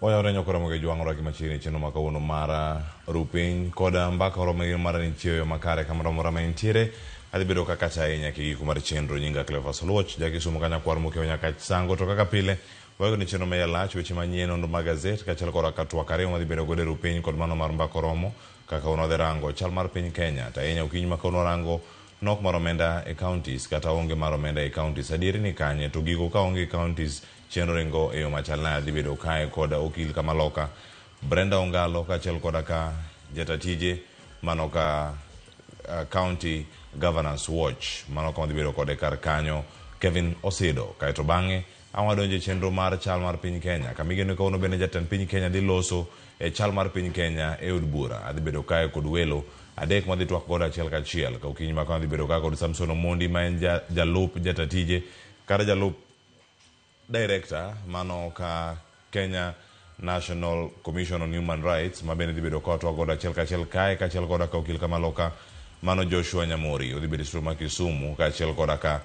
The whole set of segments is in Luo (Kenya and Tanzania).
Oya orenyo kora moge juang ora kimachini cheno makauno mara rupiny koda mbaka ora moge mara nichieyo makare kamara mora maintiere adhibedo kaka chainya kigiko mar chenro nyinga Cleophas Oluoch jaki sumo kanya kwar muke nyaka sango to kaka pile wago ni chenro meya lach weche manyien ondo magazet kachel kora katwak ariyo madhibedo gode rupiny kod mano mar mbaka romo kaka uno rango chal mar piny Kenya ta inya ukiny makauno rango nok mar omenda e counties kata onge mar omenda e counties adieri ni kanye to gigo ka onge counties chenro ringo e yo machal na dhibedo kae koda okil Kamaloka Brenda Ongalo kachel koda ka jatatije mano ka County Governance Watch mano ka dhibedo kode kar kanyo Kevin Osido kaeto bang'e awadonje chenro mar chal mar piny Kenya kamigeno ka uno bende jatend piny Kenya dhi loso e chal mar piny Kenya e od bura adhibedo kae kod welo adek madhi twak godo achiel kachiel ka ukiny makano dhibedo ka kod Samson Omondi ma en jalup jatatije kata jalup director mano ka Kenya National Commission on Human Rights mabende dhibedo ka twak godo achiel kachiel kae kachiel koda ka okil Kamaloka mano Joshua Nyamori odhibedo stroma Kisumu kachiel koda ka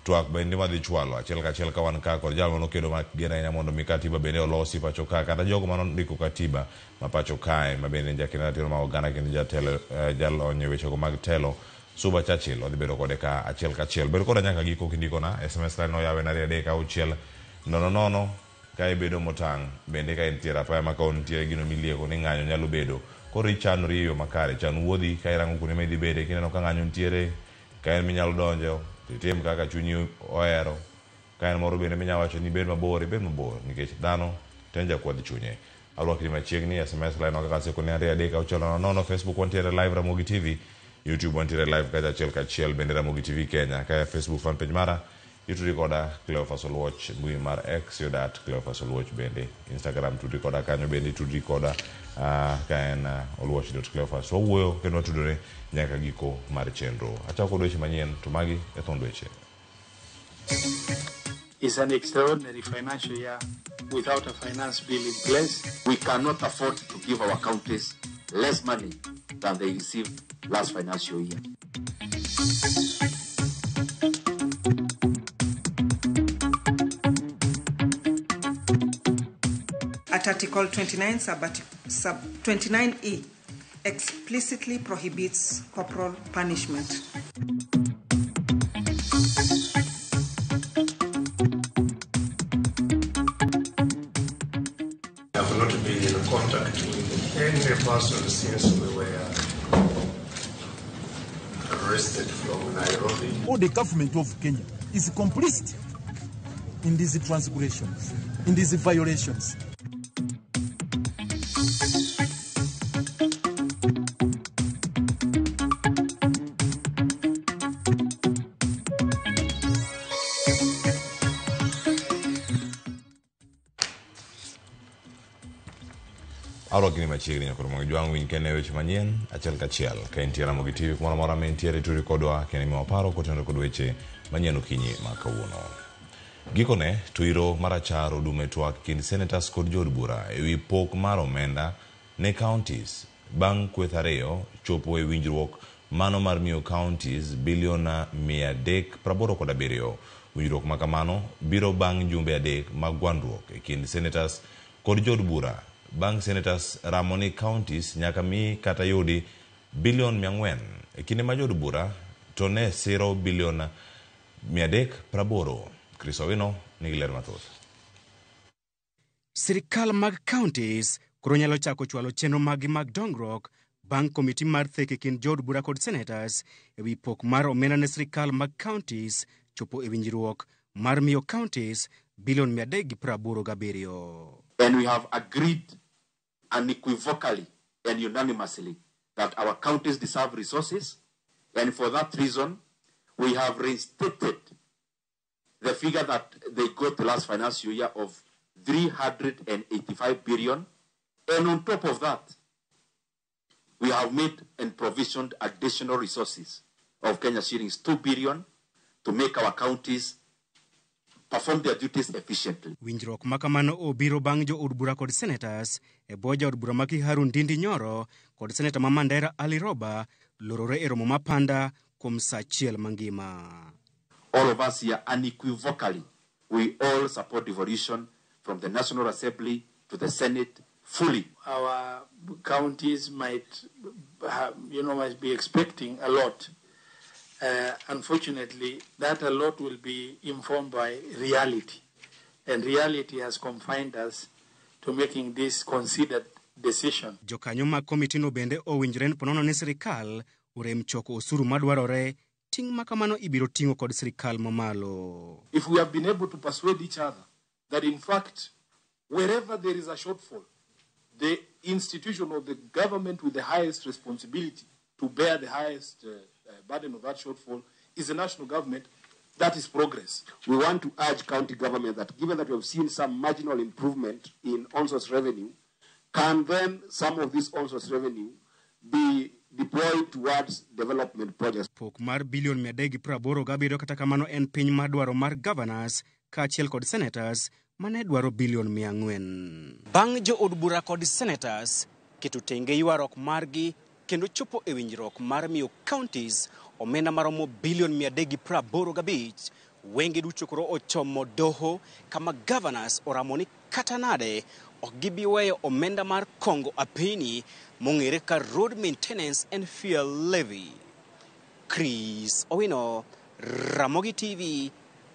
twak bende madhi chwalo achiel kachiel ka wan ka kod jalo no kedo magena ina mondo mi katiba bende olosi pacho ka kata jogo mano ndiko katiba ma pacho kae mabende jakena tiro ma ogana kendo jatelo jalonye weche go mag telo Suba Churchill odhibedo kode ka achiel kachiel bedo koda nyaka giko kindiko na SMS line no yawe na 3 nono ka ibedo motang bende ka entiere apaya ma kaon tiere gino milieko ni ng'anyo nyalo bedo koro ichan riyo makare chan wuodhi ka irango kuno ma idhi bede kineno ka ng'anyo ntiere ka en minyalo donjo titim kaka chunyi ohero ka en moro bende minyalo wacho ni bed mabor nikech dhano tenja kwadh chunye alwakni machiegni SMS line no kaka seko ni 3 nono Facebook wantiere live Ramogi TV YouTube wantiere live kacha achiel kachiel bende Ramogi TV Kenya ka Facebook fan page mara YouTube koda Cleophas Oluoch mbui mar X yodat Cleophas Oluoch bende Instagram tudi koda kanyo bende tudi koda ka en oluoch.cleophas wawuoyo kendo watudore nyaka giko mar chenro achako dweche manyien to magi e thon dweche. It's an extraordinary financial year without a finance bill in place. We cannot afford to give our counties less money than they received last financial year. At Article 29, sub 29E explicitly prohibits corporal punishment. I have not been in contact with any person since we were arrested from Nairobi. All the government of Kenya is complicit in these transgressions, in these violations. Arwakni machiegni nyakoro mogi juang winy kene weche manyien achiel kachiel ka entiere Ramogi TV kumoro mora ma entiere turi kodwa kene miwaparo kotenore kod weche manyien okinyi ma kawuono. Gikone tuiro marachar odume twak kind senators kod jod bura ewi pok mar omenda ne counties bang' kweth ariyo chopo e winjruok mano mar miyo counties bilion 387. Winjruok ma kamano biro bang' jumbe adek mag gwandruok e kind senators kod jod bura bang' senators ramoni counties nyaka mi kata yudi bilion 400 e kinde ma jod bura to ne siro bilion 380. Chris Owino nigi ler mathoth. Sirikal mag counties koro nyalo chako chwalo chenro mag dongruok bang' komiti mar thek e kind jod bura kod senators ewi pok mar omenda ne sirikal mag counties chopo e winjruok mar miyo counties bilion 387. And we have agreed unequivocally and unanimously that our counties deserve resources, and for that reason we have reinstated the figure that they got the last financial year of 385 billion, and on top of that we have made and provisioned additional resources of Kenya shillings 2 billion to make our counties perform their duties efficiently. Winjruok makamano obiro bang' jo od bura kod senators e boja od bura maki Harun Ndindi Nyoro kod senator ma Mandera Ali Roba lorore e romo mapanda kuom sa achiel mangima. All of us here unequivocally, we all support devolution from the National Assembly to the Senate fully. Our counties might be expecting a lot. Unfortunately, that a lot will be informed by reality. And reality has confined us to making this considered decision. Jokanyo mag komitino bende owinjore ponono ni sirikal urem choko osuru madwarore ting' makamano ibiro ting'o kod sirikal mamalo. If we have been able to persuade each other that in fact, wherever there is a shortfall, the institution of the government with the highest responsibility to bear the highest burden of that shortfall is the national government, that is progress. We want to urge county government that given that we have seen some marginal improvement in on-source revenue, can then some of this on-source revenue be deployed towards development projects? Pok mar bilion 387 kata kamano en piny madwaro mar governors kaachiel kod senators mane dwaro bilion 400. Bang' jo od bura kod senators keto tenge ywarok margi kendo chopo e winjruok mar miyo counties omenda maromo bilion 385, wenge duto koro ochomo doho kama governors oramoni kata nade ok gibi weyo omenda mar kongo apeni mong'ere ka road maintenance and fuel levy. Chris Owino, Ramogi TV,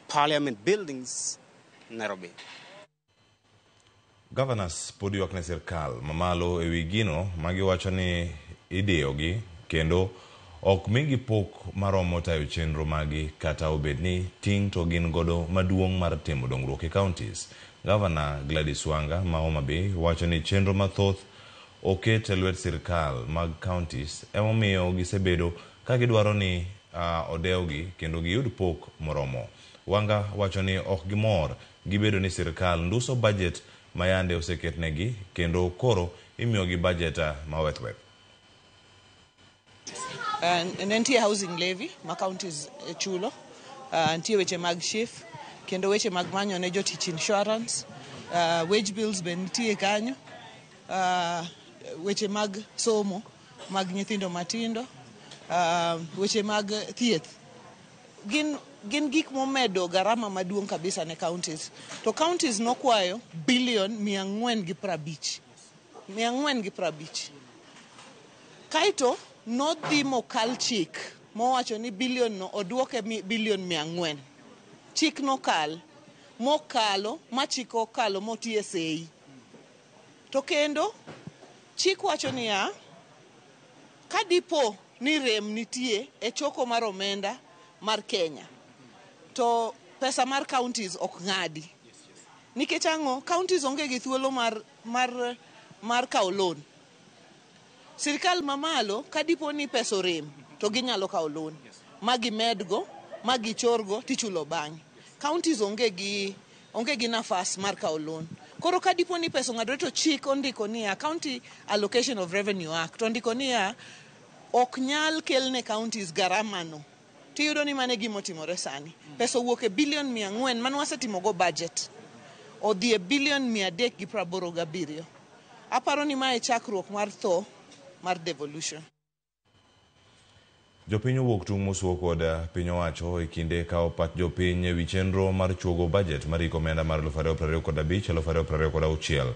Parliament Buildings, Nairobi. Governors podi ywak ne sirkal mamalo ewi gino magiwacho ni ideogi kendo ok migi pok maromo tayo chenro magi kata obed ni ting' to gin godo maduong' mar timo dongruok e counties. Governor Gladys Wanga ma Homa Bay wacho ni chenro mathoth oket e lwet sirkal mag counties emomiyo gisebedo ka gidwaro ni odewgi kendo giyud pok moromo. Wanga wacho ni ok gimor gibedo ni sirkal nduso budget mayande oseketnegi kendo koro imiyogi budget mawethweth. Nitie housing levy ma counties chulo, nitie weche mag SHIF kendo weche mag manyo ne jotich insurance, wage bills be nitie kanyo, weche mag somo mag nyithindo matindo, weche mag thieth. Gin gik momedo garama maduong' kabisa ne counties. To counties nokwayo bilion 450. 450. Kaito nodhi mokal chik mowacho ni bilion no oduoke bilion 400. Chik nokal mokalo machiko okalo motie sei. To kendo chik wacho niya kadipo ni rem nitie e choko mar omenda mar Kenya to pesa mar counties ok ng'adi. Nikech ang'o counties onge gi thuolo mar kawo loan. Sirkal mamalo kadipo ni pesa rem to ginyalo kawo loan magi medgo magi chorgo tichulo bang'e. Counties onge gi nafas mar kawo loan. Koro kadipo ni pesa ng'adore to chik ondiko niya County Allocation of Revenue Act ondiko niya ok nyal kelne counties garama no. Tiyudo ni mane gimotimore sani. Pesa wuok e bilion 400 mane wasetimo go budget. Odhi e bilion 387. Aparo ni mae chakruok mar tho mar devolution. Jopiny owuok tung' mosuo kod piny owacho e kinde kao pat jopiny ewi chenro mar chuogo budget mar omenda mar 2025-2026.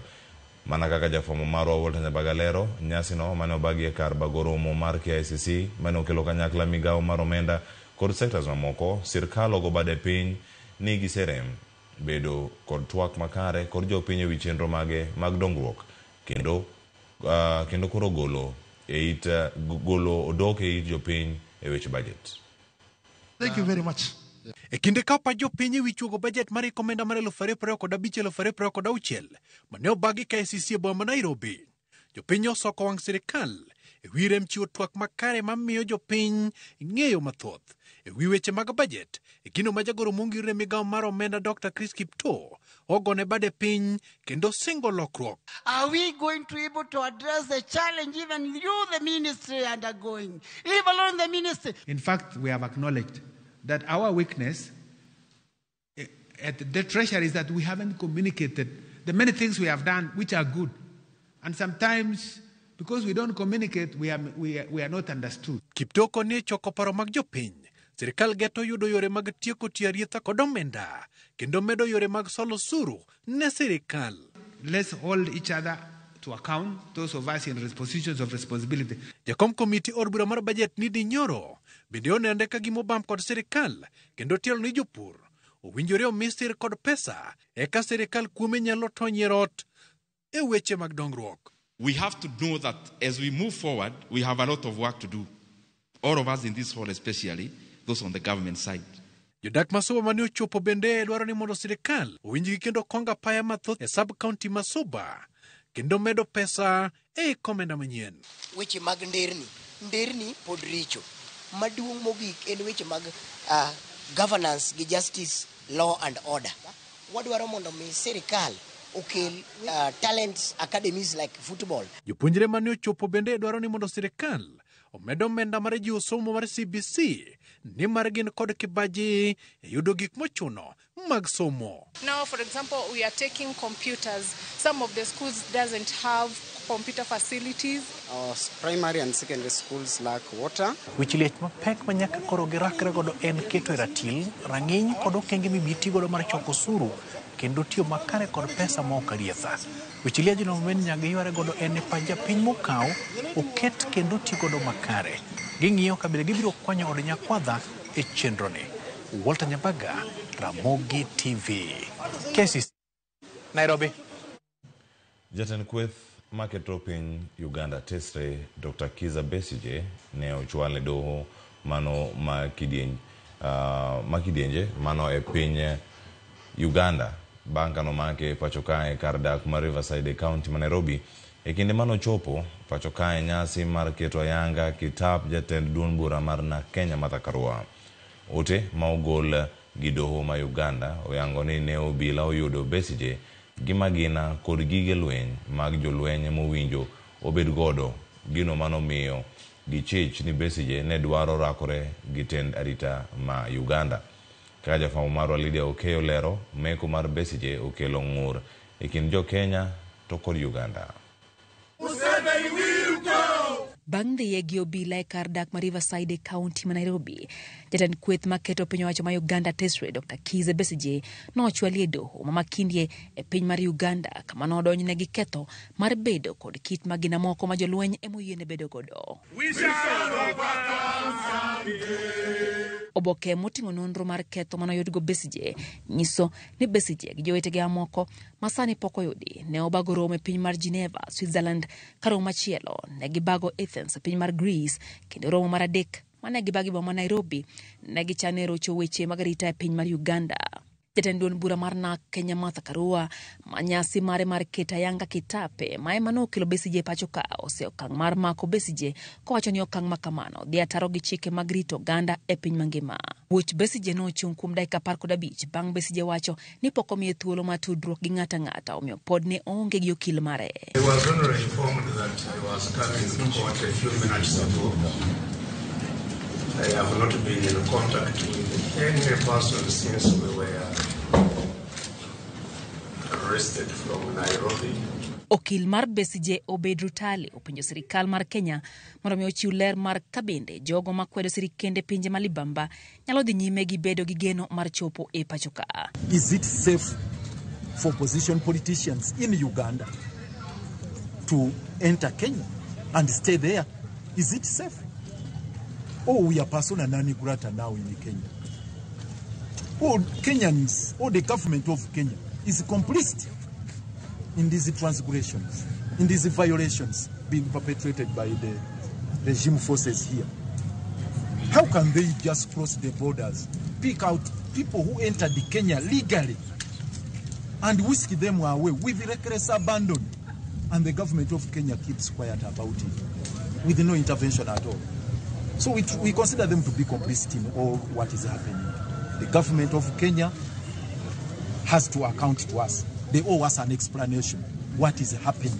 Mana kaka jafwambo marwa Walter Nyabagalero, nyasi no mane obagi e kar bagoromo mar KICC mane okelo kanyakla migawo mar omenda kod sectors mamoko, sirkal ogo bade piny ni giserem bedo kod twak makare kod jopiny ewi chenro mage mag dongruok kendo koro golo odok e it jopiny e weche budget. Thank you very much. E kinde ka pa jopiny ewi chuogo budget mar omenda mar 2025-2026 mane obagi KICC e boma Nairobi, jopiny osoko wang' sirkal ewi rem chiwo twak makare mamiyo jopiny ng'eyo mathoth ewi weche mag budget e kino ma jagoro mongirre migawo mar omenda Dr. Chris Kiptoo ogone bade piny kendo singo lokruok. Are we going to be able to address the challenge even you, the ministry, undergoing? Leave alone the ministry. In fact, we have acknowledged that our weakness at the treasury is that we haven't communicated the many things we have done which are good. And sometimes, because we don't communicate, we are not understood. Kiptoo koni choko paro mag jopiny. Sirkal geto yudo yore mag tieko tiaritha kod omenda kendo medo yore mag solo suru ne sirkal. let's hold each other to account, those of us in positions of responsibility. Jakom komiti od bura mar budget Nidi Nyoro bende onende ka gimobam kod sirikal kendo tielo ni jopur owinjore omisir kod pesa eka sirikal kuome nyalo tony rot e weche mag dongruok. We have to know that as we move forward, we have a lot of work to do. All of us in this hall, especially those on the government side. Jodak Masuba mane ochopo bende dwaro ni mondo sirikal owinjgi kendo konga paya mathoth e sub-county Masuba kendo medo pesa e komenda manyien. Weche mag nderni pod richo. Maduong' mogik en weche mag governance gi justice, law and order. Wadwaro mondo mi sirikal okel talents academies like football. Jopuonjre mane ochopo bende dwaro ni mondo sirikal omedo omenda mar jiwo somo mar CBC ni mar gin kod kibaji e yudo gik mochuno mag somo. Now, for example, we are taking computers. Some of the schools doesn't have computer facilities. Our primary and secondary schools lack water. Wich liech mapek manyaka koro girakre godo en keto e ratil, rang'iny kod okenge mibiti godo mar choko osuru kendo tiyo makare kod pesa ma ok arietha. Wich liech no men nyaga yware godo en e panja piny mokaw oket kendo ti godo makare. Ging'iyo kabile gibiro konyo od nyakwadha e chenroni. Walter Nyabaga, Ramogi TV. KCC, Nairobi. Jatend kweth maketo piny Uganda Tesre Dr. Kiza Besigye ne ochwal e doho mano makidienje mano e piny Uganda banka no make pacho kae kar dak mar Riverside County ma Nairobi e kinde mano chopo pacho kae nyasi mar keto ayanga kitap jatend duond bura mar na Kenya Martha Karua. Ote ma ogol gi doho ma Uganda oyango ni ne obila oyudo Besigye gi magina kod gige lweny mag jolweny mowinjo obed godo gino mano miyo gi chich ni Besigye ne dwaro rakore gi tend arita ma Uganda. Ka jafamo marwa Lydia Okeyo lero meko mar Besigye okelo ng'ur e kind jo Kenya to kod Uganda. Bang' dhiye gi obila e kar dak mar Riverside County ma Nairobi, jatend kweth maketo piny owacho ma Uganda Tesre Dr. Kiza Besigye nochwali e doho ma makindie e piny mar Uganda kama nodonjne gi ketho mar bedo kod kit magina moko ma jolweny emoyiene bedo godo. Oboke moting'o nonro mar ketho manoyudgo Besigye nyiso ni Besigye gi jowetege moko masani pok oyudi ne obago romo e piny mar Geneva, Switzerland, ka romo machielo ne gibago Athens e piny mar Greece, kendo romo mar adek mane gibagi boma Nairobi ne gichane rocho weche mag arita e piny mar Uganda. Jatend duond bura mar na Kenya Martha Karua manyasi mare mar keto ayanga kitape ma ema nokelo Besigye pacho ka ose okang' mar mako Besigye kowacho ni okang' makamano dhi ataro gi chike mag rito oganda e piny mangima. Buch Besigye nochung' kuom dakika 15 bang' Besigye wacho ni pok omiye thuolo mar tudruok gi ng'ata ng'ata omiyo pod ne oonge gi okil mare. I was only informed that I was coming to court a few minutes ago. I have not been in contact with any person since we were arrested from Nairobi. Okil mar Besigye Obed Rutale openjo sirikal mar Kenya mondo mi ochiw ler mar kabende jogo makwedo sirikende pinje malibamba nyalo dhi nyime gi bedo gi geno mar chopo e pacho ka. Is it safe for opposition politicians in Uganda to enter Kenya and stay there? Is it safe? Or we are persona non grata now in Kenya? Or Kenyans, or the government of Kenya is complicit in these transgressions, in these violations being perpetrated by the regime forces here? How can they just cross the borders, pick out people who entered Kenya legally and whisk them away with reckless abandon, and the government of Kenya keeps quiet about it with no intervention at all? So we consider them to be complicit in all what is happening. The government of Kenya has to account to us. They owe us an explanation. What is happening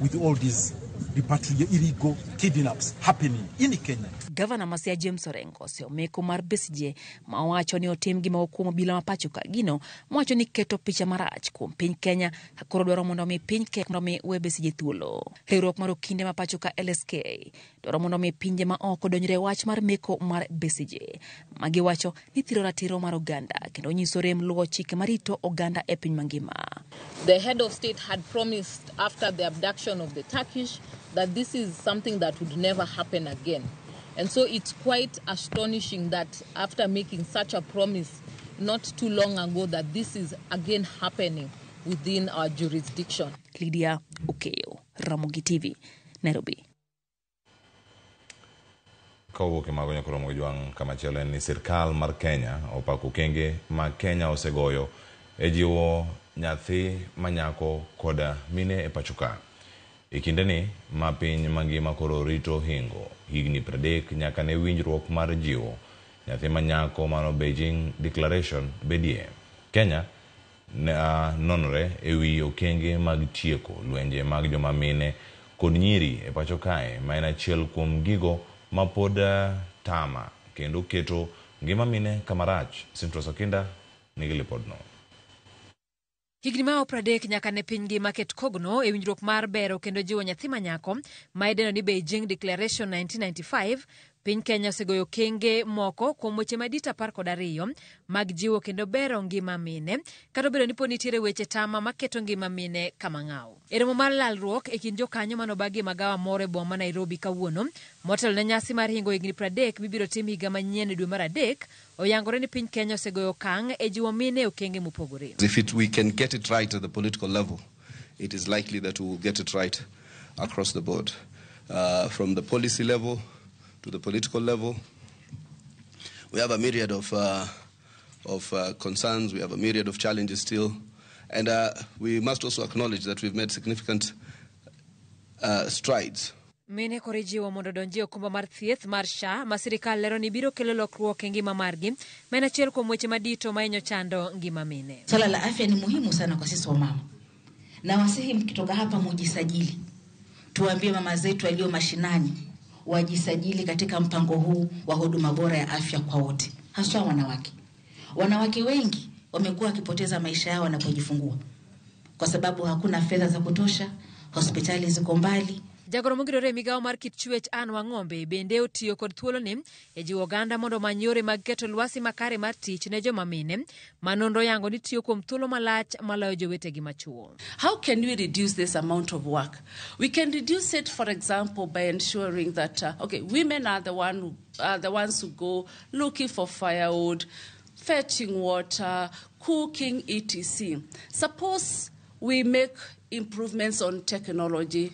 with all these illegal kidnaps happening in Kenya? Governor Masia James Orengo omeko mar Besigye ma wacho ni otim gima okumo bila mapacho ka gino wacho ni keto picha marach kuom piny Kenya ka koro dwaro mondo mi piny Kenya mondo mi we Besigye thuolo. Riwruok mar okinde mapacho ka LSK dwaro mondo mi pinje ma oko donjre wach mar meko mar Besigye ma giwacho ni thiro ratiro mar oganda kendo nyiso rem luwo chike marito oganda e piny mangima. The head of state had promised after the abduction of the Turkish that this is something that would never happen again. And so it's quite astonishing that after making such a promise not too long ago, that this is again happening within our jurisdiction. Lydia Okeyo, Ramogi TV, Nairobi. Kowuok e mago nyakoro mojwang' kamachielo ni sirkal mar Kenya opako kenge ma Kenya osegoyo e jiwo nyathi manyako koda mine e pachoka. E kindeni ma piny mangima koro rito hingo higni 30 nyaka ne winjruok mar jiwo nyathi manyako mano Beijing Declaration bedie. Kenya nonore e wi okenge mag tieko lwenje mag joma mine kod nyiri e pachokae ma en achiel kuom gigo ma pod tama kendo keto ngima mine kamarach. Sintro Sokinda nigi lipodno. Higni ma 30 nyaka ne piny ngima ket kogno e winjruok mar bero kendo jiwo nyathi manyako ma idendo ni Beijing Declaration 1995. Piny Kenya osegoyo kenge moko kuom weche madita 12 mag jiwo kendo bero ngima mine, kata obedo ni pod nitiere weche tama maketo ngima mine kama ng'aw. E romo mar lalruok e kind jokanyo manobagi magawa moro e boma Nairobi kawuono, motelo ne nyasi mar hingo higni 30 mibiro tim higa manyien dwe mar adek, oyangore ni piny Kenya osegoyo okang' e jiwo mine okenge mopogore. If we can get it right at the political level, it is likely that we will get it right across the board, from the policy level to the political level. We have a myriad of concerns. We have a myriad of challenges still. And we must also acknowledge that we've made significant strides. Mine korijiwo mondo donji okumba mar thieth mar SHA ma sirikal lero ni biro kelo lokruok e ngima margi, ma en achiel kuom weche madito ma inyo chando ngima mine. Swala la afya ni muhimu sana kwa sisi wamama. Na wasihi mkitoka hapa mujisajili. Tuambie mama zetu walio mashinani wajisajili katika mpango huu wa huduma bora ya afya kwa wote, haswa wanawake. Wanawake wengi wamekuwa wakipoteza maisha yao wanapojifungua kwa sababu hakuna fedha za kutosha, hospitali ziko mbali. Jagoro mongirore migawo mar kit chwech Anne Wang'ombe bende otiyo kod thuolo ni e jiwo oganda mondo manyore mag keto lwasi makare mar tich ne joma mine manonro yango ni tiyo kuom thuolo malach malayo jowetegi machuo. How can we reduce this amount of work? We can reduce it, for example, by ensuring that women are the ones who go looking for firewood, fetching water, cooking, etc. Suppose we make improvements on technology.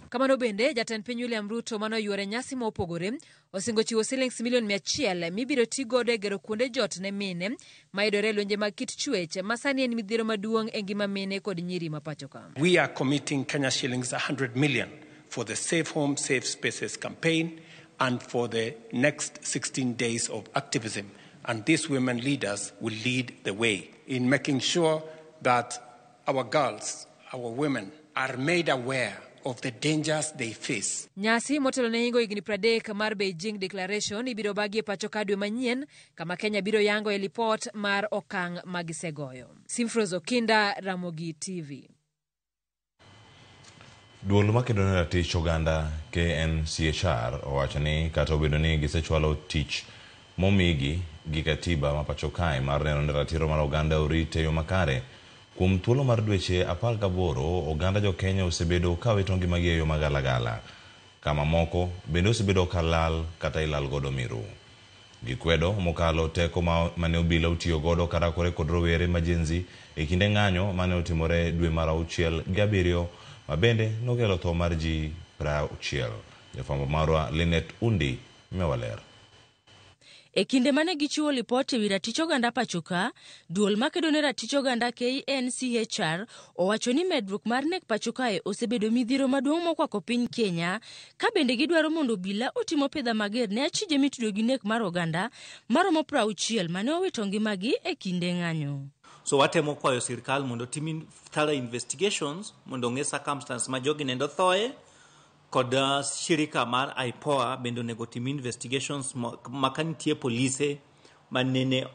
Kamano bende jatend piny William Ruto mano yuore nyasi ma opogore osingo chiwo shillings milion 100 mibiro tigodo e gero kuonde jot ne mine ma idore lwenje mag kit chwech masani en midhiero maduong' e ngima mine kod nyiri ma pacho ka. We are committing Kenya shillings 100 million for the Safe Home, Safe Spaces campaign and for the next 16 days of activism. And these women leaders will lead the way in making sure that our girls, our women are made aware of the dangers they face. Nyasi motelo ne hingo higni 30 mar Beijing Declaration ibiro bagi e pacho ka dwe manyien kama Kenya biro yango e lipot mar okang' magisegoyo. Simfroz Okinda, Ramogi TV. Duol makedo ne ratich oganda KNCHR owacho ni kata obedo ni gisechwalo tich momigi gi katiba ma pacho kae mar neno ni ratiro mar oganda orite yo makare. Kuom thuolo mar dweche 18 oganda jo Kenya osebedo ka wito ngimagi e yo magalagala. Kama moko bende osebedo ka lal kata ilal godo miru. Gikwedo mokalo teko mane obila utiyo godo karakore kod rowere majenzi e kinde ng'anyo mane otimore dwe mar 6 gi 7 ma bende nokelo tho mar ji 60. Jafwambo marwa Linet Undi mewaler. E kinde mane gichiwo lipoti wi ratich oganda pachoka, duol makedo ne ratich oganda KNCHR owacho ni medruok mar nek pachokae osebedo midhiro maduong' mokwako piny Kenya, ka bende gidwaro mondo obila otimo pedha mager ne achije mitudo gi nek mar oganda maromo 60 mane owito ngimagi e kinde ng'anyo. So watemo kwayo sirkal mondo tim thorough investigations mondo ng'e circumstance ma jogi nendo thoe, kod shirika mar IPOA bendo nego tim investigations makanitie police manene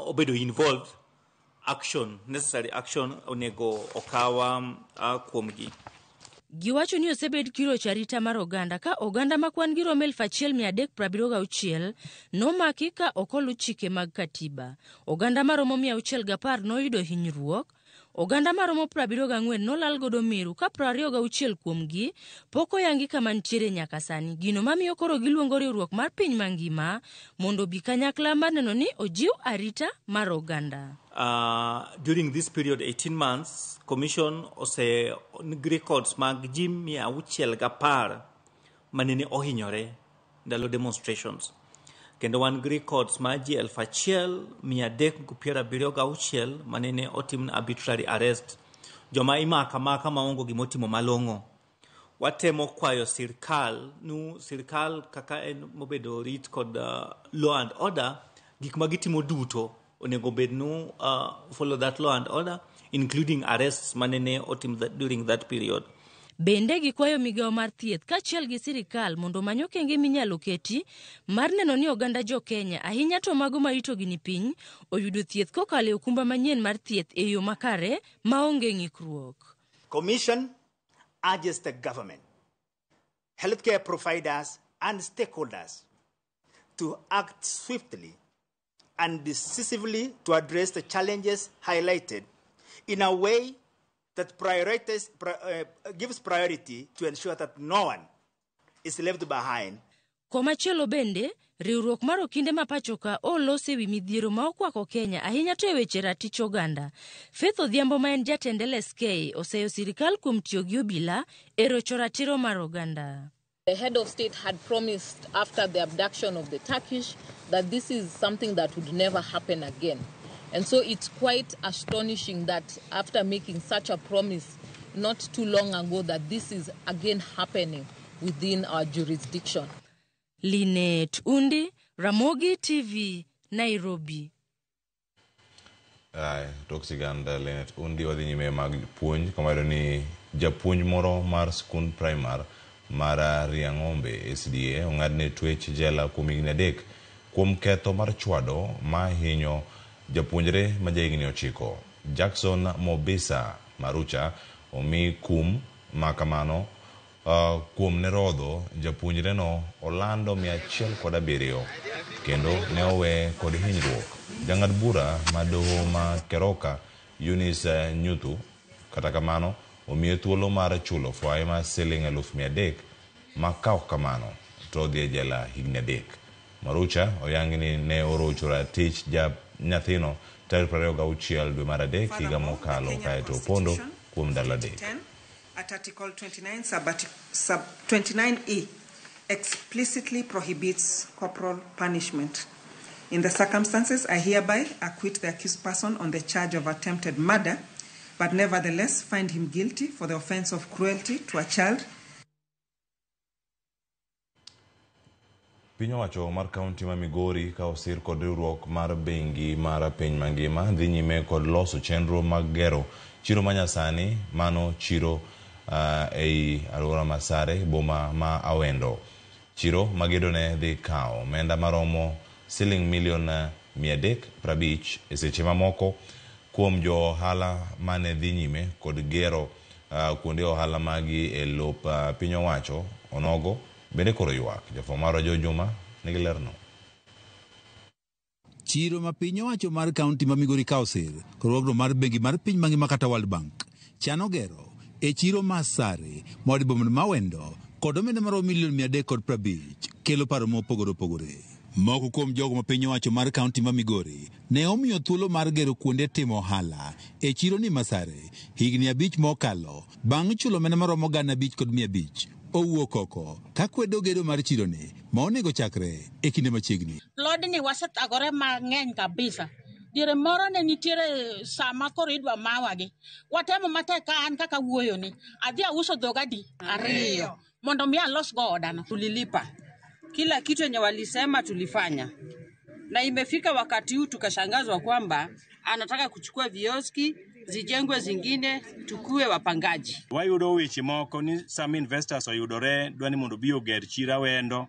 obedo involved, necessary action onego okawa kuomgi. Giwacho ni osebed kiro charita mar oganda ka oganda makwan gi romel 1376 nomaki ka okolu chike mag katiba. Oganda maromo 610 noyudo hinyruok. Oganda maromo 74 nolal godo miru ka 26 kuomgi poko yangi kama ntiere nyaka sani. Gino mamiyo koro giluongo riwruok mar piny mangima mondo bi kanyakla mar neno ni ojiw arita mar oganda. During this period, 18 months, Commission ose records mag ji 610 manene ohinyore ndalo demonstrations. Kendo wan records ma ji 1376 manene otim arbitrary arrest. Joma imaka maongo gimotimo malongo. Watemo kwayo sirkal kaka en mobedo rit kod law and order, gik magitimo duto onego bednu follow that law and order, including arrests manene otim during that period. Bende gikwayo migao mar thieth kachiel gi sirikal mondo manyo okenge minyalo keti mar neno ni oganda jo Kenya ahinya to mago ma ito gini piny oyudo thieth kokalo e okumba manyien mar thieth e yo makare maonge ng'ikruok. Commission urges the government, healthcare providers and stakeholders to act swiftly and decisively to address the challenges highlighted in a way that gives priority to ensure that no one is left behind. Komachielo bende, riwruok mar okinde mapachoka olose wi midhiero ma okwako Kenya ahinya to e weche ratich oganda. Faith Odhiambo ma en jatend LSK oseyo sirikal kuom tiyo gi obila e rocho ratiro mar oganda. The head of state had promised after the abduction of the Turkish that this is something that would never happen again. And so it's quite astonishing that after making such a promise not too long ago that this is again happening within our jurisdiction. Linet Undi, Ramogi TV, Nairobi. Toksiganda Linet Undi wadhi nyime mag puonj kamaro ni japuonj moro mar skund primar mar Riang'ombe SDA ong'adne twech jela kuom higni 3 kuom ketho mar chwado ma hinyo japuonjre ma jahigni 9. Jackson Mobisa Marucha omi kum makamano kuom nerodho japuonjre no Orlando 107 kendo ne owe kod hinyruok. Jang'ad bura madoho ma Keroka Eunice Nyutu kata kamano omiye thuolo mar chulo fwai ma siling 300,000 ma kaok kamano to dhi jela higni 3. Marucha oyangi ni ne orocho ratich nyathino tarik 26 dwe mar 3 higa mokalo kaeto opondo kuom ndalo 3. At Article 29 sub 29E explicitly prohibits corporal punishment. In the circumstances, I hereby acquit the accused person on the charge of attempted murder, but nevertheless find him guilty for the offense of cruelty to a child. Piny owacho mar kaunti ma Migori ka osir kod riwruok mar bengi mar piny mangima dhi nyime kod loso chenro mag gero chiro manyasani mano chiro ei alwora Masare boma ma Awendo. Chiro magedone dhi kao omenda maromo siling milion 350 e seche mamoko kuom jo ohala mane dhi nyime kod gero kuonde ohala magi e lop piny owacho onogo bende koro ywak. Jafomaro Jo Juma nigi lerno. Chiro ma piny owacho mar kaunti ma Migori ka osir riwruogno mar bengi mar piny mangima kata World Bank chano gero e chiro Masare mod boma ma Awendo kod omenda maromo milion 350 kelo paro mopogore opogore. Moko kuom jogo ma piny owacho mar kaunti ma Migori ne omiyo thuolo mar gero kuonde timo ohala e chiro ni Masare higni 5 mokalo bang' chulo omenda maromo 5,500 owuok oko ka kwedo gedo mar chiro ni ma onego chakre e kinde machiegni. Lodni wasethagore mang'eny kabisa. Diere moro ne nitiere sama koro idwa mawagi. Watemo matek ka an kaka wuoyo ni. Adhi auso dhogadi 2 mondo mi alos go odano. Tulilipa kila kitu yenye walisema tulifanya, na imefika wakati huu tukashangazwa kwamba anataka kuchukua vioski zijengwe zingine tukue wapangaji. Wayudo weche moko ni some investors oyudore dwani mondo bi oger chiro Awendo.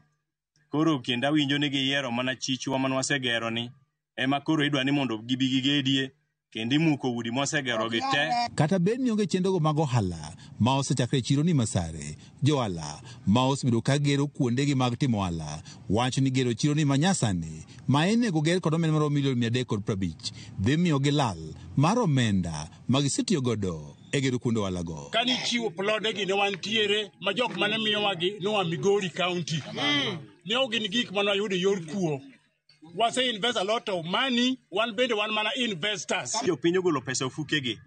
Koro kenda winjo ni giyiero mana chichwa man wasegero ni ema koro idwani mondo gibi gigedie kendi muko udi mosegero gi te. Kata bed ni onge chendogo mag ohala ma osechakre chiro ni Masare, johala ma osebedo ka gero kuondegi mag timo ohala wacho ni gero chiro ni manyasani ma enego ger kod omenda mar milion 350 dhi miyo gilal mar omenda ma gisetiyo godo e gero kuonde ohala go. Kani chiwo plodegi ne wantiere ma jok mane miyowa noa Migori County. Ne ogin gik mane wayudo yor kuo. Was invest a lot of money, one mana investors. Jo pinyo golo pesa ofukegi.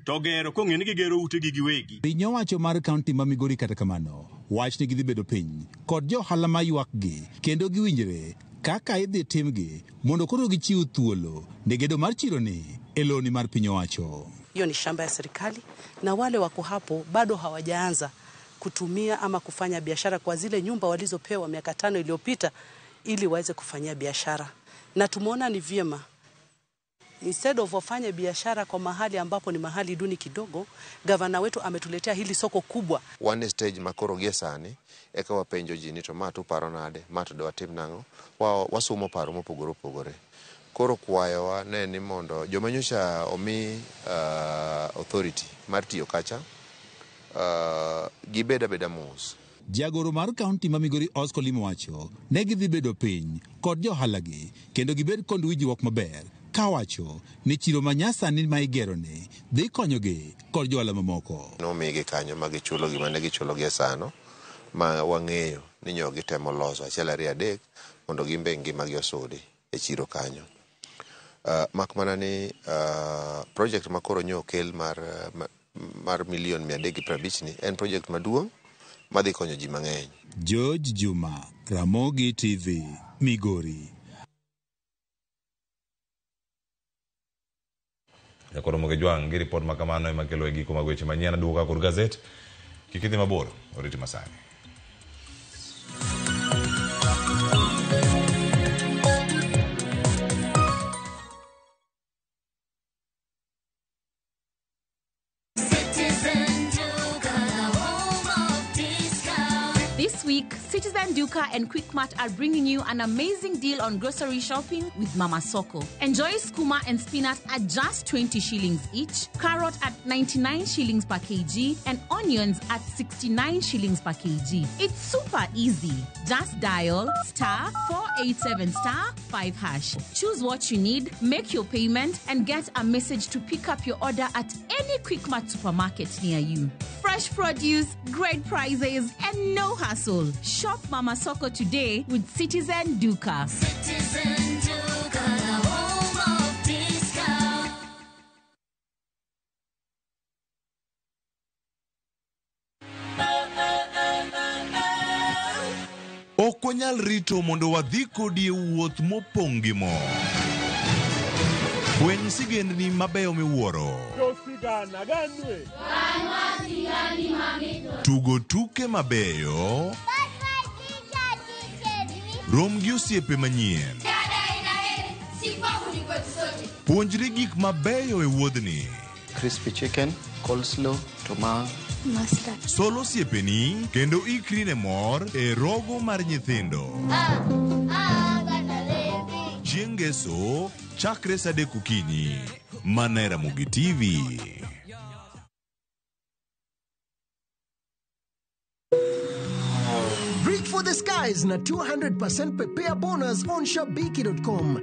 To gero kong'eni gigero utegi giwegi. Piny owacho mar kaunti ma Migori kata kamano wach ni gidhi bedo piny kod jo ohala ma ywak gi kendo giwinjre kaka idhi timgi mondo koro gichiw thuolo ne gedo mar chiro ni e loni mar piny owacho. Hiyo ni shamba ya serikali na wale wako hapo bado hawajaanza kutumia ama kufanya biashara kwa zile nyumba walizopewa miaka 5 iliyopita ili waweze kufanyia biashara. Na tumeona ni vyema instead of wafanye biashara kwa mahali ambapo ni mahali duni kidogo, gavana wetu ametuletea hili soko kubwa. One stage makoro gesani eka wapenjo jini to matu paro nade, matu do watim nango, wasumo paro mopogore. Koro kwayowa ne ni mondo jomanyosha omi authority mar tiyo kacha gibeda mos. Jagoro mar kaunti ma Migori Oscar Limo wacho ne gidhi bedo piny kod johala gi kendo gibed kod winjruok maber ka wacho ni chiro manyasani ma igerone dhi konyogi kod johala mamoko. Nomigi kanyo ma gichulo gima ne gichulo gi sano ma wang'eyo ni nyogi temo loso achiel ariyo adek mondo gimbe ngimagi osudi e chiro kanyo. Mak mana ni project makoro nyokel mar milion 350 ni en project maduong' madhi konyo ji mang'eny. George Juma, Ramogi TV, Migori. Jakoro Mogejwang' gi report makamano ema kelo giko mag weche manyien aduoka kod gazet. Kikidhi mabor, oriti masani. This week, Citizen Duka and Quickmart are bringing you an amazing deal on grocery shopping with Mama Soko. Enjoy skuma and spinach at just 20 shillings each, carrot at 99 shillings per kg, and onions at 69 shillings per kg. It's super easy. Just dial *487*5#. Choose what you need, make your payment, and get a message to pick up your order at any Quickmart supermarket near you. Fresh produce, great prices, and no hassle. Shop Mama Soko today with Citizen Duka. Citizen Duka, the home of discount. Ok wanyal rito mondo wadhi kodi e wuoth mopong' gi mo. Fweny sigendni mabeyo miwuoro. Tugo tuke mabeyo. Rom gi osiepe manyien. Puonjri gik mabeyo e wuodhni. Crispy chicken, coleslaw, tomato, mustard. Solo osiepeni kendo ikri ne mor e rogo mar nyithindo. Chieng' Ngeso chakre saa 3 okinyi. Mana e Ramogi TV. Reach for the skies na 200% prepare bonus on shabiki.com.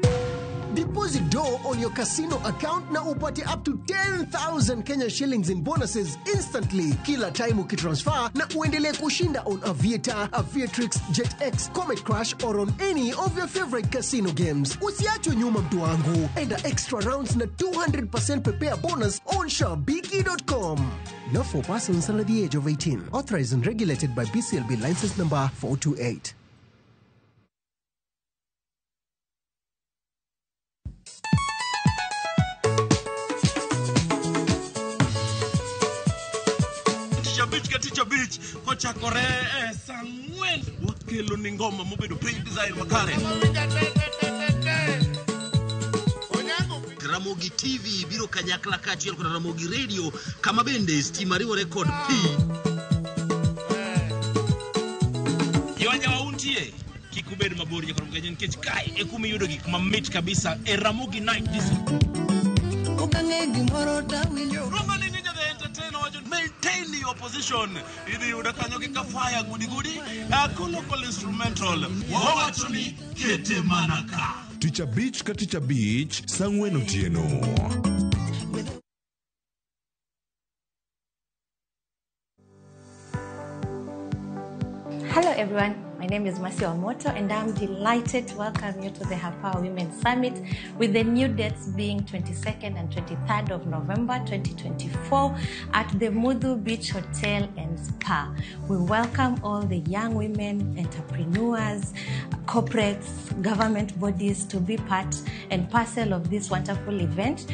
Deposit dough on your casino account na upate up to 10,000 Kenya shillings in bonuses instantly kila time ukitransfer na uendelee kushinda on Aviator, Aviatrix, JetX, Comet Crash or on any of your favorite casino games. Usiachwe nyuma mtu wangu. Enda extra rounds na 200% prepare bonus on shabiki.com. Not for persons under the age of 18. Authorized and regulated by BCLB license number 428. Teacher Beach, kochakore sangwen wakelo ni ngoma mobedo pay design makare. Ramogi TV biro kanyakla kati yako na Ramogi Radio kama bende stimariwa record P. Yawanya wauntie kikubedo mabori yakoro mganyen kechi kai ekumi yudo gik mamit kabisa Ramogi Night this. Rumba ni ninja the entertainer wajo maintain your position. Idi udakanyo kika fire gudi. Local instrumental. Wawachuni kete manaka. Teacher Beach ka Teacher Beach Sangwen Otieno. Hello everyone, my name is Mercy Omoto and I'm delighted to welcome you to the Hapower Women's Summit with the new dates being 22nd and 23rd of November 2024 at the Mudhu Beach Hotel and Spa. We welcome all the young women, entrepreneurs, corporates, government bodies to be part and parcel of this wonderful event.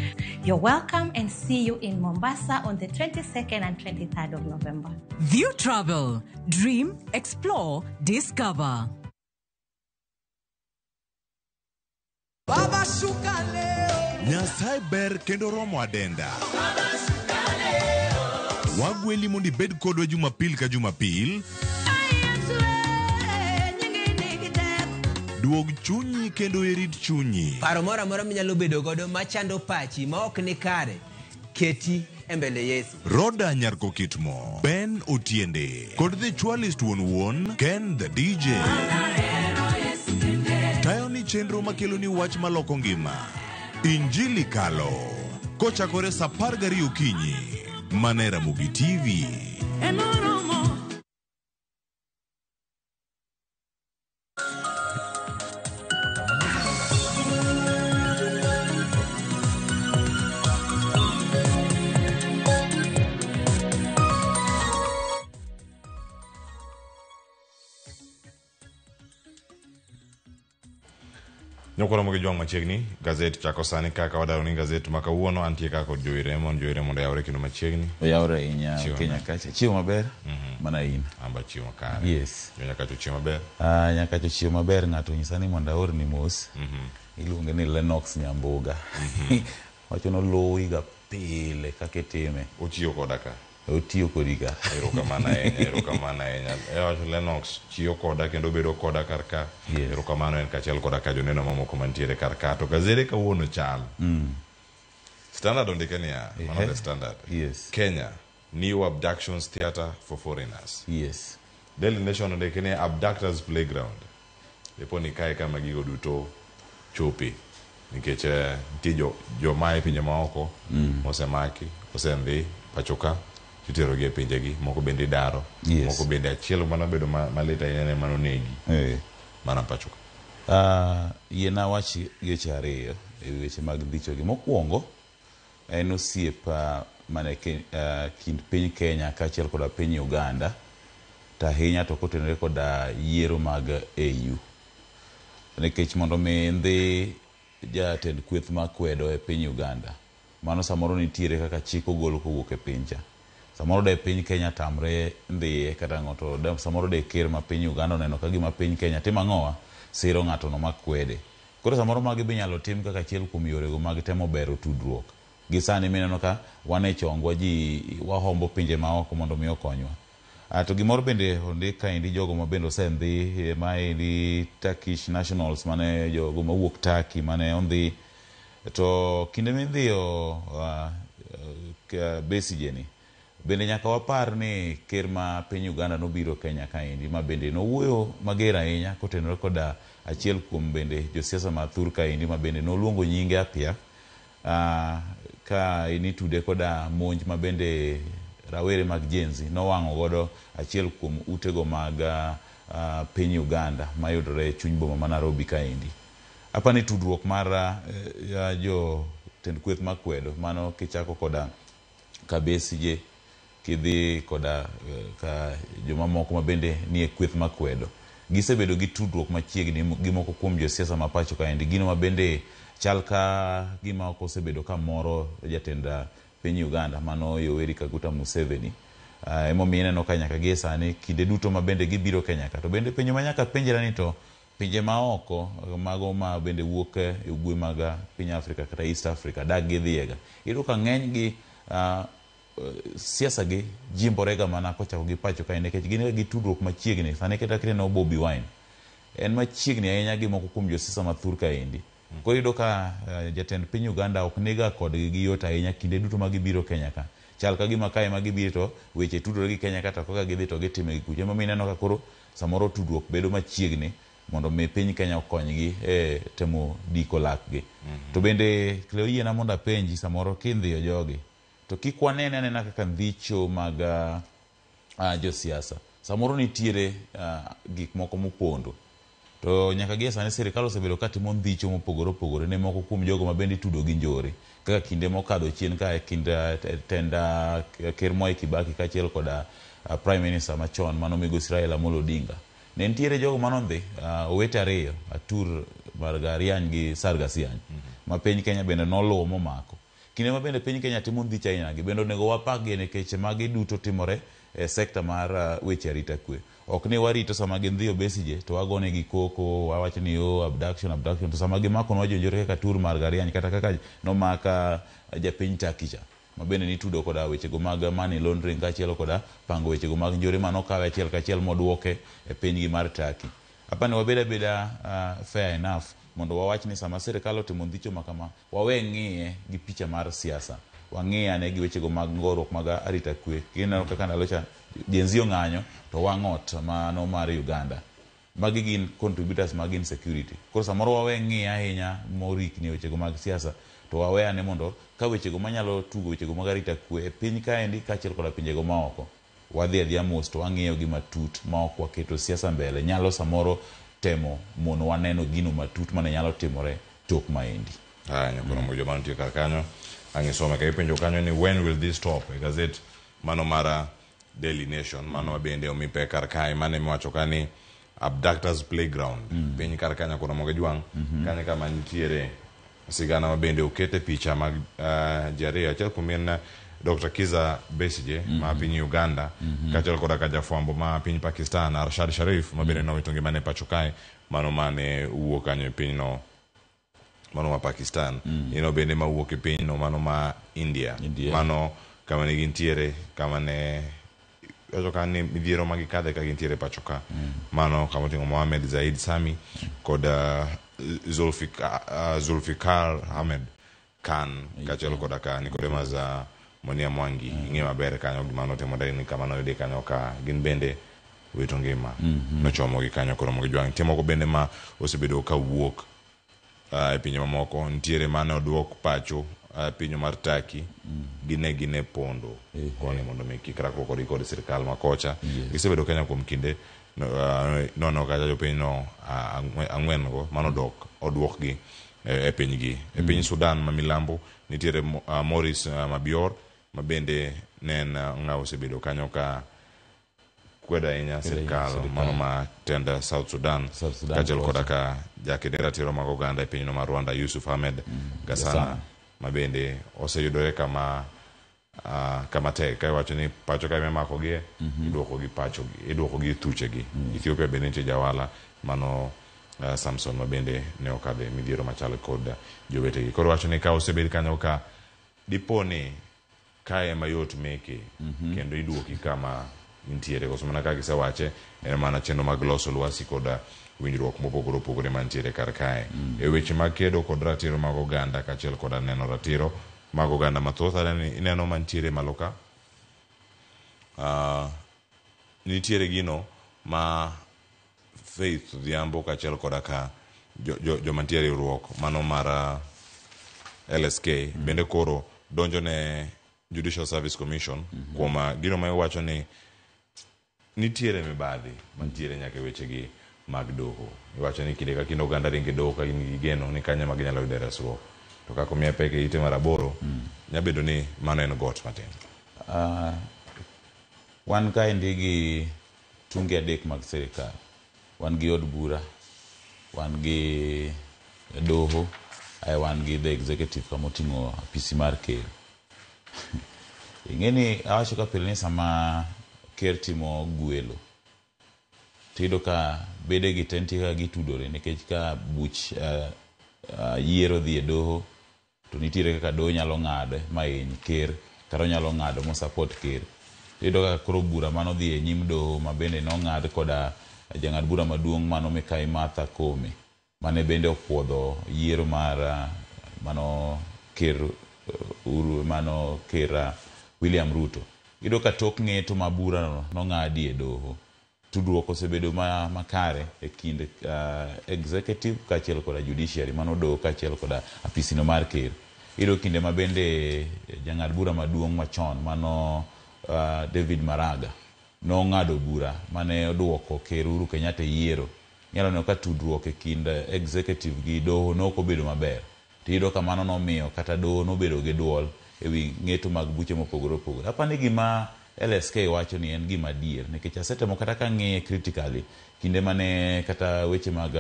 You're welcome and see you in Mombasa on the 22nd and 23rd of November. View Travel. Dream, explore, discover. Nyasai ber kendo romo adenda. Wagweli mondi bed kodwa Jumapil ka Jumapil. Duog chunyi kendo erit chunyi. Paro mora minyalo bedo godo machando pachi ma ok ni kare. Keti embele Yesu. Roda Nyarko Kitmo, Ben Otiende, kod the Chwalist Won Ken the DJ. Tayo ni chenro makelo ni wach maloko ngima. Injili kalo. Kochakore sa 12 okinyi. Manera Mugi TV. Nyokoro mogi juang machiegni gazet chako sani kaka wadaro ni gazet makawuono antie kaka Joy Raymond yawre kino machiegni yawre inya Kenya kacha chiwo maber mana in amba chiwo makare yes nyakacho chiwo maber nyakacho chiwo maber ngato nyisani mondo aor ni mos iluonge ni Lennox Nyambuga wacho no lowi ga pile kake time ochiwo kodaka otiyo kodika erokamana enya wacho Lennox chiyo koda kendo bedo koda karka erokamano en kachiel koda ka joneno mamoko mantiere karka to gazete kawuono chal Standard ondike niya one of the Standard Kenya new abductions theater for foreigners Daily Nation ondike niya abductors playground lepo ni kae kama gigo duto chopi nikech nitie jomae pinje maoko mosemaki osemdhi pachoka itero gi pinjegi moko bende daro moko bende achiel mana bedo malita yene manonegi mana pachoka yena wachi geche ariyo e weche mag dhicho gi mokwongo en osiep mane kind piny Kenya kaachiel kod piny Uganda to ahinya to kotenore kod yiero mag AU nikech mondo mi ndhi jatend kweth makwedo e piny Uganda mano samoro nitiere kaka chik ogolo kowuok e pinja samoro de piny Kenya tamre ndhiye kata ngoto samoro de ker ma piny Uganda neno ka gima piny Kenya timo ang'owa siro ng'ato no makwede koro samoro magi bi nyalo tim kaka achiel kuom yorego mag temo bero tudruok gi sani mineno ka wan e chongwa ji wahombo pinje maoko mondo mi okonywa to gimoro bende ondika indi jogo ma bende osendhi ma indi Turkish nationals mane jogo mawuok Turkey mane ondhi to kinde midhiyo Besigye ni bende nyaka wapar ni ker ma piny Uganda nobiro Kenya kaendi ma bende nowuoyo mager ahinya kotenore koda achiel kuom bende josiasa mathur kaendi ma bende noluongo nyinge apia ka initude koda monj ma bende rawere mag jenzi nowang'o godo achiel kuom utego mag piny Uganda mayudore e chuny boma ma Nairobi kaendi apani tudruok mar jo tend kweth makwedo mano kichako koda Besigye kidhi koda ka joma moko ma bende nie kweth makwedo gisebedo gi tudruok machiegni gi moko kuom josiasa ma pacho kaendi gino ma bende chal ka gima ok osebedo ka moro jatend piny Uganda mano Yoweri Kaguta Museveni emomiyo ineno ka nyaka gie sani kinde duto ma bende gibiro Kenya ka to bende penjo ma nyaka penjra ni to pinje maoko mago ma bende wuok e ugwe mag piny Afrika kata East Africa dag gidhiega iyudo ka ng'eny gi siasa gi jimborega mana kochako gi pacho kae nikech gin gi tudruok machiegni sani kata no Bobi Wine en machiegni ahinya gi moko kuom josiasa mathur kaendi Koro iyudo ka jatend piny Uganda ok niga kodgi gi yot ahinya kinde duto ma gibiro Kenya ka. Chal ka gima kae ma gibiro to weche tudore gi Kenya kata kaka gidhi to gitime gi kucho. Ema mineno ka koro samoro tudruok bedo machiegni mondo mi piny Kenya okonygi temo diko lakgi. To bende Cleo yiena mondo apenji samoro kindhiyo jogi to kik wanene anena kaka ndhicho mag josiasa. Samoro nitiere gik moko mopondo. To nyaka gie sani sirikal osebedo katimo ndhicho mopogore opogore ne moko kuom jogo ma bende itudo gi njore. Kaka kinde mokadho chien ka kind tenda Ker Mwai Kibaki kaachiel koda Prime Minister machon mano migosi Raila Amolo Odinga. Ne nitiere jogo manondhi owete ariyo Atur Margariany gi Sargasiany ma piny Kenya bende noluwo momako. Kinde ma bende piny Kenya timo ndhicho aina gi bende onego wapakgi nikech magi duto timore e sekta mar weche arita kwe. Ok ni warito sama gindhiyo Besigye to wagone gi koko wawacho ni abduction to sama gimako nwa jonjore kaka Atur Margariany kata kaka nomaka japiny Turkey ma bende nitudo koda wechego mag money laundering kaachiel koda pango wechego mag njore manokawe achiel kachiel moduoke e pinygi mar Turkey. Apani wabed abeda fair enough mondo wawach ni sama sirikal otimo ndhicho makama wawe ng'iye gi picha mar siasa. Wang'iye ane gi wechego mag ngoruok mag arita kwe. Kineno kaka ndalocha jenzio ng'anyo to wang'ot mano mar Uganda. Magi gin contributors mag insecurity. Koro samoro wawe ng'iye ahinya morikni wechego mag siasa to wawe ane mondo ka wechego manyalo tugo wechego mag arita kwe e piny kaendi kaachiel koda pinjego maoko. Wadhi adhiya mos to wang'iyo gi matut ma ok waketo siasa mbele. Nyalo samoro temo mono waneno gino matut mane nyalo timore tok maendi. Nyakona mojo mano tiyo kar kanyo. Angisoma ka ipenjo kanyo ni when will this stop? E gazet mano mara Daily Nation mano bende omipe kar kae mane miwacho ka ni abductors playground. Piny kar kanyo kuna moge juang. Kanye kama nitiere sigana ma bende okete picha mag jariyo. Achiel kuom Dr. Kiza Besigye ma piny Uganda kaachiel koda ka jafwambo ma piny Pakistan Arshad Sharif ma bende nowito ngimane pacho kae mano mane wuok kanyo e piny no mano ma Pakistan. Ino bende ma wuok e piny no mano ma India. Mano kama ne gintiere kama ne ojoka ni midhiero ma gikadhe ka gintiere pacho ka. Mano kama oting'o Mohamed Zaid Sami koda Zulfikar Ahmed Khan kaachiel koda ka Nicodemus Monia Mwangi. Ing'e maber kanyo gimano timore ni kama noyude kanyo ka gin bende wito ngima nochomo gi kanyo koro mogi jwang'. Tie moko bende ma osebedo ka wuok e pinje mamoko nitiere mane oduok pacho pinyo mar Turkey gine pondo koni mondo mi kik rakruok kod sirikal makocha. Gisebedo Kenya kuom kinde nono ka jopiny no ang'wen go mano oduok gi e pinygi. E piny Sudan ma milambo nitiere Morris Mabior ma bende nen ng'awo osebedo kanyo ka kweda ahinya sirikal mano ma tenda South Sudan kaachiel koda ka jakede ratiro mag oganda e pinyno mar Rwanda Yusuf Ahmed Gassana ma bende oseyudore kama tek ka iwacho ni pacho ka imemakogi iduoko gi thuchegi. Ethiopia bende nitie jawala mano Samson ma bende ne okadhe midhiero machal kod jowetegi. Koro wacho ni ka osebed kanyo ka diponi ka ema yot meke kendo iduoki kama nitiere koso mana ka gisewache en mana chenro mag loso lwasi koda winjruok mopogore opogore mantiere kar kae e weche mag kedo kod ratiro mag oganda kaachiel koda neno ratiro mag oganda mathoth ineno mantiere maloka nitiere gino ma Faith Odhiambo kaachiel koda ka jomantiere riwruok mano mar LSK bende koro donjo ne Judicial Service Commission kuom gino ma iwacho ni nitiere mibadhi mantiere nyaka wechegi mag doho. Iwacho ni kinde ka kinde oganda ringe doho ka in gi geno ni kanya maginyalo yude resruok. To kako miya peke ite mar aboro nyabedo ni mano en got matin. Wan kaendi gi tunge adek mag sirikal. Wan gi od bura, wan gi doho, wan gi the executive kama oting'o apisi mar ker. Ing'eni awacho ka pile ni sama ker timo gwelo tido ka bede gi tenti ka gitudore nikech ka buch yiero dhi e doho to nitiere kaka doho nyalo ng'ade ma hiny ker kata nyalo ng'ado mo support ker. Tido ka koro bura mano dhi e nyim doho ma bende no ng'ad koda jang'ad bura maduong' mano Mikai Martha Koome mane bende opuodho yiero mar mano ker William Ruto. Iyudo ka tok ng'eto ma bura nong'adi e doho, tudruok osebedo makare e kind executive kaachiel koda judiciary, mano doho kaachiel koda apisino mar ker. Iyudo kinde ma bende jang'ad bura maduong' machon mano David Maraga nong'ado bura mane oduoko ker Uhuru Kenyatta yiero. Nyalo neno ka tudruok e kind executive gi doho nokobedo maber. Tiyudo ka mano nomiyo kata doho nobedo gi duol ewi ng'eto mag buche mopogore opogore. Apani gima LSK wacho ni en gima adier, nikech asetemo kata ka ng'eye critically kinde mane kata weche mag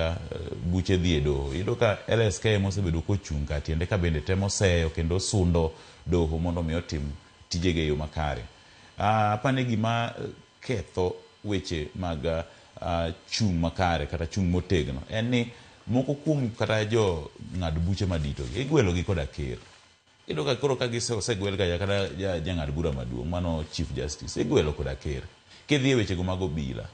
buche dhi e doho. Iyudo ka LSK mosebedo kochung' ka tiende ka bende temo seyo kendo sundo doho mondo mi otim tijege yo makare. Apani gima ketho weche mag chung' makare kata chung' motegno en ni moko kuom kata jo ng'ad buche madito igwelo gi koda ker. Iyudo ka koro ka gisegwel ka kata jang'ad bura maduong' mano Chief Justice igwelo koda ker. Kidhi e wechego mag obila,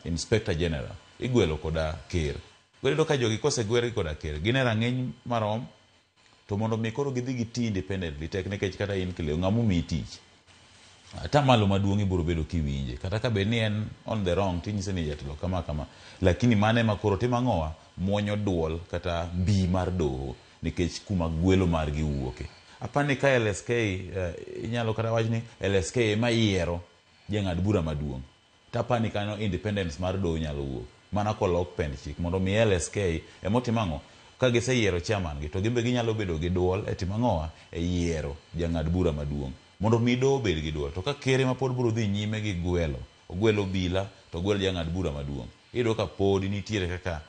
Inspector General igwelo koda ker. Iyudo ka jogi kosegwer koda ker gin e rang'eny marom, to mondo mi koro gidhi giti independently tek, nikech kata in kileo ng'amo mi tich atamalo maduong' ibiro bedo kiwinje kata ka be ni en on the wrong tinyise ni jatelo kama, lakini mane ma koro timang'owa muonyo duol kata mbi mar doho nikech kuma gwelo margi wuoke. Apani ka LSK inyalo kata wach ni LSK ema yiero jang'ad bura maduong', tapani kano independence mar doho nyalo wuok mana kolok pend chik mondo mi LSK emotimo ka giseyiero chairman gi to gimbe ginyalo bedo gi duol e timang'owa e yiero jang'ad bura maduong' mondo mi doho bed gi duol. To ka kere ma pod biro dhi nyime gi ogwelo bila to ogwelo jang'ad bura maduong', iyudo ka pod nitiere kaka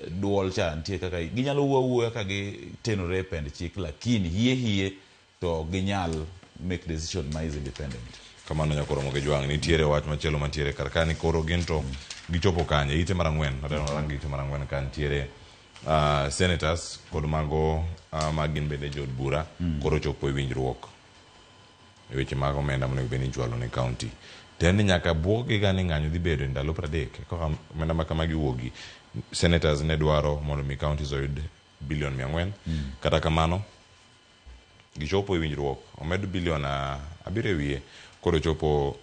duol cha nitie kaka ginyalo wuoya ka gitenore pend chik, lakini hie to ginyal make decision ma is independent. Kamano nyakoro moge jwang' nitiere wach machielo mantiere karkani koro ginto gichopo kanye ite marang'wen rangi ite marang'wen kan nitiere senators kod mago magin bende jod bura koro chopo e winjruok e weche mag omenda monego bed ni ichwalo ne county. Tendi nyaka buogi gani ng'anyo dhi bedo ndalo 30 kaka omenda ma kama giwuogi. Senators ne dwaro mondo mi counties oyud bilion 400, kata kamano gichopo e winjruok omed bilion 7 wiye koro chopo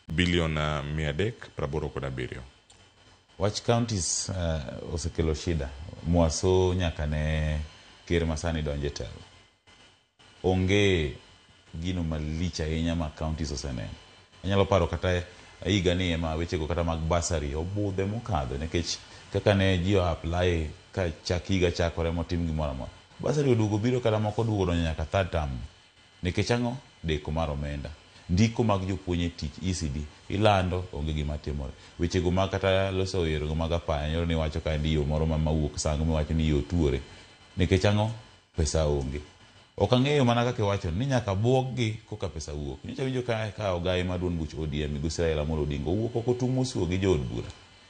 bilion 387. Wach counties osekelo shida mwaso nyaka ne ker masani donje telo. Onge gino malich ahinya ma counties oseneno. Anyalo paro kata higa ni ema wechego kata mag basari obudhe mokadho, nikech kaka ne ji apply ka higa chakore motim gimoro amora, basari oduogo biro kata moko duogo donjo nyaka third term, nikech ang'o deko mar omenda. Ndiko mag jopuonje tich ECD ilando onge gima timore. Wechego mag kata loso yore mag apaya nyoro ni wacho ka ndi yo moro mawuok sango miwacho ni yo tuore, nikech ang'o pesa onge. Ok ang'eyo mana kaka wacho ni nyaka buoggi koka pesa wuok. Nyocha winjo ka ogaye maduong' buch ODM Migosi Raila Amolo Odinga wuok oko tumuosuo gi jood bura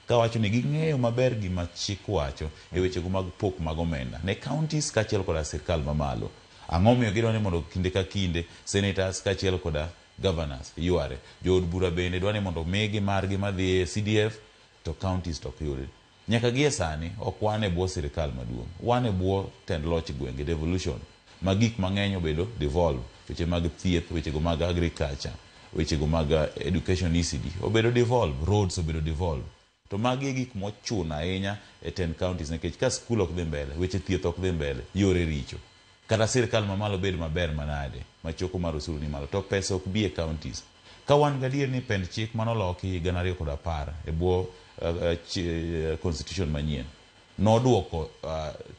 ka wacho ni ging'eyo maber gima chik wacho e wechego mag pok mag omenda ne counties kaachiel koda sirkal mamalo. Ang'o miyo gidwani mondo kinde ka kinde senators kaachiel koda governors yware. Jood bura bende dwani mondo migi margi madhi e CDF to counties to ok yudi. Nyaka gie sani ok wan e bwo sirkal maduong', wan e bwo tend loch gwenge devolution ma gik mang'eny obedo devolve. Weche mag thieth, wechego mag agriculture, wechego mag education ECD obedo devolve, roads obedo devolve. To magi gik mochuno ahinya e 10 counties, nikech ka skul ok dhi mbele, weche thieth ok dhi mbele, yore richo, kata sirkal mamalo bed maber manade machoko mar osuru ni malo, to pesa ok bi e counties. Ka wan gadier ni pend chik manoloki higa 2010 e bwo constitution manyien noduoko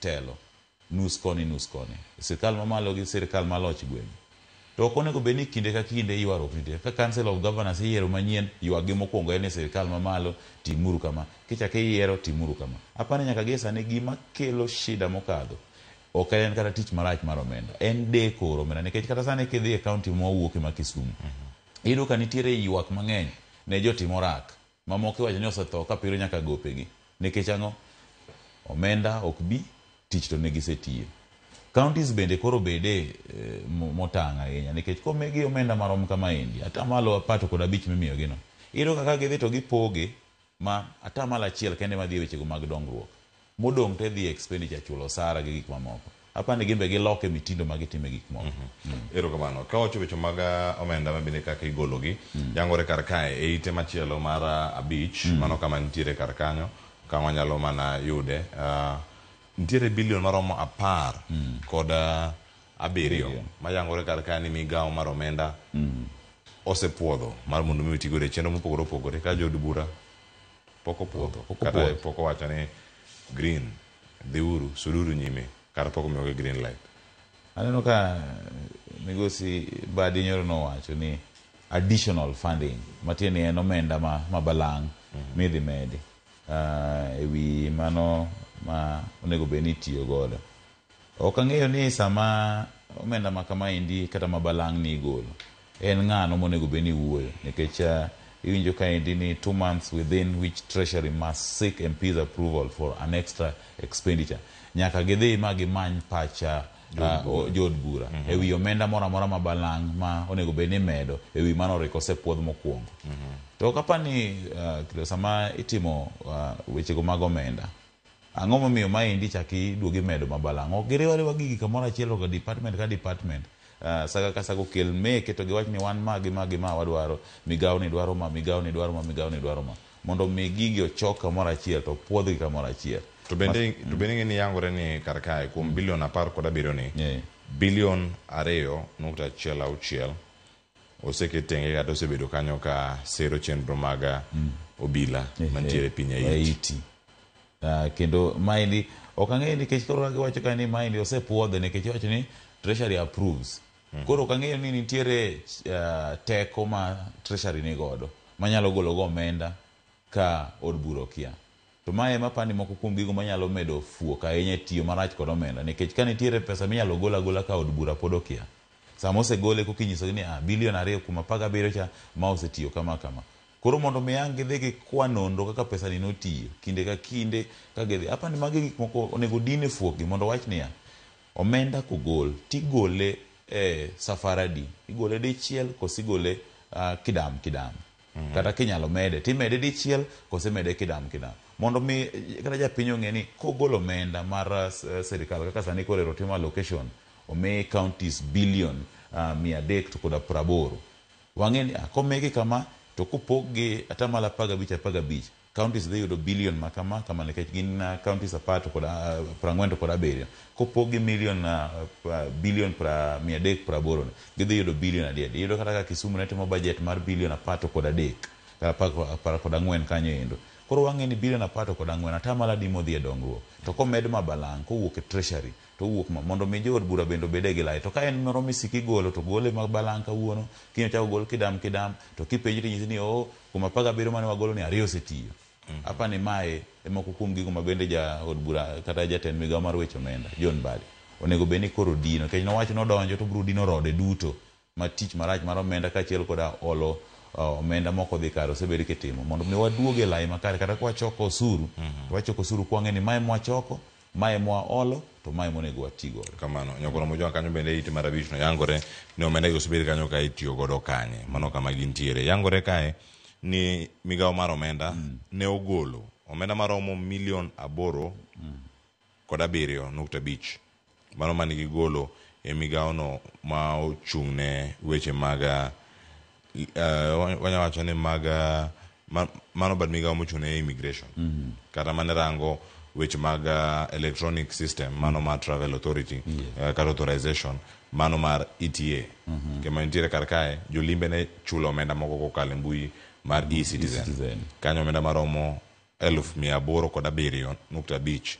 telo nus koni sirkal mamalo gi sirkal maloch gweng', to ok onego bed ni kinde ka kinde ywaruok nitie. Ka council of governors iyiero manyien, ywagi mokwongo en sirkal mamalo timuru kama, kichak iyiero timuru kama. Apani nyaka gie sani gima kelo shida mokadho ok en kata tich marach mar omenda, en deko omenda, nikech kata sani kidhi e county mawuoke ma Kisumu iyudo ka nitiere ywak mang'eny ne jotim orak mamoko iwacho ni osetho ka piro nyaka gopegi, nikech ang'o omenda ok bi tich to negisetiyo. Counties bende koro bede motang' ahinya, nikech komegi omenda marom kama endi atamalo 15 mimiyogi no, iyudo kaka gidhi to gipoge ma atamalo achiel kende madhi e wechego mag dongruok. modong' te dhi expenditure chulo sara gi gik mamoko. Apani gimbe giloke mitindo magitime gik moko. Erokamano. Ka wacho weche mag omenda mabende kaka igologi, yangore kar kae e ite machielo mar abich, mano kama nitiere kar kanyo, kama wanyalo mana yude. Nitiere bilion maromo 10 kod 7 mayangore kar kae ni migawo mar omenda osepuodho mar mondo mi tigo e chenro mopogore opogore ka jood bura pok opuodho kata pok owacho ni green dhiuru suduru nyime kata pok omiyogi green light. Aneno ka migosi Badi nyoro nowacho ni additional funding matieni en omenda ma balang' midhi medi ewi mano ma onego bed ni tiyo godo. Ok ang'eyo ni sama omenda ma kamaendi kata ma balang' ni igolo en ng'ano monego bed ni wuoyo, nikech iwinjo kaendi ni 2 months within which treasury must seek MP's approval for an extra expenditure. Nyaka gidhi ma gimany pacha jood bura ewi omenda moro amora ma balang' ma onego bed ni medo ewi mano reko osepuodh mokwongo. To kapani sama itimo wechego mag omenda, ang'o momiyo maendi chaki duogi medo mabalang'? Ok giriwariwa gigi kamoro achiel ka department ka department. Saga ka sago kel meke to giwach ni wan ma wadwaro, migawo ni dwaro ma, migawo ni dwaro ma, migawo ni dwaro ma. Mondo mi gigi ochok kamoro achiel to puodhgi kamoro achiel. To bende ng'eni yangore ni kar kae kuom bilion 17 ni bilion 2.16 oseket tenge kata osebedo kanyo ka sero chenro mag obila mantiere piny Haiti. Kendo maendi ok ang'eyo nikech koro giwacho ka ni maendi osepuodhe nikech wacho ni treasury approves. Koro ok ang'eyo ni nitiere teko ma treasury ni godo manyalo golo go omenda ka od bura okia. To mae mapani moko kuom gigo manyalo medo fuok ahinya tiyo marach kod omenda, nikech ka nitiere pesa minyalo gola ka od bura pod okia, sama osegole kokinyisogi ni bilion 2 kuom 17 cha ma osetiyo kama. Koro mondo mi ang' gidhi gi kwanondo kaka pesa ni notiyo kinde ka kinde ka gidhi apani magi gik moko onego dine fuokgi mondo wach niya omenda kogol tigole safaradi, igole dichiel kosigole kidam kata kinyalo mede timede dichiel kosemede kidam mondo mi kata japiny ong'e ni kogolo omenda mar serikal kaka sani koro timo allocation omi counties bilion 380 wang'e komegi kama to kopog gi atamalo 15 counties dhi yudo bilion ma kama nikech gin counties 47 kopog gi bilion 380 gidhi yudo bilion 3. Iyudo kata ka Kisumu ne timo budget mar bilion 13 14 kanyo endo. Koro wang'e ni bilion 14 atamalo adi modhi e dongruok. To komed mabalang' kowuok e treasury to wuok mondo mi jood bura bende obede gi lai. To ka en moro misiki golo to gole mabalang' kawuono kinyo chako gol kidam to kipenji tinyisi ni kuma 17 mane wagolo ni 2 osetiyo. Apani mae moko kuom gigo mabende jaod bura kata jatend migawo mar weche omenda John Badi onego bed ni koro dino kech nowacho nodonjo to biro dino rode duto ma tich marach mar omenda kaachiel koda olo omenda moko dhi kare osebedi kitimo mondo mi waduoge lai makare kata kwa choko osuru to wachoko osuru kwa ng'eni mae mwachoko mae mwaolo to mae monego watigo kamano. Nyakoro mojo kanyo bende iti mar abich no yangore ni omenda go osebedi kanyo ka itiyo godo kanye mano kama gintiere yangore kae ni migawo mar omenda ne ogolo omenda maromo milion 8.7.5 mano mani gigolo e migawo no ma ochung' ne weche mag wanyawacho ni mag mano bad migawo mochung' ne immigration kata mane rango weche mag electronic system mano mar travel authority kata authorization mano mar ETA kema nitiere kar kae jolimbe ne chulo omenda moko kokalo mbui mar e-citizen kanyo omenda maromo 807.5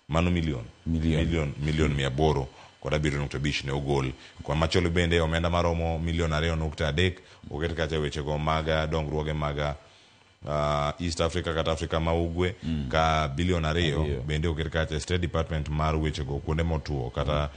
mano milion 807.5 ne ogol. Kwa macholo bende omenda maromo milion 2.3 oket kacha wechego mag dongruoge mag East Africa kata Africa ma ugwe ka bilion 2 bende oket kacha State Department mar wechego kuonde motuo kata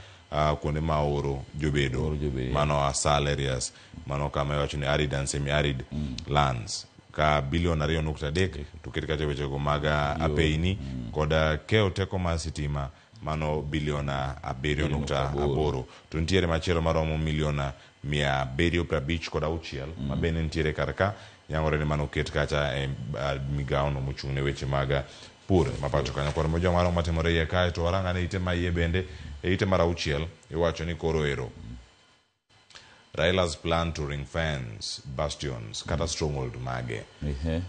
kuonde ma oro jobedo mano asal areas mano kama wacho ni arid and semi arid lands ka bilion 2.3 to ket kacha wechego mag apeini koda keo teko mar sitima mano bilion 7.8 to nitiere machielo maromo milion 750 koda 6 ma bende nitiere karka yangore ni mano ket kacha migawo no mochung' ne weche mag pure mapacho kanyo kwar mojo maro matimore ye kae to waranga ne ite maiye bende ite mara uchiel iwacho ni koro ero Raila's plan to ring fence bastions kata stronghold mage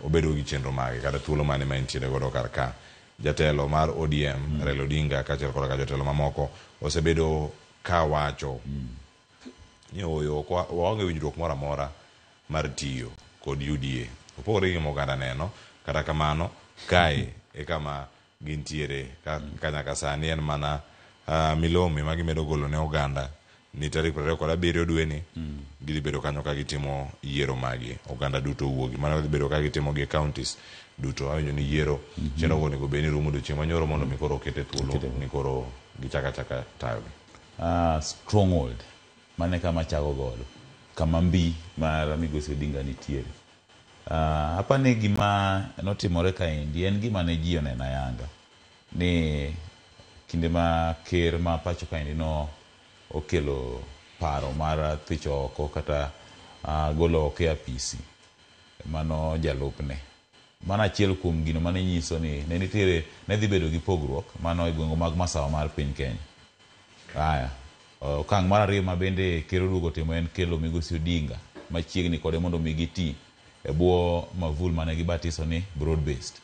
obedo gi chenro mage kata thuolo mane ma intiere godo karka jatelo mar ODM Raila Odinga kaachiel kod jatelo mamoko osebedo ka wacho ni oyo waonge winjruok moro amora mar tiyo kod UDA opogore gi moganda neno kata kamano kae e kama gintiere kanyaka sani en mana milome magimedo golo ne oganda ni tarik 27 dwe ni gibedo kanyo ka gitimo yiero magi oganda duto wuogi mana gibedo ka gitimo gi counties duto awinjo ni yiero cheno go nego beni rumo chieng' manyoro mondo mikoro kete thuolo ni koro gichaka tayo stronghold mane kama chago godo kama mbi mar Migosi Odinga nitiere hapa ni gima notimore kaendi en gima ne ji oneno ayanga ni kinde ma ker ma pacho kaendi no okelo paro mar thicho oko kata golo oko apisi mano jalupne mana achiel kuom gino mane nyiso ni ne nitiere ne dhi bedo gi pogruok mano e gwenge mag masawa mar piny Kenya. Haya okang' mar ariyo ma bende ker oduogo timo en kelo Migosi Odinga machiegni kode mondo mi giti e bwo mavul mane gibatiso ni broad based.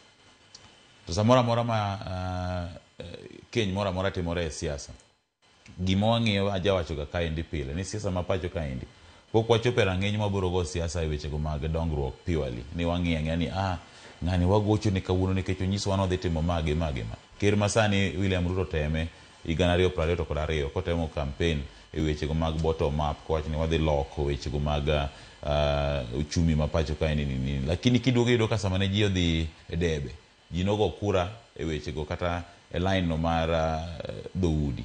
To samora mora ma keny mora mora timore e siasa gima wang'iyo ajawacho ga kaendi pile ni siasa ma pacho kaendi pok wachopo e rang'iny mabiro go siasa e wechego mag dongruok purely ni wang'iyo ni ng'ani wagocho ni kawuono nikech onyiso wan odhi timo mage ma ker masani William Ruto teme higa 2022 kotemo campaign e wechego mag bottom up kowacho ni wadhi loko wechego mag uchumi ma pacho kaendi ni lakini kiduogo yudo ka sama ne ji odhi e debe ji nogo kura e wechego kata e line no mar dhoudi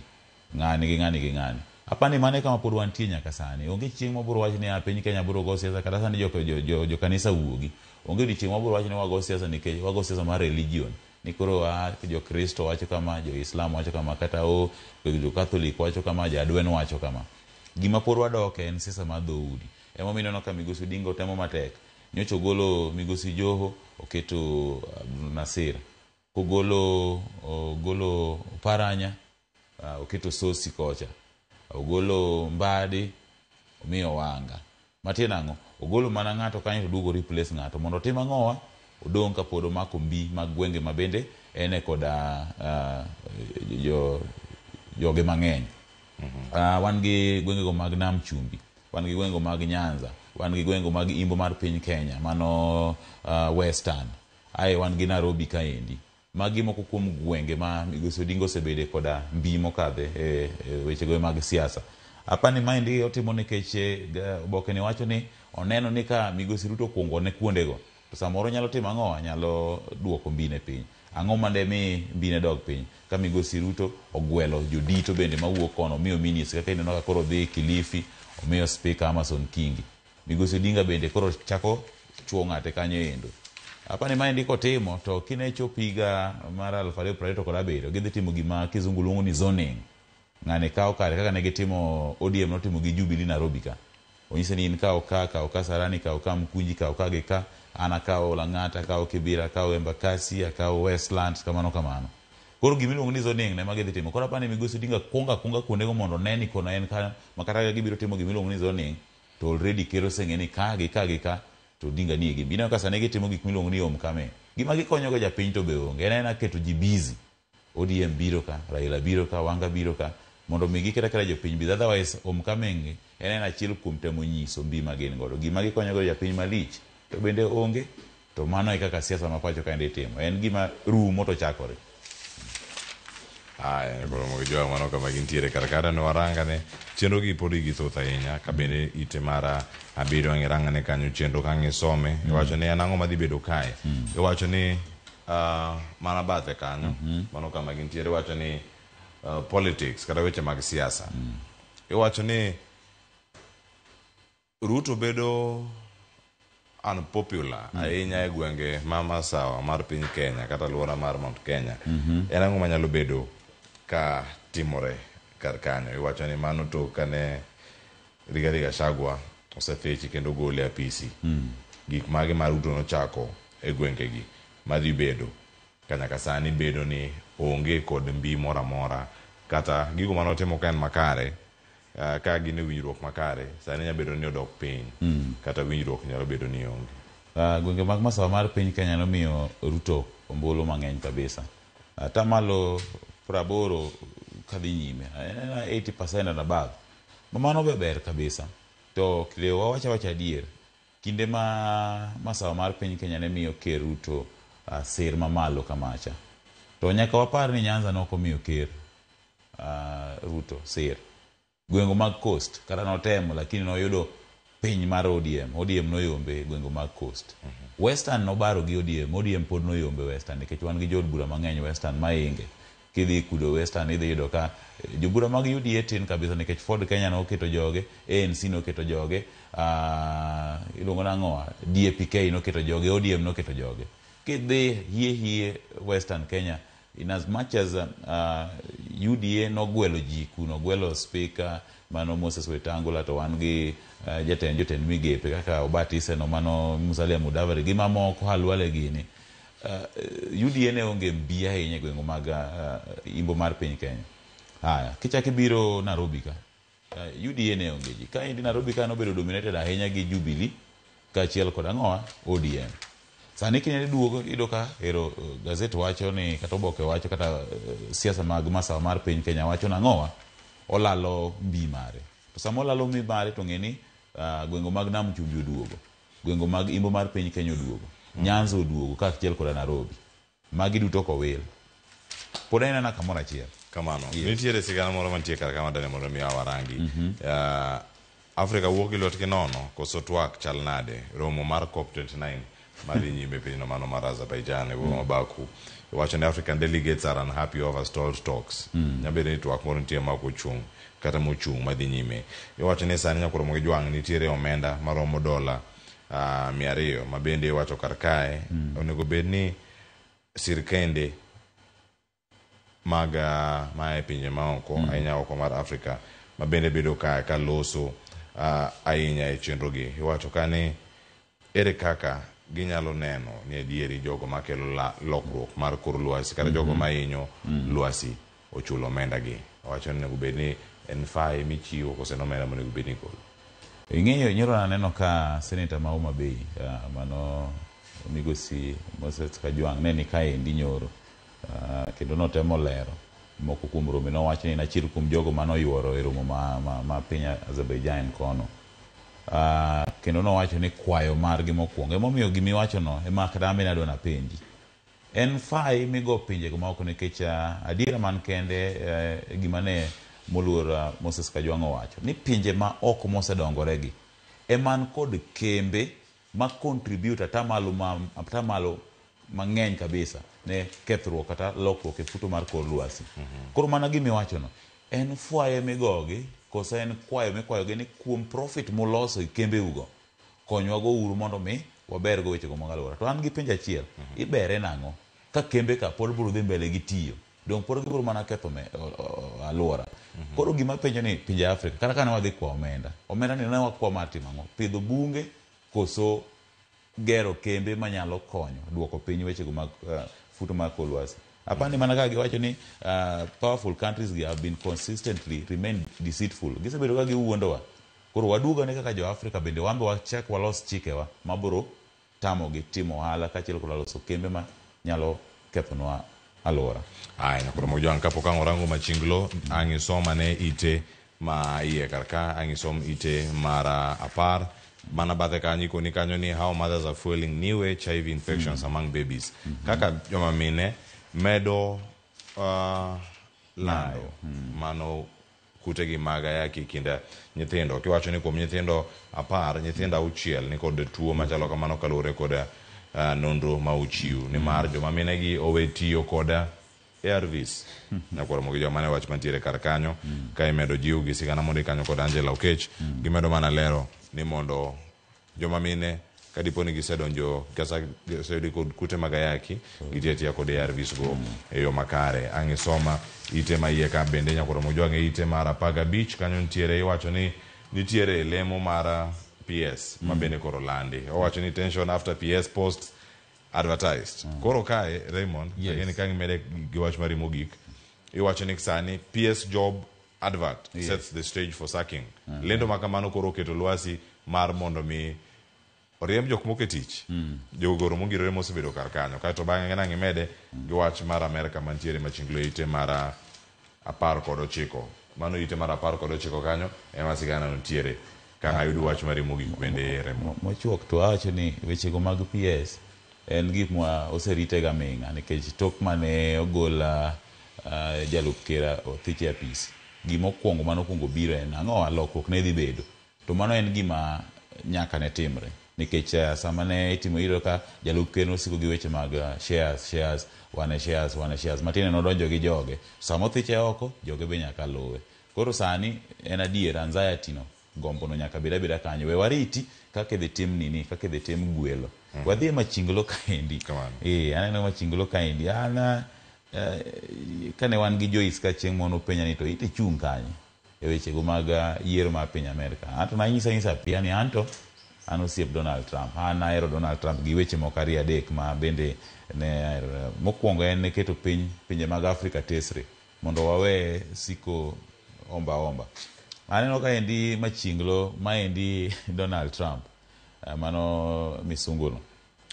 ng'ani gi ng'ani apani mane kama pod wantie nyaka sani onge chieng' mabiro wacho ni piny Kenya biro go siasa kata sani jo kanisa wuogi onge chieng' mabiro wacho ni wago siasa nikech wago siasa mar religion ni koro jo Kristo wacho kama jo Islam wacho kama kata jo Catholic wacho kama jo Adwen wacho kama gima pod wadok en siasa mar dhoudi ema mineno ka Migosi Odinga otemo matek nyocho golo Migosi Joho oketo Nasir golo Paranya oketo Sosi kocha ogolo Mbadi omiyo Wanga matiende ang'o ogolo mana ng'ato kanyo to duogo replace ng'ato mondo tim ang'owa odong' ka pod omako mbi mag gwenge ma bende ene koda joge mang'eny wan gi gwengego mag Nam Chumbi wan gi gwengego mag Nyanza wan gi gwengego mag imbo mar piny Kenya mano Western wan gi Nairobi kaendi magi moko kuom gwenge ma Migosi Odinga osebede koda mbi mokadhe e wechego mag siasa apani maendi otimo nikech oboke ni wacho ni oneno ni ka Migosi Ruto kuongo ne kuondego to samoro nyalo timo ang'o nyalo duoko mbine piny ang'o mande mi mbine dog piny ka Migosi Ruto ogwelo jodito bende mawuok kono omiyo minis kaka ineno ka koro dhi Kilifi omiyo speaker Amason Kingi Migosi Odinga bende koro chako chuo ng'ate kanyo endo apani maendi kotimo to kine chopo higa mar 2027 gidhi timo gima kizungu luongo ni zoning ng'ane kawo kare kaka ne gitimo ODM notimo gi Jubilee Nairobi ka onyise ni in kawo ka Sarani kawo ka Mkunji kawo ka Gika ana kawo Lang'ata kawo Kibira kawo Embakasi kawo Westlands kamano koro gima iluongo ni zoning ne magidhi timo koro apani Migosi Odinga konga kuondego mondo neni kono en ka makata gibiro timo gima iluongo ni zoning to already kero seng'e ni ka to Odinga ni gi bino ka sane gitimo gik miluongo ni homecoming gima gikonyogo japiny to be onge en keto ji busy ODM biro ka Raila biro ka Wanga biro ka mondo mi giketa jopiny bi otherwise homecoming en achiel kuom temo nyiso mbi ma gin godo gima gikonyogo japiny malich to bende onge to mano e kaka siasa ma pacho kaendi timo en gima rumo to chakore koro mogi jowa mano kama gintiere karkara ne waranga ne chenro gi pod githoth ahinya ka bende ite mara abirio ang'iranga ne kanyo chenro kang'e some iwacho ni en ang'o madhi bedo kae iwacho ni mana bathe kanyo mano kama gintiere iwacho ni politics kata weche mag siasa iwacho ni Ruto bedo unpopular ahinya e gwenge ma masawa mar piny Kenya kata luora mar Mount Kenya en ang'o manyalo bedo ka timore kar kanyo iwacho ni mano to kane Rigathi Gachagua osefechi kendo gole apisi gik mage ma Ruto nochako e gwengegi madhi bedo kanyaka sani bedo ni onge kod mbi mora mora kata gigo manotimo kan makare ka gine winjruok makare sani nya bedo ni odok piny kata winjruok nyalo bedo ni onge. Gwenge mag masawa mar piny Kenya nomiyo Ruto ombulu mang'eny kabisa. Tamalo 80 kadhi nyime 80% and above. Mano be ber kabisa. To leo wacha adier kinde ma masawa mar piny Kenya ne miyo Ker Ruto sir mamalo kamacha. To nyaka wapar ni Nyanza nokomiyo Ker Ruto sir. Gwengo mag coast kata notemo lakini noyudo piny mar ODM noyombe gwengo mag coast. Western nobaro gi ODM pod noyombe Western nikech wan gi jod bura mang'eny Western mainge. Kidhi kudo Western idhi yudo ka jobura mag UDA tin kabisa nikech Ford Kenya noketo joge, ANC noketo joge, iluongo nang'o DAPK noketo joge, ODM noketo joge. Kidhi hie Western Kenya, in as much as UDA nogwelo ji kuno, gwelo speaker mano Moses Wetangula, to wan gi jotend migepe kaka Obatise no mano Musalia Mudavadi gi mamoko halwale gini. UDA ne onge mbi ahinya gwengo mag imbo mar piny Kenya. Haya, kichaki biro Nairobi ka. UDA ne onge ji. Ka indi Nairobi ka nobedo dominated ahinya gi Jubilee kaachiel kod ang'owa ODM. Sani Kenya duogo ido ka ero gazet wacho ni kata oboke wacho kata siasa mag masawa mar piny Kenya wacho nang'owa olalo mbi mare. To sama olalo mbi mare to ng'eni gwengo mag Nam Chumbi oduogo. Gwengo mag imbo mar piny Kenya oduogo. Nyanza oduogo kaachiel kod Nairobi. Magi duto kowil. Pod en kamoro achiel. Kamano. Nitiere sigana moro mantie kar kama dane mondo mi awarangi. Afrika wuok gi lwetgi nono koso twak chal nade romo mar COP29 madhi nyime pinyno mano mar Azerbaijan e boma Baku. Iwacho ni African delegates are unhappy over stalled talks. Nyabedo ni twak moro nitie ma kochung' kata mochung' madhi nyime. Iwacho ni sani nyakoro mogi jwang' nitiere omenda maromo $200 ma bende iwacho kar kae onego bed ni sirkende mag mae pinje maoko ahinya oko mar Afrika ma bende bedo ka loso ahinya e chenro gi. Iwacho ka ni ere kaka ginyalo neno ni adieri jogo makelo lokruok mar kor lwasi kata jogo mahinyo lwasi ochulo omenda gi. Iwacho ni onego bed ni en fai michiwo kose nomenda monego bed ni kolo. Ing'eyo nyoro naneno ka Senator ma Homa Bay mano migosi Moses Kajwang' ne ni kaendi nyoro kendo notemo lero moko kuom romo nowacho ni achiel kuom jogo manoyuoro e romo ma piny Azerbaijan kono. Kendo nowacho ni kwayo margi mokwongo emomiyo gimiwacho no ema kata ambe nadwa na penji. En fai migo pinje maoko nikech adiera man kende gimane moluor Moses Kajwang' owacho ni pinje ma ok mosedongoregi eman kod kembe ma contribute atamalo mang'eny kabisa ne kethruok kata lokruok e futo mar kor lwasi. Koro mana gimiwacho no en fwaye migogi koso en kwayo mikwayogi ni kuom profit moloso i kembe ugo konywago uru mondo mi wabergo wechego mag alwora. To an gi pinje achiel ibere nang'o ka kembe ka pod biro dhi mbele gi tiyo dong pod gibiro mana ketho alwora. Koro gima penjo ni pinje Afrika kata kana wadhi kwa omenda ni ne wakwa mar timo ang'o, pidho bunge koso gero kembe manyalo konyo duoko piny wechego mag futo mar kor lwasi. Apani mana ka giwacho ni powerful countries have been consistently remain deceitful. Gisebedo ka giwuondowa. Koro waduoga ni kaka jo Afrika bende wambe wachak walos chikewa mabiro tamogi timo ohala kaachiel kod loso kembe ma nyalo kethonwa alwora. Aya, koro mojwang' kapok ang' orango machinglo ang'isom ne ite ma iye karka ang'isom ite mara 10 mana bathe kanyo ikoni kanyo ni how mothers are fueling new HIV infections among babies. Kaka joma mine medo lando mano kutegi mag ayaki kinda nyithindo. Kiwacho ni kuom nyithindo 10 nyithindo 6 ni kod tuo machalo kamano kaluwore kod nonro ma uchiu ni mar joma mine gi owe tiyo koda ARVs. Nakwaro mogi joma ne wach mantiere kar kanyo ka imedo jiw gi sigana mondo kanyo kod Angela Okech gimedo mana lero ni mondo joma mine kadiponi gisedonjo kasa giseyudi kod kute mag ayaki gitiatia kod ARVs go e yo makare. Ang'isoma ite ma iye ka bende nyakwaro mojwang' ite mar 15 kanyo nitiere iwacho ni nitiere lemo mar PS ma bende koro landi. Owacho ni tension after PS posts advertised. Koro kae Raymond, again kang mede giwach mari mogik. Iwacho ni sani PS job advert sets the stage for sacking. Lendo makamano koro keto lwasi mar mondo mi oriemb jok moke tich. Jogoro mongirore mosebedo kar kanyo. Kaito bang'e nang imede giwach mar America mantiere machinglo ite mara 19. Mano ite mara 19 kanyo ema sigana ntiere. Ka ayudo wach mari mogik bende Remo. Mochuok to awacho ni wechego mag PS en gik ma oserite ga minga nikech tok mane ogola jalup kera othiche apis. Gima okwongo mano okwongo biro en ang'o lokruok ne dhi bedo. To mano en gima nyaka ne timre. Nikech sama ne itimo iro ka jalup kera osiko gi weche mag shares, wane shares. Matine nodonjo gi joge. Sama othiche oko, joge be nyaka luwe. Koro sani en adier anxiety no. Gombo no nyaka bida kanyo. We wariti kake dhi tim nini, kake dhi tim gwelo. Wadhi machinglo kaendi. Aneno machinglo kaendi. Kane wan gi Joyce ka chieng' mono penya ni to ite chung kanye. E wechego mag yiero mar piny Amerika. Anto na nyisa pia ni anto osiep Donald Trump. Ahero Donald Trump gi weche moko 2 ma bende ne mokwongo en ne keto pinje mag Afrika tesre mondo wawe siko omba. Aneno kaendi machinglo maendi Donald Trump mano misunguno.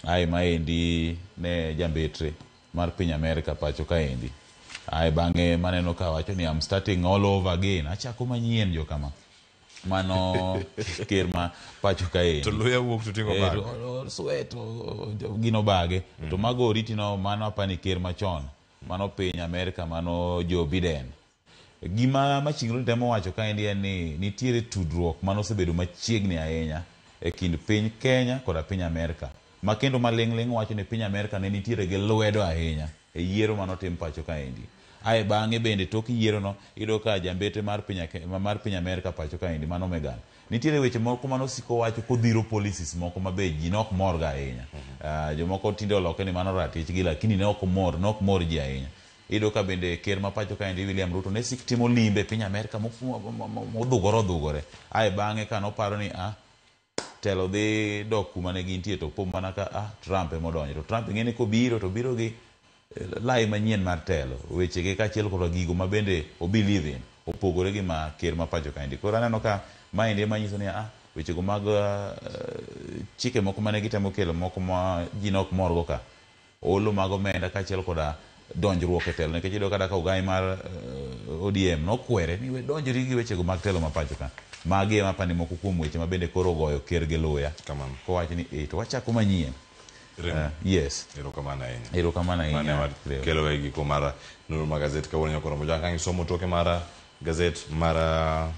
Maendi ne jambetre mar piny Amerika pacho kaendi. Bang'e maneno ka wacho ni I'm starting all over again. Achako manyien jo kama. Mano ker ma pacho kaendi. To luya wuok to tingo bag. Sweto gino bage. To mago oritino mano apani ker machon. Mano piny Amerika mano Joe Biden. Gima machinglo temo wacho kaendi en ni nitiere tudruok mano osebedo machiegni ahinya e kind piny Kenya kod piny Amerika. Makendo maling'ling wacho ni piny Amerika ne nitiere gi lwedo ahinya e yiero manotim pacho kaendi. Bang'e bende tok yiero no ido ka jambete mar piny Amerika pacho kaendi mano Megan. Nitiere weche moko mano siko wacho kodhiro policies moko mabe ji nok mor ga ahinya. Jomoko tinde oloke ni mano ratich gi lakini ne ok mor ji ahinya. Ido ka bende ker ma pacho kaendi William Ruto ne sik timo limbe piny Amerika modhugore. Bang'e ka noparo ni telo dhi dok kuma ne gintie to po mana ka Trump emodonjo. To Trump ng'eni kobiro to biro gi lai manyien mar telo. Wechege kaachiel kod gigo ma bende obelieve in opogore gi ma ker ma pacho kaendi. Koro aneno ka maendi ema nyiso ni wechego mag chike moko mane gitemo kelo moko ma ji nok morgo ka olo mag omenda kaachiel kod donjruok e telo. Nikech iyudo kada ka ugai mar ODM nokwere ni we donjri gi wechego mag telo ma pacho ka. Magi ema pani moko kuom weche ma bende koro goyo ker gi luya. Kowacho ni to wachako manyien. Yes. Erokamano ahinya. Mane kelo e giko mara nuru magazet kawuono nyakoro moja kangi somo toke mara gazet mara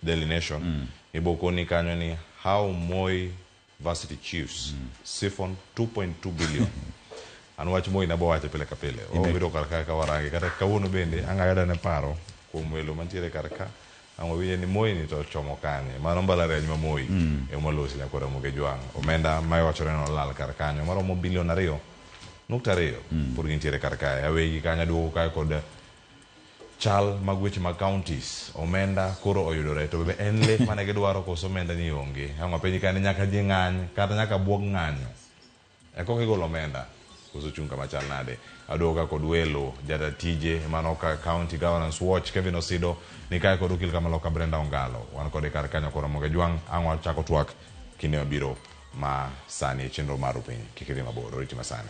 Daily Nation. Ibokoni kanyo ni how Moi Varsity Chiefs siphon 2.2 billion. Wach Moi nabo wache pile ka pile. Obiro karka ka warangi kata kawuono bende angayada ne paro kuom welo mantiere karka. Wiye ni Moi ni to chomo kanye. Mano mbalariany ma Moi emolosi nyakoro moge jwang'. Omenda ma wachore no lal kar kanyo maromo $2.2 billion pur gintiere kar kae. Awegi kanyo duogo kae kod chal mag weche mag counties. Omenda koro oyudore to be en le mane gidwaro koso omenda ni onge. Penji kane nyaka dhi ng'any kata nyaka buog ng'anyo. Koka igolo omenda koso chung kama chal nade. Aduoga kod welo jada tije manoka County Governance Watch Kevin Osido ni kae kod ukil kama loka Brenda Ongalo. Wan kode kar kanyo koro moge jwang' ang'wa chako twak kine wabiro ma sani e chenro maru piny. Kikidhi mabor, riti masani.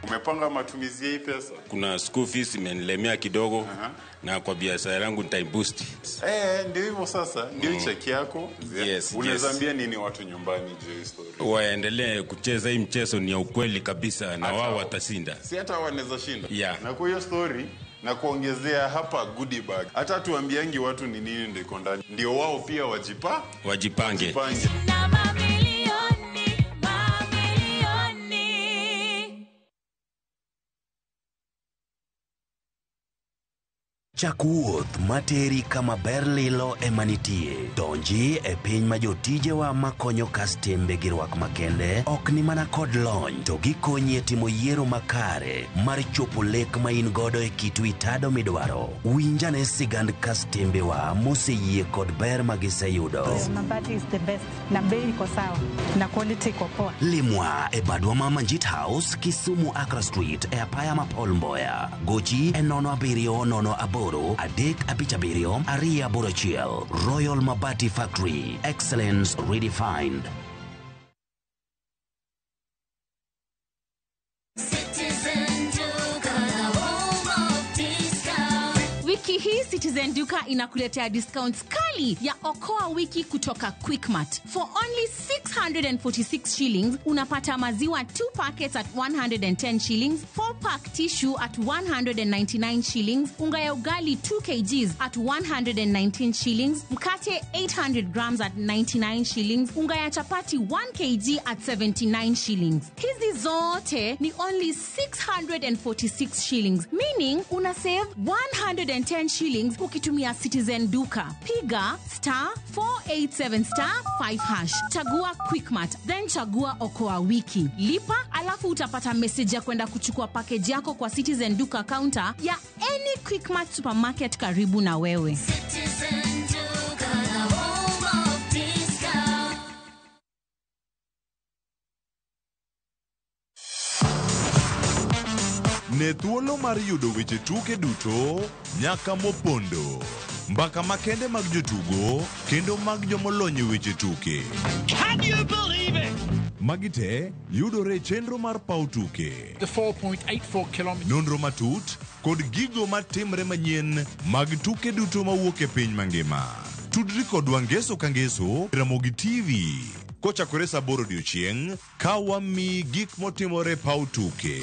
Umepanga matumizi hii pesa? Kuna school fees imenilemea kidogo na kwa biashara yangu nitaiboost. Ndio hivyo sasa, ndio check yako. Yes. Unaweza ambia nini watu nyumbani juu ya story? Waendelee kucheza hii mchezo, ni ya ukweli kabisa na wao watashinda. Si hata wanaweza shinda. Yeah. Na kwa hiyo story na kuongezea hapa goodie bag. Hata tuambiangi watu ni nini ndiko ndani. Ndio wao pia wajipange. Chak wuoth materi kama ber lilo emanitie. Donji e piny ma jotijewa makonyo kastembe gi rwak makende ok ni mana kod lony, to gikonyi e timo yiero makare mar chopo lek ma in godo e kitu itado midwaro. Winjane sigand kastembewa moseyie kod ber magiseyudo. Mabati is the best. Na bei iko sawa. Na quality iko poa. Limwa e badwa ma Manjit House, Kisumu Accra Street e apaya ma Paul Mboya. Gochi e 070 Adek Abichabirio, Aria Borachiel. Royal Mabati Factory. Excellence redefined. Wiki hii Citizen Duka inakuletea discounts kali ya Okoa wiki kutoka Quickmart. For only 646 shillings, unapata maziwa 2 packets at 110 shillings, 4 pack tissue at 199 shillings, unga ya ugali 2 kgs at 119 shillings, mkate 800 grams at 99 shillings, unga ya chapati 1 kg at 79 shillings. Hizi zote ni only 646 shillings, meaning una save 110 shillings ukitumia Citizen Duka. Piga *487*5#. Chagua Quickmart, then chagua Okoa wiki. Lipa, alafu utapata message ya kwenda kuchukua package yako kwa Citizen Duka counter ya any Quickmart supermarket karibu na wewe. Citizen Duka, the home of discount. Ne thuolo mar yudo weche tuke duto nyaka mopondo. Mbaka makende mag jotugo kendo mag jomolony weche tuke. Can you believe it? Magite yudore chenro mar pau tuke. The 4.84 kilometers. Nonro matut kod gigo matimre manyien mag tuke duto mawuok e piny mangima. Tudri kodwa ngeso ka ngeso Ramogi TV. Kochakore saa 8 odiechieng' ka wami gik motimore pau tuke.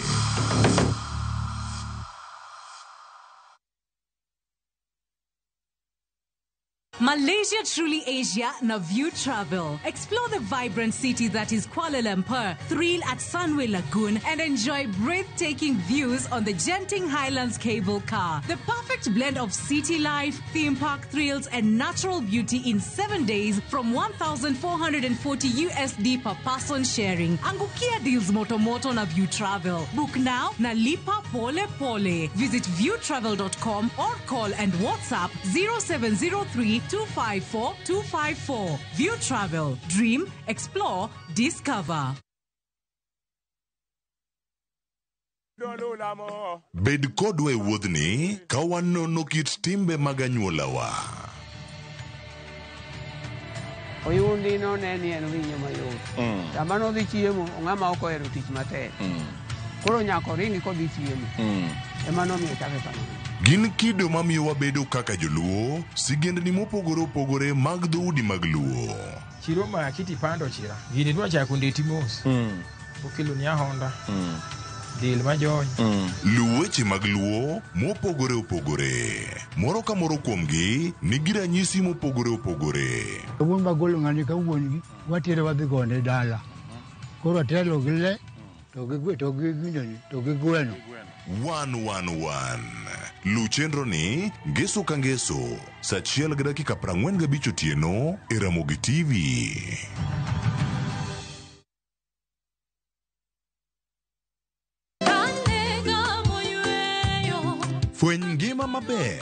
Malaysia truly Asia na View Travel. Explore the vibrant city that is Kuala Lumpur, thrill at Sunway Lagoon, and enjoy breathtaking views on the Genting Highlands cable car. The perfect blend of city life, theme park thrills, and natural beauty in 7 days from $1,440 per person sharing. Angukia deals moto na View Travel. Book now na lipa pole pole. Visit viewtravel.com or call and WhatsApp 0703-254-254. View Travel. Dream, explore, discover. Bed kodwa e wuodhni ka wanono kit timbe mag anyuolawa. Oyundi no ne ni en winyo mayot. Sama nodhi chiemo, ng'ama ok ohero tich matek. Koro nyako ringi kodhi chiemo. Ema nomiyo chake kamano. Gin kido mamiyo wabedo kaka joluo, sigendni mopogore opogore mag dhoudi mag luo. Chiro ma kiti pando chira. Gini dwa chako ndeti mos. Okelo ni ahonda. Dil majony. Luweche mag luo mopogore opogore. Moro ka moro kuomgi nigi ranyisi mopogore opogore. Wuon magolo ng'ani ka wuongi watere wadhi gone dala. Koro telo gi le to gi gweno. 111 Lu chenro ni ngeso ka ngeso saa 1:45 otieno e Ramogi TV. Fweny ngima maber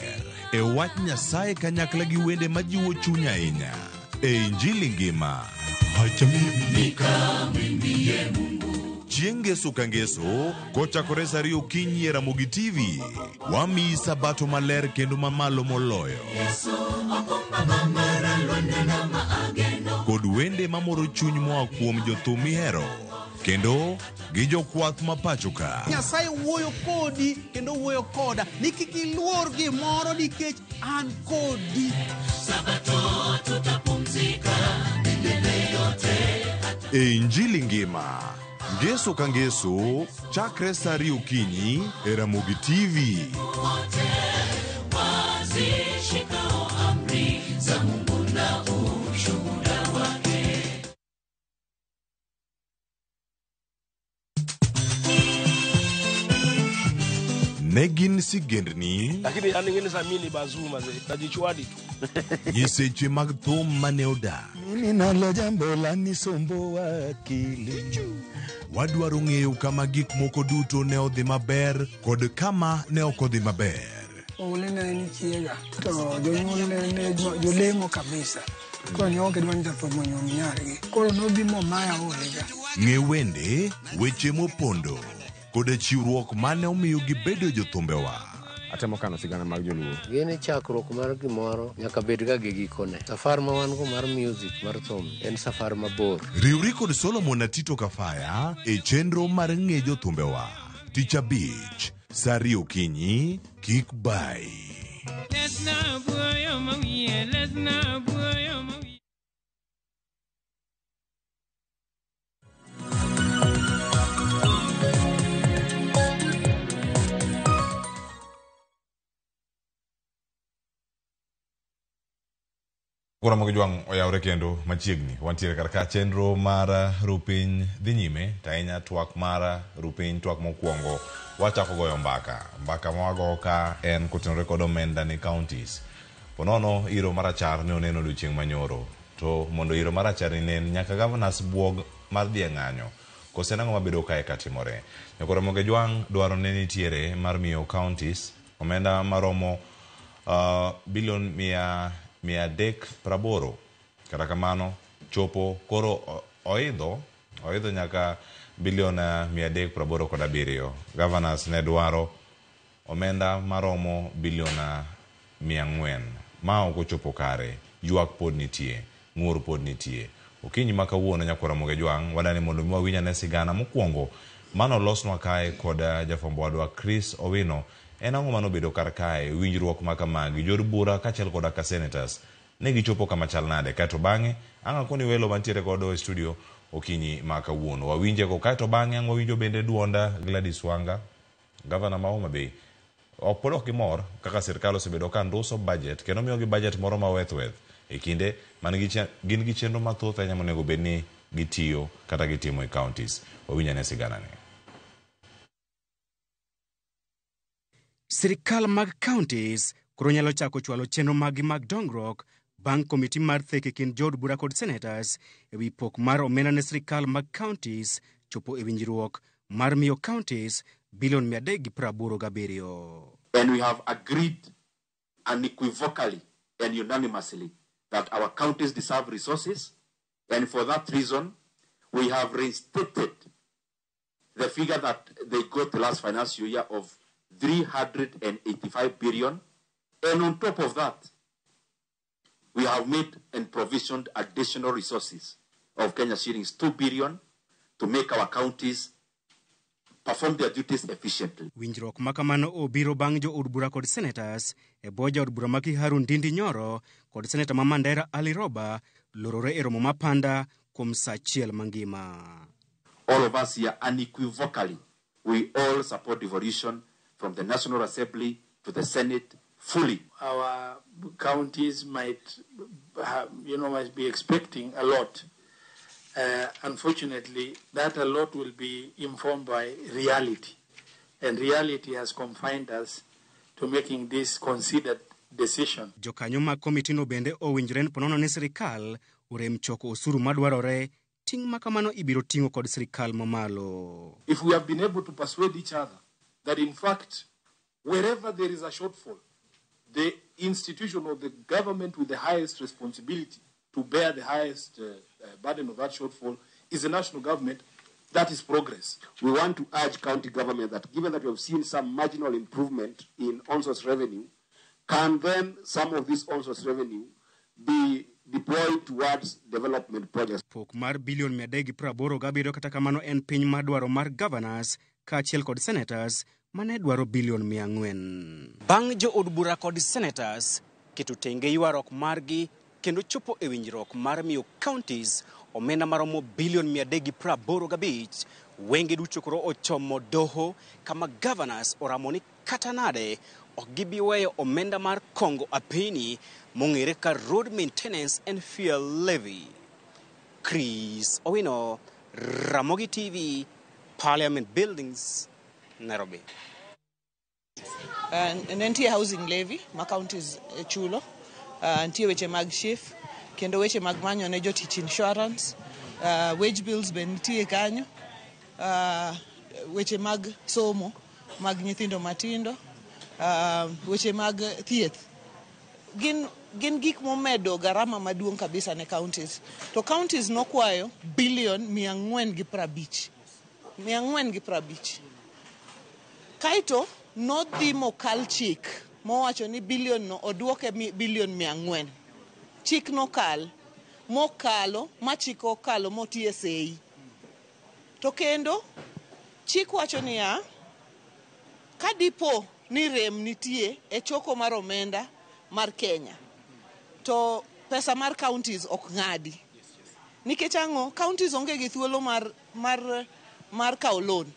e wach Nyasaye kanyakla gi wende majiwo chuny ahinya e Injili ngima. Acha mimi nikamwimbie Mungu. Chieng' ngeso ka ngeso kochakore saa 2 okinyi e Ramogi TV, wamiyi sabato maler kendo mamalo moloyo. Kod wende mamoro chuny moa kuom jothum mihero kendo gi jokwath ma pacho ka. Nyasaye wuoyo kodi kendo wuoyo koda ni kik iluor gimoro nikech an kodi. Sabato tutapumzika milele yote. E Injili ngima ngeso ka ngeso chakre saa 2 okinyi e Ramogi TV. Wote wazishikao amri za Mungu na ushuhuda wake. negin sigendni lakini aningine samini bazuma ze tajichwadi tu nyiseche mag thum mane oda mimi nalo jambo la nisombo wakili wadwaro ng'eyo kama gik moko duto ne odhi maber kod kama ne ok odhi maber. Ulene ni chiega to jonyuol ne jolemo kabisa ko ne ok dwani to monyo nyargi koro no bimo maya olega ng'e wende weche mopondo kod chiwruok mane omiyo gibedo jothumbewa. Atemo kano sigana mag joluo. Gini chakruok mar gimoro nyaka bed ga gi gikone. Safar ma wan go mar music mar thum en safar mabor. Riwri kod Solomon Atito Kafaya e chenro mar ng'e jothumbewa. Tich Abich, Sari Okinyi, kik bai. Kura mag jwang oyawre kendo machiegni wantiere karka chenro mar rupiny dhi nyime tainya twak mar rupiny twak mokwongo wachako goyo mbaka ma wago ka en kotenore kod omenda ni counties ponono iro marachar ne oneno odiochieng' manyoro to mondo iro marachar ni nen nyaka governors buog mar dhie ng'anyo kose nang'o mabedo kae katimore nyakora moge jwang dwaro ne nitiere mar miyo counties omenda maromo bilion 380 kata kamano chopo koro oidho nyaka bilion 387. Governors ne dwaro omenda maromo bilion 400 ma ok ochopo kare. Ywak pod nitie, ng'ur pod nitie. Okinyi ma kawuono nyakora moge jwang wadani mondo mi wawinya ne sigana mokwongo mano losnwa kae kod jafwambo wadwa Chris Owino en ang'o mano bedo kar kae winjruok ma kamagi jod bura kaachiel koda ka senators ne gichopo kama chal nade kaeto bang'e ang' koni welo mantiere kodo e studio okinyi ma kawuono wawinje go kaeto bang'e ang' wawinjo bende duonda Gladys Wanga governor ma Homa Bay pod ok gimor kaka sirkal osebedo ka nduso budget kendo miyogi budget moro ma weth e kinde gin gi chenro mathoth ahinya monego bed ni gitiyo kata gitimo e counties. Wawinja ne sigana ne. Sirikal mag counties koro nyalo chako chwalo chenro mag dongruok bang' komiti mar theke kind jood bura kod senators ewi pok mar omenda ne sirikal mag counties chopo e winjruok mar miyo counties bilion 387. And we have agreed unequivocally and unanimously that our counties deserve resources, and for that reason we have reinstated the figure that they got the last financial year of 385 billion, and on top of that we have made and provisioned additional resources of Kenya shillings 2 billion to make our counties perform their duties efficiently. Winjruok makamano obiro bang' jo od bura kod senators e bwo jaod bura ma Kiharu Ndindi Nyoro kod senator ma Mandera Ali Roba lorore e romo mapanda kuom sa achiel mangima. All of us here unequivocally, we all support devolution from the National Assembly to the Senate fully. Our counties might be expecting a lot. Unfortunately, that a lot will be informed by reality. And reality has confined us to making this considered decision. Jokanyo ma komiti no bende owinjore ni ponono ni sirikal urem choko osuru madwarore ting' makamano ibiro ting'o kod sirikal mamalo. If we have been able to persuade each other that in fact, wherever there is a shortfall, the institution or the government with the highest responsibility to bear the highest burden of that shortfall is the national government, that is progress. We want to urge county government that given that we have seen some marginal improvement in on-source revenue, can then some of this on-source revenue be deployed towards development projects. Pok mar bilion 387 kata kamano en piny madwaro mar governors kaachiel kod senators mane dwaro bilion 400. Bang' jo od bura kod senators keto tenge ywarok margi kendo chopo e winjruok mar miyo counties omenda maromo bilion 385, wenge duto koro ochomo doho kama governors oramo ni kata nade ok gibi weyo omenda mar kongo apeni mong'ere ka road maintenance and fuel levy. Chris Owino, Ramogi TV, Parliament Buildings, Nairobi. Nitie housing levy ma counties chulo, nitie weche mag SHIF, kendo weche mag manyo ne jotich insurance, wage bills be nitie kanyo, weche mag somo mag nyithindo matindo, weche mag thieth. Gin gik momedo garama maduong' kabisa ne counties. To counties nokwayo bilion 450. Kaito nodhi mokal chik mowacho ni bilion no oduoke bilion 400. Chik nokalo ma chik okalo motie sei. To kendo chik wacho niya, kadipo ni rem nitie e choko mar omenda mar Kenya, to pesa mar counties ok ng'adi. Nikech ang'o? Counties onge gi thuolo mar kawo loan.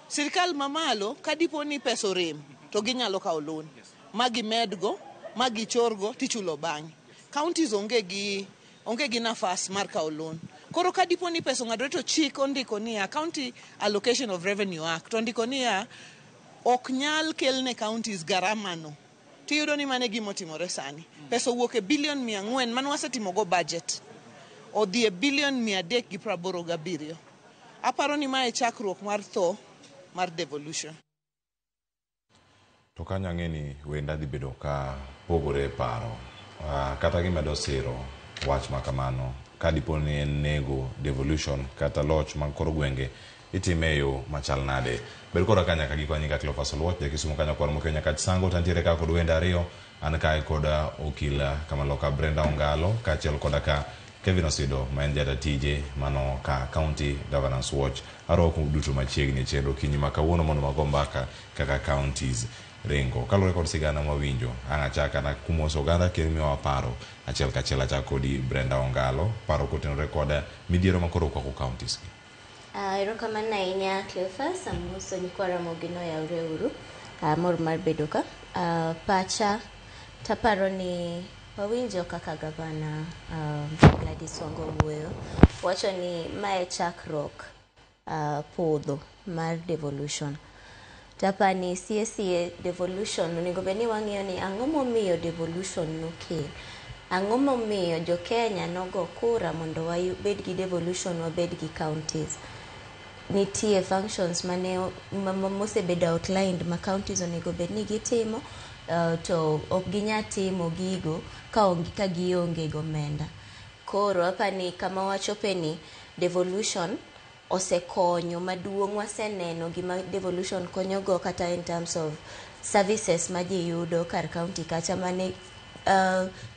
Sirikal mamalo kadipo ni pesa rem to ginyalo kawo loan magi medgo, magi chorgo tichulo bang'e. Counties onge gi nafas mar kawo loan. Koro kadipo ni pesa ng'adore to chik ondiko niya, County Allocation of Revenue Act ondiko niya, ok nyal kelne counties garama no. Tiyudo ni mane gimotimore sani. Pesa owuok e bilion 400 mane wasetimo go budget. Odhi e bilion 387. Aparo ni mae chakruok mar tho mar devolution. To kanyo ang'eni wenda dhi bedo ka pogore paro. Kata gimedo siro wach makamano. Kadipo ni en nego devolution kata loch mag kor gwenge itime yo machal nade. Bel kora kanya ka giko nyinga Cleophas Oluoch jakisumo kanya kwar mokyo nyaka sango tantiere ka kod wenda ariyo an kae koda okila Kamaloka Brenda Ongalo kachiel koda ka Kevin Osido ma en jada tije mano ka County Governance Watch aroko duto machiegni chenro kinyi makawuono mondo mago mbaka kaka counties rengo kalore kod sigana mawinjo anga chaka na kumoso oganda kirimiwa paro achiel kachiel achako kodi Brenda Ongalo paro kotenore koda midhiero makoro kwa counties gi. Erokamano ahinya Cleophas, amoso nyikwara mogino yaure uru, mor mar bedo ka. Pacha taparo ni wawinjo kaka gavana Gladys Wanga wuoyo, wacho ni mae chakruok podho mar devolution. Tapani sie devolution onego bed ni wang'iyo ni ang'o momiyo devolution nokel. Ang'o momiyo jo Kenya nogo kura mondo wabed gi devolution, wabed gi counties. Nitie functions mosebedo outlined ma counties onego bed ni gitimo, to ok ginya timo gigo ka gionge gomenda. Koro apani kama wachope ni devolution osekonyo maduong', waseneno gima devolution konyogo kata in terms of services ma ji yudo kar county kacha mane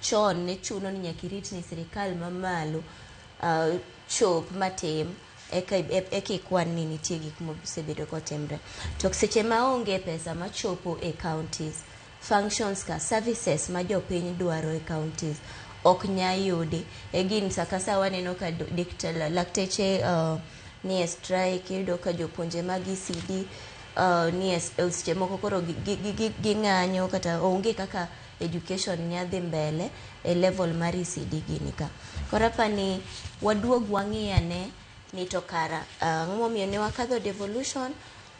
chon ne chuno ni nyaka irit ni sirikal mamalo chop matim ekikwan ni nitie gik mosebedo kotimre. To seche maonge pesa machopo e counties, functions ka services ma jopiny dwaro e counties ok nyayudi. Gin sakasa waneno ka lakteche ni e strike, yudo ka jopuonje mag ECD ni seche moko koro ging'anyo kata onge kaka education nyadhi mbele e level mar ECD gini ka. Koro apani waduog wang'iyane ni to kara ng'omiyo ne wakadho devolution,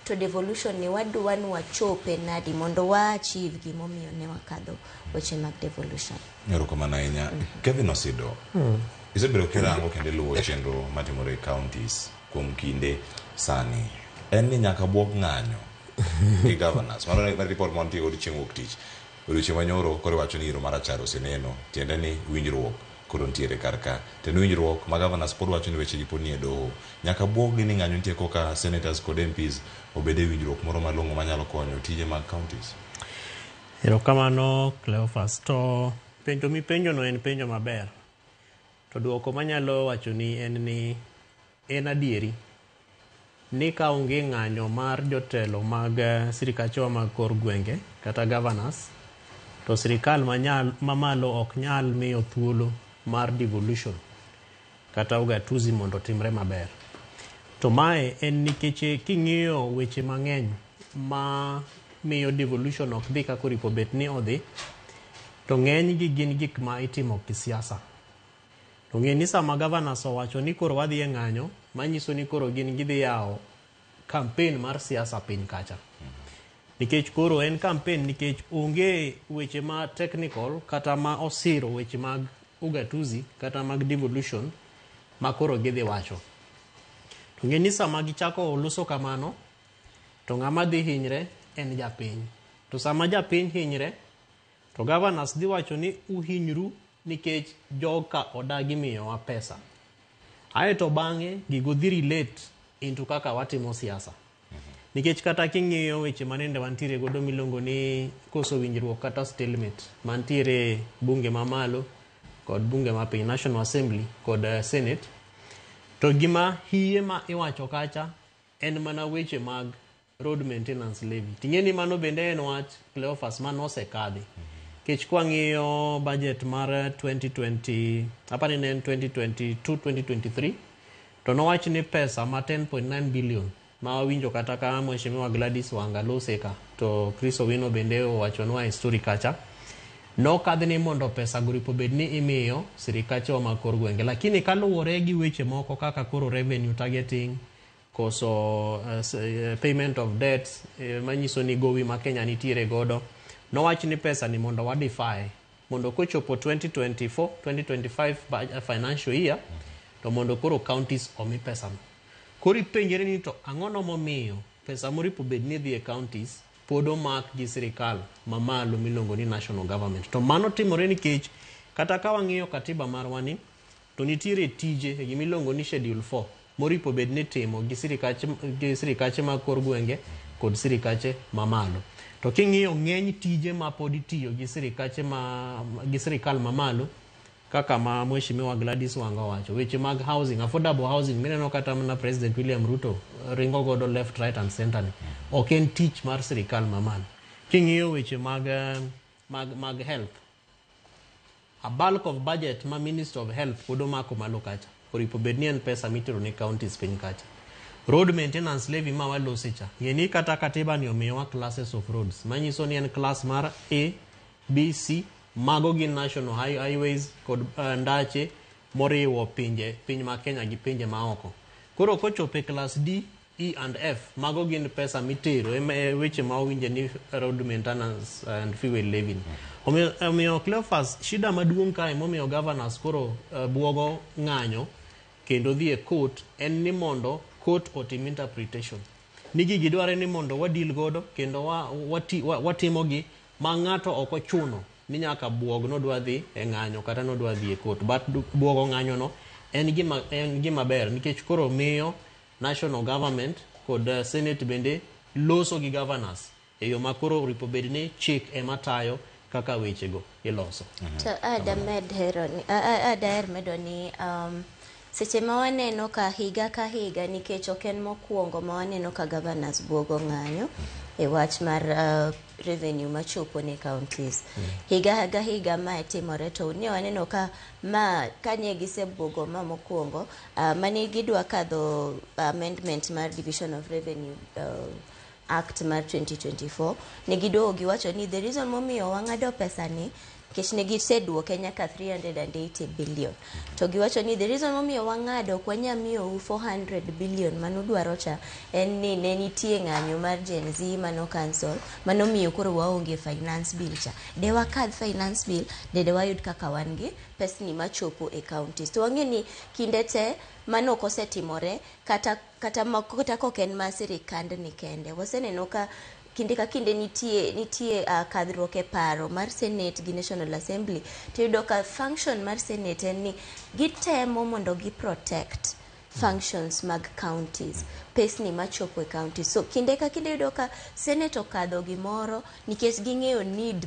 to devolution ni wadwa ni wachope nadi mondo wa achieve gimomiyo ne wakadho weche mag devolution. Erokamano ahinya. Kevin Osido, isebedo kirango kendo luwo chenro matimore counties kuom kinde sani. En ni nyaka buok ng'anyo gi governors. Mano ne report monti odiochieng' wuok tich. Odiochieng' manyoro koro wacho ni iro marachar oseneno. Tiende ni winjruok koro ntiere karka. Tendo winjruok ma governors pod wacho ni weche gi pod nie doho. Nyaka buok gi ni ng'anyo nitie koka senators kod MPs obede winjruok moro malong'o manyalo konyo tije mag counties. Erokamano Cleophas. To penjo mipenjo no en penjo maber. To duoko manyalo wacho ni en adieri ni ka onge ng'anyo mar jotelo mag sirikacho mag kor gwenge kata governors, to sirikal mamalo ok nyal miyo thuolo mar devolution kata ugatuzi mondo timre maber. To mae en nikech king'iyo weche mang'eny ma miyo devolution ok dhi kako ripo bet ni odhi, to ng'eny gi gin gik ma itimo kisiasa. To ng'e ni sama governors owacho ni koro wadhi e ng'anyo, manyiso ni koro gin gidhi yawo campaign mar siasa piny kacha. nikech koro en campaign nikech onge weche ma technical kata ma osiro weche mag ugatuzi kata mag devolution ma koro gidhi wacho. To ng'e ni sama gichako loso kamano to ng'ama dhi hinyre en japiny. To sama japiny hinyre to governors dhi wacho ni uhinyru nikech joka odagi miyowa pesa. Aeto bang'e gigo dhi relate into kaka watimo siasa. Nikech kata king'iyo weche manende wantiere godo milongo ni koso winjruok kata stalemate mantiere bunge mamalo kod bunge mapiny National Assembly kod Senate, to gima hiye ma iwacho kacha en mana weche mag road maintenance levy. Ting'eni mano bende en wach Cleophas mano osekadhi. Kech kwang'iyo budget mar 2020, apani ne 2022-2023, to nowach ni pesa ma 10.9 billion ma winjo kata ka Mheshimiwa Gladys Wanga loseka to Chris Owino bende owachonwa history kacha. No kadhi ni mondo pesa guripo bedni imiyo sirikache wa makor gwenge. Lakini kaluwore gi weche moko kaka koro revenue targeting, koso payment of debts, manyiso ni gowi ma Kenya nitiere godo, nowach ni pesa ni mondo wadify. Mondo kochopo 2024-2025 financial year, to mondo koro counties omi pesa no. Kori penjere ni to ang'ono momiyo pesa moripo bedni dhi e counties podo mak gi sirikal mamalo milongo ni national government. To mano timore nikech kata ka wang'iyo katiba marwa ni to nitiere tije gimilongo ni schedule 4 moripo bedni timo gi sirikache ma kor gwenge kod sirikache mamalo. To king'iyo ng'eny tije ma pod itiyo gi sirikal mamalo kaka ma Mheshimiwa Gladys Wanga wacho, weche mag housing, affordable housing, mineno kata na President William Ruto ringo godo left, right and center ni. Ok en tich mar sirikal mamalo. King'iyo weche mag health, a bulk of budget ma Minister of Health podo mako malo kacha. Oripo bedni en pesa mitero ne counties piny kacha. Road maintenance levy ma walosicha. Yeni kata katiba ni omiyowa classes of roads. Manyiso ni en class mar A, B, C, mago gin national highways kod ndache moriwo piny ma Kenya gi pinje ma oko. Koro kochope class D, E and F, mago gin pesa mitero weche ma owinje ni road maintenance and fuel levy. Omiyo Cleophas, shida maduong' kae momiyo governors koro buogo ng'anyo kendo dhi e court en ni mondo court otim interpretation. Nigi gidware ni mondo wadil godo kendo watimogi ma ng'ato ok ochuno ni nyaka buog no dwa dhi e ng'anyo kata no dwa dhi e court. But buogo ng'anyo no en gima ber nikech koro miyo national government kod Senate bende loso gi governors e yo makoro ripo bedni chik ema tayo kaka wechego iloso. To adaher medo ni seche ma waneno ka higa nikech ok en mokwongo ma waneno ka governors buogo ng'anyo e wach mar revenue machopo ne counties. Higa ma timore to ne waneno ka kanye gisebuogo ma mokwongo mane gidwa kadho amendment mar Division of Revenue Act mar 2024 ne gidogo giwacho ni the reason momiyo wang'ado pesa ni kech ne giseduoke nyaka 380 billion. To giwacho ni the reason momiyo wang'ado kwanya miyo 400 billion manudwaro cha en ni ne nitie ng'anyo mar Gen Z mano cancel mano miyo koro waonge finance bill cha. De wakadh finance bill de wayud kaka wan gi pesni machopo e counties. To wang'e ni kinde te mano kosetimore kata koken ma sirikand ni kende. Waseneno ka kinde ka kinde nitie kadhruok e paro mar Senate gi National Assembly. To yudo ka function mar Senate en ni gitemo mondo gi protect functions mag counties, pesni machopo e counties. So kinde ka kinde yudo ka Senate okadho gimoro nikech ging'eyo need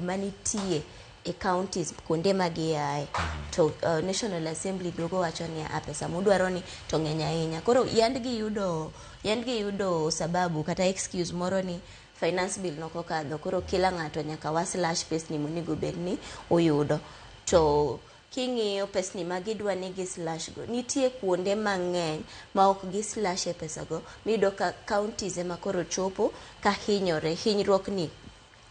manitie e counties kuonde magiaye. To National Assembly duogo wacho ni pesa mudwaro ni to ng'eny ahinya. Koro yandgi yudo sababu kata excuse moro ni finance bill nokokadho, koro kila ng'ato nyaka waslash pesni monego bedni oyudo. To king'iyo pesni magidwa ni gislash go, nitie kuonde mang'eny ma ok gislash e pesago, miyudo ka counties ema koro chopo ka hinyruok ni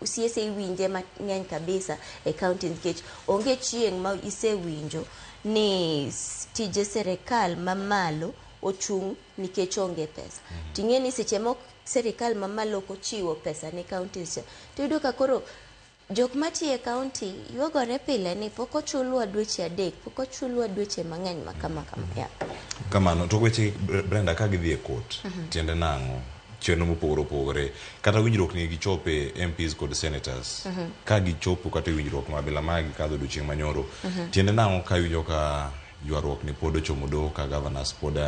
usiese iwinje mang'eny kabisa e county nikech onge chieng' ma isewinjo ni tije serikal mamalo ochung' nikech onge pesa. Ting'e ni seche mok serikal mamalo kochiwo pesa ne counties tiyudo ka koro jok matiye county yuagore pile ni pok ochulwa dweche adek, pok ochulwa dweche mang'eny makama ya. Kamano to weche Brenda ka gidhi e court tiende nang'o chenro mopogore opogore kata winjruok ni gichope MPs kod senators ka gichopo kata winjruok mabila magi kadho odiochieng' manyoro tiende nang'o ka winjo ka ywaruok ni pod ochomo doho ka governors pod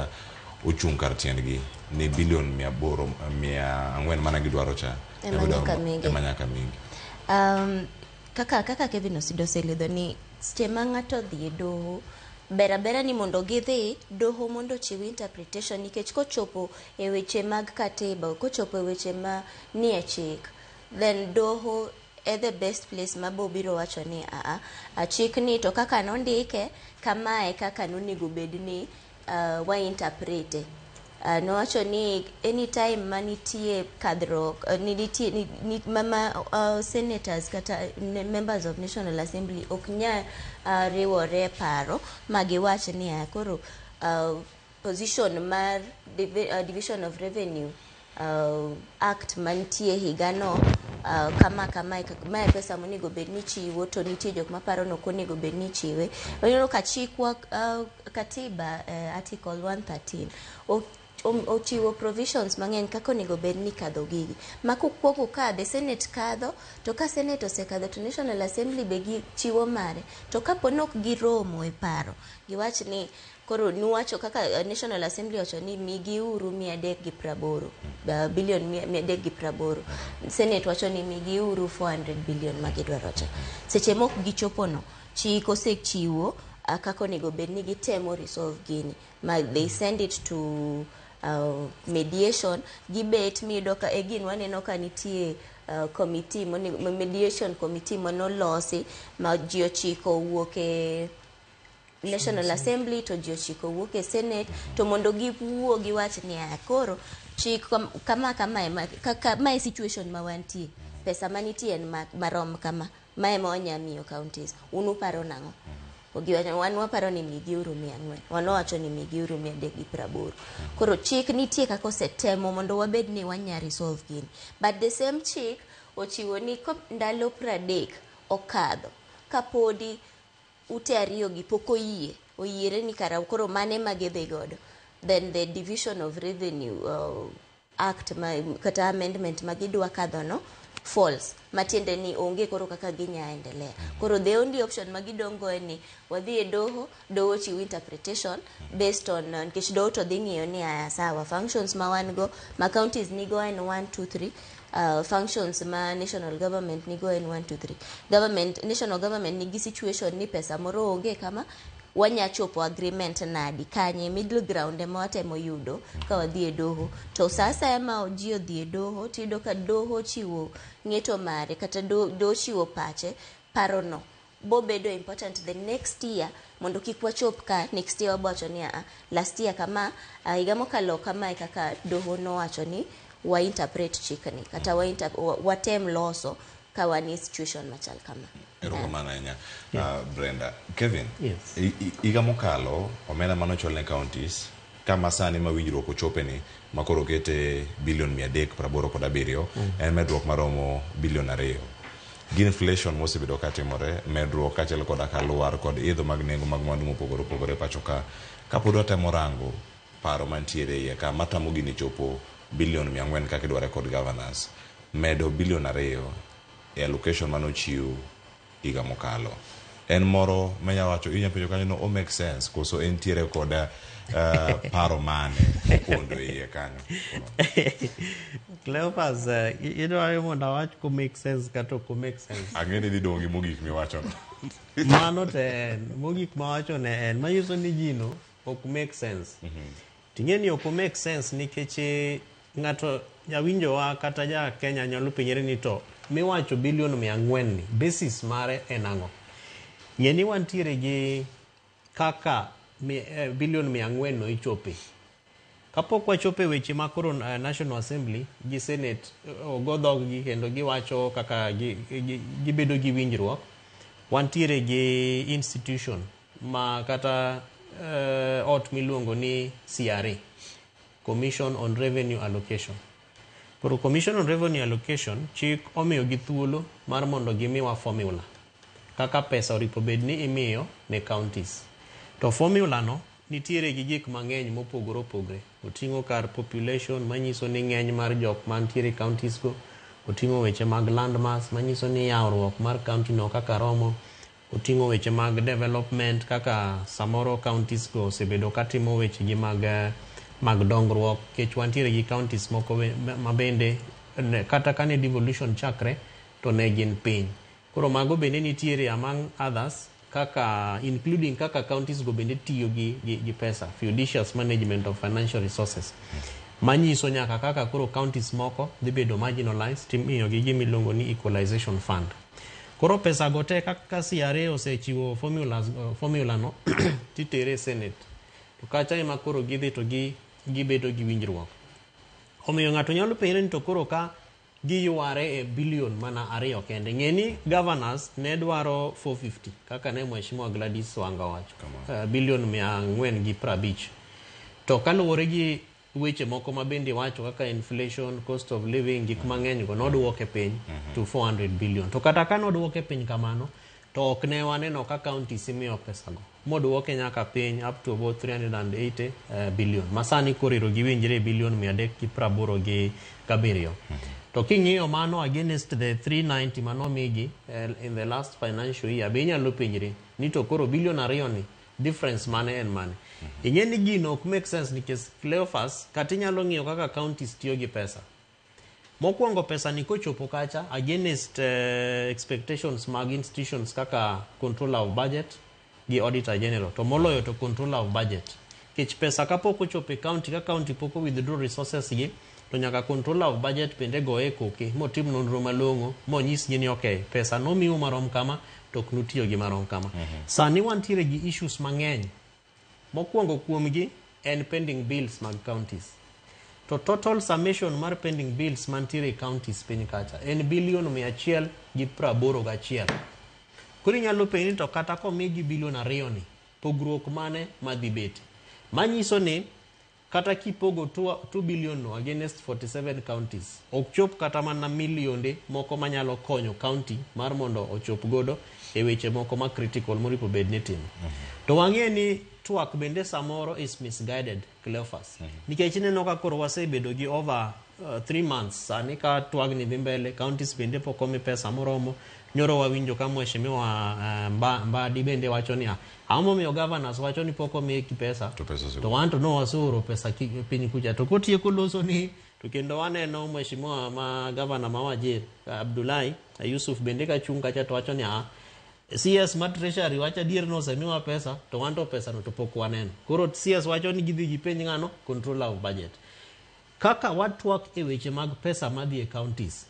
ochung' kar tiendgi ni bilion 400 mana gidwaro cha ema nyaka mingi. Kaka Kevin osidoselido ni seche ma ng'ato dhi e doho bera ni mondo gidhi doho mondo chiw interpretation nikech kochopo e weche mag katiba, kochopo e weche ma nie chik, then doho the best place mabo biro wacho ni a chik ni to kaka nondike kamae kaka nonego bedni wa interprete. Nowacho ni anytime manitie kadhruok nitie mama senators kata members of National Assembly ok nya riwore paro magiwach ni koro position mar Division of Revenue Act mantie higano kama mae pesa monego bedni chiwo to nitie jok maparo no konego bedni chiwe. Oneno ka chikwa katiba article 113 ochiwo provisions mang'eny kako onego bedni kadho gigi makukwoko kadhe Senate kadho to ka Senate osekadho to National Assembly be chiwo mare to kapo nok giromo e paro giwach ni koro nuwacho kaka National Assembly wacho ni migi uru 380 bilion 380 Senate wacho ni migi uru 400 billion magidwaro cha seche mok gichopo no chik osechiwo kako onego bedni gitemo resolve gini they send it to mediation gibet mido ka egin waneno ka nitie committee mediation committee monolosi ma ji ochiko wuok e National Assembly to ji ochiko wuok e Senate to mondo giwuo giwach ni koro chik kama mae situation ma wantie pesa manitie en marom kama mae ma onyamiyo counties unu paro nang'o wan waparo ni migi euro 400 wan wacho ni migi euro 380 koro chik nitie kaka osetemo mondo wabed ni wanya resolve gini but the same chik ochiwo ni ndalo 30 okadho kapodi ute ariyo gi pok oyiere ni kara koro mane magidhi godo then the Division of Revenue Act kata amendment magidwa kadho no false matiende ni onge koro kaka ginya endelea koro the only option magidongo ni wadhi e doho chiwo interpretation based on nkech doho to dhi ng'iyo ni sawa functions ma wan go ma counties nigo en 1 2 3 functions ma national government nigo en 1 2 3 national government nigi situation ni pesa moro onge kama wanya chopo agreement nadi kanye middle ground ema watemo yudo ka wadhi e doho to sasa ema ojio dhi e doho tido ka doho chiwo ng'eto mare kata doho chiwo pache paro no bobedo important the next year mondo kik wachop ka next year wabacho ni last year kama higa mokalo kama kaka doho no wacho ni wa interpret chikni kata watem loso ka wani situation machal kama. Erokamano nya Brenda. Kevin, yes. Higa mokalo omenda manochol ne counties kama sani ma winjruok ochope ni makoro kete bilion 387 en medruok maromo bilion 2. Gin inflation mosebedo katimore medruok kachel koda kaluar kod idho mag nengo mag mwandu mopogore opogore pacho ka kapod watemo rango paro mantiere iye ka matamo gini chopo bilion 400 kaka idware kod governors medo bilion 2 e allocation manochiw higa mokalo en moro manya wacho inya penjo kanyo no make sense koso entiere koda paro mane opondo iye kanyo. Cleopas idwaro mondo awach ko make sense kato ko make sense ang'eni ni dongi mogik miwacho mano te mogik mawacho ne en mayiso ni jino ok make sense ting'eni ok make sense nikech ng'ato jawinjowa kata ja Kenya nyalo penjore ni to miwacho bilion 400 ni basis mare en ang'o yeni wantiere gi kaka bilion 400 no ichope kapok wachope weche makoro National Assembly gi Senate ogodhog gi kendo giwacho kaka gibedo gi winjruok wantiere gi institution ma kata ot miluongo ni CRA Commission on Revenue Allocation Koro Commission on Revenue Allocation chik omiyo gi thuolo mar mondo gimiwa formula kaka pesa oripo bedni imiyo ne counties. To formula no nitiere gi gik mang'eny mopogore opogore. Oting'o kar population manyiso ni ng'eny mar jok mantiere counties go, oting'o weche mag landmass manyiso ni yawruok mar county no kaka romo, oting'o weche mag development kaka samoro counties go osebedo katimo weche gi mag dongruok, kech wantiere gi counties moko mabende kata kane devolution chakre to ne gin piny. Koro mago bende nitiere among others kaka including kaka counties go bende tiyo gi pesa, fiducious management of financial resources. Manyiso nyaka kaka koro counties moko dhi bedo marginalized timiyo gi gimiluongo ni equalization fund. Koro pesa go te kaka CRA osechiwo formula no titere Senate. To kacha ema koro gidhi to gibedo gi winjruok. Omiyo ng'ato nyalo penjore ni to koro ka giyuare billion mana 2 kende. Ng'eni governors ne dwaro 450 kaka ne Mheshimiwa Gladys Wanga wacho. Billion 450. To kaluwore gi weche moko mabende wacho kaka inflation, cost of living, gik mang'eny go noduoke piny to 400 billion. To kata ka noduoke piny kamano, to ok ne waneno ka counties imiyo pesa go. Moduoke nyaka piny up to about 380 billion. Masani koriro giwinjre billion 387. To king'iyo mano against the 390 manomigi in the last financial year, be inyalo penjre ni to koro billion 2 ni difference mane en mane. Ing'eni gino ok make sense nikech Cleophas kata inyalo ng'iyo kaka counties tiyo gi pesa. Mokwongo pesa ni kochopo kacha against expectations mag institutions kaka controller of budget gi auditor general, to moloyo to controller of budget. Kech pesa kapok ochopo e county ka county poko withdraw resources gi, to nyaka controller of budget bende goye koke motim nonro malong'o monyis ni okay, pesa nomiu marom kama to ok nutiyo gi marom kama. Sani wantiere gi issues mang'eny. Mokwongo kuomgi en pending bills mag counties. To total summation mar pending bills mantiere counties piny kacha en billion 181. Kuri nyalo penji to kata komigi billion 2 ni pogruok mane madhi beti. Manyiso ni kata kipogo 2 billion no against 47 counties, ok chop kata mana milionde moko manyalo konyo county mar mondo ochop godo e weche moko ma critical moripo bedni timo. To wang'e ni twak bende samoro is misguided, Cleophas. Nikech ineno ka koro wasebedo gi over 3 months sani ka twagni dhi mbele, counties bende pokomi pesa moromo. Nyoro wawinjo ka Mheshimiwa Mbadi bende wacho ni amomiyo governors wacho ni pokomi pesa to wanto no wasoro pesa piny kucha. To kotieko loso ni to kendo waneno Mheshimiwa ma governor ma Wajir Abdullahi Yusuf bende ka chung kacha to wacho ni CS ma treasury wacha dier no semiwa pesa to wanto pesa no to pok waneno. Koro CS wacho ni gidhi gi penj ng'ano controller of budget. Kaka watwak e weche mag pesa madhi e counties.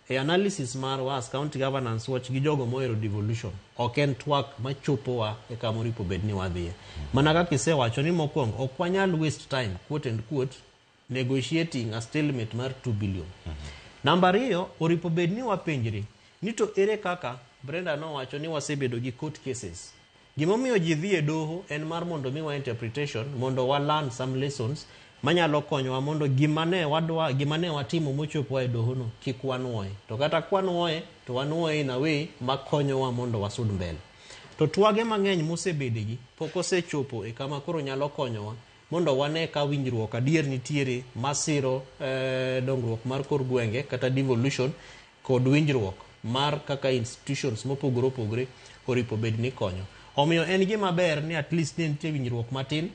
E analysis mar was County Governance Watch gi jogo moero devolution ok en twak machopo wa e kamoripo bedni wadhiye. Mana kaka isewacho ni mokwongo ok wanyal waste time quote and quote negotiating a stalemate mar 2 billion. Namba 2 oripo bedni wapenjri ni to ere kaka Brenda no wacho ni wasebedo gi court cases. Gimomiyo ji dhi e doho en mar mondo miwa interpretation, mondo wa learn some lessons manyalo konyowa mondo gimane watimo mochopo e doho no kik wanwoye. To kata kwanwoye to wanwoye in a way makonyowa mondo wasud mbele. To twage mang'eny mosebedegi pok osechopo e kama koro nyalo konyowa mondo wane ka winjruok adier nitiere masiro dongruok mar kor gwenge kata devolution kod winjruok mar kaka institutions mopogore opogore oripo bedni konyo. Omiyo en gima ber ni at least nitie winjruok matin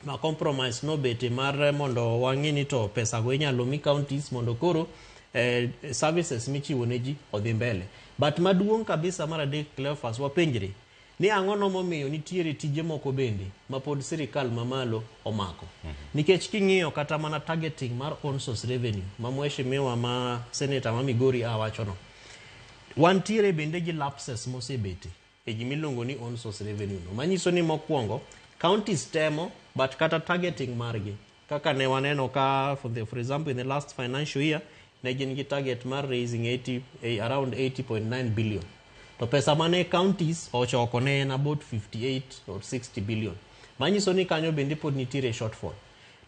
ma compromise no bete mar mondo wang'e ni to pesa go inyalo mi counties mondo koro services michiwo ne ji odhi mbele. But maduong' kabisa mar adek, Cleophas, wapenjre ni ang'ono momiyo nitiere tije moko bende ma pod sirikal mamalo omako. Nikech king'iyo kata mana targeting mar on source revenue ma Mheshimiwa ma Senator ma Migori awacho no, wantiere bende gi lapses mosebete e gimiluongo ni on source revenue no. Manyiso ni mokwongo counties temo but kata targeting margi kaka ne waneno ka for example in the last financial year ne gin gi target mar raising around 80.9 billion. To pesa mane counties ochoko ne en about 58 or 60 billion. Manyiso ni kanyo bende pod nitiere shortfall.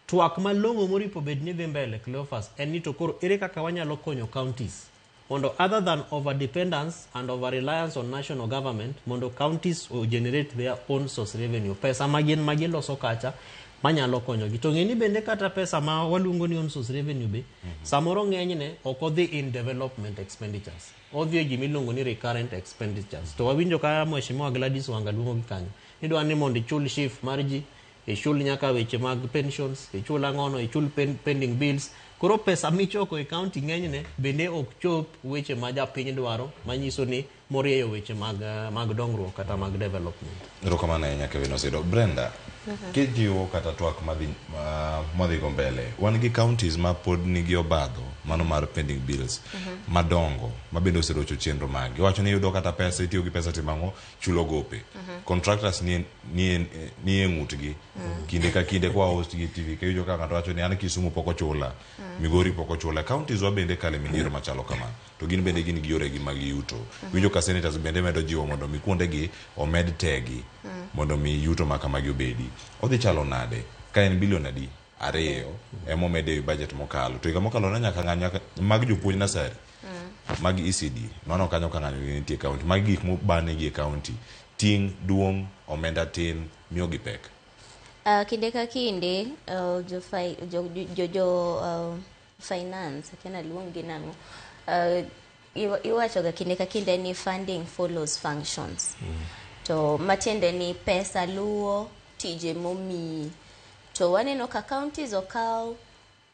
twak malongo moripo bed ni dhi mbele Cleophas en ni to koro ere kaka wanyalo konyo counties mondo other than over dependence and over reliance on national government mondo counties will generate their own source revenue, pesa magiloso kacha manyalo konyogi. To ng'eni bende kata pesa ma waluongo ni own source revenue be samoro ng'enyne ok odhi in development expenditures, odhi e gimiluongo ni recurrent expenditures. To wawinjo ka Mheshimiwa Gladys Wanga luongo gi kanyo idwa ni mondo ichul shift mar ji, ichul nyaka weche mag pensions, ichul ang'ono, ichul pending bills. Koro pesa michoko e county ng'enyne bende ok chop weche ma japiny dwaro, manyiso ni morieyo weche mag dongruok kata mag development. Erokamano ahinya Kevin Osedo. Brenda, kijiwo kata twak madhi go mbele, wan gi counties ma pod nigi obadho mano mar pending bills madongo ma bende oserocho chenro magi. Wacho ni yudo kata pesa, itiyo gi pesa timang'o chulo gope. Contractors ni e ng'utgi kinde ka kinde kwa host gi TV ka yudo ka ng'ato wacho ni an Kisumu poko chula, Migori poko chula. Counties wa bende kale midhiero machalo kama, to gin bende gin gi yoregi mag yuto. Winjo ka senators bende medo jiwo mondo mi kuondegi omed tegi mondo mi yuto ma kamagi obedi. Odhi chalo nade ka en bilion adi 2 emo mede budget mokalo, to higa mokalo na nyaka ng'anyo mag jopuonj nasari mag ECD nono kanyo ka ng'anyo nitie county mag gik mobane gi county ting duong omenda tin miyo gi pek. Kinde ka kinde finance kena luongi nango iwacho ga kinde ka kinde ni funding follows functions. To matiende ni pesa luo tije momi. To waneno ka counties okaw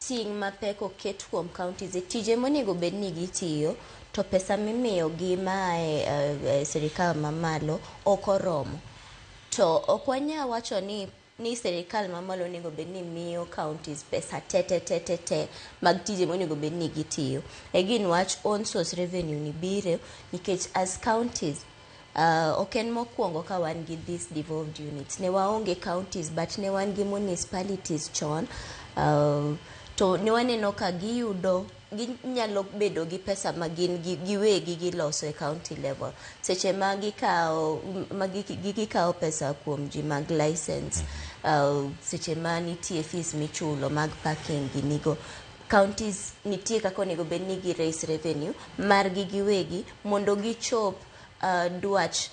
ting mapek oket kuom counties e tije monego bed ni gitiyo, to pesa mimiyo gi mae serikal mamalo okoromo. To ok wanya wacho ni serikal mamalo onego bed ni miyo counties pesa te mag tije monego bed ni gitiyo. Egin wach own source revenue ni bire nikech as counties oken mokwongo ka wan gi these devolved units. Ne waonge counties but ne wan gi municipalities chon, to ne waneno ka giyudo ginyalo bedo gi pesa ma gin giwegi giloso e county level. Seche ma gikawo pesa kuom ji mag license, seche ma nitie fees michulo mag parking ginigo, counties nitie kako onego bed ni gi raise revenue mar giwegi mondo gichop dwach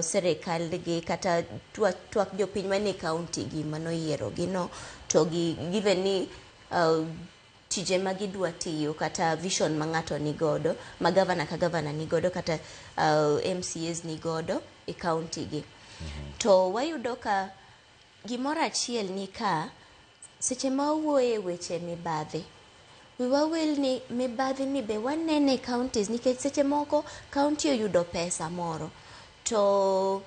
serikal gi kata twak jopiny mane county gi manoyiero gino, to given ni tije ma gidwa tiyo kata vision ma ng'ato ni godo, ma governor ka governor ni godo kata MCAs ni godo e county gi. To wayudo ka gimoro achiel ni ka seche ma wuoye weche mibadhi, wawil ni mibadhi ni be wanene counties nikech seche moko county oyudo pesa moro, to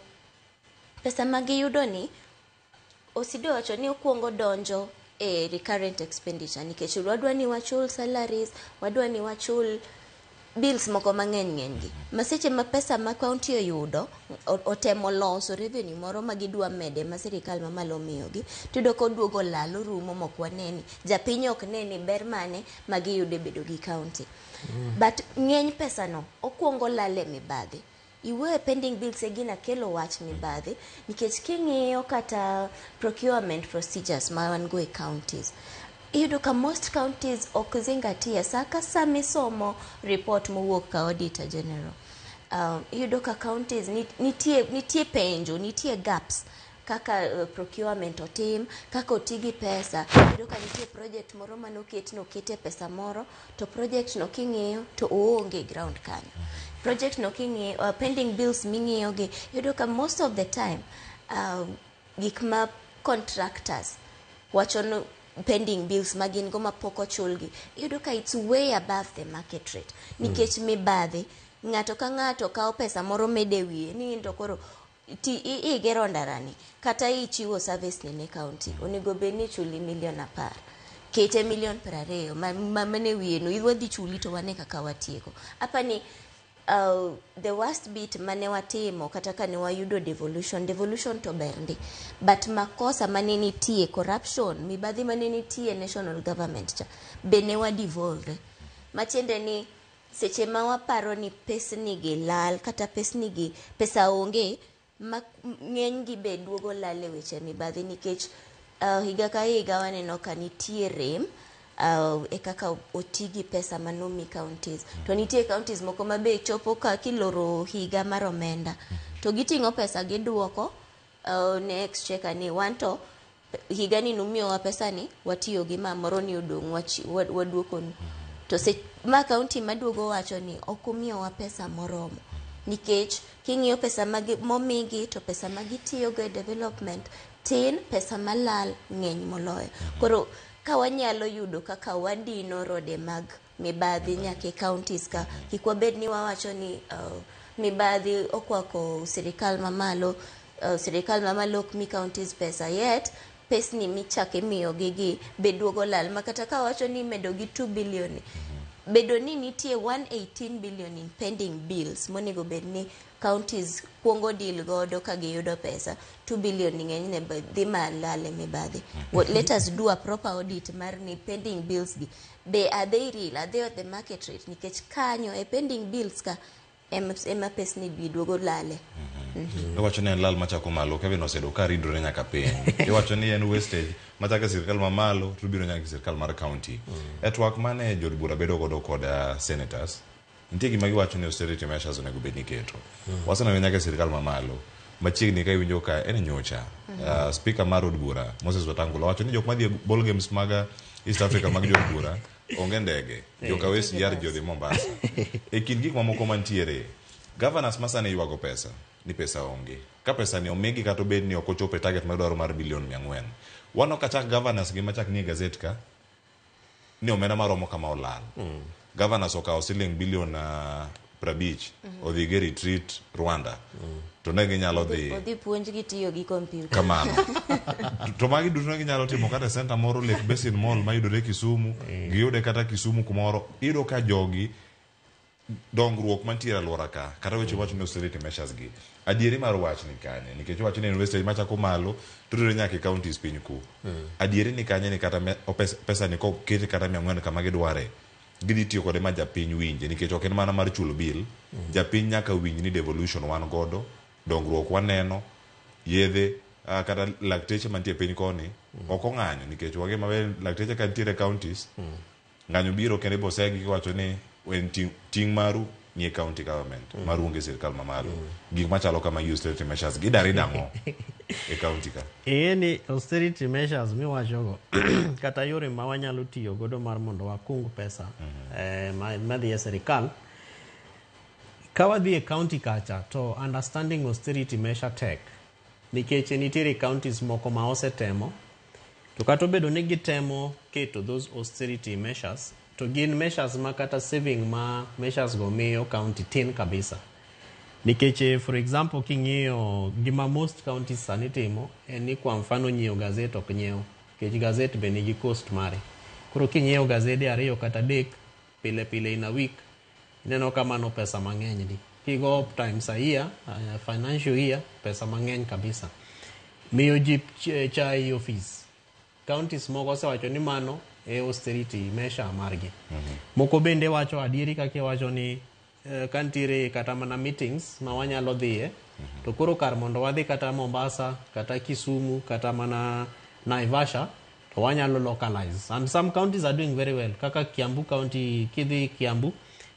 pesa ma giyudo ni Osido wacho ni okuongo donjo e recurrent expenditure nikech wadwa ni wachul salaries, wadwa ni wachul bills moko mang'eny gi. Maseche ma pesa ma county oyudo otemo loso revenue moro ma gidwa mede ma serikal mamalo miyogi, tudo ko duogo lalo rumo mok waneni. Japiny ok neni ber mane ma giyude bedo gi county. But ng'eny pesa no okuongo lale mibadhi. Iwe pending bills egina kelo wach mibadhi nikech king'iyo kata procurement procedures ma wan go e counties, iyudo ka most counties ok zingatia saka misomo report mowuok ka auditor general. Iyudo ka counties nitie penjo, nitie gaps kaka procurement otim, kaka otigi pesa. Iyudo ka nitie project moro manokete pesa moro, to project no king'iyo to oonge ground kanyo. Project no king'iyo pending bills ming'iyo gi, iyudo ka most of the time gik ma contractors wacho no pending bills magin go mapok ochulgi, iyudo ka it's way above the market rate nikech mibadhi. Ng'ato ka ng'ato kawo pesa moro mede wiye ni to koro igero ndarani kata ichiwo service ne county, onego bed ni chuli $1,000,000 kete $1,20,000 mane wiye no idwa dhi chuli to wane kaka watieko. Apa ni the worst bit mane watimo kata kane wayudo devolution to berndi, but makosa mane nitie, corruption, mibadhi mane nitie national government cha bene wa devolve. Matiende ni seche ma waparo ni pesni gi lal kata pesa onge, ng'eny gi be duogo lal e weche mibadhi nikech higa ka higa waneno ka nitie rem e kaka otigi pesa manomi counties. To nitie counties moko mabe chopo ka kiloro higa mar omenda. To giting'o pesa giduoko ne exchequer ni wanto higa ni numiyowa pesa ni watiyo gi mamoro ni odong' waduoko nu. To se ma county maduogo wacho ni okumiyowa pesa moromo. Nikech king'iyo pesa momigi to pesa magitiyo go development tin, pesa malal ng'eny moloyo. Koro ka wanyalo yudo kaka wadino rode mag mibadhi nyake counties ka, kik wabed ni wawacho ni mibadhi okwako sirikal mamalo ok mi counties pesa, yet pesni michake miyo gigi beduogo lal. Makata ka wacho ni medo gi 2 billion, bedo ni nitie 118 billion in pending bills monego bed ni counties kuongo deal godo ka giyudo pesa. 2 billion ng'eny ne dhi malale mibadhi. Let us do a proper audit mar ni pending bills gi be are they real, are they at the market rate? Nikech kanyo e pending bills ka ema pesni biduogo lale. Iwacho ni en lal machako malo Kevin osedo ka ridore nyaka piny. Iwacho ni en wastage machako sirkal mamalo to biro nyaka sirkal mar county. Twak mane jod bura bedo godo kod senators nitie gima giwacho ni austerity measures onego bed ni keto. Waseneno nyaka sirkal mamalo machiegni ka iwinjo ka en nyocha speaker mar od bura Moses Wetangula wacho ni jok madhi ball games mag East Africa mag jod bura onge ndege joka wesi yar jodhi Mombasa. E kind gik mamoko mantiere governors masane yuago pesa ni pesa onge. Ka pesa ni omegi kata bed ni okochope target madwaro mar bilion 400. Wano kachak governors gi machak ni gazette ka ni omena maromo kama olal. Governors okawo siling bilion 50 odhi ge retreat Rwanda. To ne ginyalo dhi odhi puonj gi tiyo gi computer kamano. To magi duto ne ginyalo timo kata center moro Lake Basin Mall mayudore Kisumu, giyude kata Kisumu kumoro. Iro ka jogi dongruok mantiere alwora ka kata weche wacho ni austerity measures gi adieri mar wach ni kanye nikech wacho ni university machako malo tudore nyaka counties piny ku adieri ni kanye ni kata pesa ni ko kete kata 400 kama gidware gidhi tiyo kode ma japiny winje nikech ok en mana mar chulo bill japiny nyaka winj ni devolution wan godo dongruok waneno yedhe kata lakteche mantie piny koni ok ong'anyo nikech wage mabe lakteche ka ntiere counties ng'anyo biro kende bosegi wacho ni when ting maru ni county government maru onge sirkal mamalo gik machalo kama austerity measures gidare dango e county ka ni austerity measures mi wachogo kata yore ma wanyalo tiyo godo mar mondo wakung pesa madhi e sirkal ka wadhi e county kacha to understanding austerity measure tek nikech nitiere counties moko ma osetemo to kata obedo ni gitemo keto those austerity measures to gin measures ma kata saving ma measures go miyo county tin kabisa. Nikech for example king'iyo gima most counties sani timo en ni kwa mfano nyiewo gazette ok nyiewo nikech gazette be nigi cost mare. Koro king'iyo gazette ariyo kata adek pile in a week ineno kamano pesa mang'eny di. Kigo up times a year, financial year, pesa mang'eny kabisa. Miyo ji chai office. Counties moko osewacho ni mano e austerity measure margi. Moko bende wacho adieri kake wacho ni kantiere kata mana meetings ma wanyalo dhiye to koro kar mondo wadhi kata Mombasa kata Kisumu kata mana Naivasha to wanyalo localize and some counties are doing very well kaka Kiambu County kidhi Kiambu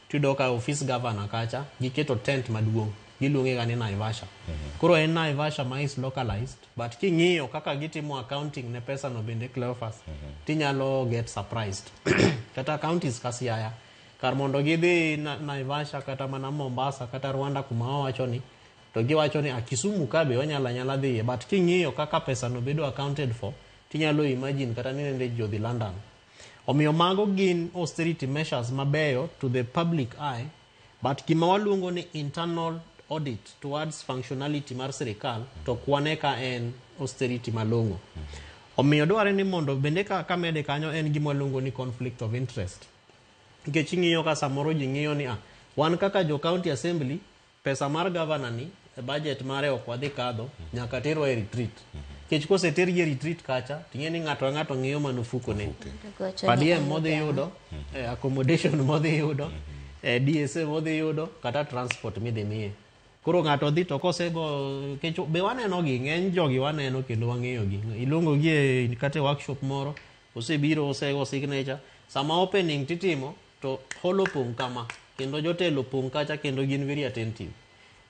tudo ka office governor kacha giketo tent maduong' giluonge ga ni Naivasha. Koro en Naivasha ma is localized but king'iyo kaka gitimo accounting ne pesa no bende Cleophas tinyalo get surprised. Kata counties kasiaya kar mondo gidhi Naivasha kata mana Mombasa kata Rwanda kuma wacho ni to giwacho ni Kisumu ka be onyala dhiye but king'iyo kaka pesa no bedo accounted for tinyalo imagine kata ni nende jodhi London. Omiyo mago gin austerity measures mabeyo to the public eye but gima waluongo ni internal audit towards functionality mar sirikal to kwane ka en austerity malongo. Omiyo dware ni mondo bende ka mede kanyo en gima waluongo ni conflict of interest. Nikech ing'iyo ka samoro ji ng'iyo ni wan kaka jo county assembly pesa mar governor ni budget mare ok wadhi kadho nyaka terwa e retreat. Nikech kose tergi e retreat kacha ting'e ni ng'ato ang'ato ng'iyo manufuko ne. Padiem modhi yudo, accommodation modhi yudo, DSA modhi yudo kata transport midhi miye. Koro ng'ato dhi to kosego kecho be waneno gi ng'eny jogi waneno kendo wang'eyo gi. Iluongo gi kata workshop moro osebiro osego signature sama opening titimo to holo pong kama kendo jotelo pong kacha kendo gin very attentive.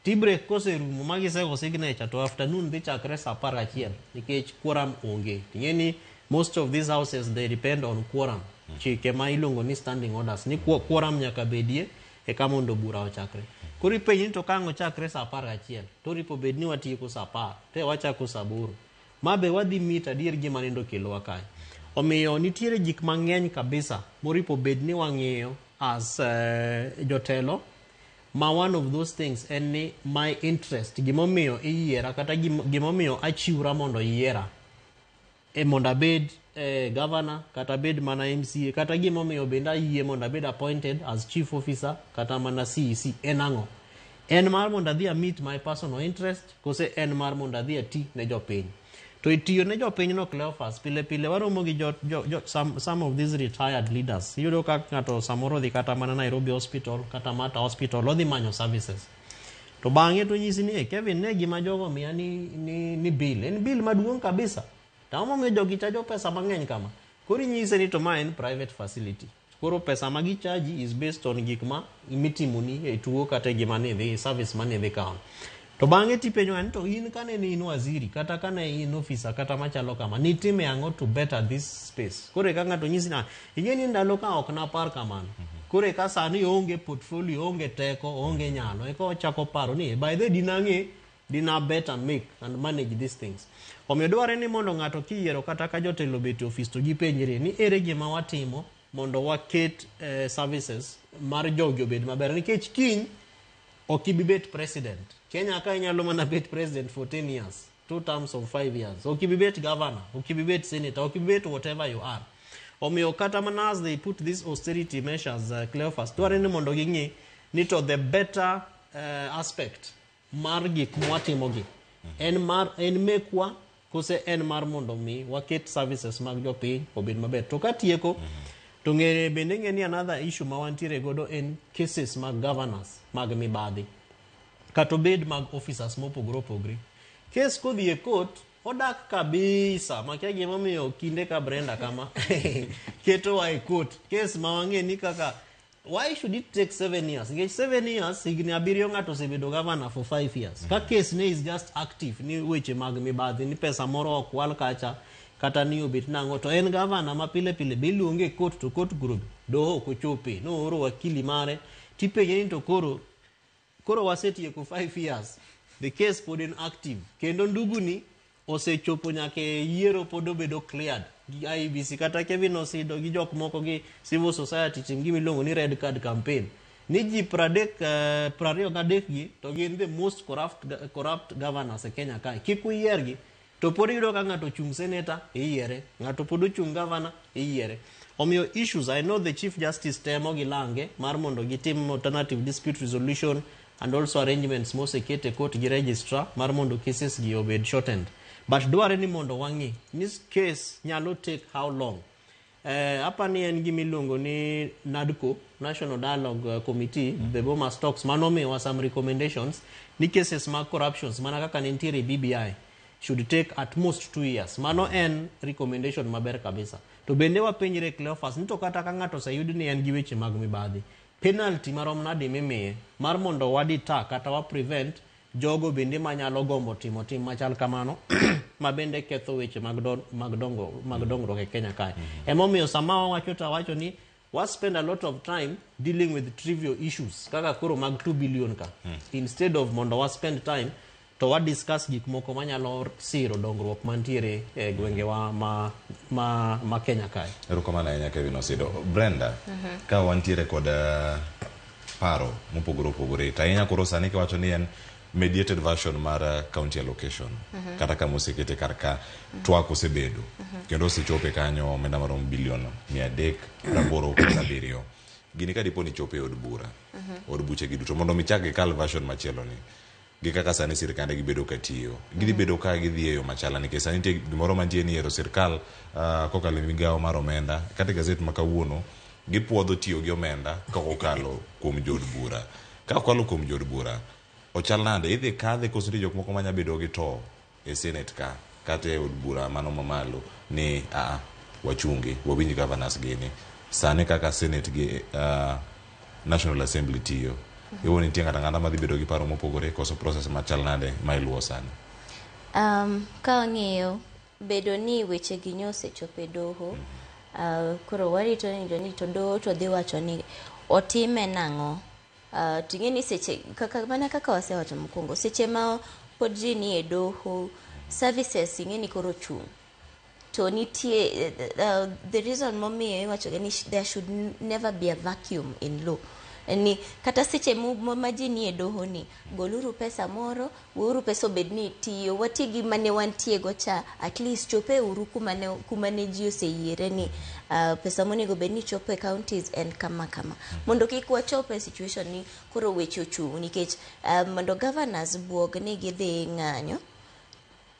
Tea break koserumo magisego signature to afternoon dhi chakre saa 11 nikech quorum onge. Ting'eni most of these houses they depend on quorum. Chike ma iluongo ni standing orders ni quorum nyaka bedie e ka mondo bura ochakre. Koro ipenji to kang'o chakre saa 11 to ripo bed ni watieko saa 10 te wachako saa 8 ma be wadhi mit adier gima nindo kelowa kae. Omiyo nitiere gik mang'eny kabisa moripo bed ni wang'eyo as jotelo ma one of those things en ni my interest gimomiyo iyiera kata gimomiyo achiwra mondo yiera mondo abed governor kata bed mana MCA kata gimomiyo benda yie mondo abed appointed as chief officer kata mana CEC en ang'o. En mar mondo adhi meet my personal interest kose en mar mondo adhi ati ne jopiny. To itiyo ne jopiny no Cleophas pile pile waromo gi some of these retired leaders. Yudo ka ng'ato samoro dhi kata mana Nairobi Hospital kata Mata Hospital odhi manyo services. To bang'e to nyisi ni Kevin ne gima jogo miya ni bill. En bill maduong' kabisa. Tamo me jogi chajo pesa mang'eny kama. Koro nyise ni to ma en private facility. Koro pesa ma gichaji is based on gik ma imitimoni e tuo kata gima ne dhi service mane dhi kaon. To bang'e tipenyo an to in kane ni in waziri kata kane in officer kata machalo kama nitime ang'o to better this space. Koro ka ng'ato nyisi na ing'eni ndalo ka ok napar kamano. Koro ka sani onge portfolio onge teko onge nyalo eko chako paro ni by the dinang'e dina better make and manage these things. Omiyo dware ni mondo ng'ato kiyiero kata ka jotelo bete office to gipenjre ni ere gima watimo mondo waket services mar jogi obed maber nikech kiny ok ibibet president. Kenya ka inyalo mana bet president for 10 years, 2 terms of 5 years. Ok ibibet governor, ok ibibet senator, ok ibibet whatever you are. Omiyo kata mana as they put these austerity measures Cleophas dware ni mondo ging'e ni to the better aspect mar gik mwatimo gi en mekwa kose en mar mondo mi waket services mag jopiny obed maber. To katieko to ng'ere bende ng'e ni another issue ma wantiere godo en cases mag governors mag mibadhi kato bed mag officers mopogore opogore. Case kodhi e court odak kabisa makia gimomiyo kinde ka Brenda kama keto wa e court case ma wang'e ni kaka why should it take 7 years? Ngech 7 years higni abiriyo ng'ato osebedo governor for 5 years. Ka case ne is just active ni weche mag mibadhi ni pesa moro okwal kacha kata ni obet nang'o to en governor ma pile pile biluonge court to court group doho kochope no oro wakili mare tipenye ni to koro wasetieko 5 years the case pod in active kendo nduguni osechopo nyaka yiero pod obedo cleared gi IEBC kata Kevin Osido gi jok moko gi civil society tim gi miluongo ni red card campaign ni ji 23 gi to gin the most corrupt governors e Kenya kae kik uyiergi to pod yudo ka ng'ato chung senator iyiere ng'ato pod ochung governor iyiere. Omiyo issues I know the chief justice temo gi lange mar mondo gitim alternative dispute resolution and also arrangements mosekete court gi registrar mar mondo cases gi obed shortened. But dware ni mondo wang'i this case nyalo take how long. Hapa ni en gimiluongo ni NADCO National Dialogue Committee the Bomas Talks manomiwa some recommendations ni cases mag corruptions mana kaka nitiere BBI should take at most 2 years. Mano en recommendation maber kabisa. To bende wapenjre Cleophas nito kata ka ng'ato sayud ni en gi weche mag mibadhi penalty marom nade mimiye mar mondo wadita kata wa prevent jogo bende manyalo gombo tim machal kamano ma bende ketho weche mag dongruok e Kenya kae. Emomiyo sama wacho ni we spend a lot of time dealing with trivial issues kaka koro mag 2 billion ka instead of mondo we spend time to wa discuss gik moko manyalo siro dongruok mantiere e gwengewa ma Kenya kae. Erokamano ahinya Kevin Osido. Brenda, ka wantiere kod paro mopogore opogore to ahinya koro sani kiwacho ni en mediated version mar county allocation kata kama osekete karka twak osebedo kendo osechope kanyo omenda marom bilion 387 gini ka dipo ni chope od bura od buche gi duto mondo michake kal version machielo ni gi kaka sani sirkande gibedo katiyo gidhi bedo ka gidhi eyo machala nikech sani nitie gimoro mantie ni ero sirkal kokalo migawo mar omenda kata gazet makawuono gipuodho tiyo gi omenda ka okalo kuom jod bura ka okalo kuom jod bura ochal nade idhi kadhe kosri jok moko manya bedo gi to e Senate ka kata e od bura mano mamalo ni wachungi wawinj governors gini sane kaka Senate gi National Assembly tiyo iwo nitie ng'ata madhi bedo gi paro mopogore koso process machal nade ma iluwo sani. Ka wang'iyo bedo ni weche gi nyose chope doho koro warito ni joni to doho to dhi wacho ni otime nang'o. Ting'eni seche kaka wasewacho mokwongo seche ma pod ji ni e doho services ing'eni koro chung' to nitie the reason momiyo iwacho ni there should never be a vacuum in law ni kata seche ma ji ni e doho ni goluru pesa moro weuru pesa obed ni tiyo wati gi mane wantie go cha at least chope uru kumane ji oseyiere ni pesa monego bed ni chope counties and kama mondo kik wachope situation ni koro weche ochung' nikech mondo governors buog ni gidhi ng'anyo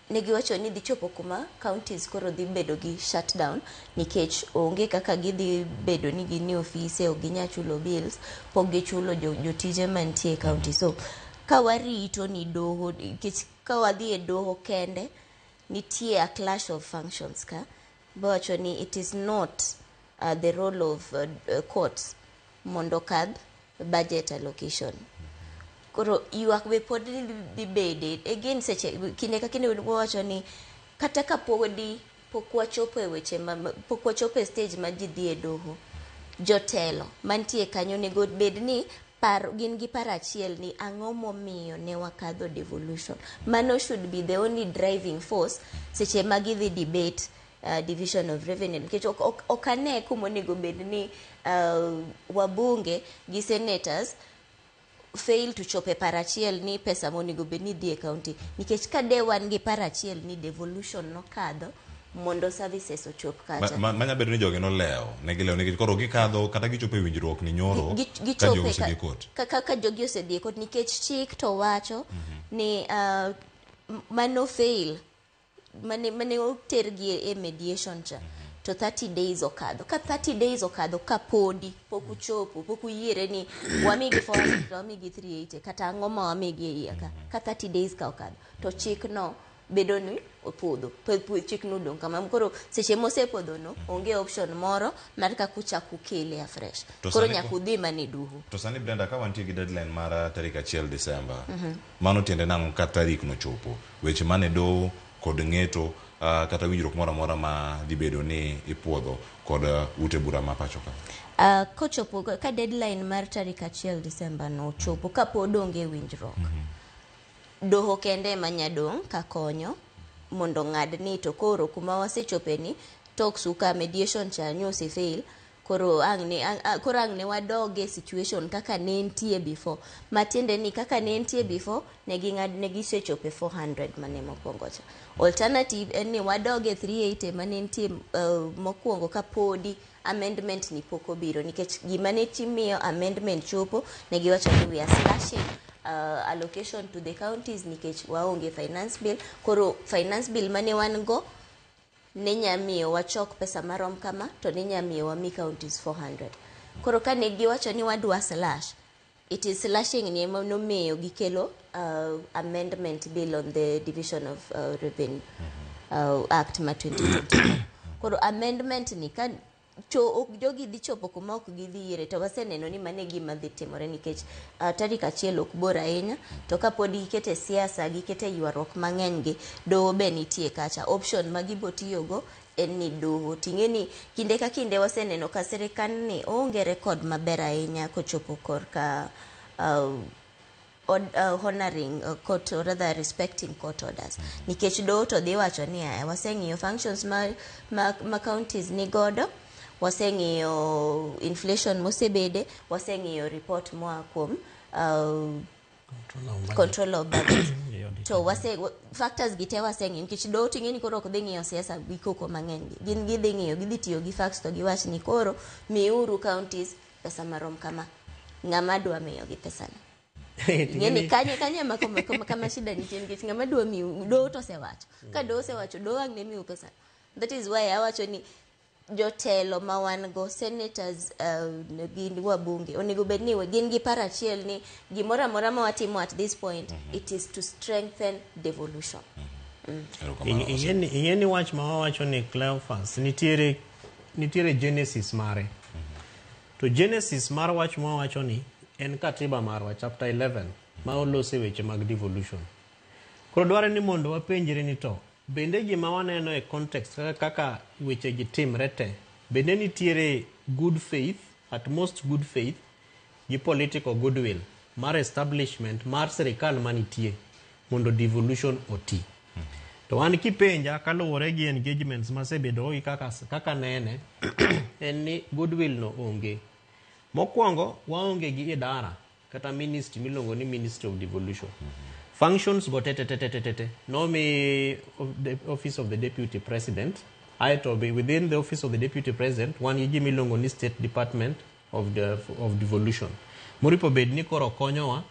negi wacho ni dhi chopo kuma counties koro dhi bedo gi shutdown nikech onge kaka gidhi bedo ni gini ofise o ginya chulo bills pok gichulo jotije mantie e county. So ka warito ni doho nikech ka wadhi e doho kende nitie a clash of functions ka wacho ni it is not the role of courts mondo kadh budget allocation. Koro yuak be pod dhi bede again seche kinde ka kinde wacho ni kata ka pok wachopo e weche pok wachopo e stage ma ji dhi e doho jotelo mantie kanyo nego bed ni gin gi paro achiel ni ang'o momiyo ne wakadho devolution. Mano should be the only driving force seche ma gidhi debate division of revenue nikech ok ane kumonego bed ni wabunge gi senators fail to chope parachiel ni pesa monego bed ni dhi e county nikech ka de wan gi parachiel ni devolution no kadho mondo services ochop kacha manya bedo ni jogi no leo negileo nikech koro gikadho kata gichope winjruok ni nyoro ka jogi osedhi kot ka jogi osedhi kot nikech chik to wacho ni mano fail mane otergi e mediation cha to 30 days okadho ka 30 days okadho ka podi pok uchopo pok uyiere ni wamigi 400 wamigi 380 kata ang'o ma wamigi e iye ka 30 days ka okadho to chik no bedo ni opodho chik no dong kama koro seche mosepodho no onge option moro mar ka kuchaku kele afresh koro nyakudhi mane duhu. To sani Brenda ka wantie gi deadline mar tarik 1 Disemba mano tiende nang'o ka tarik no chopo weche mane do kod ng'eto kata winjruok moro amora ma dhi bedo ni ipuodho kod ute bura ma pacho ka kochopo ka deadline mar tarik 1 Disemba no chopo ka pod onge winjruok doho kende manyadong ka konyo mondo ng'ad ni to koro kuma wasechope ni tok suka mediation cha nyose fail koro ang ne wadoge situation kaka ne entie before matiende ni kaka ne entie before ne gisechope 400 mane mokwongo cha alternative en ni wadoge 380 mane entie mokwongo ka podi amendment ni poko biro nikech gima ne timiyo amendment chopo ne giwacho ni we are slashing allocation to the counties nikech waonge finance bill koro finance bill mane wan go ne nyamiyo wachok pesa marom kama to ne nyamiyo wami counties 400 koro ka ne giwacho ni wadwa slash it is slashing ni nomiyo gikelo amendment bill on the division of revenue act ma 2020 koro amendment ni ka jogi dhi chopo kuma ok gidhi yiere to waseneno ni mane gima dhi timore nikech tarik 1 ok bor ahinya to kapod gikete siasa gikete ywaruok mang'eny gi doho be nitie kacha option ma gibotiyogo en ni doho ting'eni kinde ka kinde waseneno ka sirikal ni onge rekod maber ahinya kochopo korka honoring court or rather respecting court orders nikech doho to dhi wacho ni waseng'iyo functions ma counties ni godo waseng'iyo inflation mosebede waseng'iyo report moa kuom control of budget to factors gite waseng'iyo nikech do ting'eni koro ok dhi ng'iyo siasa gi koko mang'eny gin gidhi ng'iyo gidhi tiyo gi facts to giwach ni koro miuru counties pesa marom kama ng'ama dwa miyo gi pesa no ngeni kanye kama shida nitie nikech ng'ama dwa miyo do to sewacho ka do sewacho do ang ne miyo pesa that is why awacho ni jotelo ma wan go senators gin wabunge onego bedni gin gi parachiel ni gimoro amora ma watimo at this point it is to strengthen devolution. Ingeni wach ma wawacho ni Cleophas nitiere genesis mare. To genesis mar wach ma wawacho ni en katiba marwa chapter 11 ma olose weche mag devolution. Koro dware ni mondo wapenjre ni to bende gima waneno e context kaka weche gi timre te bende nitiere good faith, at most good faith gi political goodwill mar establishment mar sirikal manitie mondo devolution oti. To wan kipenja kaluwore gi engagements masebedo gi kaka nene en ni goodwill no onge. Mokwongo waonge gi idara kata ministry milongo ni Ministry of Devolution. Functions go tete no me the office of the deputy president. I to be within the office of the deputy president one yiji milongo ni State Department of Devolution. Moripo bedni koro konyowa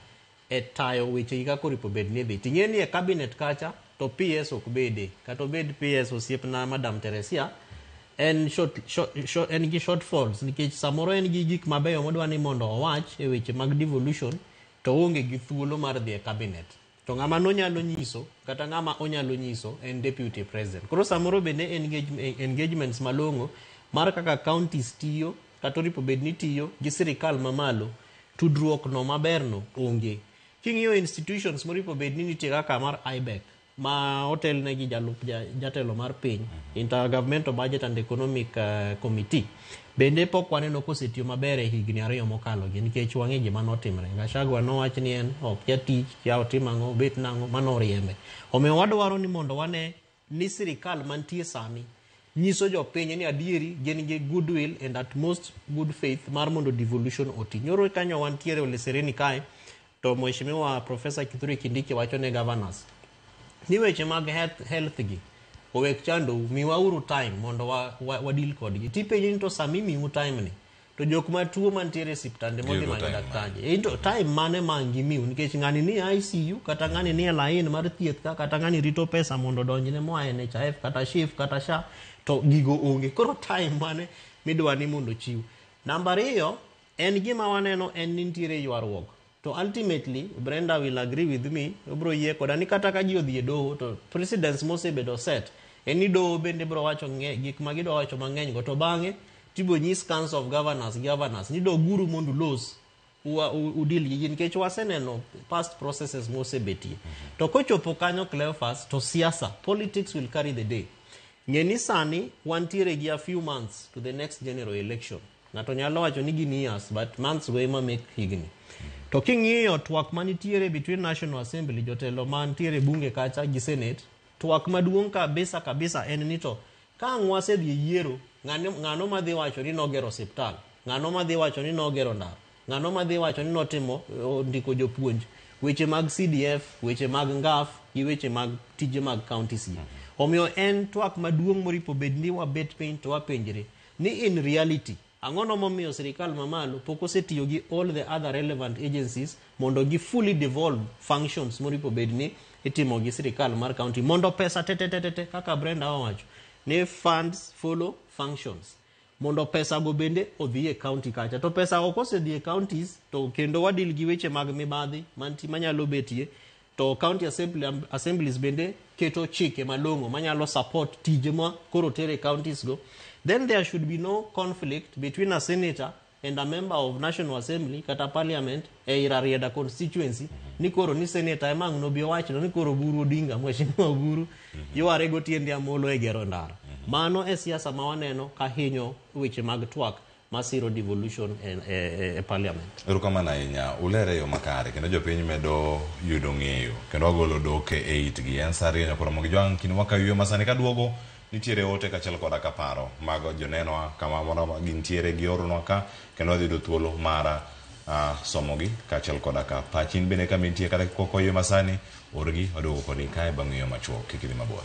e tayo weche ga koripo bedni dhi. Tingeni e cabinet kacha to PS ok bede kata obed PS osiepna Madam Teresia en gi shortfalls nikech samoro en gi gik mabeyo modwa ni mondo owach e weche mag devolution to onge gi thuolo mar dhi e cabinet. To ng'ama nonyalo nyiso kata ng'ama onyalo nyiso en deputy president. Koro samoro bende engagements malongo mar kaka counties tiyo kata ripo bedni tiyo gi sirikal mamalo tudruok no maberno onge. King'iyo institutions moripo bedni nitie kaka mar IBEC ma hotel ne gi jatelo mar piny Intergovernmental Budget and Economic Committee bende pok waneno kosetiyo maber e higni 2 mokalo gi nikech wang'e gima notimre. Gachagua nowach ni en ok jatich ya otimango bet nango manoriembe. Omiyo wadwaro ni mondo wane ni sirikal mantie sani nyiso jopiny ni adieri gin gi goodwill and at most good faith mar mondo devolution oti. Nyoro kanyo wantiere Ole Sereni kae to mheshimiwa Professor Kithure Kindiki wacho ne governors ni weche mag health gi owek chando miwauru time mondo wadil kodgi. Tipenji ni to sami miu time ni to jok matuo mantiere siptande modhi manyo daktari into time mane mangi miu nikech ng'ani ni ICU kata ng'ani ni line mar thieth kata ng'ani rito pesa mondo donjne moa NHIF kata SHIF kata SHA to gigo onge. Koro time mane midwa ni mondo chiw. Namba 2 en gima waneno en nitiere ywaruok. To ultimately, Brenda will agree with me, bro ye koda ni kata ka ji odhi e doho to precedents mosebedo set. Eni doho bende bro wacho gik ma gido wacho mang'eny go to bang'e tibo nyis Council of Governors ni do guru mondo los udil gi nikech waseneno past processes mosebetie. To kochopo kanyo Cleophas to siasa, politics will carry the day. Ng'eni sani wantiere gi a few months to the next general election. Ng'ato nyalo wacho ni gin years but months go ema make higni. To king'iyo twak manitiere between National Assembly jotelo mantiere bunge kacha gi Senate, twak maduong' kabisa en ni to ka ng'wase dhi yiero ng'ano madhi wacho ni nogero hospital, ng'ano madhi wacho ni nogero ndara, ng'ano madhi wacho ni notimo ndiko jopuonj, weche mag CDF, weche mag ngaf gi weche mag tije mag counties. Omiyo en twak maduong' moripo bedni wabet piny to wapenjre ni in reality ang'ono momiyo sirikal mamalo pok osetiyo gi all the other relevant agencies mondo gi fully devolve functions moripo bedni itimo gi sirikal mar county mondo pesa tete kaka Brenda wacho ne funds follow functions mondo pesa go bende odhi e county kacha. To pesa ok osedhi e counties to kendo wadil gi weche mag mibadhi manyalo betie to county assemblies bende keto chike malongo manyalo support tije ma koro tere counties go. Then there should be no conflict between a senator and a member of National Assembly kata parliament e Rarieda constituency ni koro ni senator emang no biwacho ni koro Buru Odinga mheshimiwa Buru yware go tiende amolo e gero ndara. Mano e siasa ma waneno ka hinyo weche mag twak masiro devolution e parliament. Erokamano ahinya ulere yo makare kendo jopiny medo yudo ng'eyo kendo wagolo doke e itgi en sa ariyo nyakoro mogi jwang' kini waka yuyo masani ka duogo nitiere ote kachiel koda ka paro mag jonenwa kama moro gintiere gi oronwa ka kendo wadhi yudo thuolo mar somogi kachiel koda ka pachin bende kama intie kata koko yuyo masani orgi waduogo koni kae bang' yuyo machuok kik idhi mabor.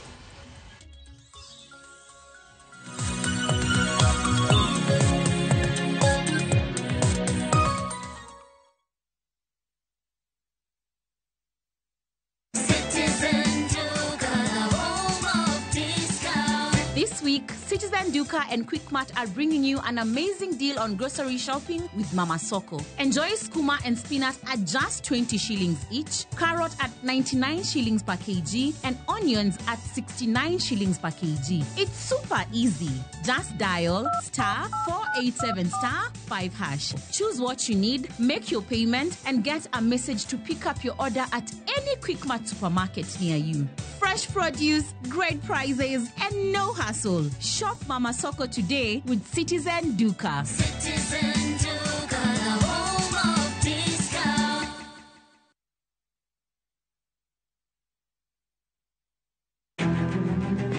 This week, Citizen Duka and Quickmart are bringing you an amazing deal on grocery shopping with Mama Soko. Enjoy skuma and spinach at just 20 shillings each, carrot at 99 shillings per kg, and onions at 69 shillings per kg. It's super easy. Just dial *487*5#. Choose what you need, make your payment, and get a message to pick up your order at any Quickmart supermarket near you. Fresh produce, great prices, and no hassle. Shop Mama Soko today with Citizen Duka. Citizen Duka, the home of discount.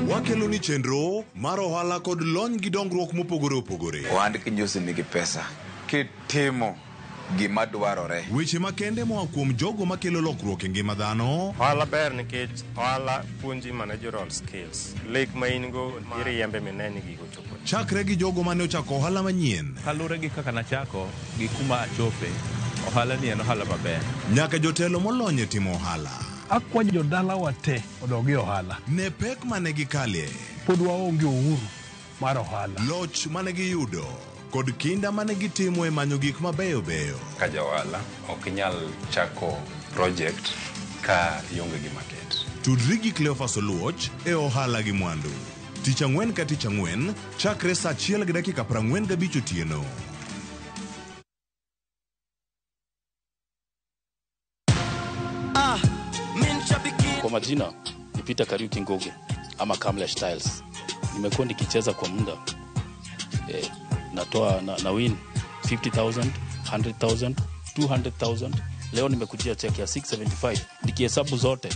Wakelo ni chenro mar ohala kod lony gi dongruok mopogore opogore. Ohand kinyosi nigi pesa kitimo gima dwarore. Weche makende moa kuom jogo makelo lokruok e ngima dhano. Ohala ber nikech ohala puonji managerial skills. Lek ma in go iriembe mineni gigo chopo. Chakre gi jogo mane ochako ohala manyien. Kalure gi kaka nachako gi kuma achope. Ohala ni en ohala maber. Nyaka jotelo molony e timo ohala. Akwa jodala wate odogi ohala. Ne pek mane gikalie. Pod waonge uhuru mar ohala. Loch mane giyudo kod kinda mane gitimo e manyo gik mabeyo beyo. Ka jaohala ok inyal chako project ka ionge gi market. Tudri gi Cleophas Oluoch e ohala gi mwandu. Tich ang'wen ka tich ang'wen chakre saa 1:45 otieno. Kwa majina ni Peter Kariuki Ngoge ama Kamlesh Styles. Nimekuwa nikicheza kwa muda. Natoa na win 50,000, 100,000, 200,000. Leo nimekujia check ya 675. Nikihesabu zote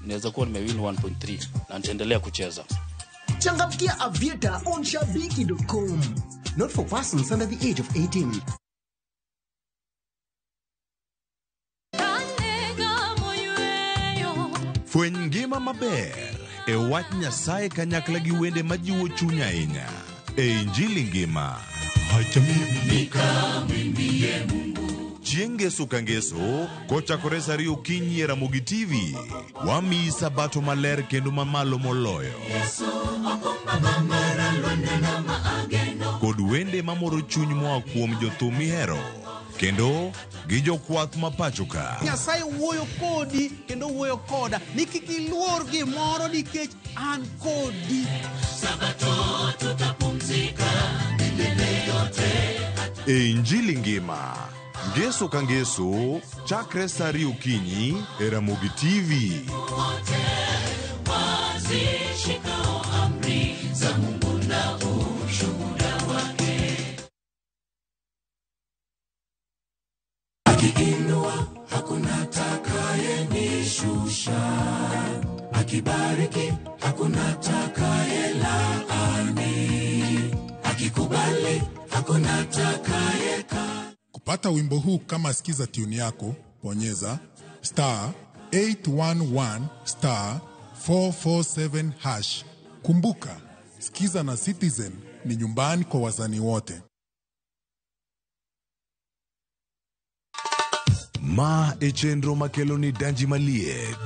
naweza kuwa nimewin 1.3 na nitaendelea kucheza. Changamkia Aviator on shabiki.com. Not for persons under the age of 18. Fweny ngima maber e wach Nyasaye kanyakla gi wende majiwo chuny ahinya. E Injili ngima. Chieng' ngeso ka ngeso, kochakore saa 2 okinyi e Ramogi TV, wamiyi sabato maler kendo mamalo moloyo. Kod wende mamoro chuny moa kuom jothum mihero, kendo gi jokwath mapacho ka. Nyasaye wuoyo kodi kendo wuoyo koda ni kik iluor gimoro nikech an kodi. Sabato tutapumzika milele yote. E Injili ngima, ngeso ka ngeso, chakre saa 2 okinyi e Ramogi TV. Wote wazishikao amri za Mungu na ushuhuda wake. Akiinua hakuna atakayenishusha, akibariki hakuna atakayelaani, akikubali hakuna atakayeka. Kupata wimbo huu kama sikiza tune yako, bonyeza *811*447#. Kumbuka, sikiza na Citizen ni nyumbani kwa wasanii wote. Ma e chenro makelo ni danji maliet.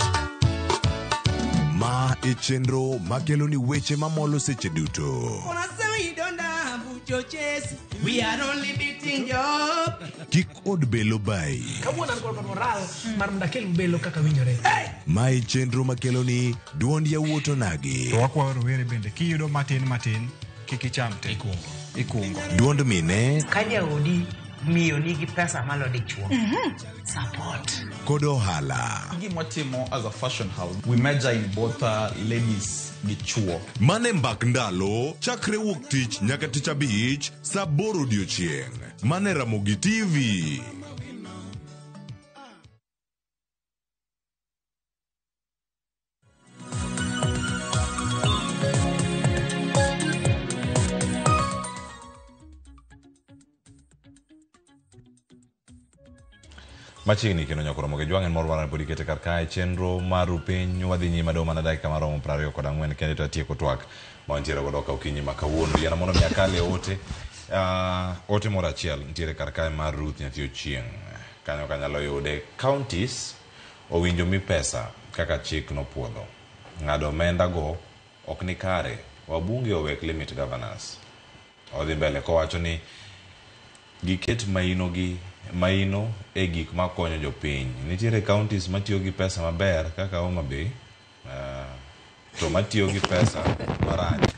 Ma e chenro makelo ni weche mamolo seche duto. We are only beating job. Kik od belo bai. Kawuono an kod moral mar ndakel belo kaka winjore. Ma e chenro makelo ni duond yawuoto nagi. To wakwayo rowere bende kiyudo matin kik icham te. Ikungo. Duond mine. Ka jaodi miyo nigi pesa malo dichuo. Support. Kod ohala. Gimotimo as a fashion house, we measure in both ladies gi chuo. Mane mbak ndalo chakre wuok tich nyaka tich abich saa 8 odiochieng'. Mane Ramogi TV. Machiegni kendo nyakoro Ramogi Jwang'en mor waran podi kete kar kae chenro maru piny wadhi nyime do mana dakika maromo 24 kendo tatieko twak ma ntiere godo ka okinyi ma kawuono. Yana mono miakale ote moro achiel ntiere kar kae mar Ruth Nyathi Ochieng'. Kanyo kanyalo yude counties owinjo mi pesa kaka chik no puodho. Ng'ado omenda go ok ni kare wabunge owek limit governance odhi mbele kowacho ni giket maino e gik makonyo jopiny. Nitiere counties matiyo gi pesa maber kaka Homa Bay, to matiyo gi pesa marach.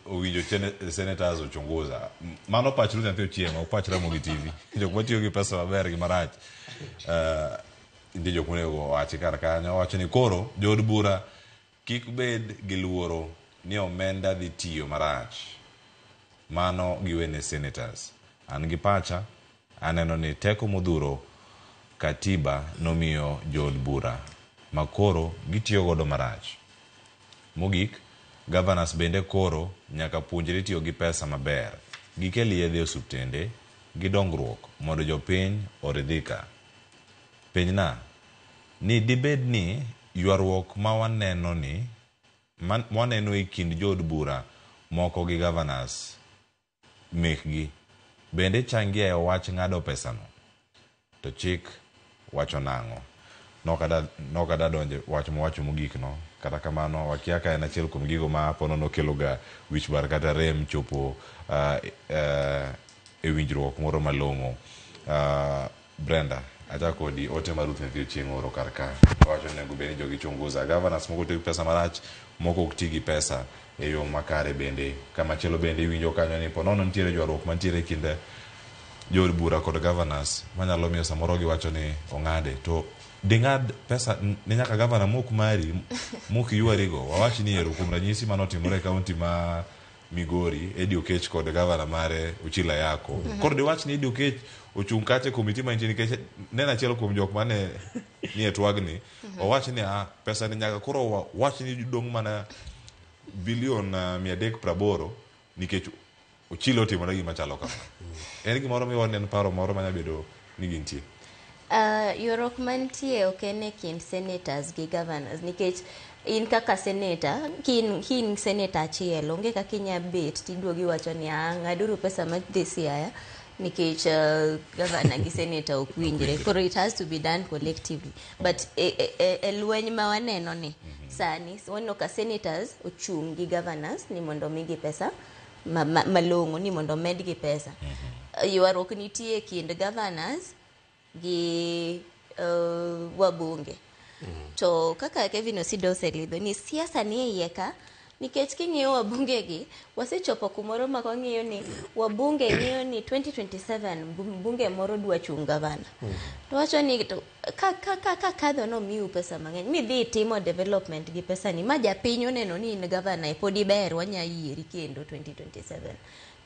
Owinjo senators ochunguza. Mano pach Ruth Nyathi Ochieng', opach Ramo gi TV. Jok matiyo gi pesa maber gi marach. Ndi jok monego wachi kar kanyo, wacho ni koro jood bura kik bed gi luoro ni omenda dhi tiyo marach. Mano giwene senators. An gi pacha, aneno ni teko modhuro katiba nomiyo jood bura makoro gitiyo godo marach. Mogik, governors bende koro nyaka puonjre tiyo gi pesa maber. Gikel yedhe osuptende gi dongruok mondo jopiny oridhika. Pinyna ni dibed ni ywaruok ma waneno e kind jood bura moko gi governors mekgi bende changia e wach ng'ado pesano. To chik wacho nang'o. Nokada donje wach mowacho mogik no. Kata kamano wakia ka en achiel kuom gigo ma pono nokelo ga wich bar kata rem chopo e winjruok moro malong'o. Brenda, achako di ote ma Ruth Nyathi Ochieng' oro kar ka. Wacho ni nego bende jogi chunguza. Governors moko tiyo gi pesa marach, moko ok ti gi pesa e yo makare bende. Kama chielo bende winjo kanyo ni ponono nitiere jwaruok mantiere kinde jood bura kod governors manyalo miyo samoro giwacho ni ong'ade. To ding'ad pesa ni nyaka governor mok mari mok yuarigo. Wawachi ni ero kuom ranyisi manotimore e kaunti ma Migori, Eddie Okech kod governor mare Uchila Yako. Koro diwach ni Eddie Okech ochung' kache komiti mantie nikech nena achiel kuom jok mane ni e twagni. Owachi ni pesa ni nyaka koro wach ni dong' mana bilion 380 nikech Uchila otimo gima chalo kama. En gimoro miwone en paro moro manyabedo ni gintie. Yorok mantie ok en e kind senators gi governors nikech in kaka senator, kin senator achiel, onge kaka inya bet tiduogi wacho ni ng'aduru pesa madhi Siaya nikech governor gi senator ok winjre. Koro it has to be done collectively. But e lweny ma waneno ni sani waneno ka senators ochung' gi governors ni mondo migi pesa malong'o, ni mondo medgi pesa. Ywaruok nitie kind governors gi wabunge. To kaka Kevin Osido oselidho ni siasa ni e iye ka, nikech king'iyo wabunge gi wasechopo kumoro ma wang'iyo ni wabunge ng'iyo ni 2027 bunge moro dwa chung' gavana. To wacho ni ka kadho no miu pesa mang'eny midhi timo development gi pesa ni ma japiny oneno ni in gavana e podi ber wanya yieri kendo 2027.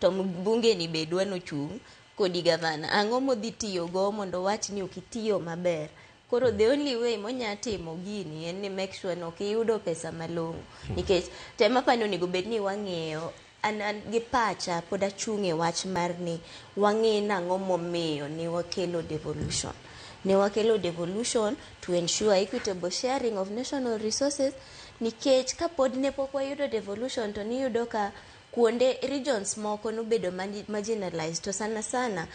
To bunge ni be dwa no chung' kodi gavana. Ang'o modhi tiyo go mondo wach ni okitiyo maber. Koro the only way monya timo gini en ni make sure no kiyudo pesa malong'o. Nikech tema pano onego bed ni wang'eyo an gi pacha pod achung' e wach mar ni wang'e nang'o momiyo ni wakelo devolution. Ne wakelo devolution to ensure equitable sharing of national resources. Nikech kapod ne pok wayudo devolution to niyudo ka kuonde regions moko nobedo marginalized to sana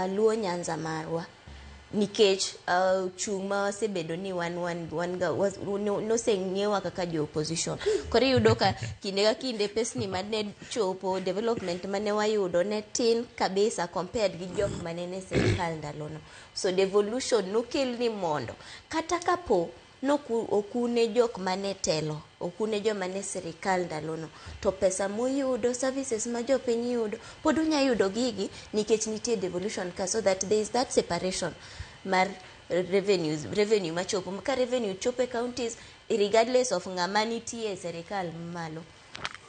Luo Nyanza marwa. Nikech chung' ma wasebedo ni noseng'iewa kaka jo opposition. Koro yudo ka kinde ka kinde pesni mane chopo development mane wayudo ne tin kabisa compared gi jok mane ne serikal ndalono. So devolution nokel ni mondo kata kapo okune jok mane telo, okune jo mane serikal ndalono, to pesa moyudo, services ma jopiny yudo, pod unya yudo gigi nikech nitie devolution ka, so that there is that separation mar revenue machopo. Ka revenue chopo e counties regardless of ng'ama nitie serikal malo.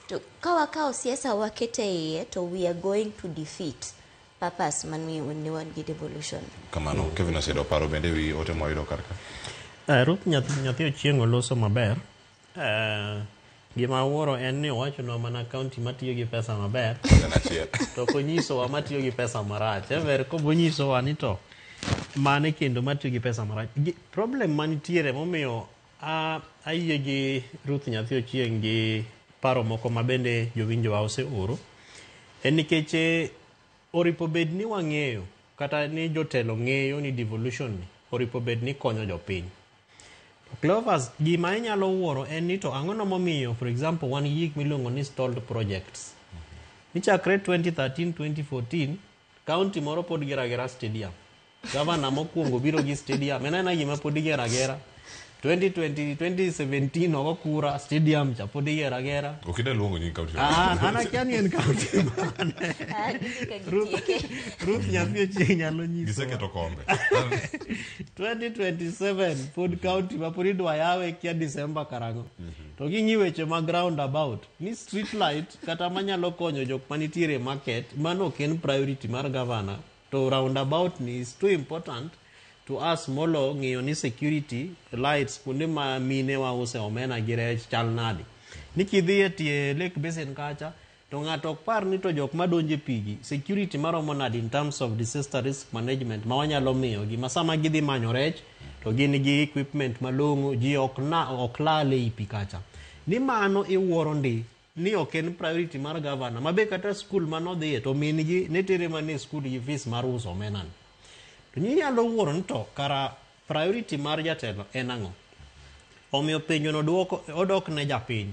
To kawakao siasa wakete iye, to we are going to defeat purpose man we wan gi devolution. Kamano, Kevin Osido paro bende wi ote moyudo karka. Ruth Nyathi Ochieng' oloso maber. Gima wuoro en ni owacho no mana county matiyo gi pesa maber. To konyiso wa matiyo gi pesa marach. Ever ko bonyiso wa ni to mane kendo matiyo gi pesa marach. Problem manitiere momiyo ayie gi Ruth Nyathi Ochieng' gi paro moko mabende jowinjo wa ose oro. En nikech oripo bed ni wang'eyo kata ni jotelo ng'eyo ni devolution ni oripo bed ni konyo jopiny. Cleophas, gima inyalo wuoro en ni to ang'ono momiyo, for example, wan gi gik miluongo ni stalled projects. Nichakre 2013-2014, kaunti moro pod gero agera stadium. Gavana mokwongo biro gi stadium, en gima pod igero agera. 2017 ogo kura stadium cha pod igero agera. Okida luongo nying kaunti. An akia ni en kaunti mane. Ruth nyathi ochieng' nyalo nyiso. Giseketo kombe. 2027 pod kaunti ma pod idwa yawe kia December karango. To ging'i weche mag roundabout ni street light kata manyalo konyo jok manitiere market, mano ok en priority mar governor. To roundabout ni is too important to us molo ng'iyo ni security lights kuonde ma mine wa use omena gi rech chal nadi. Nikidhi e tie Lake Basin kacha, to ng'ato ok par ni to jok madonje pigi security maromo nadi in terms of disaster risk management ma wanyalo miyo gi masama gidhi manyo rech to gin gi equipment malong'o, ji ok lal ei pi kacha. Ni mano iwuoro ndi ni ok en priority mar governor, mabe kata skul manodhiye to min gi netere mane skul gi fees mar uso omenan. To nyalo wuoro ni to kara priority mar jatelo en ang'o? Omiyo penjo no odok ne japiny.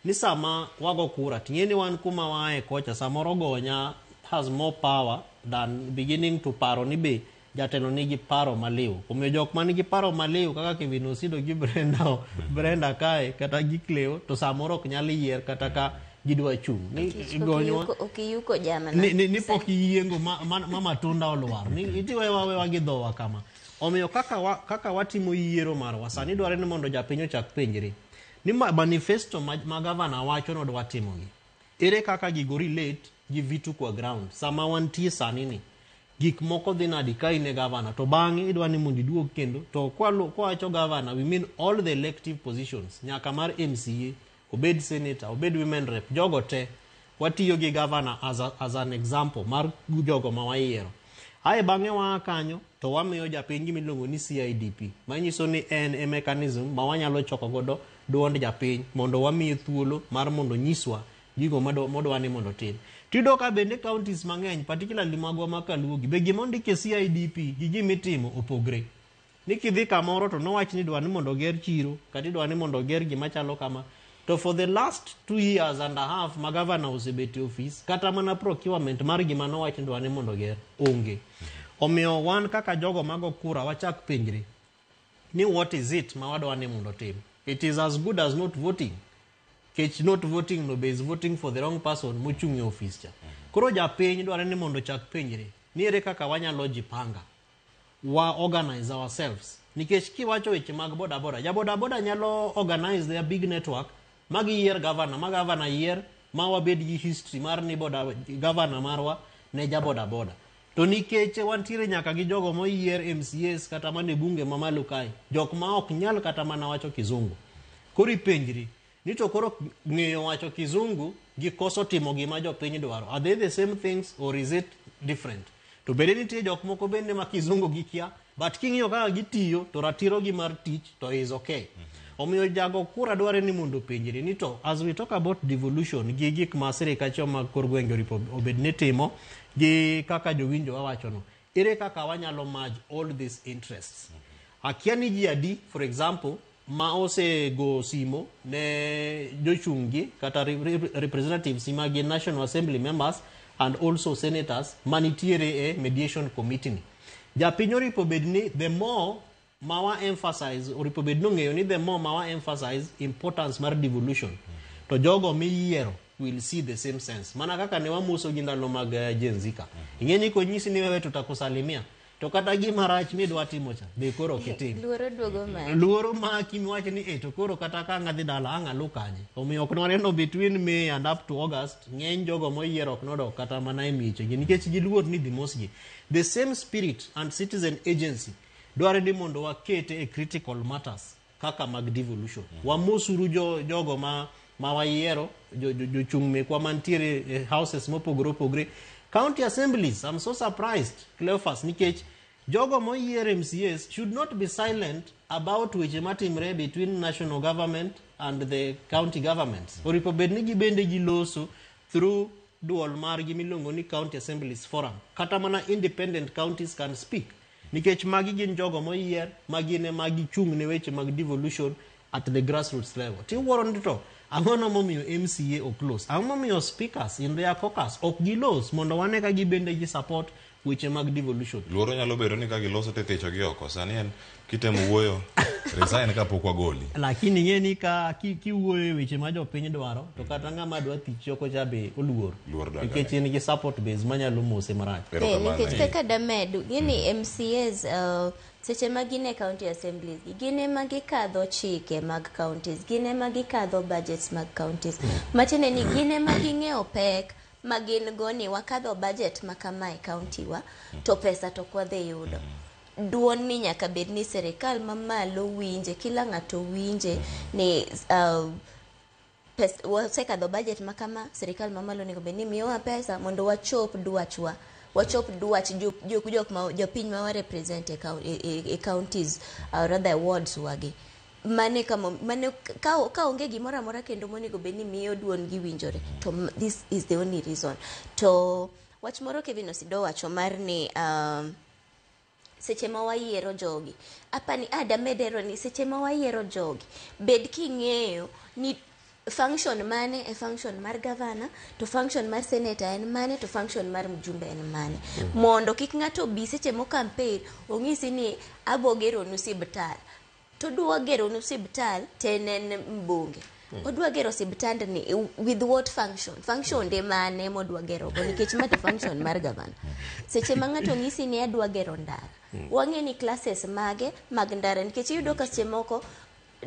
Ni sama wago kura, ting'e ni wan kuma wae kocha samoro gonya has more power than beginning to paro ni be jatelo nigi paro maliw. Omiyo jok manigi paro maliw kaka Kevin Osido gi Brenda kae kata gi Cleo to samoro ok nyal yier kata ka gidwa chung'. Ni gonyo okiyuko jama ni pok yiengo ma matunda olwar. Ni itiwe wawe gi dhowa kama. Omiyo kaka watimo yiero marwa sani dware ni mondo japiny ochak penjre ni manifesto ma gavana wacho no dwa timogi. Ere kaka gigo relate gi vitu kwa ground. Sama wantie sani ni gik moko dhi nadi ka ine gavana to bang'e idwa ni mondo iduog kendo to kwawacho gavana we mean all the elective positions nyaka mar MCA obed senator obed women rep jogo te watiyo gi gavana as an example mar jogo ma wayiero. Ae bang'e wa kanyo to wamiyo japiny gimiluongo ni CIDP manyiso ni en a mechanism ma wanyalo choko godo duond japiny mondo wamiye thuolo mar mondo nyiswa gigo modwa ni mondo tim. Tido ka bende counties mang'eny particularly magwa makaluogi be gimondike CIDP gi gimitimo opogre. Nikidhi kamoro to nowach ni dwa ni mondo ger chiro kata idwa ni mondo ger gima chalo kama. To for the last 2 years and a half ma governor osebeti office kata mana procurement mar gima nowach ni dwa ni mondo ger onge. Omiyo wan kaka jogo mago kura wachak penjre ni what is it ma wadwa ni mondo tim. It is as good as not voting. Kech not voting no be is voting for the wrong person mochung' e office cha. Koro japiny dware ni mondo chak penjre ni ere kaka wanyalo jipanga wa organize ourselves. Nikech kiwacho weche mag boda ja boda nyalo organize their big network magi yier governor ma governor yier ma wabed gi history mar ni governor marwa ne ja boda. To nikech wantiere nyaka gi jogo moyier MCAs kata mane bunge mamalo kae jok ma ok nyal kata mana wacho kizungu. Koro ipenjri ni to koro ng'eyo wacho kizungu gi koso timo gima jopiny dwaro, are they the same things or is it different? To bende nitie jok moko bende ma kizungu gi kia but king'iyo kaka gitiyo to ratiro gi mar tich to is okay. Omiyo jago kura dware ni mondo penjre ni to as we talk about devolution gi gik ma sirikal mag kor gwenge obed ni timo gi kaka jowinjo wawacho no, ere kaka wanyalo merge all these interests. Akia ni ji adi for example ma osego simo ne jochungi kata representatives magi National Assembly members and also senators manitiere e mediation committee ni. Japiny oripo bed ni the more mawa emphasize oripo bed no ng'eyo ni the more mawa emphasize importance mar devolution to jogo miyiero will see the same sense. Mana kaka ne wamuso gi ndalo mag jenzika. Ing'eni ko nyisi ni wewe tutakusalimia to kata gima rach midwa timo cha be koro kitim. Luoro ma kimiwacho ni to koro kata ka ngadhi dala ang'alu kanye. Omiyo ok nwaneno between May and up to August ng'eny jogo moyiero ok nodok kata mana e miche gi nikech giluor ni dhi mosgi. The same spirit and citizen agency dware ni mondo wakete e critical matters kaka mag devolution. Wamosuru jogo ma wayiero jochung' mekwa mantiere houses mopogore opogore. County assemblies, I'm so surprised, Cleophas, nikech jogo moyier MCAs should not be silent about weche matimre between national government and the county governments. Oripo bed ni gibende giloso through duol mar gimiluongo ni county assemblies forum. Kata mana independent counties can speak. nikech magi gin jogo moyier magine magi chung ne weche mag devolution at the grassroots level. Tiwuoro ndito ang'ono momiyo MCA ok los, ang'o momiyo speakers in their caucus ok gilos mondo wane ka gibende gi support weche mag devolution. Luoro nyalo bedo ni ka giloso te techo gi oko sani en kitemo wuoyo resign ka pok wagoli. Lakini ng'eni ka kiwuoyo weche ma jopiny dwaro to kata ng'ama dwa tich oko cha be oluor nikech en gi support base manyalo mose marach. Nikech kaka damedu ng'eni MCAs seche ma gine county assemblies gine ma gikadho chike mag counties, gine ma gikadho budgets mag counties, matiende ni gine ma ging'eyo pek magin go ni wakadho budget makamae county wa to pesa to kwadhe yudo. Duon ni nyaka bed ni serikal mamalo winje, kila ng'ato winje ni wasekadho budget makama, serikal mamalo nego bed ni miyowa pesa mondo wachop dwachwa, wachop dwach jopiny ma represent e counties or rather wards wagi. Mane ka onge gimoro amora kendo monego bed ni miyo duon gi winjore to this is the only reason. To wach moro Kevin Osido wacho mar ni seche ma wayiero jogi apani adamedero ni seche ma wayiero jogi bed king'eyo ni function mane e function mar governor to function mar senator en mane to function mar mjumbe en mane, mondo kik ng'ato bi seche mo campaign ong'isi ni abogero nu sibtal to dwa gero nu sibtal tenen mbunge odwa gero sibtand ni with what function de mane modwa gero go nikech mata function mar governor. Seche ma ng'ato ng'isi ni adwa gero ndara wang'e ni classes mage mag ndara nikech iyudo ka seche moko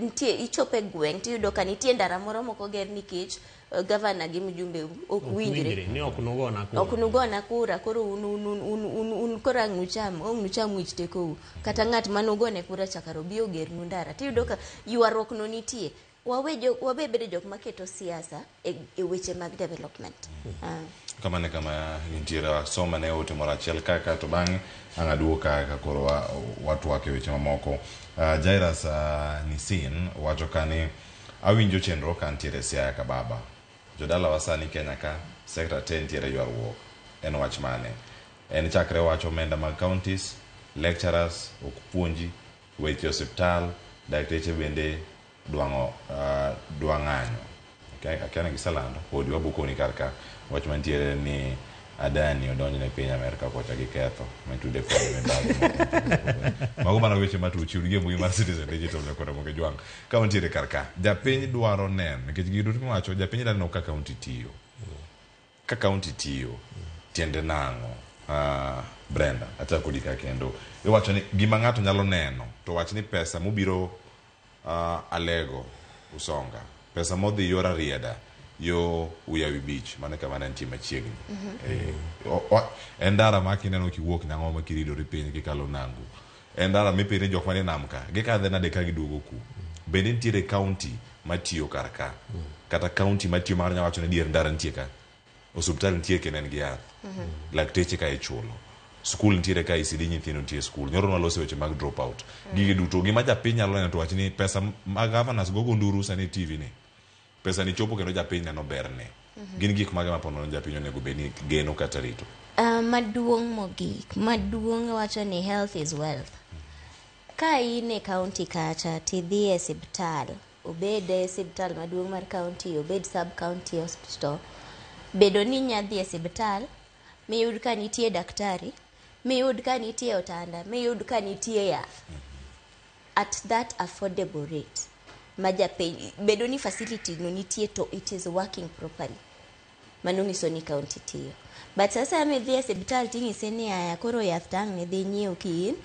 nitie ichope gweng' tiyudo ka nitie ndara moro moko ger nikech governor gi mjumbe ok winjre ni ok nugona kura koro un kora ng'ucham wich teko kata ng'at manugone kura chakaro bio ger nu ndara tiyudo ka yuarruok no nitie. Wabe bedo jok maketo siasa e weche mag development. Kama nitiere soma ne ote moro achiel kaka to bang'e ang'aduo kaka koro watu wake weche mamoko. Jairus Nisin wacho kani awinjo chenro ka ntiere Siaya ka baba. Jodala wasani Kenya ka sekta 10 ntiere ywaruok. En wach mane? En chakre wacho omenda mag counties, lecturers, okupuonji, weche osiptal, dakteche bende duang'anyo. Akiana gisalando podi wabukoni karka wach mantiere ni Adani odonjne piny Amerika kocha gi ketho metude kod mendalo mago mana weche matuchiw gi mbui mar Citizen Digital ne kod moge jwang ka mantiere karka japiny dwaro nen nikech giduto miwacho japiny dwaro ka county tiyo tiende nang'o. Brenda acha kodi ka kendo iwacho ni gima ng'ato nyalo neno to wach ni pesa mobiro Alego Usonga, pesa modhi yora rieda yo Uyawi Beach mane kama nantie machiegni. Endara makineno kiwuok nang'o makiridori piny kikalo nangu endara mipire jok mane namka gikadhe nade ka giduogo ku bende ntiere county matiyo karka kata county matiyo mar nyawacho ne dier ndara ntie ka osuptal ntie kenen gi yath lakteche ka ichulo school ntiere ka ICD nyithindo ntie school nyoro nalose weche mag drop out gigi duto gima japiny nyalo neno to wach ni pesa mag governors gogo nduru sani TV ni pesa ni chopo kendo japiny neno berne gin gik mage mapono japiny onego beni geno kata rito. Maduong' mogik maduong' wacho ni health is wealth. Ka ine county kacha tidhi e sibtal obede sibtal maduong' mar county obed sub county hospital bedo ni nyadhi e sibtal miyud ka nitie daktari miyud ka nitie otanda miyud ka nitie yath at that affordable rate majapiny bedo ni facility no nitie to it is working properly mano nyiso ni county tiyo. But sasa medhi e sibtal ting'ise ni aya koro yath tang' ne dhi nyiew kin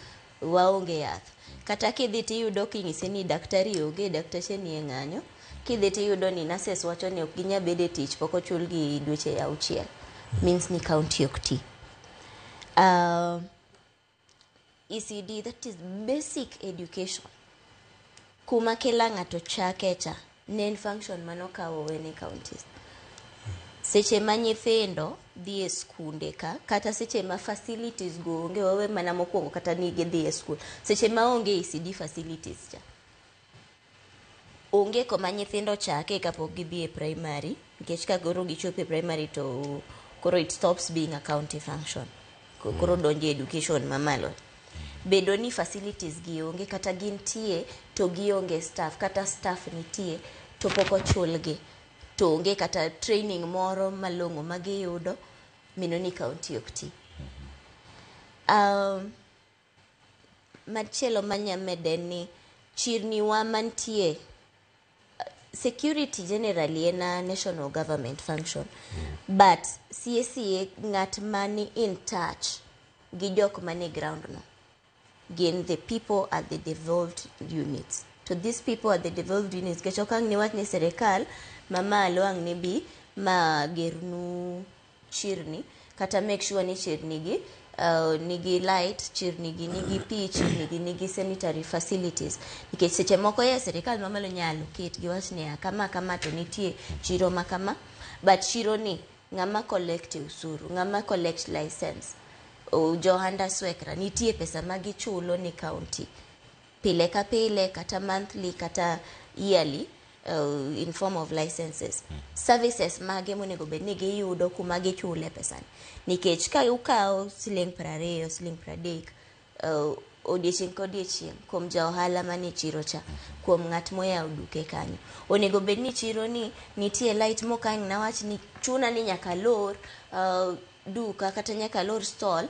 waonge yath kata kidhi tiyudo king'ise ni daktari onge daktache ni e ng'anyo kidhi tiyudo ni nurses wacho ni ok ginya bede tich pok ochul gi dweche 6 means ni county ok ti. ECD, that is basic education. Kuma kila ng'ato chake cha nen function manokawo wene counties. Seche ma nyithindo dhi e skunde ka kata seche ma facilities go onge wawe mana mokwongo kata ni dhi e skul seche ma onge ECD facilities cha onge koma nyithindo chake kapok gidhi e primary nikech ka goro gichopo e primary to koro it stops being a county function koro donje education mamalo. bedo ni facilities gionge kata gintie to gionge staff kata staff nitie to poko chulgi to onge kata training moro malongo magiyudo mino ni county okti. Machielo manyamede ni chirni wa mantie security generally in a national government function but CSA ngat mani in touch gi jok mani ground no gin the people at the devolved units. To these people at the devolved units kechokang ni wat ni serikal mama aloang ni bi ma gernu chirni kata make sure ni chirni gi nigi light, chirnigi nigi pi, chirnigi nigi sanitary facilities. Nikech seche moko ya serikal mamalo nyalo ket giwach ne kama to nitie chiro makama, but chiro ni ngama collect usuru, ngama collect license. Johanda swekra nitie pesa magi chulo ni county pile ka pile kata monthly kata yearly in form of licenses. Services mage monego bed ni giyudo kuma gichule pesa nikech ka ukao siling 20 siling 30 odiechieng' kodiechieng' kuom ja ohala mani chiro cha kuom ng'at moyawo duke kanyo onego bed ni chiro ni nitie light mokang' na wach ni chuna ni nyaka lor duka kata nyaka lor stall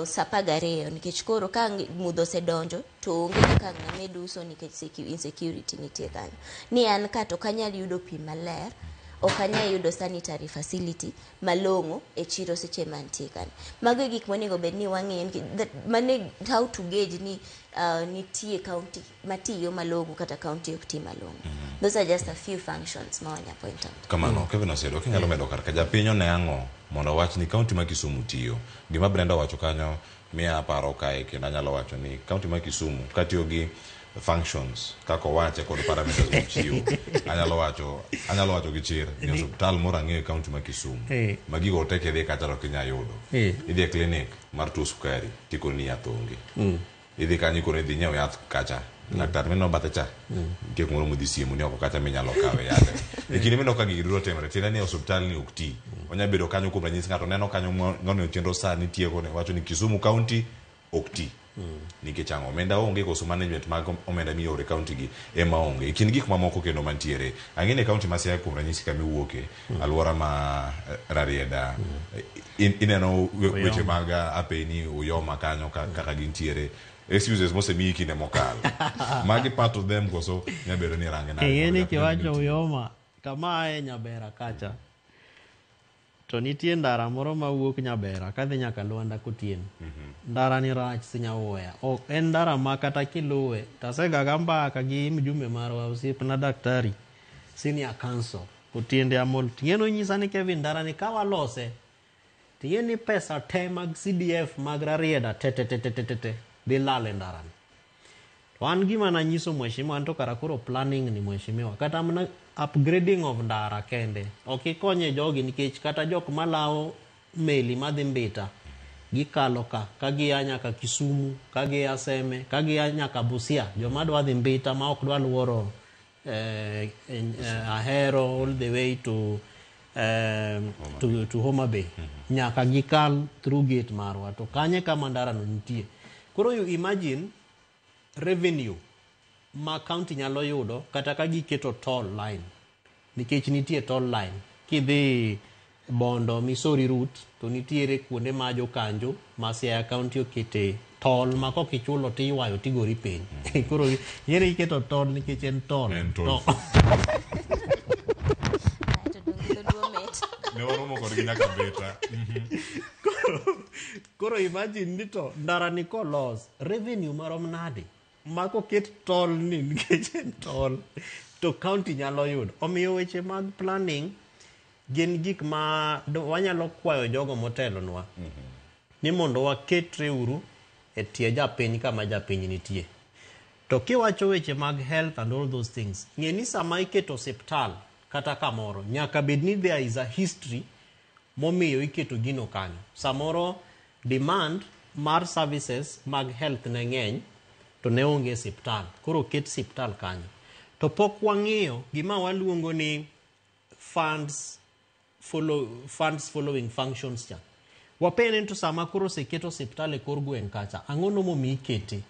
sa 12 nikech koro ka mudho sedonjo to onge kaka ng'ame duso nikech insecurity nitie kanyo ni an ka to kanyal yudo pi maler okanya yudo sanitary facility malongo e chiro seche mantie kanyo. Mago gik monego bed ni wang'en mane how to gauge ni nitie county matiyo malongo kata county okti malongo. Those are just a few functions ma wanya point out. Kamano Kevin Osedo kinyalo medo kar ka japinyo ne ang'o mondo wach ni county ma Kisumu tiyo. Gima Brenda wacho kanyo miya paro kae kendo anyalo wacho ni county ma Kisumu katiyo gi functions kako wache kod parameters mochiwo anyalo wacho gi chir ni hospital moro ang'eyo county ma Kisumu magigo teke dhi kata kinya yudo idhi e clinic mar tuo sukari tiko ni yath onge idhi kanyo koro idhi nyiewo yath kacha laktar mino bathe cha kek moro mudhi siemu ni oko kacha minyalo kawe yadhe lakini mino ka giduro temre tiende ni hospital ni okti onya bedo kanyo kuom ranyisi ng'ato neno kanyo ng'ano chenro sa nitie kone wacho ni Kisumu county okti nikech ang'o omenda onge koso management mag omenda miore county gi ema onge kin gik mamoko kendo mantiere ang'ene county ma Siaya kuom ranyisi kama iwuoke alwora ma Rarieda ineno weche mag apeni uyoma kanyo kaka gintiere excuses mosemi kinde mokalo magi part of them koso nyabedo ni range na yeni kiwacho uyoma kama e Nyabera kacha to nitie ndara moro mawuok Nyabera kadhi nyaka Luanda Kotien ndara ni rach Sinyawuoya ok en ndara ma kata kiluwe tasega gamba ka gi mjumbe marwa osip na daktari senior council Kotiende amol tieno nyisa ni Kevin ndara ni kawa lose tieni pesa te mag CDF mag Rarieda te bilale ndara ni wan gima na nyiso mheshimiwa anto karakoro planning ni mheshimiwa kata mna upgrading of ndara kende okikonye jogi nikech kata jok malao meli madhi Mbita gikalo ka gia nyaka Kisumu ka gia Seme ka gia nyaka Busia joma dwa dhi Mbita ma ok dwa luoro Ahero all the way to Homa Bay nyaka gikal through gate marwa to kanye kama ndara no nitie koro you imagine revenue ma county nyalo yudo kata ka giketo toll line nikech nitie toll line kidhi Bondo Missouri route to nitiere kuonde ma jo kanjo ma Siaya county okete toll ma kokichulo ti ywayo tigori piny koro yere iketo toll nikech en toll ne waromo kod gi nyaka Beta koro imagine nito ndara ni kolos revenue marom nade mako ket toll ni nikech en toll to county nyalo yudo omiyo weche mag planning gin gik ma wanyalo kwayo jogo motelo nwa ni mondo waketre uru e tie japiny kama japiny nitie to kiwacho weche mag health and all those things ng'eni sama iketo hospital kata kamoro nyaka bedni there is a history momiyo iketo gino kanyo samoro demand mar services mag health ne ng'eny to ne onge hospital koro ket hospital kanyo to pok wang'iyo gima waluongo ni funds following functions cha Wapene to sama koro seketo hospitali kor gweng kacha. Angono mo mi kete.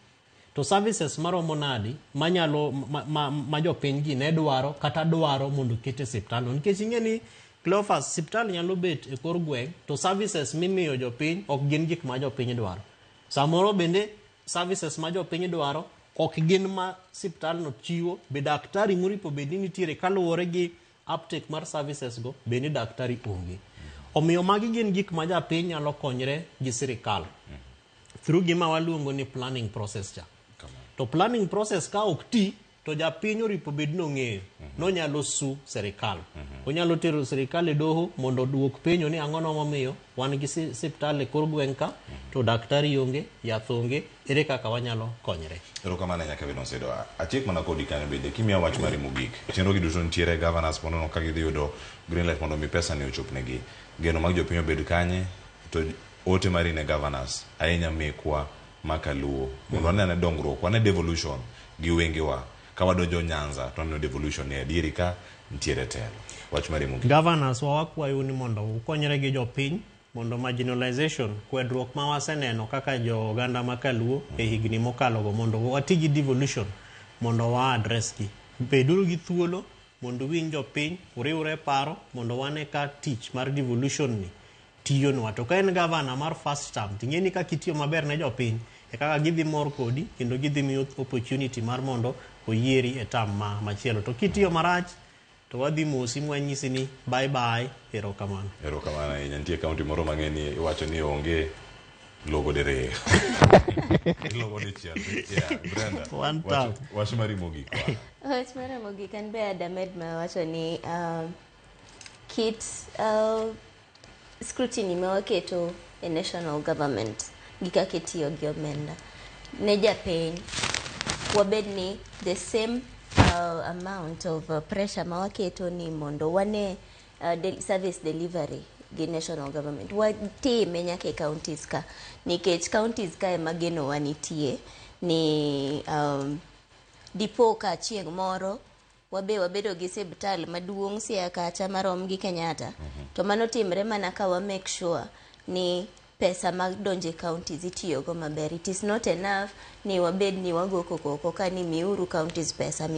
To services maro monadi manyalo ma jopiny gi ne dwaro kata dwaro mondo kete hospital. Nikech ingeni Cleophas hospital nyalo bet e kor gweng to services mimiyo jopiny ok gin gik ma jopiny dwaro. Samoro bende services ma jopiny dwaro ok gin ma hospital no chiwo, be daktari muripo bende nitiere kaluwore gi uptake mar services go bende daktari onge. Omiyo magi gin gik ma japiny nyalo konyre gi sirikal through gima waluongo ni planning process cha. To planning process ka ok ti to japiny oripo bed no ng'eyo no nyalo su sirikal. Onyalo tero sirikal e doho mondo duok penjo ni ang'ono momiyo wan gi hospital e kor gweng ka to daktari onge, yath onge, ere kaka wanyalo konyre. Erokamano nyaka bino sedo. Achik mana kodi kanyo bende kimia wach mari mogik. Chenro gi duto nitiere governors mondo no kagidhi yudo green light mondo mi pesa ni ochopnegi. Geno mag jopiny obed kanye to ote mari ne governors ahinya mekwa makaluo mondo ne dongruok wane devolution gi wengewa ka wadonjo Nyanza to ne devolution ne adieri ka nitiere telo. Wach mari mogik. Governors wakwayo ni mondo ukonyre gi jopiny mondo marginalization kwedruok ma waseneno kaka jo oganda makaluo e higni mokalo go mondo watigi devolution mondo wa address gi. Beduru gi thuolo mondo winj jopiny uriure paro mondo wane ka tich mar devolution ni tiyo nwa. To ka en governor mar first term ting'eni ka kitiyo maber ne jopiny e kaka gidhi mor kodi kendo gidhi miyo opportunity mar mondo oyieri e term machielo. To kitiyo marach to wadhi mosi mwanyisi ni bye bye, erokamano. Erokamano ahinya. Nitie kaunti moro mang'eni iwacho ni onge logo dere. Logo de chia. Brenda. Wach mari mogik. Wach mari mogik an be adamed ma wacho ni kit scrutiny mewaketo e national government gi kaka itiyo gi omenda ne japiny wabed ni the same amount of pressure mawaketo ni mondo wane service delivery gi national government watime nyaka e counties ka nikech counties ka ema geno wanitie ni dipo ka chieng' moro wabedo gi hospital maduong' sia kacha marom gi Kenyatta to mano timre mana ka wa make sure ni pesa magdonje counties itiyo go maber. It is not enough ni wabed ni wago koko ka ni miuru counties pesa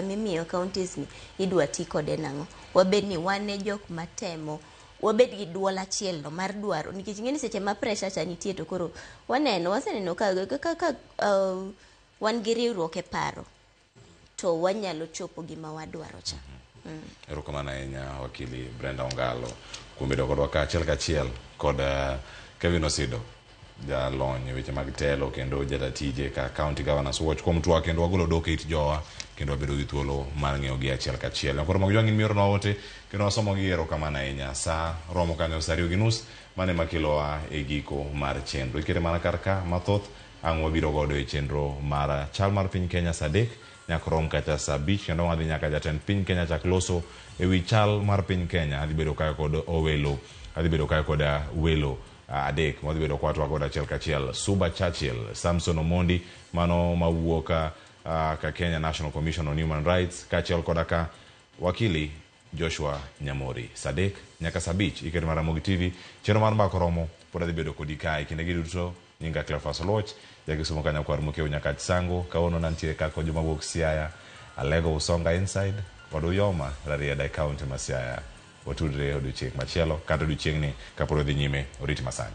mimiyo counties ni idwa ti kode nang'o. Wabed ni wane jok matemo wabed gi duol achiel no mar dwaro nikech ng'eni seche ma pressure cha nitie to koro waseneno ka wan gi riwruok e paro to wanyalo chopo gima wadwaro cha. Erokamano ahinya wakili Brenda Ongalo kuom bedo kodwa kachiel kod Kevin Osido jalony weche mag telo kendo jatatije ka County Governors Watch kuom twak kendo wagolo dok it jowa kendo wabedo gi thuolo mar ng'eyo gi achiel kachiel. Koro mag jwang'in mioro na ote kendo wasomo gi erokamano ahinya. Sa romo kanyo sa 2:30 mane makilowa e giko mar chenro ikere mana karka mathoth ang' wabiro godo e chenro mar chal mar piny Kenya sadek nyaka rom kacha sa 5 kendo wadhi nyaka jatend piny Kenya chak loso e wi chal mar piny Kenya. Adhi bedo kaya kod welo adek modhi bedo kwa twak kod achiel kachiel Suba Churchill, Samson Omondi mano mawuok ka Kenya National Commission on Human Rights kachiel kod ka wakili Joshua Nyamori. Sadek nyaka sa 5 ikere mar Ramogi TV chenro mar mbako romo pod adhi bedo kodi kae kinde giduto nyinga Cleophas Oloch jakisomo kanya kwar mokeo nyaka Tsango kaono nantiere kako joma wuok Siaya Alego Usonga Inside kod Uyoma Rarieda County ma Siaya. Watudre odiochieng' machielo kata odiochieng' ni kapod odhi nyime oriti masane.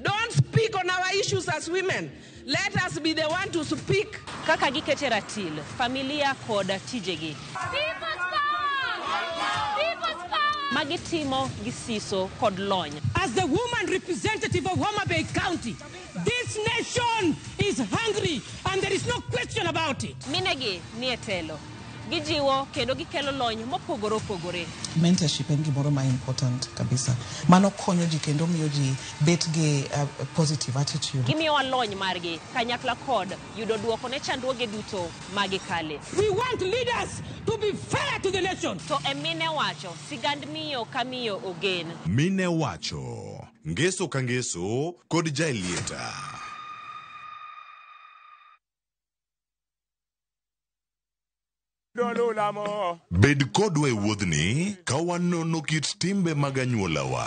Don't speak on our issues as women. Let us be the one to speak. Kaka gikete ratil, familia koda tijegi. Magitimo gisiso kod lony. As the woman representative of Homa Bay County, this nation is hungry and there is no question about it. Minegi ni etelo. gijiwo kendo gikelo lony mopogore opogore. Mentorship en gimoro ma important kabisa. Mano konyo ji kendo miyo ji bet gi positive attitude. Gimiyo lony margi kanyakla kod yudo duoko ne chandruoge duto magikale. We want leaders to be fair to the nation. To emine wacho sigand miyo kamiyo ogen. Mine wacho ngeso ka ngeso kod jailieta. Bed kodwa e wuodhni ka wanono kit timbe mag anyuolawa.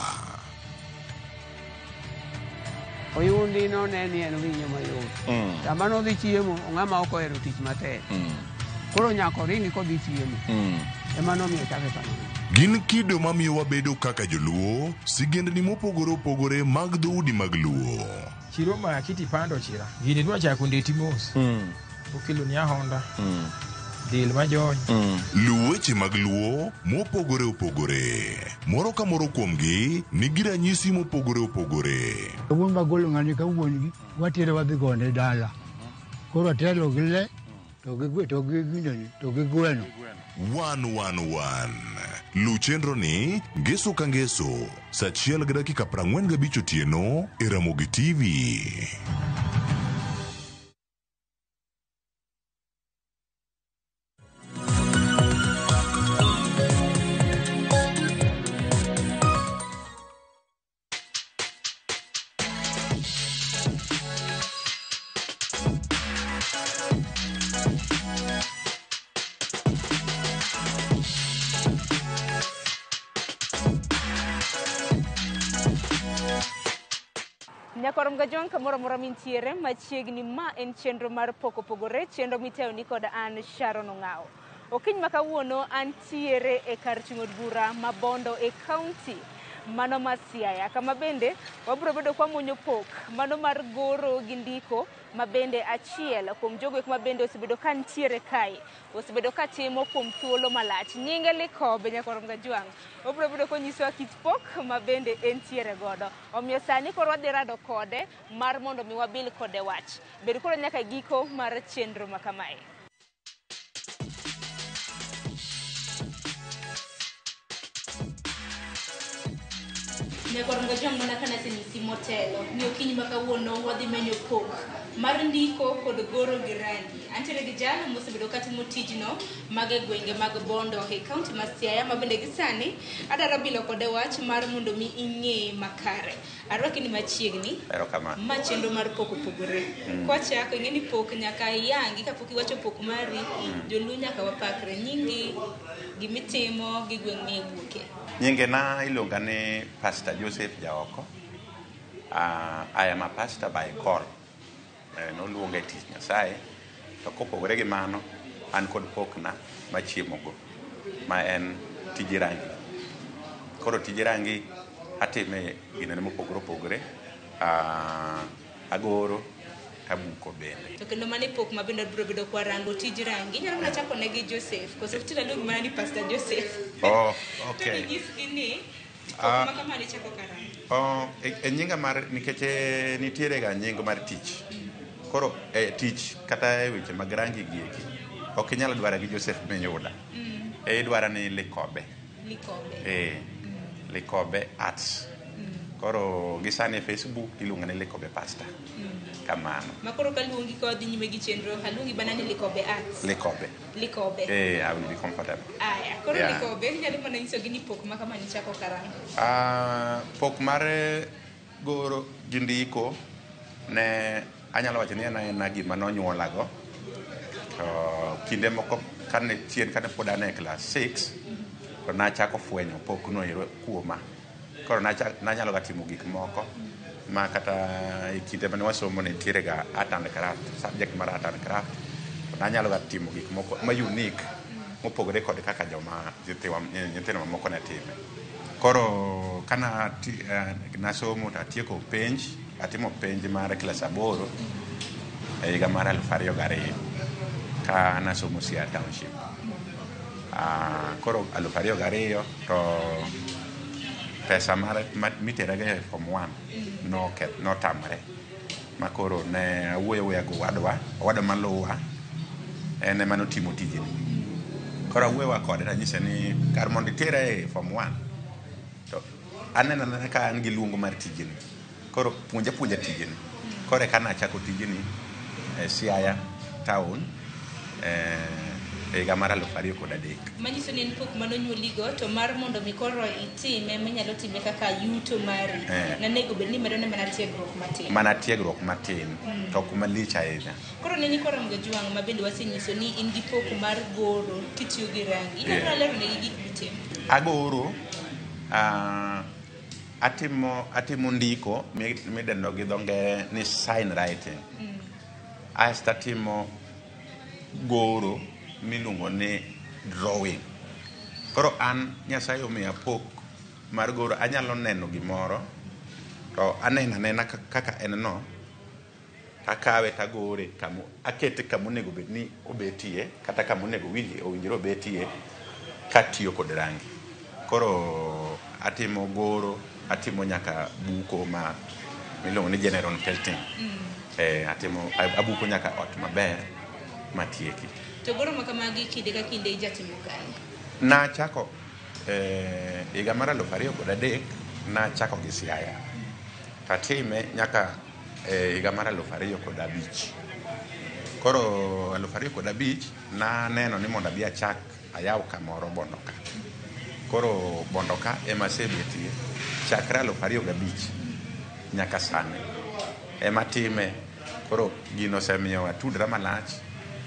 Oyundi no neni en winyo mayot. Sama nodhi chiemo, ng'ama ok ohero tich matek. Koro nyako ringi kodhi chiemo. Ema nomiyo chake kamano. Gin kido mamiyo wabedo kaka joluo, sigendni mopogore opogore mag dhoudi mag luo. Chiro ma kiti pando chira. Gini dwa chako ndeti mos. Okelo ni ahonda. Dil majony. Luweche mag luo mopogore opogore. Moro ka moro kuomgi nigi ranyisi mopogore opogore. Wuon magolo ng'ani ka wuongi watero wadhi gone dala. Koro telo gi le to gi gweno. 111 Luchenro ni ngeso ka ngeso saa 1:45 otieno e Ramogi TV. Nyakorom gajon kamoro moro mintiere machiegni ma en chenro mar poko pogore chenro miteo ni kod an Sharon Ong'ao. Okiny makawuono antiere e kar ting'o bura Mabondo e county mano ma Siaya, kama bende wabro bedo kwa monyo pok mano mar goro gi ndiko mabende achiel kuom jogo ma bende osebedo ka ntiere kai osebedo ka timo kuom thuolo malach. Nyinge Likobe Nyakorom Gajwang obro bedo konyiso kit pok mabende entiere godo. Omiyo sani koro wadhi rado kode mar mondo mi wabil kode wach. Bed koro nyaka giko mar chenro makamae. Nyakorom Gajwang mana kana senisi motelo ni okiny makawuono wadhi menyo pok mar ndiko kod goro gi rangi. Antiere gi jalo mosebedo katimo tijno mag gwenge mag Bondo e kaunti ma Siaya mabende gisani adaro bilo kode wach mar mondo mi ing'e makare. Arwaki ni machiegni ma chenro mar pok opogore. Kwachako ing'e ni pok nyaka iyangi kapok iwacho pok mari joluo nyaka wapakre nyingi gimitimo gi gweng' miwuoke. Nyinge na iluonga ni Pastor Joseph Jaoko. I am a pastor by call. No luonga tich Nyasaye. To kopogore gi mano, an kod pokna machiemogo ma en tij rangi. Koro tij rangi atime ginene mopogore opogore. Agoro tabuko bende. To kendo mane pok mabende bro bedo kwa rango tij rangi. Nyalo na chako negi Joseph. Koso tila luongi mana ni Pastor Joseph. Oh, okay. To ni pok makamani chako karango. Nyinga mar nikeche nitiere ga nyingo mar tich. Koro tich kata e weche mag rangi gieki ok inyalo dwara gi Joseph Menyuda. Idwara ni Likobe. Likobe Arts. Koro gisani e Facebook iluonga ni Likobe Pastor. Kamano. Makoro kaluongi ko dhi nyime gi chenro haluongi bana ni Likobe Arts. Likobe. I will be comfortable. Aya, koro Likobe nyalo mana nyiso gi ni pok makamani chako karango. Pok mar goro gi ndiko ne anyalo wacho ni en gima nonyuolago. Kinde moko kane pod ane class 6 to nachako fwenyo pokno kuoma. Koro nanyalo ga timo gik moko ma kata e kinde mane wasomo ne nitiere ga art and craft, subject mar art and craft. Nanyalo ga timo gik moko ma unique mopogore kod kaka joma nyithindo mamoko ne time. Koro kana nasomo to atieko penj, atimo penj mar klas 8 e higa mar 2002 ka nasomo Siaya Township. Koro 2002 to pesa mitera ga form 1 no tamre. Makoro ne awuoyo go wadwa maluwa ene mano timo tijini. koro wewa kode ranyise ni kar mondo itere form 1 to aneno ka an gi luongo mar tijini koro puonja tijini koro eka nachako tijini Siaya town higa mar 2003. Manyiso ni en pok manonyuoligo to mar mondo mi koro itime minyalo time kaka yuto mari nanego bed ni medone mana tiegruok matin to kuma lich ahinya. Koro ne nyikwa Ramogi Ojwang' ma bende wasenyiso ni in gi pok mar goro kitiyo gi rangi inyalo lero ne gik mitimo? Agoro atimo ndiko midendo gi dho ngere ni sign writing. Asto atimo goro miluongo ni drawing. Koro an Nyasaye omiya pok mar goro, anyalo neno gimoro to anena kaka en no, akawe tagore akete kamonego bed ni obetie kata kamonego owinjore obetie katiyo kod rangi. Koro atimo goro, atimo nyaka buko ma miluongo ni general pelting. Atimo abuko nyaka ot maber matieki. To goro makamagi kinde ka kinde ijatimo kanye? Nachako higa mar 2003 nachako gi Siaya. Tatime nyaka higa mar 2005. Koro 2005 naneno ni mondo abi achak ayaw kamoro Bondoka. Koro Bondoka ema sebetie chakre 2005 nyaka sani ema time. Koro gino semiyo atudra malach,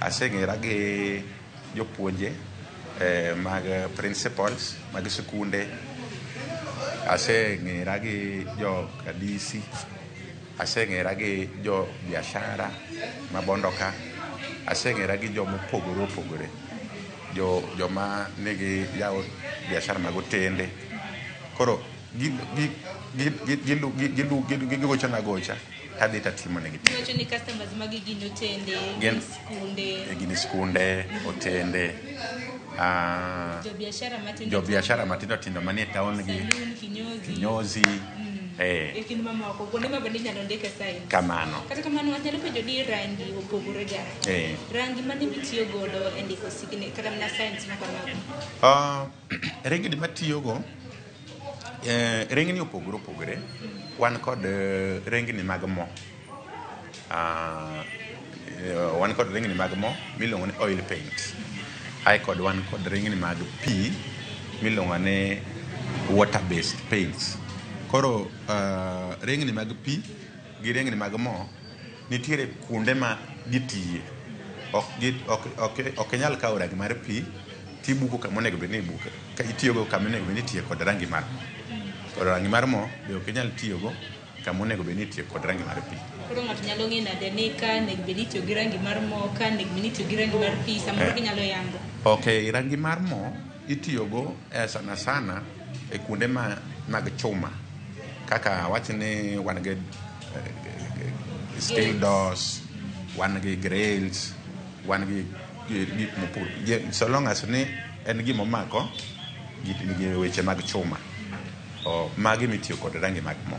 aseng'era gi jopuonje mag principals mag sikunde, aseng'era gi jo kadisi, aseng'era gi jo biashara ma Bondoka, aseng'era gi jo mopogore joma nigi yawo biashara mag otende. Koro gigocha gocha kadhi tatimo negi. Iwacho ni customers magi gin otende, gin skunde, otende, jo biashara matindo tindo manie town gi kinyozi ekin mamoko kuonde ma bende inyalo ndike sign. Kamano. Kata kamano anyalo penjo ni rangi opogore ga. Rangi mane mitiyo godo e ndiko signi kata mana signs ma kamago? Rangi matiyogo rengni opogore. Wan kod rengni mag mo. Wan kod rengni mag mo miluongo ni oil paint. Ai kod wan kod rengni mag pi miluongo ni water based paints. Koro rengni mag pi gi rengni mag mo nitiere kuonde ma gitiye. Ok nyal kawo rangi mar pi tibuko kamonego bed ni ibuke. Ka itiyogo kamonego bed ni itiyo kod rangi mar mo. Koro rangi mar mo be ok nyal tiyogo kamonego bed ni itiyo kod rangi mar pi. Koro ng'ato nyalo ng'eyo nade ni ka nego bed ni itiyo gi rangi mar mo, ka nego bed ni itiyo gi rangi mar pi, samoro ginyalo yango? Ok, rangi mar mo itiyogo sana e kuonde mag chuma. Kaka wachni wan gi steel doors, wan gi grills, wan gi gik mopur. So long as ni en gimomako gi weche mag chuma. Magi mitiyo kod rangi mag mo.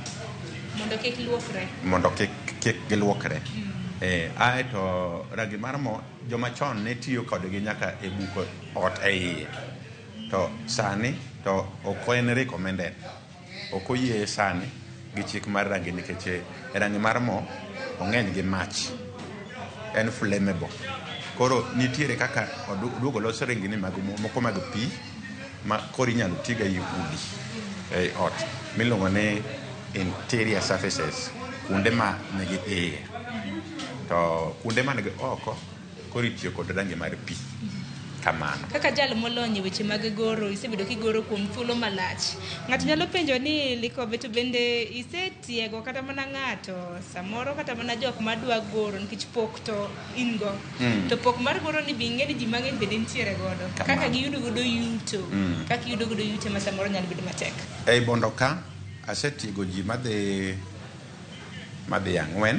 Mondo kik luokre. Mondo kik giluokre. Aeto rangi mar mo joma chon ne tiyo kodgi nyaka e buko ot e iye. To sani to ok en recommended. Ok oyie sani gi chik mar rangi nikech rangi mar mo ong'eny gi mach. En flammable. Koro nitiere kaka oduogo loso rengni mag mo moko mag pi ma koro inyalo tiga i udi e ot miluongo ni interior surfaces, kuonde ma nigi iye. To kuonde ma nigi oko koro itiyo kod rangi mar pi. Kamano. Kaka jal molony weche mag goro, isebedo kigoro kuom thuolo malach. Ng'ato nyalo penjo ni Likobe to bende isetiego kata mana ng'ato samoro kata mana jok madwa goro nikech pok to in go. To pok mar goro ni bing'e ni ji mang'eny bende nitiere godo. Kaka giyudo godo yuto. Kaka giyudo godo yuto ma samoro nyalo bedo matek. Ei Bondoka asetiego ji madhi 4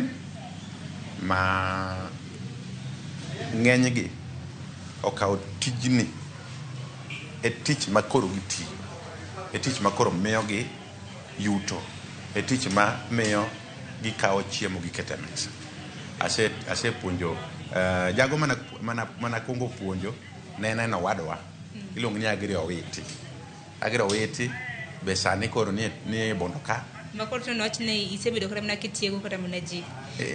ma ng'enygi okawo tijni e tich ma koro gitiyo, e tich ma koro miyogi yuto, e tich ma miyo gikawo chiemo gikete mesa. Asepuonjo jago mana kuongo puonjo ne en owadwa iluongo ni Agri Owiti. Agri Owiti be sani koro ni bondo ka. Makoro to noch ne isebedo kata mana kitiego kata mana ji.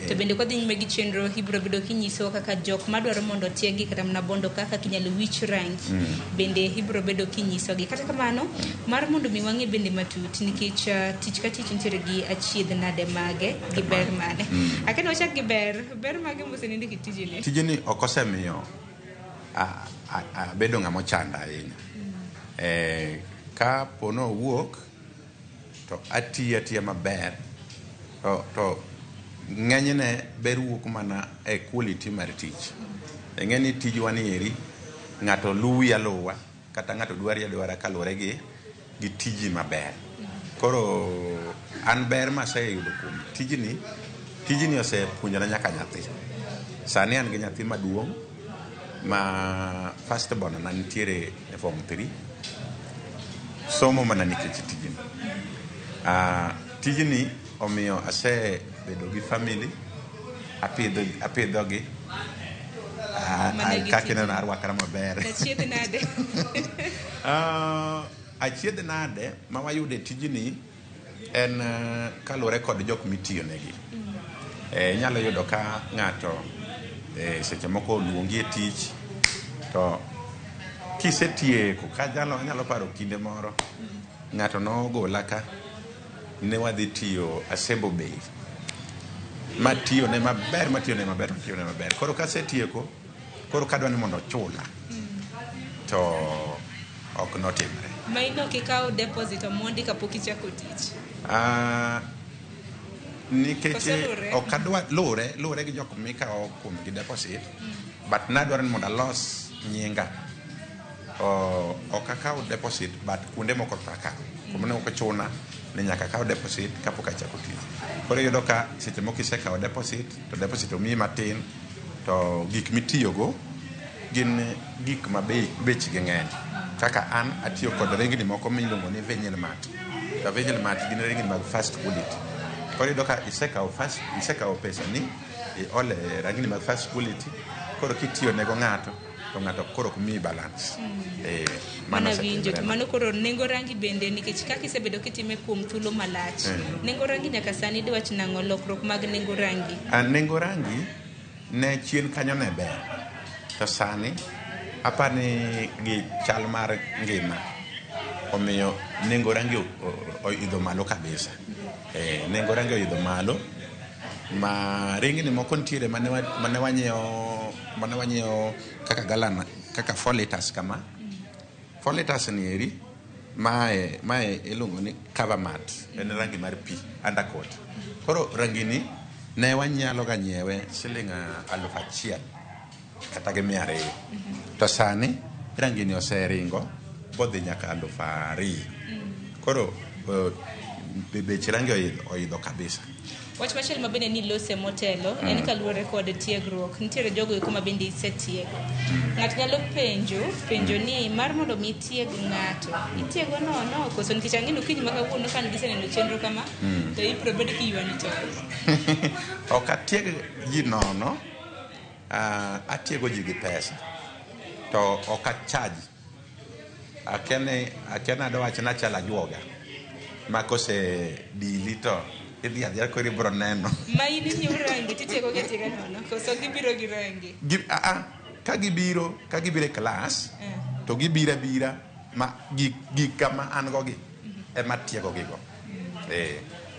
To bende kodhi nyime gi chenro ibiro bedo kinyiso kaka jok madwaro mondo tiegi kata mana bondo kaka kinyalo wich rangi. Bende ibiro bedo kinyiso gi. Kata kamano mar mondo mi wang'e bende matut nikech tich ka tich nitiere gi achiedh nade mage gi ber mane. Akene wachak gi ber mage moseninde ki tijini. Tijini ok osemiyo bedo ng'amo chanda ahinya. Ka pono wuok to atiya maber to ng'enyne ber wuok mana e quality mar tich. Ng'eni tijwa ni eri ng'ato luwi aluwa kata ng'ato dwara kaluwore gi tiji maber. Koro an ber ma aseyudo kuom tijni osepuonjona nyaka nyathi. Sani an gi nyathi maduong' ma first born na nitiere e form 3 somo mana nikech tijni. Tijni omiyo asebedo gi family, apidhogi, kaka ineno arwakra maber. Achiedh nade ma wayude tijni en kaluwore kod jok mitiyo negi. Inyalo yudo ka ng'ato seche moko oluongi e tich to kisetieko ka nyalo paro kinde moro ng'ato nogola ka ne wadhi tiyo Asembo Bay matiyo ne maber. Koro kasetieko koro kadwa ni mondo chula to ok notimre. Maino kikawo deposit omondi kapok ichako tich. Nikech ok adwa lure gi jok mikawo kuom gi deposit but nadwaro ni mondo alos nyinga. Ok akawo deposit but kuonde moko taka kuma ne ok chuna ni nyaka kawo deposit kapok achako tich. Koro yudo ka seche moko isekawo deposit to deposit omiyi matin to gik mitiyogo gin gik ma bechgi ng'eny. Kaka an atiyo kod rengni moko miluongo ni Vinyl Mart. To Vinyl Mart gin rengni mag first quality. Koro yudo ka isekawo pesa ni iole rangini mag first quality, koro kitiyo nego ng'ato to ng'ato koro kumiyi balance. Mana winjo to mano koro nengo rangi bende nikech kaka isebedo kitime kuom thuolo malach. Nengo rangi nyaka sani dwach nang'o lokruok mag nengo rangi. Nengo rangi ne chien kanyo ne ber. To sani apani gi chal mar ngima omiyo nengo rangi oidho malo kabisa. Nengo rangi oidho malo ma ringni moko ntiere mane wanyiewo kaka galana kaka 4 liters kama 4 liters ni eri mae iluongo ni cover mat, en rangi mar pi undercoat. Koro rangini ne wanyalo ga nyiewe siling 1,000 kata gi 200. To sani rangini oseringo bodhi nyaka 2,000. Koro beche rangi oidho kabisa. Wach machielo mabende ni lose motelo en kaluwore kod tiegruok. Nitiere jogo kuma bende isetiego. Ng'ato nyalo penjo ni mar mondo mi tieg ng'ato itiego nono koso nikech ang'eno kiny ma kawuono kan giseneno chenro kama to ibiro bedo kiyuani to. Ok atieg ji nono, atiego ji gi pesa to ok achaji. Akiana adwa wacho na chala juoga ma kose dili to idhi adhiya koro ibiro neno. Ma in inyiewo rangi titiego gi tiega nono koso gibiro gi rangi? Ka gibiro e klas to gibiro abira ma gik kama an gogi ema tiego gigo.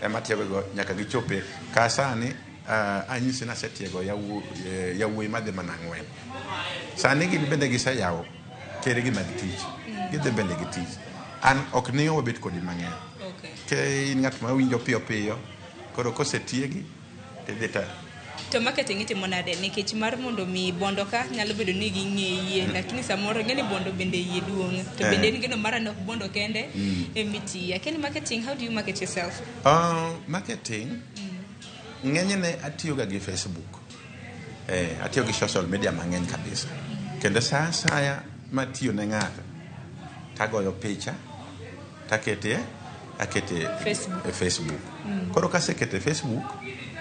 Ema tiego gigo nyaka gichope ka sani. Anyisi na setiego yawuoyi madhi mana 4. Sani gin bende giseyawo keregi mag tich. Gidhi mbele gi tich. An ok ni obet kodi mang'eny. Ke in ng'at ma winjo piyo koro kosetiegi tidhi to marketing itimo nade nikech mar mondo mi bondo ka nyalo bedo ni ging'eye lakini samoro ng'eni bondo bende yie duong' to bende ng'eno mara nok bondo kende emiti. Can marketing, how do you market yourself? Marketing ng'enyne atiyoga gi Facebook. Atiyo gi social media mang'eny kabisa. Kendo sa asaya matiyo ne ng'ato tagoyo picha takete Facebook. Koro kasekete Facebook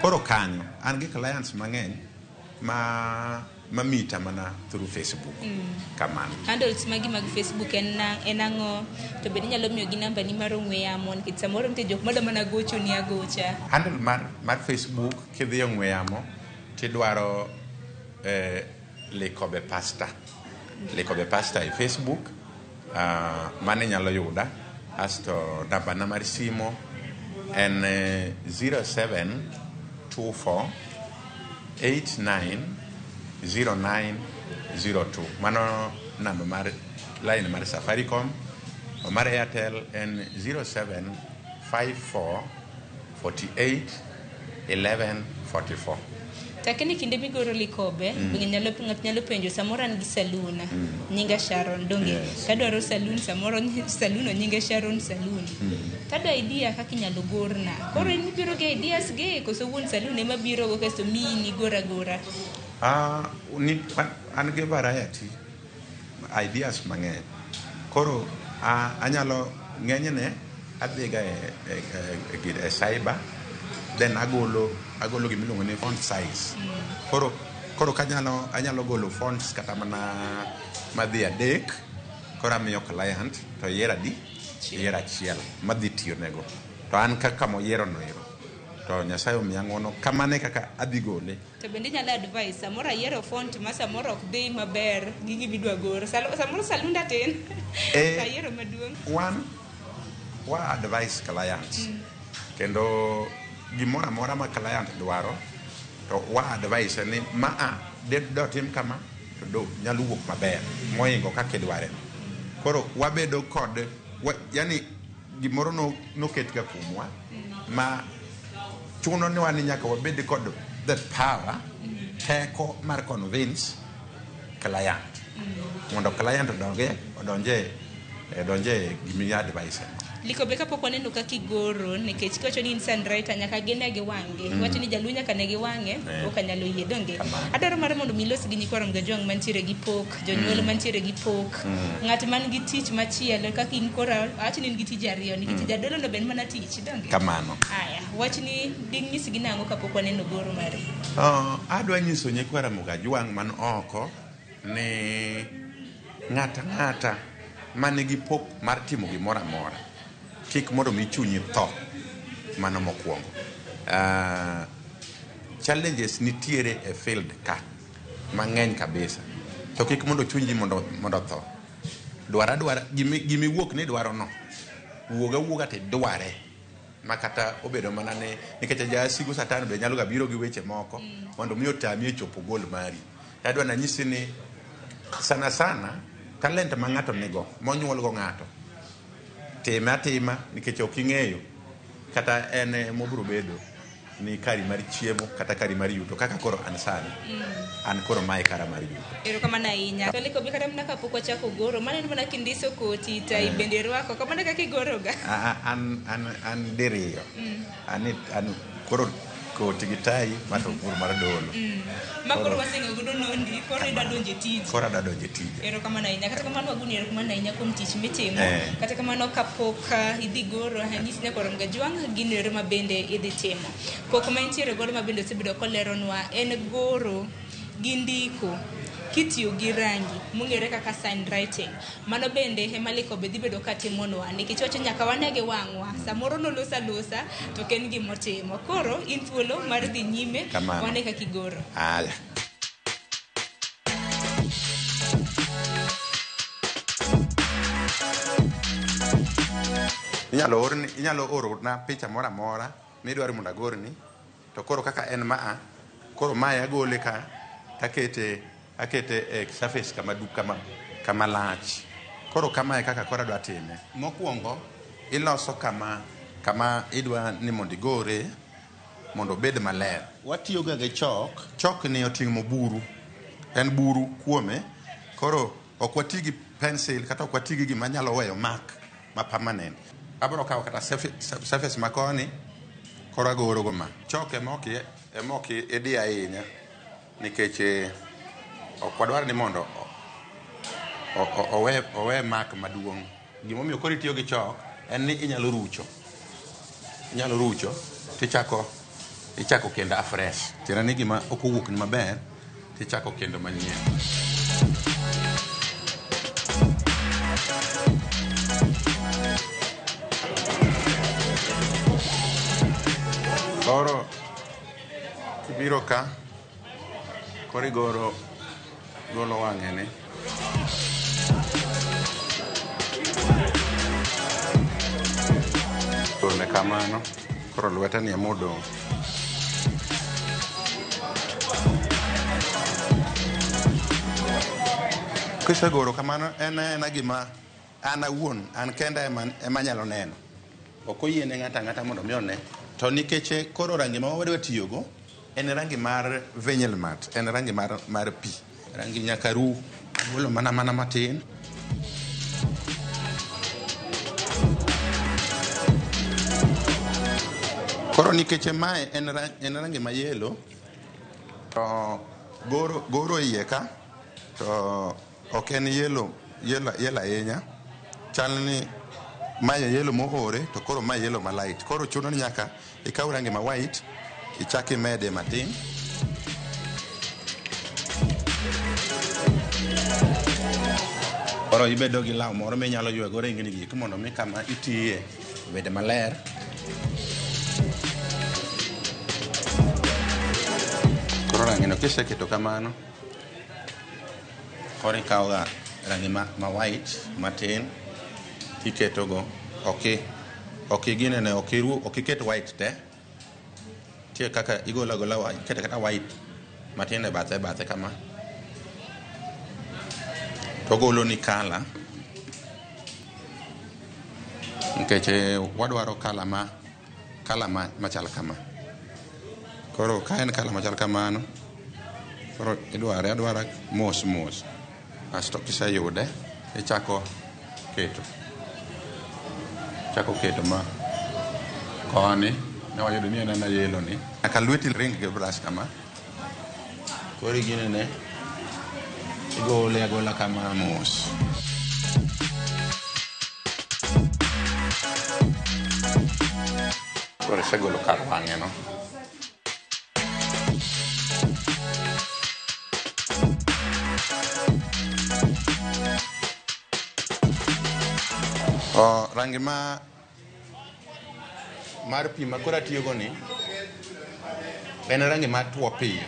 koro kanyo an gi clients mang'eny ma mamita mana through Facebook. Kamano. Handles magi mag Facebook en ang'o to bende nyalo miyo gi namba ni mar ong'we yamo nikech samoro nitie jok moda mana gocho ni agocha. Handle mar Facebook kidhi ong'we yamo tidwaro Lekobe Pasta. Lekobe Pasta e Facebook mane nyalo yuda asto namba na mar simo en 0724 890902. Mano namba mar line mar Safaricom. Mar Airtel en 0754 48 1144. Takeni kinde migoro Lekobe, ng'at nyalo penjo samoro an gi saloon nyinga Sharon donge kadwaro saloon samoro saloon nyinga Sharon saloon. Kada idea kaka inyalo gorna. Koro in biro ge ideas ge koso wuon saloon ema biro go kasto mini gora. Ni an ge variety ideas mang'eny. Koro anyalo ng'enyne adhiga e cyber then agolo gimiluongo ni font size. Koro anyalo golo fonts kata mana madhi adek. Koro amiyo client to yiero adi? Yiero achiel madhi tiyo nego. To an kaka moyiero noero. To Nyasaye omiya ng'wono kamane kaka adhi gole. To bende nyalo advice samoro ayiero font ma samoro ok dhi maber gi gimidwa goro. Samoro salunda tin. Ayiero maduong'. Wa advice client. Kendo gimoro amora ma client dwaro to wa advice ni do tim kama to do nyalo wuok maber moingo kaka idware. Koro wabedo kod yani gimoro noket ka kumwa ma chuno ni wani nyaka wabed kod the power teko mar convince client mondo client odonje gimi advice. Lekobe kapok waneno kaka igoro nikech kiwacho ni instant writer nyaka ginege wang'e. Wacho ni jaluo nyaka negi wang'e ok anyalo yie donge. Adwaro mar mondo milos gi nyikwa Ramgajwang' mantiere gi pok, jonyuol mantiere gi pok, ng'at man gi tich machielo kaka in koro awacho ni in gi tich ariyo nikech jadolo no ben mana tich donge. Kamano. Aya, wach ni ding'is gi nang'o kapok waneno goro mare. Adwa nyiso nyikwa Ramgajwang' man oko ni ng'ata mane gi pok mar timo gimoro amora kik mondo mi chunyi tho mano mokwongo. Challenges nitiere e field ka mang'eny kabisa to kik mondo chunyi mondo tho. Dwara gimi wuok ni dwaro no wuoga te dware makata obedo mana ne nikech jasigu Satan be nyalo ga biro gi weche moko mondo mi otami e chopo gol mari. Adwa na nyisi ni sana talent ma ng'ato nigo monyuol go ng'ato tima nikech ok ing'eyo kata en mobro bedo ni kari mar chiemo kata kari mar yuto kaka koro an sani an koro mai kara mar yuto. Erokamano ahinya. To Lekobe kata mana kapok wachako goro maneno mana kindiso koti tai bende rwako kamano kaka igoroga. An diriyo. An koro koti gi tai mato pur mar dolo. Makoro waseng'o godo nondi koro ida donje tije. Koro da donje tije. Erokamano ahinya. Kata kamano waguni erokamano ahinya kuom tich mitimo. Kata kamano kapok idhi goro anyisi nyakwa Ramgajwang' gin yore ma bende idhi timo. Pok ma entiere godo ma bende osebedo koleronwa en goro gi ndiko kitiyo gi rangi mong'ere kaka sign writing. Mano bende ema Lekobe dhi bedo ka timonwa nikech wacho nyaka wanege wang'wa samoro nolosa to ken gimotimo. Koro in thuolo mar dhi nyime wane kaka igoro. Inyalo orona picha moro amora midwaro mondo agorni to koro kaka en koro mae agole ka akete e surface kama lach. Koro kamae kaka koro adwa time. Mokwongo iloso kama idwa ni mondo igore mondo obed maler. Watiyo ga gi chok ni oting'o buru. En buru kuome. Koro ok wati gi pencil kata ok wati gi gima nyalo weyo mark ma permanent. Abro kawo kata surface makoni koro agoro go ma. Chok emoki idi ahinya nikech ok wadwar ni mondo owe mark maduong'. Gimomiyo koro itiyo gi chok en ni inyalo rucho tichako kendo afresh. Tira ni gima ok owuok ni maber tichako kendo manyien. Koro kibiro ka kori golo wang'e ni ne kamano, koro lweta ni emodong'. Kisegoro kamano en gima an awuon, an kenda ema nyalo neno. Ok oyiene ng'ata mondo mi one. To nikech koro rangi ma wadwa tiyogo en rangi mar Vinyl-Matte, en rangi mar pi. Rangi nyaka ru, agolo mana matin. Koro nikech mae en rangi ma yelo, to goro iye ka, to ok en yelo ahinya. Chal ni mae yelo mohore, to koro mae yelo ma light. Koro chuno ni nyaka ikaw rangi ma white, ichaki mede matin. Koro ibedo gi law moro minyalo ywego ringni gik mondo mi kama itiye bed maler. Koro rangino kiseketo kamano, koro ikaw rangi ma white matin, tiketogo. Ok ginene, ok iket white te. Tie kaka igolo ikete kata white matin e bathe kama. Togolo ni kala. Nikech wadwaro kala machal kama. Koro ka en kala machal kamano, koro adwara mos. Asto kiseyude, ichako keto ma koni, ne wayudo ni en yelo ni. Aka lweti ring gi brush kama. Koro ginene, igole agola kama mos. Koro segolo kar wang'e no. Rangi mar pi ma koro atiyogo ni en rangi ma tuo piyo.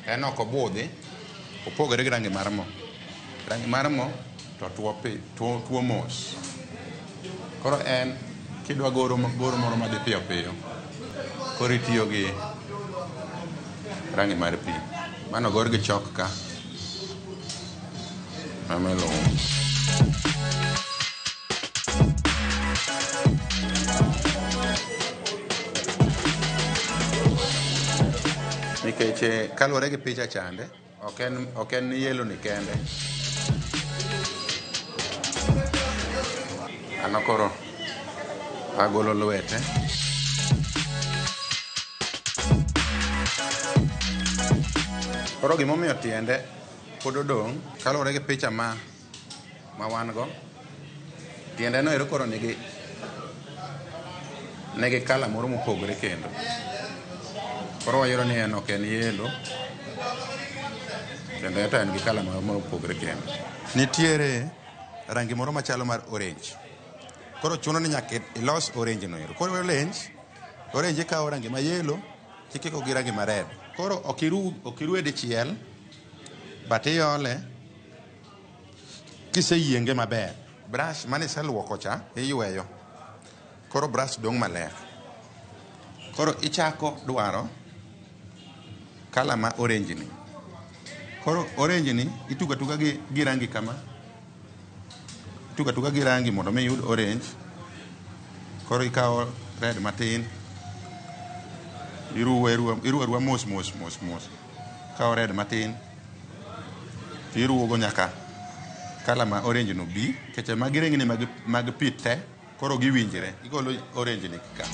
En ok obudhi, opogore gi rangi mar mo. Rangi mar mo to tuo mos. Koro en kidwa goro moro madhi piyo, koro itiyo gi rangi mar pi. Mano gor gi chok ka mamelo. Nikech kaluwore gi picha chande, ok en yelo ni kende. Ano koro agolo lwete. Koro gimomiyo tiende pod odong', kaluwore gi picha ma wan go, tiende no ero koro nigi kala moro mopogore kendo. Koro wayudo ni ok en yelo, kendo en gi kala moro mopogore kendo. Nitiere rangi moro machalo mar orange. Koro chuno ni nyaka ilos orange no ero. Koro orange ikawo rangi ma yelo, tikiko gi rangi ma red. Koro ok iru dichiel, but iole kiseyienge maber. Brush mane iseluoko cha iyweyo. Koro brush dong' maler. Koro ichako dwaro kala ma orange ni. Koro orange ni ituga gi rangi kama. Ituga gi rangi mondo mi yud orange. Koro ikawo red matin. Iruwa mos. Kawo red matin. Iruwogo nyaka kala ma orange no bi. Keche magi ringni mag pi te. Koro giwinjre. Igolo orange ni ka.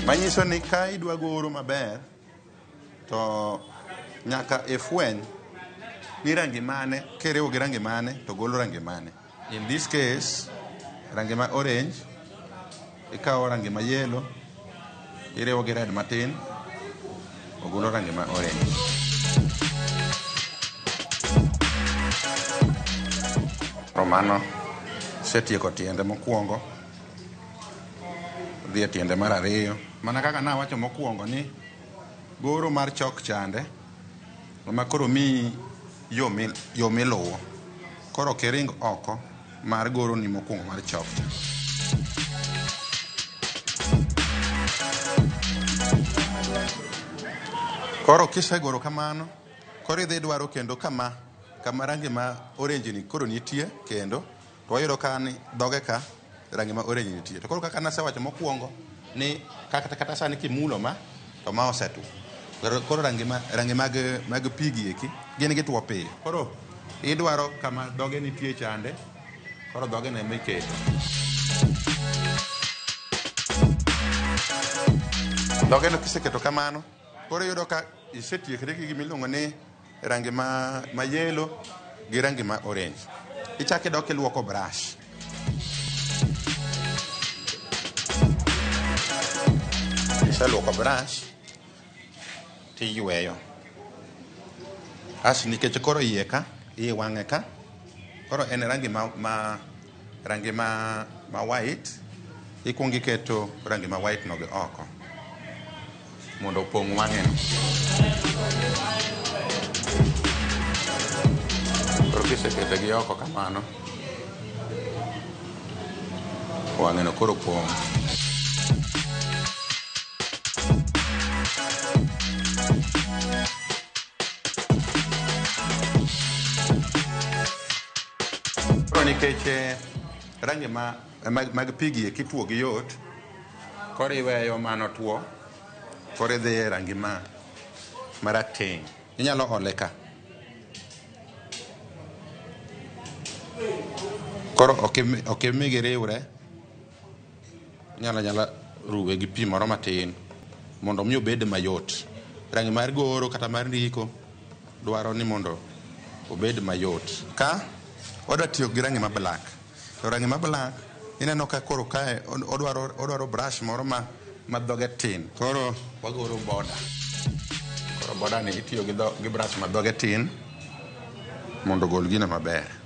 Manyiso ni ka idwa goro maber, to nyaka ifweny ni rangi mane, kiriwo gi rangi mane, to golo rangi mane. In this case, rangi ma orange, ikawo rangi ma yellow, iriwo gi red matin, ogolo rangi ma orange. Romano setieko tiende mokwongo, dhi e tiende mar ariyo. Mana kaka nawacho mokwongo ni goro mar chok chande ma koro mi yo miluwo, koro kiring oko mar goro ni mokwongo mar chok. Koro kisegoro kamano, koro idhi dwaro kendo kama rangi ma orange ni koro nitie kendo to wayudo ka ni dhoge ka rangi ma orange nitie. To koro kaka nasewacho mokwongo ni kata sani kimulo ma to ma osetu. Koro rangi mag pigi eki gin gitwo piyo. Koro idwaro kama dhoge nitie chande, koro dhoge ne miketo. Dhoge no kiseketo kamano, koro yudo ka isetiekre gi gimiluongo ni rangi ma yellow gi rangi ma orange. Ichak idok iluoko brush. Iseluoko brush tiyweyo. Nikech koro iye wang'e ka, koro en rangi ma white, ikuongo iketo rangi ma white no gi oko mondo opong' wang'e no. Koro kisekete gi oko kamano, wang'e no koro pong'. Nikech rangi mag pigi e kituo gi yot, koro iweyo mano tuo, koro idhi e rangi marateng'. Inyalo ole ka. Koro ok imigi riwre, inyalo ruwe gi pi moro matin mondo mi obed mayot. Rangi mar goro kata mar ndiko dwaro ni mondo obed mayot. Ka odwa tiyo gi rangi ma black. To rangi ma black ineno ka koro kae odwaro brush moro ma dhoge tin. Koro wagoro border. Koro border ni itiyo gi brush ma dhoge tin mondo gol gino maber.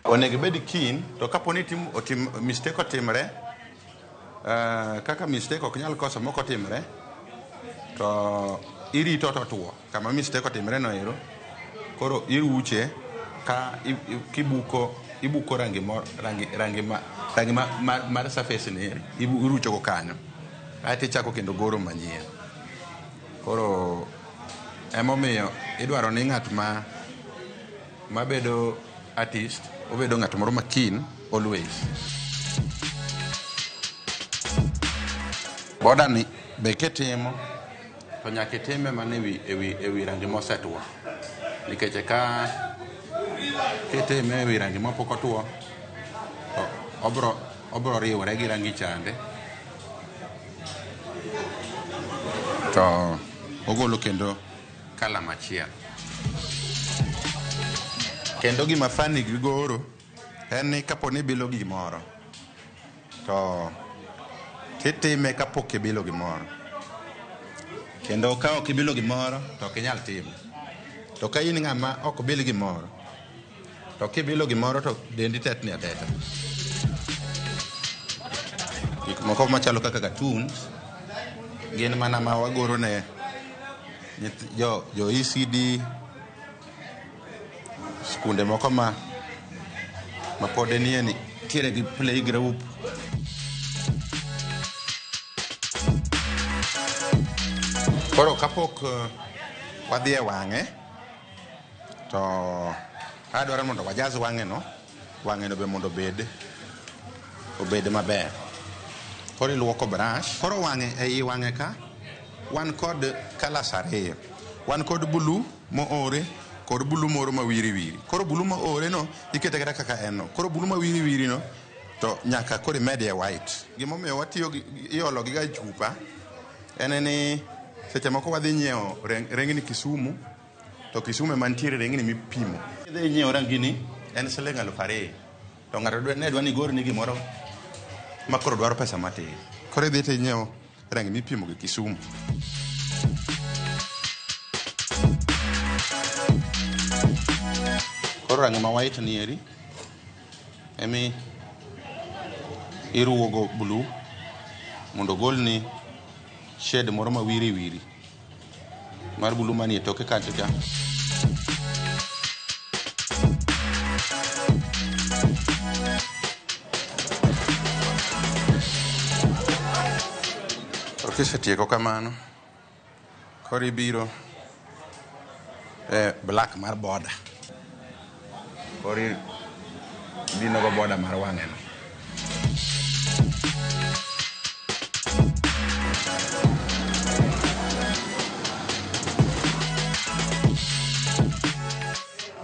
Onego bed kin, to kaponi mistake otimre, kaka mistake ok nyal koso moko timre, to irito to tuo. Kama mistake otimre no ero, koro iruche ka ibuko rangi mar surface ni, irucho go kanyo. Aeto ichako kendo goro manyien. Koro emomiyo idwaro ni ng'at ma bedo artist obedo ng'at moro makin always. Border ni be kitimo to nyaka itime mana ewi rangi mosetwo. Nikech ka kitime ewi rangi mapok otwo to obro riwore gi rangi chande, to ogolo kendo kala machielo. Kendo gima fani gi goro en ni kaponi bilo gimoro to kitime kapok ibilo gimoro, kendo ka ok ibilo gimoro to ok inyal timo. To ka in ng'ama ok bil gimoro to kibilo gimoro to dendi tetni ateta. Gik moko machalo kaka cartoons gin mana ma wagoro ne jo ECD, skunde moko ma pod nie ni tiere gi play group. Koro kapok wadhi e wang'e to adwaro mondo wajaz wang'e no be mondo obed maber. Koro iluoko brush. Koro wang'e ei wang'e ka wan kod kalas ariyo. Wan kod blue moore kod bulu moro ma wiri. Koro bulu ma ore no ikete kaka en no. Koro bulu ma wiri no to nyaka koro medie white. Gimomiyo watiyo iolo gi ga chupa en ni seche moko wadhi nyiewo rengni Kisumu to Kisumu mantiere rengni mipimo. Idhi nyiewo rangini en siling 2,000. To ng'ato ne dwa ni gor ni gimoro ma koro dwaro pesa matin. Koro idhi tinyiewo rangi mipimo gi Kisumu. Koro rangi ma white ni eri emi iruwogo blue mondo golni shade moro ma wiri wiri mar blue manie toke kancho cha. Kisetieko kamano, koro ibiro black mar border. Koro ibinogo border mar wang'eno.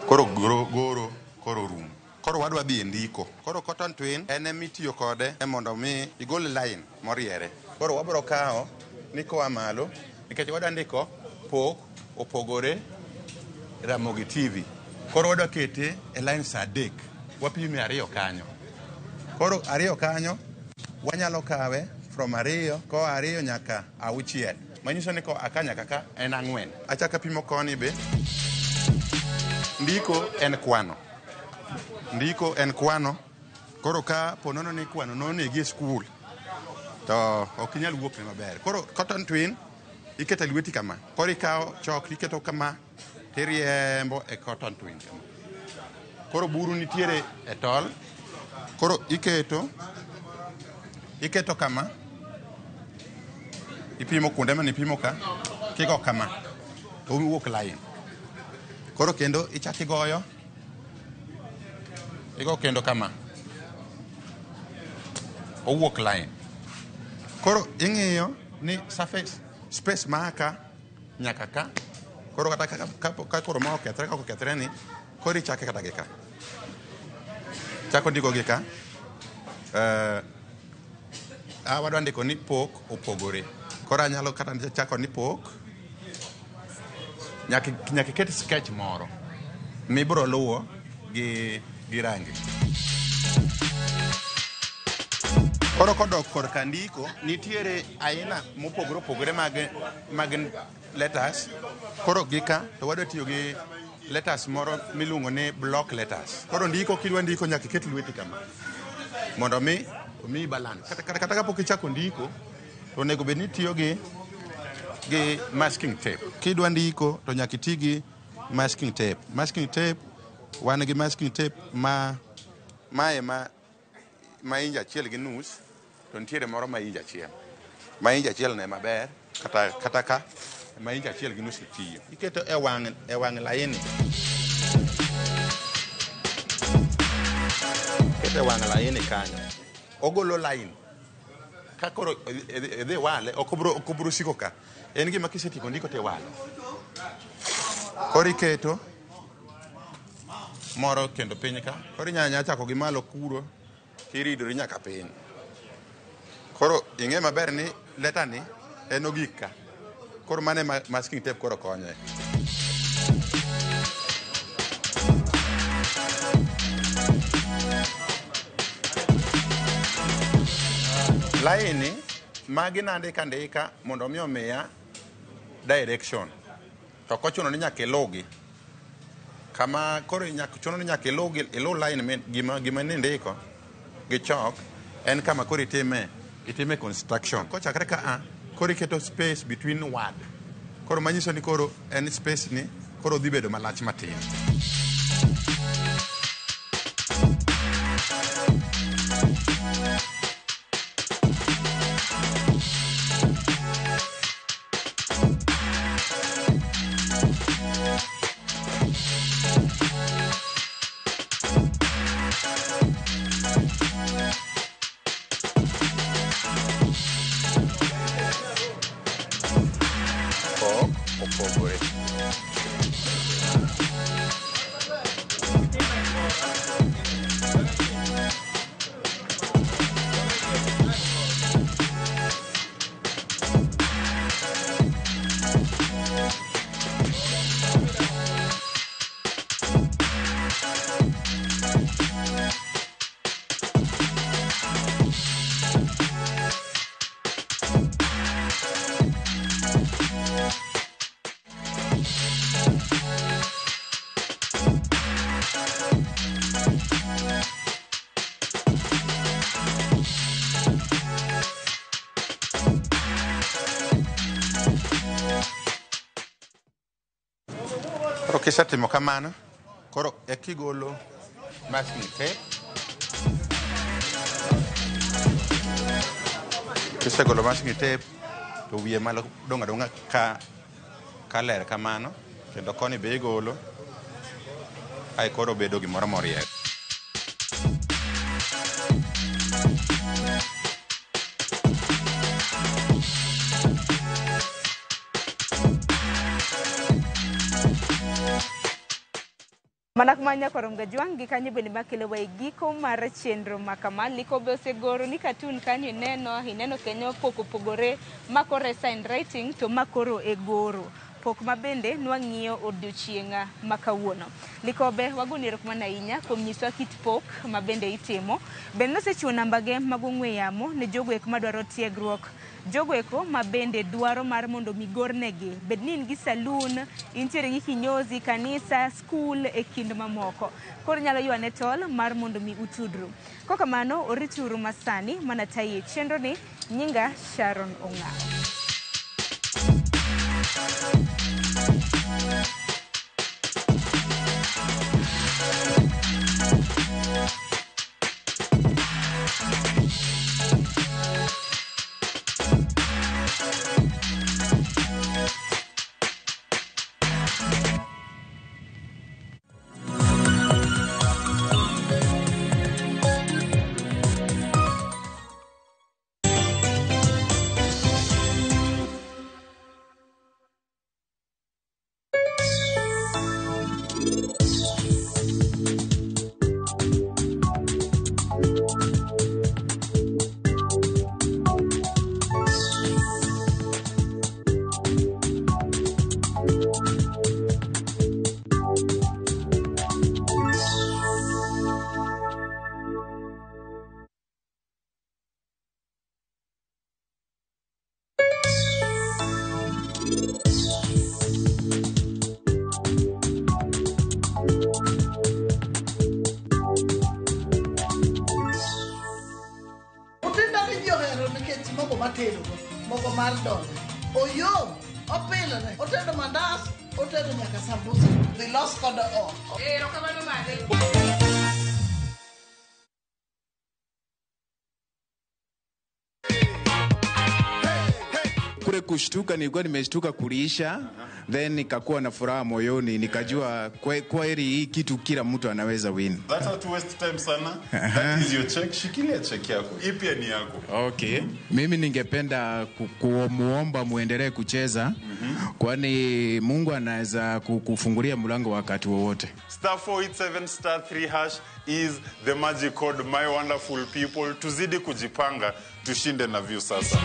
Koro goro koro rum. Koro wadwa dhi ndiko. Koro cotton twin en emitiyo kode mondo mi igol line moriere. Koro wabro kawo ni koa malo nikech wadwa ndiko pok opogore Ramogi TV. Koro wadwa kete e line sa 3. Wapime 2 kanyo. Koro 2 kanyo wanyalo kawe from 2 ko 2 nyaka 6. Manyiso ni ko akanya kaka en 4. Achaka pimo koni be. Ndiko en kwano. Ndiko en kwano. Koro ka ponono ni kwano nono gi school. To ok inyal wuok ne maber. Koro cotton twin iketo lweti kama. Koro ikawo chok iketo kama tiriembo e cotton twin. Koro buru nitiere e tol. Koro iketo kama. Ipimo kuonde ma nipimo ka. Kigo kama. To wuok line. Koro kendo ichaki goyo. Igo kendo kama. Owuok line. Koro ing'iyo ni surface space maka nyaka ka. Koro kata ka koro ma okethre ka okethre ni koro ichake kata gi ka. Chako ndiko gi ka. Wadwa ndiko ni pok opogore. Koro anyalo kata chako ni pok nyaka ket sketch moro mibro luwo gi rangi. Koro kodok korka ndiko nitiere aina mopogore opogore mag letters. Koro gika to wadwa tiyo gi letters moro miluongo ni block letters. Koro ndiko kidwa ndiko nyaka iket lweti kama mondo omi balance. Kata kapok ichako ndiko to onego bed ni tiyo gi masking tape. Kidwa ndiko to nyaka iti gi masking tape. Masking tape wan gi masking tape ma inja achiel gi nus. To nitiere moro ma inja achiel. Ma inja achiel ne maber kata ka ma inja achiel gi nus tiyo. Iketo e wang' laini. Iketo e wang' laini kanyo. Ogolo line. Ka koro edhi wale okobro siko ka. En gima kisetieko ndiko te walo. Koro iketo moro kendo piny ka. Koro inyanya chako gi malo kuro tiridori nyaka piny. Koro ing'e maber ni leta ni en ogik ka. Koro mane masking tape koro konye. Laini magi nandika ndika mondo mi omiya direction. To kochuno ni nyaka ilugi. Kama koro chuno ni nyaka ilugi line gima ni ndiko gi chok en kama koro itime construction. Kochakre ka koro iketo space between word. Koro manyiso ni koro en space ni koro dhi bedo malach matin. Koro kisetimo kamano, koro ekigolo masking tape. Kisegolo masking tape, to wiye malo donga ka ler kamano, kendo koni be igolo, ai koro bedo gimoro moriek. Manak manya korom gajwang gi kanyo bende makelo wa giko mar chenro makama liko be osegoro ni katun kanyo ineno kenyo pogore makore sign writing to makoro e goro pok mabende nwang'iyo odiochienga makawuono likobe wagonero kumana inya kuom nyiswa kit pok mabende itimo bende nosechiwo nambage mag ong'we yamo ne jogo eko madwaro tiegruok jogo eko mabende dwaro mar mondo migornegi bedni in gi saloon intiere gi kinyozi kanisa school e kind mamoko koro nyalo ywane tol mar mondo mi utudru kokamano orituru masani mana tayi chenro ni nyinga Sharon Ong'ao. Kushtuka nilikuwa nimeshtuka kulisha then nikakuwa na furaha moyoni nikajua kweli hii kitu kila mtu anaweza win. That's not waste time sana. That is your check. Shikilia check yako. Ipi ni yako. Okay. Mimi ningependa kumuomba muendelee kucheza kwani Mungu anaweza kufungulia mlango wakati wowote. *487*3# is the magic code, my wonderful people. Tuzidi kujipanga, tushinde na view sasa.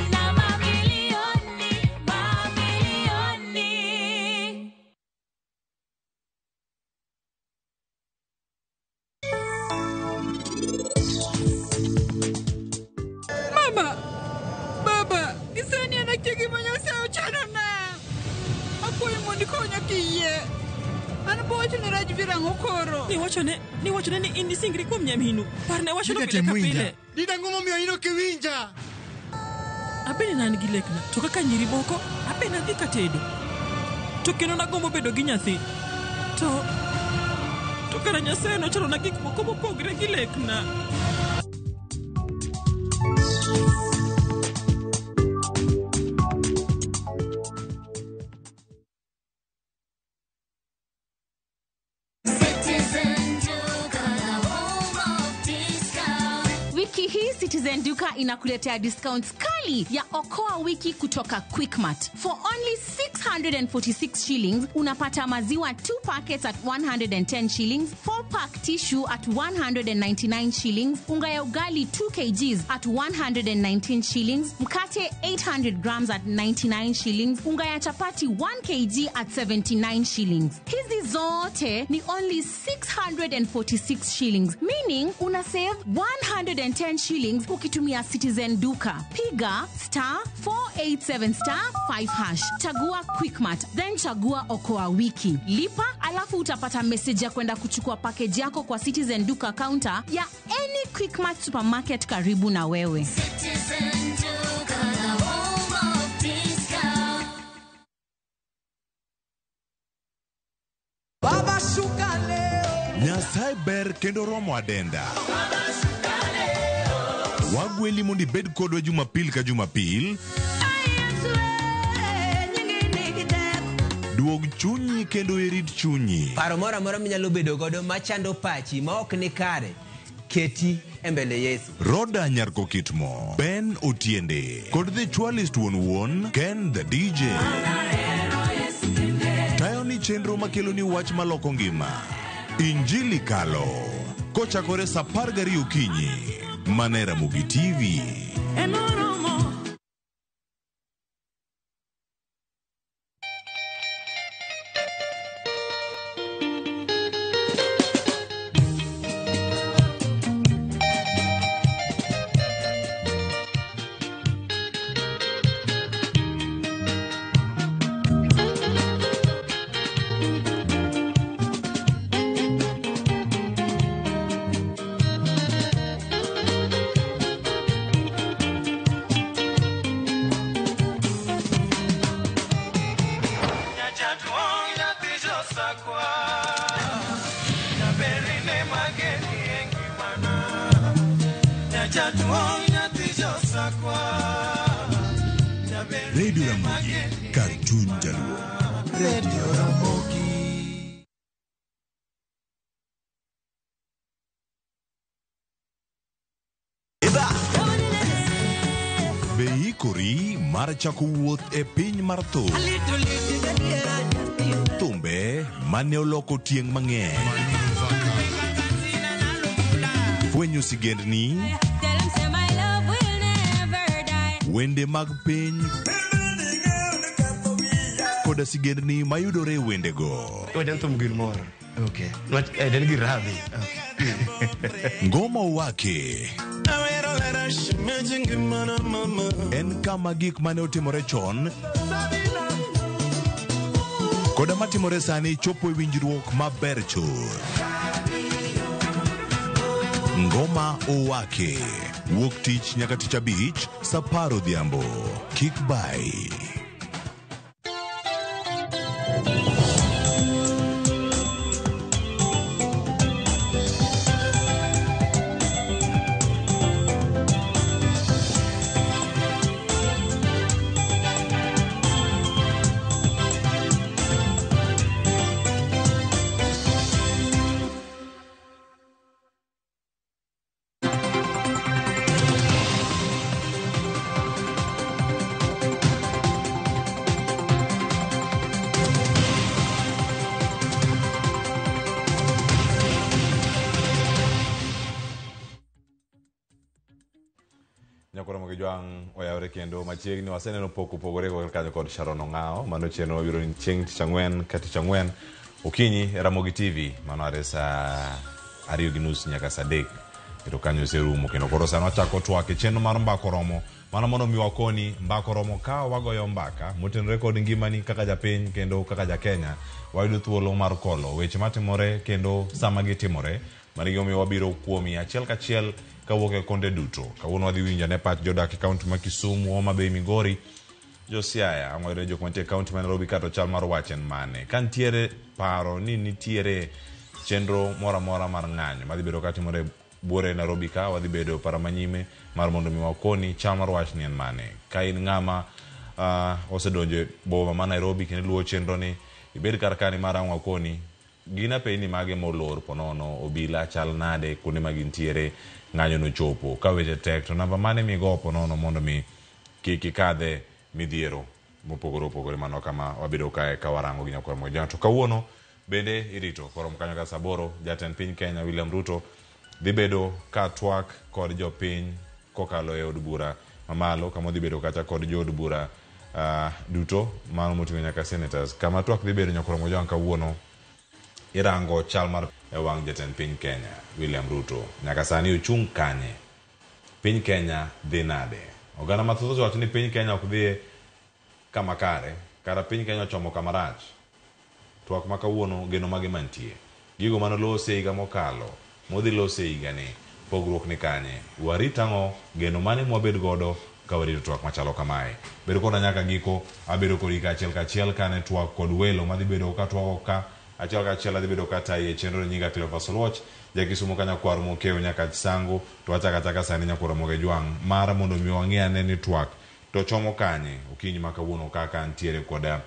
Ni wachone ni indi singri kuom nyaminu. Parne wachono pile ka pile. Dida ngomo miyo ino kiwinja. Abene nan gi lekna. To kaka nyiri moko, abene adhi ka tedo. To kendo nagombo bedo gi nyathi. To kara Nyasaye nochoro na gik moko mopogre gi lekna. Citizen Duka inakuletea discounts kali ya Okoa wiki kutoka Quickmart. For only 646 shillings, unapata maziwa 2 packets at 110 shillings, 4-pack tissue at 199 shillings, unga ya ugali 2 kgs at 119 shillings, mkate 800 grams at 99 shillings, unga ya chapati 1 kg at 79 shillings. Hizi zote ni only 646 shillings, meaning una save 110 shillings ukitumia Citizen Duka. Piga *487*5#. Chagua Quickmart, then chagua Okoa wiki. Lipa, alafu utapata message ya kwenda kuchukua package yako kwa Citizen Duka counter ya any Quickmart supermarket karibu na wewe. Citizen Duka, home of discount. Nyasaye ber kendo romo adenda. Wagweli mondi bed kodwa Jumapil ka Jumapil. Duog chunyi kendo irit chunyi. Paro mora mora minyalo bedo godo machando pachi ma ok ni kare. Keti embele Yesu. Roda Nyarko Kitmo, Ben Otiende, kod the Chwalist Won Ken the DJ. Tayo ni chenro makelo ni wach maloko ngima. Injili kalo. Kochakore sa 12 okinyi. Manera Mugi TV. Radio Ramogi, Cartoon Jaluo. Radio Ramogi. Beikori mar chako wuoth e piny mar thum. Thumbe mane oloko tieng' mang'eny. Fwenyo sigendni. Wende mag piny. Koda sigendni mayudore wendego. Wadan thum gilmoro. Okay. Den girabi. Ngoma wake. En kama gik mane otimore chon koda matimore sani chopo e winjruok maber chur. Ngoma owake wuok tich nyaka tich abich saa 10 odhiambo. Kik bai. Nyakoro Mogijwang oyawre kendo machiegni waseneno poko pogore kanyo kod Sharon Ong'ao. Mano chenro mabiro chieng' tich ang'wen ka tich ang'wen okinyi e Ramogi TV. Mano are saa 2:30 nyaka saa 3. Kendo kanyo oserumo kendo koro sano wachako twak e chenro mar mbako romo. Mano mondo mi wakoni mbako romo ka wagoyo mbaka motenore kod ngimani kaka japiny kendo kaka jakenya. Wayudo thuolo mar kolo weche matimore kendo sama gitimore. Mano gimomiyo wabiro kuomi achiel kachiel kawuok e konde duto. Kawuono wadhi winjo ne pach jodak e kaunti ma Kisumu, Homa Bay, Migori, jo Siaya, ang'ore jok mantie kaunti ma Nairobi kato chal mar wach en mane. Kantiere paro ni nitiere chenro mora mora mar ng'anyo madhi bedo katimore buore Nairobi ka, wadhi bedo para manyime mar mondo mi wakoni chal mar wach ni en mane. Ka in ng'ama osedonjo e boma ma Nairobi kendo luwo chenro ni, ibed kar kani mar ang' wakoni gina pe ni mage molor ponono obila chal nade kuonde ma gintiere ng'anyo no chopo ka weche tek to namba mane migo ponono mondo mi kik kadhe midhiero mopogore opogore. Mano kama wabedo kae ka warango gi Nyakoro Mogijwang. To kawuono bende irito korom kanyo ka saa 8 jatend piny Kenya William Ruto dhi bedo ka twak kod jopiny kokalo e od bura mamalo kama dhi bedo kacha kod jo od bura duto mano moting'o nyaka senators. Kama twak dhi bedo Nyakoro Mogijwang kawuono irango chal mar e wang' jatend piny Kenya William Ruto. Nyaka sani ochung' kanye? Piny Kenya dhi nade? Oganda mathoth wacho ni piny Kenya ok dhi kama kare, kara piny Kenya ochomo kama rach. Twak ma kawuono geno mage mantie. Gigo mano lose higa mokalo, modhi lose higa ni, pogruok ni kanye? Warit ang'o? Geno mane mwabed godo ka warito twak machalo kamae? Bedo koda nyaka giko, abedo kodi kachiel kachiel kane twak kod welo madhi bedo ka twak ka achiel kachiel adhi bedo kata e chenro nyinga Cleophas Oluoch jakisumo kanya kwar mokeo nyaka sango to achaka sani nyakura moge jwang mara mondo mi wang'e ane ni twak to chomo kanye okinyi ma kawuono kaka antiere koda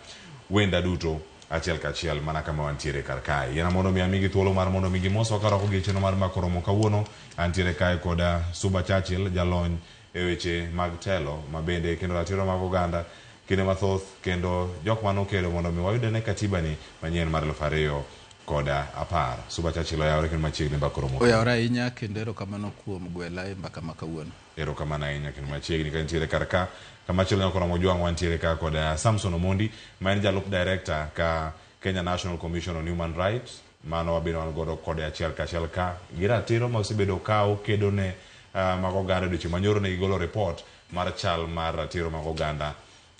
wenda duto achiel kachiel mana kama wantiere kar kae yana mondo mi amigi thuolo mar mondo mi gimoso karako gi chenro mar makoromo kawuono antiere kae koda Suba Churchill jalony e weche mag telo mabende kendo ratiro mag oganda kinde mathoth kendo jok mano kelo mondo mi wayude ne katiba ni manyien mar 2010 Suba Churchill oyawre kendo machiegni mbakoromo oyawre ahinya kendo erokamano kuom gwela e mbaka ma kawuono erokamano ahinya kendo machiegni ka ntiere kar ka kamachielo nyakoromo jwang wantiere ka koda Samson Omondi ma en jalup director ka Kenya National Commission on Human Rights mano wabedo godo kode achiel kachiel ka giratiro ma osebedo ka okedo ne mag oganda duche manyoro ne gigolo report mar chal mar ratiro mag oganda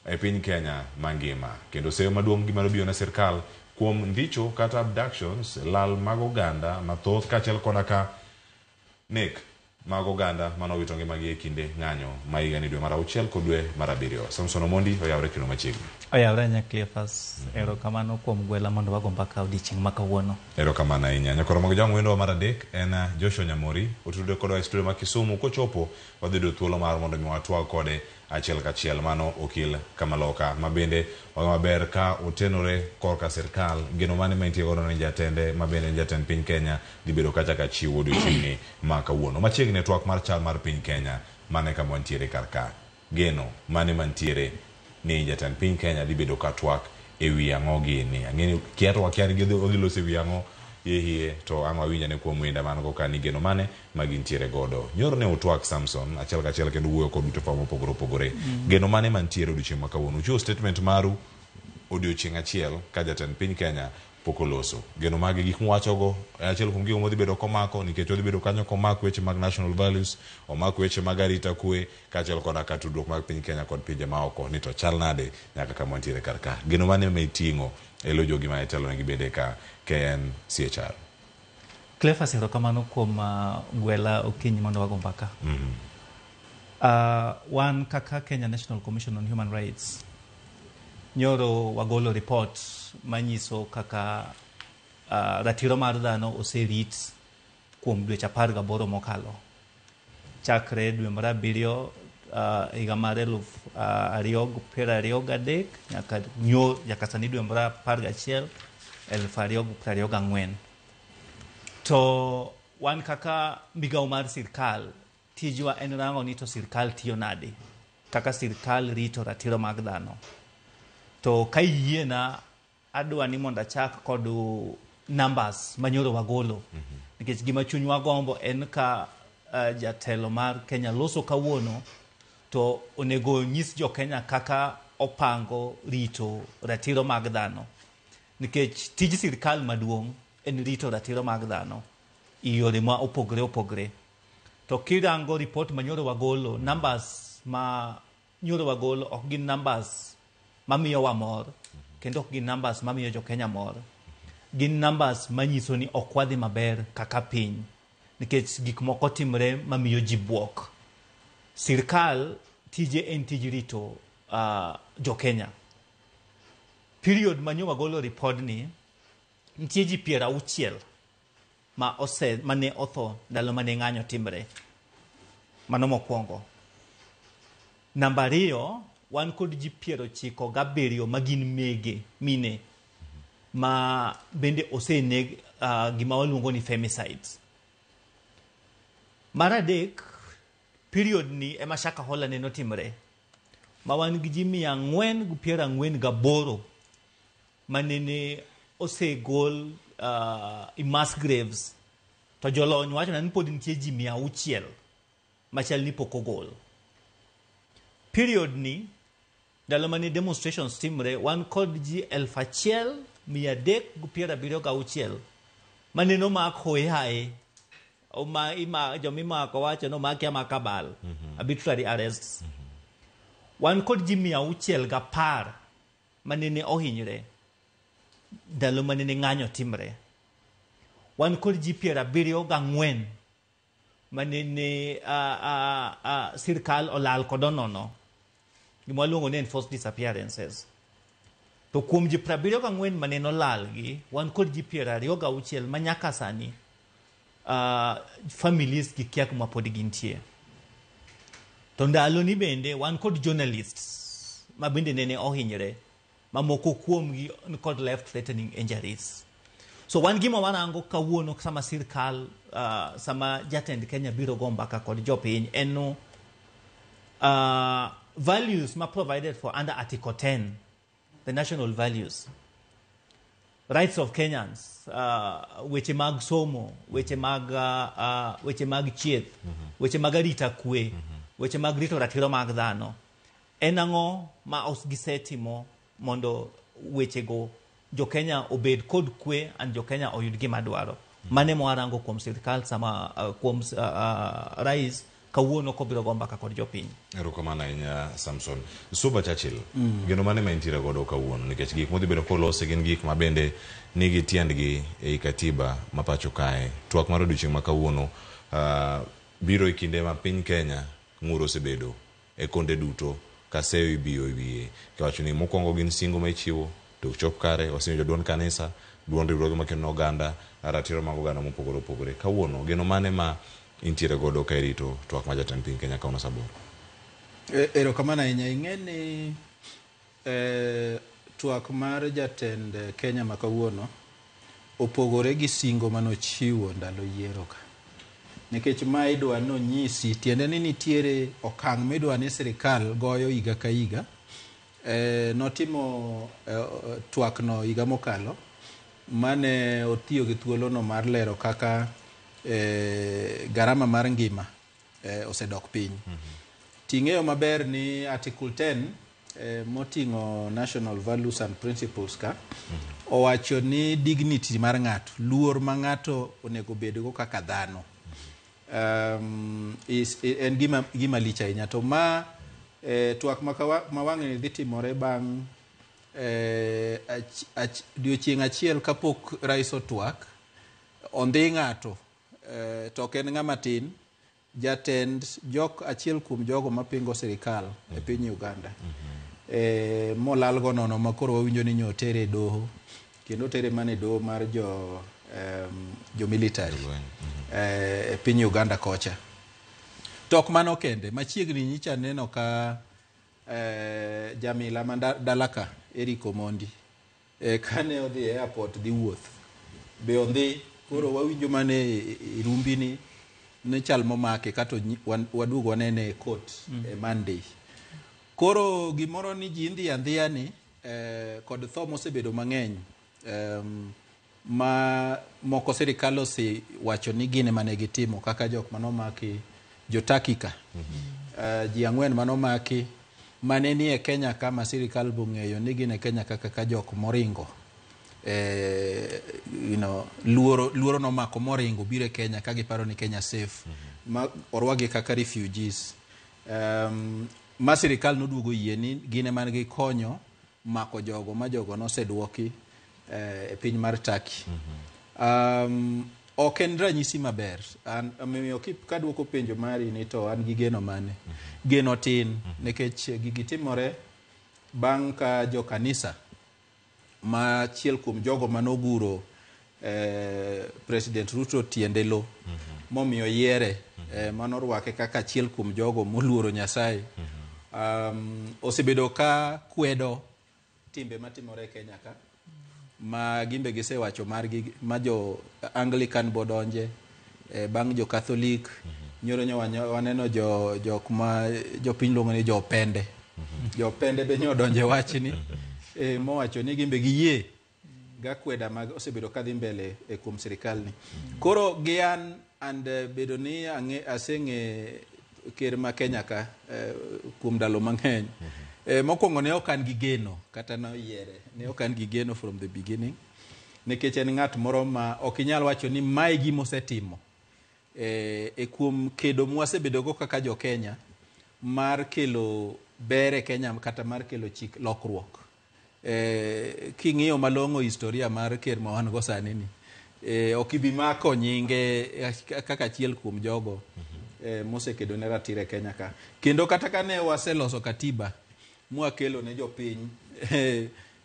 e piny Kenya mangima kendo seyo maduong' gima nobiro na sirkal kuom ndicho kata abductions lal mag oganda mathoth kachiel koda ka nek mag oganda manowito ngimagi e kinde ng'anyo ma higa ni dwe mar 6 kod dwe mar 7 Samson Omondi oyawre kendo machiegni oyawre nya Cleophas erokamano kuom gwela mondo wago mbaka odiochieng' ma kawuono erokamano ahinya nyakoro mag jwang wendo mar adek en Joshua Nyamori otudo kodwa e studio ma Kisumu kochopo wadhi do thuolo mar mondo mi watwag kode achiel kachiel mano okil Kamaloka mabende maber ka otenore korka sirkal geno mane mantie godo ne jatende mabende jatend piny Kenya dibedo kacha ka chiwo odiochieng'ni ma kawuono machiegni twak mar chal mar piny Kenya mane kama wantiere kar ka geno mane mantiere ni jatend piny Kenya dibedo ka twak e wi ang'o gini ang'eni kiato wakiani odhi loso e wi ang'o yehie to ang' wawinja ne kuom wenda man go kani geno mane magintiere godo nyoro ne utwak Samson achiel kachiel kendo wuoyo kod duto famo pogore geno mane mantiere odiochieng' ma kawuono uchiwo statement maru odiochieng' achiel ka jatend piny Kenya pok oloso geno mage gik mwachogo achiel kuom gigo modhi bedo komako nikech odhi bedo kanyo komako weche mag national values omako weche mag arita kwe kachiel koda ka tudruok mag piny Kenya kod pinje maoko ni to chal nade nyaka kama wantiere kar ka geno mane miting'o elo jogi ma itelo ne gibede ka KNCHR Cleophas erokamano kuom gwela okinyi mondo wago mbaka wan kaka Kenya National Commission on Human Rights nyoro wagolo report manyiso kaka ratiro mar dhano oserit kuom dweche 18 mokalo chakre dwe mar 7 higa mar 2023 nyaka sani dwe mar 11 2024 to wan kaka migawo mar sirkal tijwa en rango ni to sirkal tiyo nade kaka sirkal rito ratiro mag dhano to ka yiena adwa ni mondo achak kod numbers manyoro wagolo nikech gima chunywa gombo en ka jatelo mar Kenya loso kawuono to onego nyis jo Kenya kaka opango rito ratiro mag dhano nikech tij sirkal maduong' en rito ratiro mag dhano i yore ma opogore to kirango report manyoro wagolo numbers ma nyoro wagolo ok gin numbers mamiyo wa mor kendo ok gin numbers mamiyo jo Kenya mor gin numbers manyiso ni ok wadhi maber kaka piny nikech gik moko timre mamiyo ji buok sirkal tije en tij rito jo Kenya period manyo wagolo report ni nitie ji 60 mane otho ndalo mane ng'anyo timre mano mokwongo namba 2 wan kod ji 97 magin mine ma bende oseneg gima waluongo ni femicides mar adek period ni ema Shaka Hola ne notimre ma wan gi ji 448 manene osegol i mass graves to jolony wacho ni pod nitie ji 600 machal ni pok ogol period ni ndalo mane demonstrations timre wan kod ji 1376 mane nomak hoehae jomimako wacho nomaki amakabal arbitrary arrests wan kod ji 610 manene ohinyre ndalo manene ng'anyo timre wan kod ji 74 manene sirkal olal kod onono gima waluongo ni enforced disappearances To kuom ji 74 maneno lalgi, wan kod ji 26 manyaka sani families gi kia kuma pod gintie. To ndalo ni bende wan kod journalists ma bende nene ohinyre, ma moko kuomgi kod life threatening injuries. So wan gima warango kawuono sama sirkal sama jatend Kenya biro go mbaka kod jopiny eno values ma provided for under Article 10, the national values, rights of Kenyans, weche mag somo, weche mag chieth, weche mag arita kwe, weche mag rito ratiro mag dhano. Enango ma osgisetimo mondo weche go jo Kenya obed kod kwe and jo Kenya oyud gima dwaro. Mane mo arango kuom sirkal sama kuom rais kawuono ko biro gomba ka kod jopiny. Erokamano ahinya Samson. Suba Churchill. Geno mane ma intiere godo kawuono nikech gik modhi bedo kolose gin gik ma bende nigi tiendgi ei katiba ma pacho kae. Twak mar odiochieng' ma kawuono biro e kinde ma piny Kenya ng'uro osebedo e konde duto ka seyo ibiyo wiye. Kawacho ni mokwongo gin singo ma ichiwo to chop kare osinjo duond kanisa, duond riwruoge makeno oganda, ratiro mag oganda mopogore opogore. Kawuono geno mane ma intiere godo ka irito twak ma jatend piny Kenya kauna saboro? Erokamano ahinya. Ing'eni twak mar jatend Kenya ma kawuono opogore gi singo manochiwo ndalo yiero ka. Nikech ma idwa nonyisi tiende ni nitiere okang' midwa ni sirkal goyo higa ka higa. Notimo twak no higa mokalo mane otiyo gi thuolono mar lero kaka garama mar ngima osedok piny. Ting'eyo maber ni Article 10 moting'o national values and principles ka owacho ni dignity mar ng'ato, luor ma ng'ato onego bedgo kaka dhano, en gima lich ahinya. To ma twak ma wang'e dhi timore bang' odiochieng' achiel kapok rais otwak ondhi ng'ato to ok en ng'ama tin, jatend achiel kuom jogo mapingo sirikal e piny Uganda molal go nono makoro wawinjo ni nyotere doho, kendo tere mane doho mar jo military e piny Uganda kocha. Tok mano kende machiegni nyicha neno ka jamila mandalaka Eric Omondi kane odhi e airport dhi wuoth be ondhi, koro wawinjo mane irumbini ne chal momake kato waduogo wanene e court Monday. Koro gimoro ni ji ndhi andhiya ni kod tho mosebedo mang'eny ma moko sirikal osewacho ni gine mane gitimo, kaka jok manomaki jotakika ji 4 manomaki mane ni e Kenya kama sirikal bong'eyo ni gine Kenya kaka jok moringo luoro nomako moringo biro e Kenya ka giparo ni Kenya safe, ma orwagi kaka refugees. Ma sirikal noduogo yie ni gine man gi konyo mako jogo ma jogo nosedwoki e piny mar Turkey. Ok en ranyisi maber. Miyo kadwoko penjo mari ni to an gi geno mane? Geno tin, nikech gigi timore bang' ka jo kanisa ma chiel kuom jogo manoguro President Ruto tiende lo momiyo yiere manorwake kaka chiel kuom jogo moluoro Nyasaye osebedo ka kwedo timbe matimore Kenya ka, ma gimbe gisewacho margi ma jo Anglican bodonje bang' jo Catholic nyoro waneno jo piny luongo ni jopende be nyodonje wachni mowacho ni gimbe giyie ga kweda mag osebedo kadhi mbele kuom sirikal ni. Koro gian and bedo ni aseng'e ker ma Kenya ka kuom ndalo mang'eny mokwongo ne okan gi geno kata noyiere, ne okan gi geno from the beginning, nikech en ng'at moro ma ok inyal wacho ni mae gima osetimo e kuom kedo mwasebedogo kaka jo Kenya mar kelo bere Kenya kata mar kelo chik lokruok. King'iyo malong'o historia mar ker ma wan go sani ni ok ibi mako nyinge kaka achiel kuom jogo mosekedo ne ratire Kenya ka, kendo kata kane waseloso katiba mwakelo ne jopiny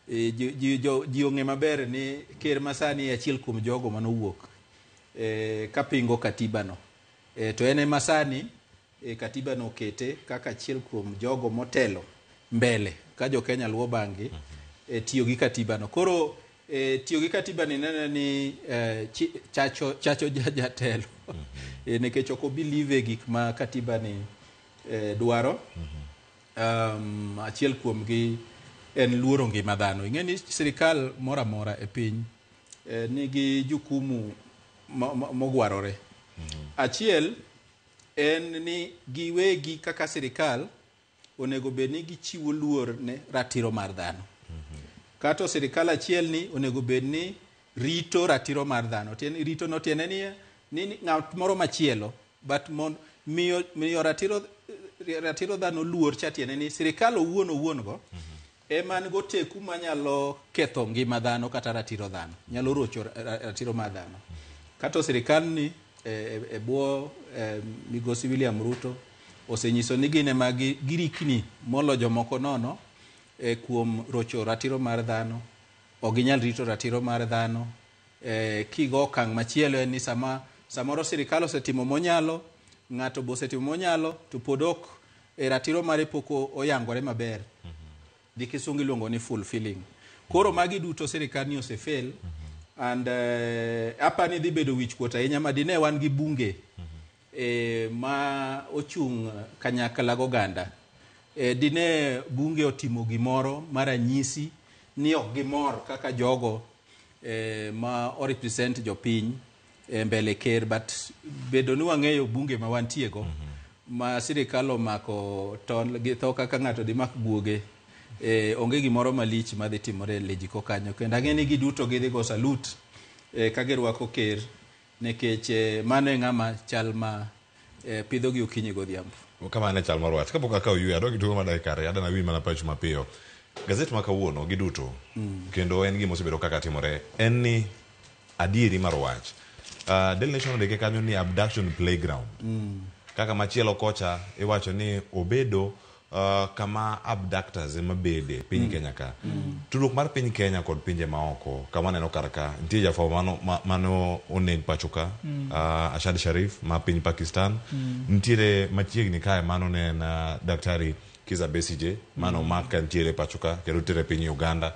ji ong'e maber ni ker masani achiel kuom jogo manowuok kapingo katiba no. To ene masani katiba no kete kaka achiel kuom jogo motelo mbele ka jo Kenya luwo bangi tiyo gi katiba no. Koro tiyo gi katiba ni nene ni chacho jatelo nikech ok obilive gik ma katiba ni dwaro. Achiel kuom gi en luoro ngima dhano. Ing'e ni sirikal moro amora e piny nigi jukumu mogwarore. Achiel en ni giwegi kaka sirikal onego bed ni gichiwo luor ne ratiro mar dhano. Kato sirikal achiel ni onego bed ni rito ratiro mar dhano. Rito no tiene ni ng'at moro machielo, but miyo ratiro dhano luor cha tiene ni sirikal owuon go eman go teku manyalo ketho ngima dhano kata ratiro dhano, nyalo rocho ratiro mar dhano. Kato sirikal ni e bwo migosi William Ruto osenyiso ni gine ma girikni molo jomoko nono kuom rocho ratiro mar dhano, ok ginyal rito ratiro mar dhano. Kigo okang' machielo en ni samoro sirikal osetimo monyalo, ng'ato bo osetimo monyalo to pod ok ratiro mare poko oyangore maber. Di kisungu iluongo ni fulfilling. Koro magi duto sirikal ni osefail. And apani dhi bedo wich kuot ahinya ma dine wan gi bunge ma ochung' kanyakla goganda. Dine bunge otimo gimoro maranyisi ni ok gimor kaka jogo ma o represent jopiny mbele ker, but bedo ni wang'eyo bunge ma wantiego ma sirikal omako ton gi tho kaka ng'ato di mak guoge. Onge gimoro malich madhi timore lejiko kanyo. Kendo ang'e ni giduto gidhi go salute ka girwako ker nikech mano e ng'ama chal ma pidho gi okinyi godhiambo. Kama ne chal marwach kapok akaw yue adog tugo madakare adana wi mana pacho mapiyo. Gazet ma kawuono giduto kendo en gima osebedo kaka timore en ni adieri marwach. Daily Nation ondike kanyo ni abduction playground. Kaka machielo kocha iwacho ni obedo kama abductors mabede piny Kenya ka. Tudruok mar piny Kenya kod pinje maoko kama neno karaka nitie jafwambo mano onen pachoka Ashad Sharif ma piny Pakistan. Nitiere machiegni kae mano nen Daktari Kiza Besije mano maka nitiere pachoka kendo tere piny Uganda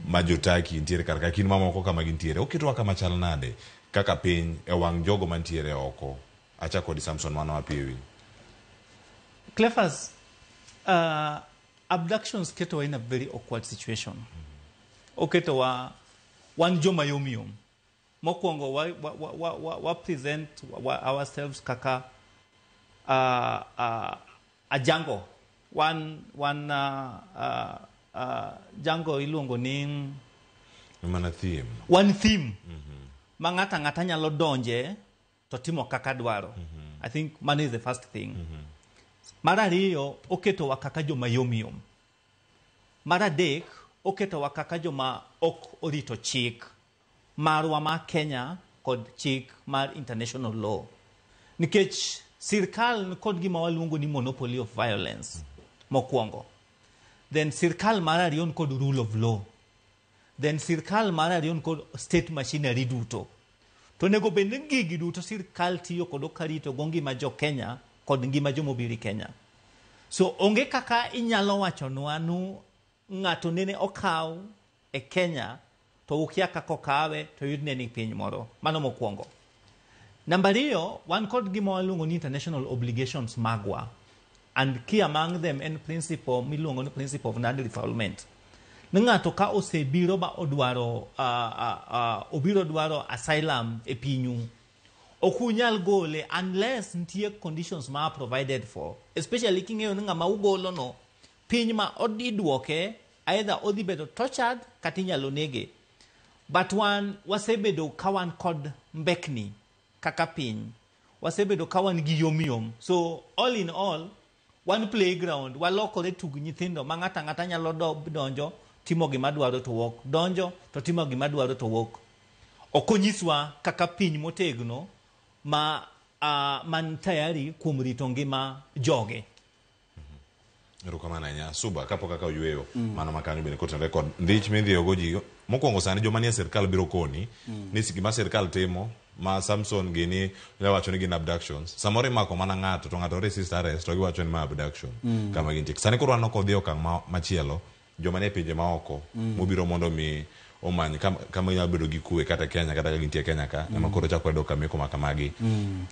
majotaki nitiere karaka kin mamoko kama gintiere. Okitwa kama chal nade kaka piny e wang' jogo mantiere oko. Acha kodi Samson mano apiwi. Clefas, abductions keto in a very awkward situation. Oketo one joma yomium. Mokwongo wa present ourselves kaka a jango. One jango ilungo ni mana theme. One theme. Mangata ngata nyalo donje to timo kaka dwaro. I think money is the first thing. Mara riyo oketo wa kaka joma yomium. Mara dek oketo wa kaka joma ok orito chik marwa ma Kenya kod chik mar international law. Nikech sirkal kod gima waluongo ni monopoly of violence mokwongo. Then sirkal mara riyo kod rule of law. Then sirkal mara riyo kod state machinery duto. To nego bende gigi duto sirkal tiyo kod okarito gongi ma jo Kenya kod ngima jomobiri Kenya. So onge kaka inyalo wacho nwanu ng'ato nene okaw e Kenya to ukia kaka okawe to yudne ni piny moro. Mano mokwongo. Number riyo, wan kod gima waluongo ni international obligations magwa. And key among them en principle miluongo ni principle of non-refoulement. Ng'ato ka osebiro ba odwaro obiro dwaro asylum e pinyu. Okunyal gole unless ntie conditions ma provided for. Especially king'eyo ng'ama ugolo no piny ma odidwoke either odhi bedo tortured kata inyalo nege. But wasebedo kawan kod mbekni kaka piny. Wasebedo kawan gi yomiom. So all in all, one playground walokore tug nyithindo ma ng'ata nyalo donjo timo gima dwaro to wok. Donjo to timo gima dwaro to wok. Okonyiswa kaka piny motegno man tayari kuom rito ngima joge. Erokamano nya suba kapo kaka oyweyo mano makanyo bende koten record ndich midhi ogoji mokwongo sani joma nie sirkal biro koni ni gima sirkal timo ma Samson gini wacho ni gin abductions samore mako mana ng'ato to ng'ato resist arrest to giwacho ni ma abduction kama gintie sani koro anoko dhi okang' machielo joma ne pinje maoko mobiro mondo mi omany kama nyalo bedo gi kwe kata Kenya kata gintie Kenya ka ema koro chako edo kamiko makamagi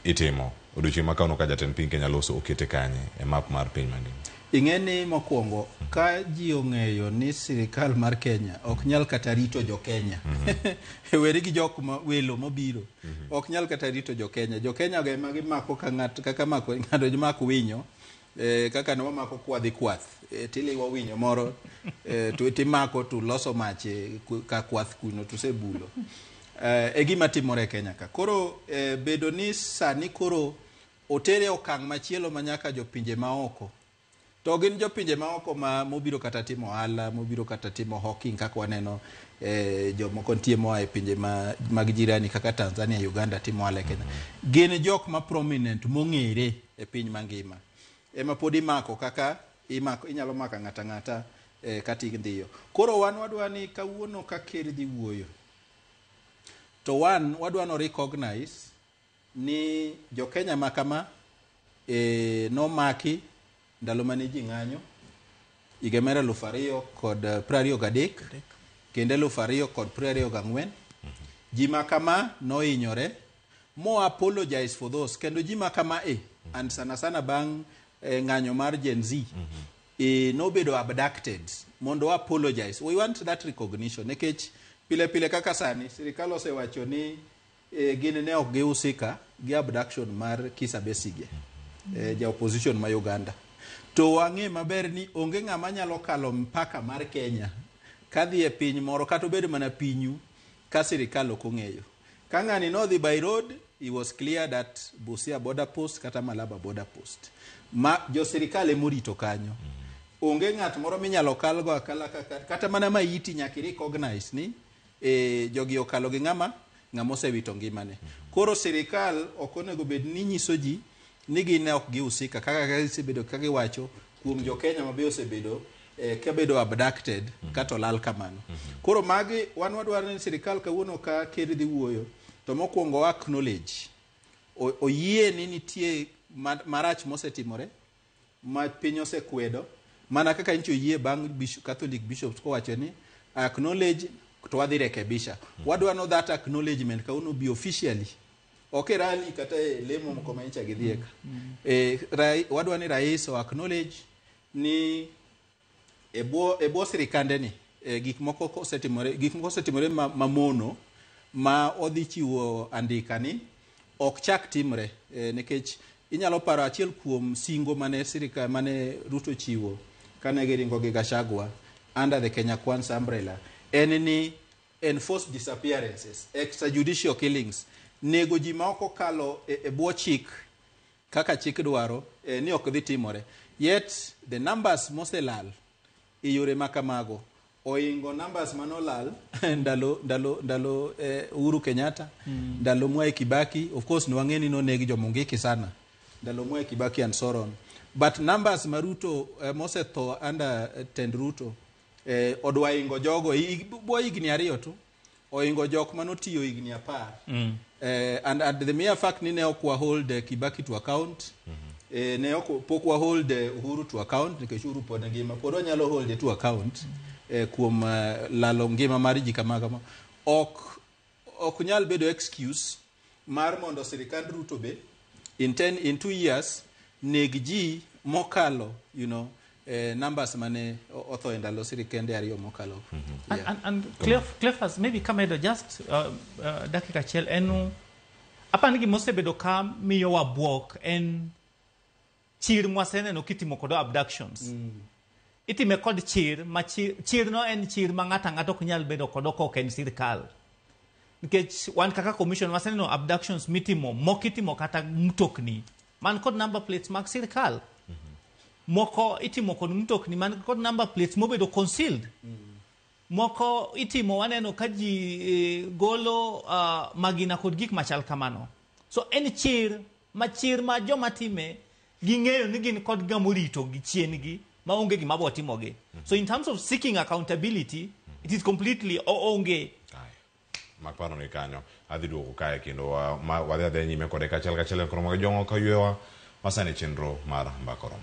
itimo odiochieng' makano ka jatend piny Kenya loso okete kanye e map mar piny mangima. Ing'eni mokwongo ka ji ong'eyo ni sirikal mar Kenya ok nyal kata rito jo Kenya weri gi jok welo mobiro ok nyal kata rito jo Kenya ga ema gimako ka ng'ato kaka mako ng'ato mako winyo kaka ne wamako kwath tiliwa winyo moro to timako to loso mach ka kwath kuno to sebulo e gima timore Kenya ka koro bedo ni sani koro otere okang' machielo manyaka jo pinje maoko to gin jo pinje maoko ma mobiro kata timo ala mobiro kata timo hawking kaka waneno jo moko nitie moa e pinje mag jirani kaka Tanzania Uganda timo ala Kenya gin jok ma prominent mong'ere e piny mangima ema pod imako kaka inyalo maka ng'ata kati ndhiyo koro wan wadwa ni kawuono ka ker dhi wuoyo to wan wadwa no recognize ni jo Kenya makama no maki ndalo mane ji ng'anyo higa mar 2023 kendo 2024 ji makama nohinyore mo apologize for those kendo ji makama and sana bang ng'anyo mar Gen Z no bedo abducted mondo apologize we want that recognition nekech pile kaka sani sirikal osewacho ni gin ne ok giusika gi abduction mar Kizza Besigye ja opposition ma Uganda to wang'e maber ni onge ng'ama nyalo kalo mpaka mar Kenya kadhi e piny moro kata obedo mana pinyu ka sirikal ok ong'eyo ka ng'ani nodhi by road he was clear that Busia border post kata Malaba border post ma jo sirikal emorito kanyo onge ng'at moro minyalo kalgo akala kata mana ma iti nyaka recognize ni jogi okalo gi ng'ama osewito ngimane koro sirikal ok onego bed ni nyiso ji ni gin ok giusika kaka gisebedo ka giwacho kuom jo Kenya mabe osebedo kabedo abducted kata olal kamano koro magi wan wadwaro ni sirikal kawuono ka ker dhi wuoyo to mokwongo acknowledge oyie ni nitie marach mosetimore ma piny osekwedo mana kaka nicho yie bang Catholic bishops kowacho ni acknowledge to wadhi rekebisha wadwa no that acknowledgement kauno be officially okay rally kata lemo mko mancha gidhieka wadwa ni rais o acknowledge ni ebo sirikande ni gik moko osetimore mamono ma odhi chiwo andika ni ok chak timre nekech inyalo paro achiel kuom singo mane sirikal mane Ruto chiwo kane giringo gi Gachagua under the Kenya Kwanza umbrella ni enforced disappearances extrajudicial killings nego ji ma ok kalo e bwo chik kaka chik dwaro ni ok dhi timore yet the numbers moselal e yore makamago oingo numbers manolal ndalo Uhuru Kenyatta ndalo Mwai Kibaki of course no wangeni no negi jomongeki sana ndalo Mwai Kibaki and so on but numbers maruto mosetho under Tend Ruto odwa ingo jogo bo igni ariyo tu oingo jok manotiyo igni 10 and the mere fact ni ne okwa hold Kibaki to account ne pokwa hold Uhuru to account nikech Uhuru pod ngima pod onyalo hold to account kuom lalo ngima mar ji kama ok nyal bedo excuse mar mondo sirikand Ruto be in 2 years negji mokalo numbers mane otho endalo sirikende ariyo mokalo and Cleophas maybe kamedo just dakika chel enu apani gi mosebedo ka miyo wabwok en chir mwasene no kitimo kodo abductions itime kod chir ma chir no en chir ma ng'ato ok nyal bedo kodo ko ken sirkal nikech wan kaka commission wasene no abductions mitimo mokitimo kata mtokni man kod number plates mag sirkal moko itimo kod mtokni man kod number plates mobedo concealed moko itimo waneno ka ji golo magina kod gik machal kamano so en chir ma joma time ging'eyo ni gin kod gamorito gi chien gi maonge gima biro timogi. So in terms of seeking accountability, it is completely onge. Makparo ni kanyo adhi duogo kae kendo wadhi adhi nyime kode kachiel koro mag jongo ka ywewa masane chenro mar Mbaka Oromo.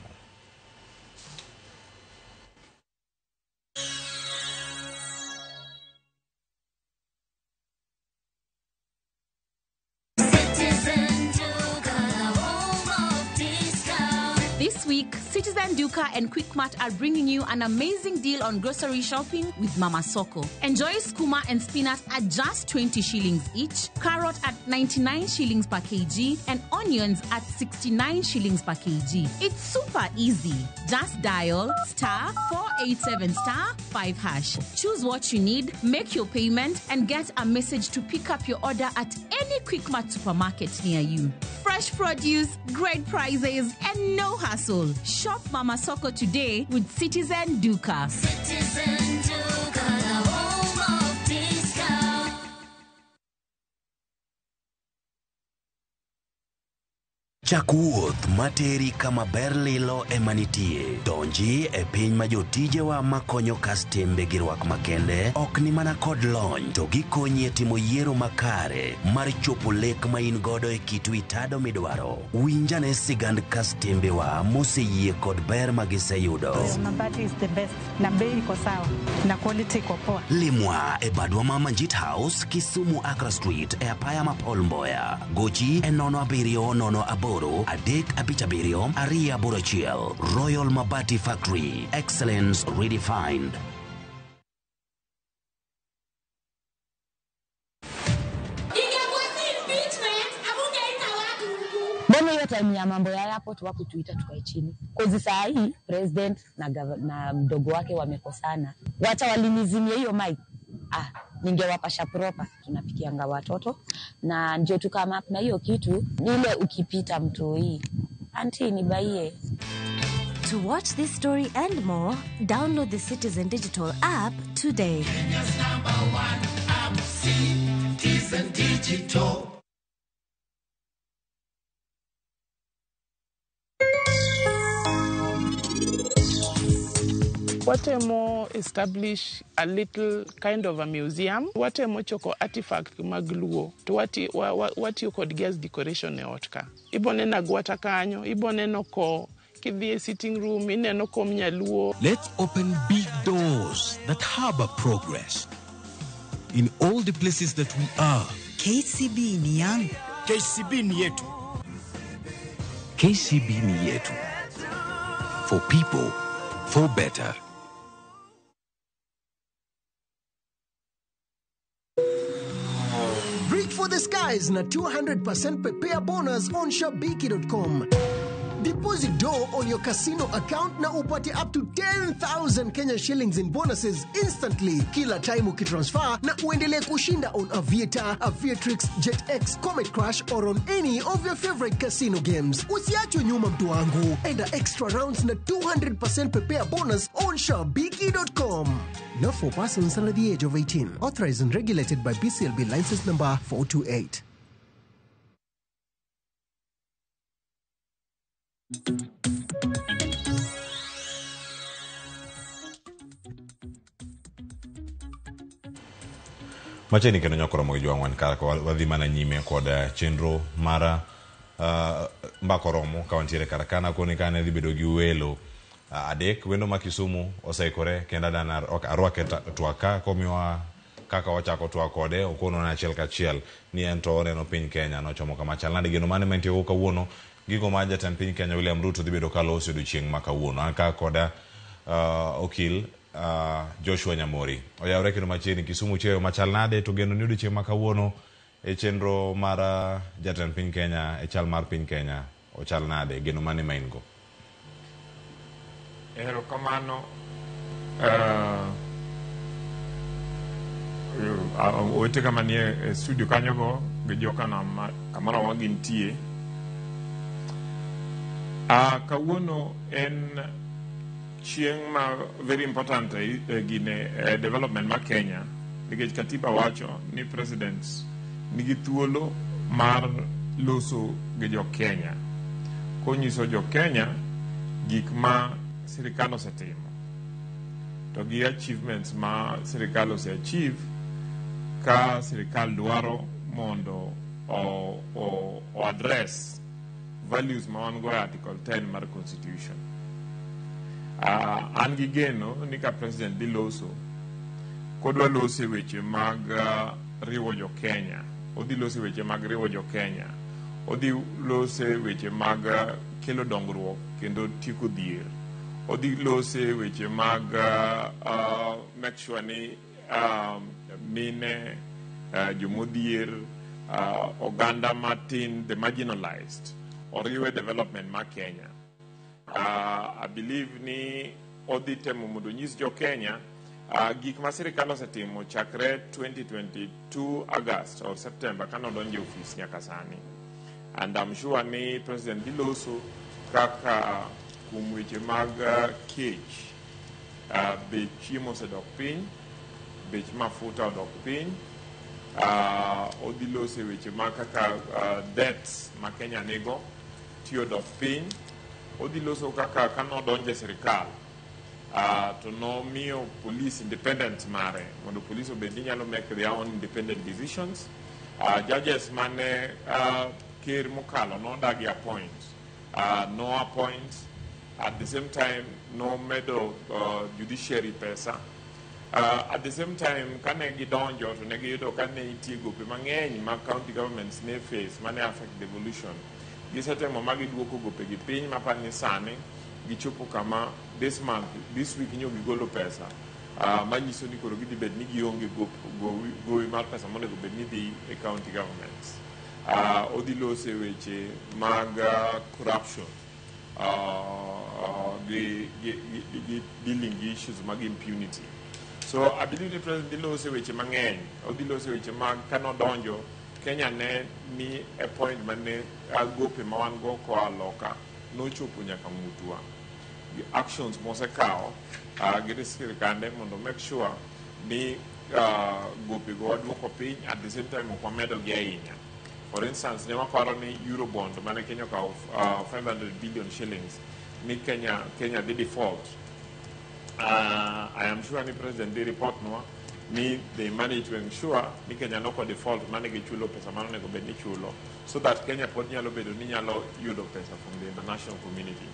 This week, Citizen Duka and Quickmart are bringing you an amazing deal on grocery shopping with Mama Soko. Enjoy skuma and spinach at just 20 shillings each, carrot at 99 shillings per kg, and onions at 69 shillings per kg. It's super easy. Just dial *487*5#. Choose what you need, make your payment, and get a message to pick up your order at any Quickmart supermarket near you. Fresh produce, great prices, and no hassle. Shop Mama Soko today with Citizen Duka. Citizen Duka, the home of discount. Chakuoth materi kama ber lilo emanitie. Donji e piny ma jotijewa makonyo kastembe gi rwak makende ok ni mana kod lony to gikonyi e timo yiero makare mar chopo lek ma in godo e kitu itado midwaro. Winjane sigand kastembewa moseyie kod ber ma giseyudo. Mabati is the best. Na bei iko sawa. Na quality iko poa. Limwa e badwa ma Manjit House, Kisumu Accra Street e apaya ma Paul Mboya. Gochi e 070 Adek Abitabirio, Aria Burachiel, Royal Mabati Factory, excellence redefined. Mbona hiyo time ya mambo ya airport wako tuita tukae chini. Kozi saa hii president na mdogo wake wamekosana. Wacha walinizimia hiyo mic. Ningewapasha proper, tunapikianga watoto na ndio tukama up na hiyo kitu ile ukipita mtu hii anti ni baie. To watch this story and more, download the Citizen Digital app today. Kenya's #1 app, Citizen Digital. Watemo establish a little kind of a museum. Watemo choko artifact magluo. To what you could guess decoration e otka. Ibonena gwata kanyo, iboneno ko kidhie sitting room, ineno ko mnyaluo. Let's open big doors that harbor progress. In all the places that we are. KCB ni yangu. KCB ni yetu. KCB ni yetu. For people, for better. Reach for the skies na 200% prepare bonus on shopbiki.com. Deposit dough on your casino account na upate up to 10,000 Kenya shillings in bonuses instantly kila time ukitransfer na uendelee kushinda on Aviator, Aviatrix, JetX, Comet Crash or on any of your favorite casino games. Usiachwe nyuma mtu wangu. Enda extra rounds na 200% prepare bonus on shopbiki.com. Not for persons under the age of 18. Authorized and regulated by BCLB license number 428. Macheni kendo nyakoro mo jwangwan kar ko wadhi mana nyime kod chenro mara Mbaka Oromo kawantiere karakana koni kane dhi bedo gi welo adek wendo ma Kisumu osaikore kenda dana arwake twaka komiwa kaka wachako twaka kode okono na achiel kachiel ni ento neno piny Kenya no chomo kama chal nade geno mane mentio kawuono gigo ma jatend piny Kenya William Ruto dhi bedo kaloso odiochieng' ma kawuono aka koda okil Joshua Nyamori oyawre kendo machiegni Kisumu cheyo machal nade to geno ni odiochieng' ma kawuono e chenro mara jatend piny Kenya e chal mar piny Kenya o chal nade geno mane maingo. Ero kamano ote kama nie studio kanyo go gijoka na kamara wagintie kawuono en chieng' ma very important gine development ma Kenya nikech katiba wacho ni presidents nigi thuolo mar loso gi jo Kenya konyiso jo Kenya gik ma sirikal osetimo to gi achievements ma sirikal achieve ka sirikal dwaro mondo o address values ma wan go article 10 mar constitution. An gi geno ni ka president dhi loso kodwa lose weche mag riwo jo Kenya, odhi lose weche mag riwo jo Kenya, odhi lose weche mag kelo dongruok kendo tieko dhier, odhi lose weche mag make sure ni mine jomodhier oganda matin, the marginalized, oriwe development ma Kenya. I believe ni odhi temo mondo nyis jo Kenya gik ma sirikal osetimo chakre 2022 August or September kano donje office nyaka sani. And I'm sure ni President Diloso kaka kuom weche mag kech, bech chiemo osedok piny, bech mafuta odok piny, odhi lose weche mag kaka debts ma Kenya nigo tiyo dok piny, odhi loso kaka kano donje sirikal to no miyo police independent mare mondo police obendi nyalo make their own independent decisions. Judges mane ker mokalo no dagi appoint, no appoint, at the same time no medo judiciary pesa. At the same time kane gidonjo to ne giyudo kane itie gope mang'eny ma county governments ne face mane affect devolution, gisetemo ma giduoko gope gi piny mapani sani gichopo kama this month, this week nyo gigolo pesa manyiso ni koro gidhi bed ni gionge gowi mar pesa monego bed ni dhi e county governments. Odhi lose weche mag corruption, dealing issues mag impunity. So I believe the president dhi lose weche mang'eny, odhi lose weche mag kano donjo Kenya ne ni a point mane gope ma wan go koa loka nochopo nyaka mutwa. The actions mosekao gi sirikande mondo make sure ni gope go wadwoko piny, at the same time okwamedo gi ahinya. For instance, ne waparo ni Eurobond mane Kenya okao 500 billion shillings ni Kenya dhi default. I am sure ni president dhi report no ni they manage to ensure ni Kenya no ko default mane gichulo pesa mano nego bed ni chulo, so that Kenya pod nyalo bedo ni nyalo yudo pesa from the international community.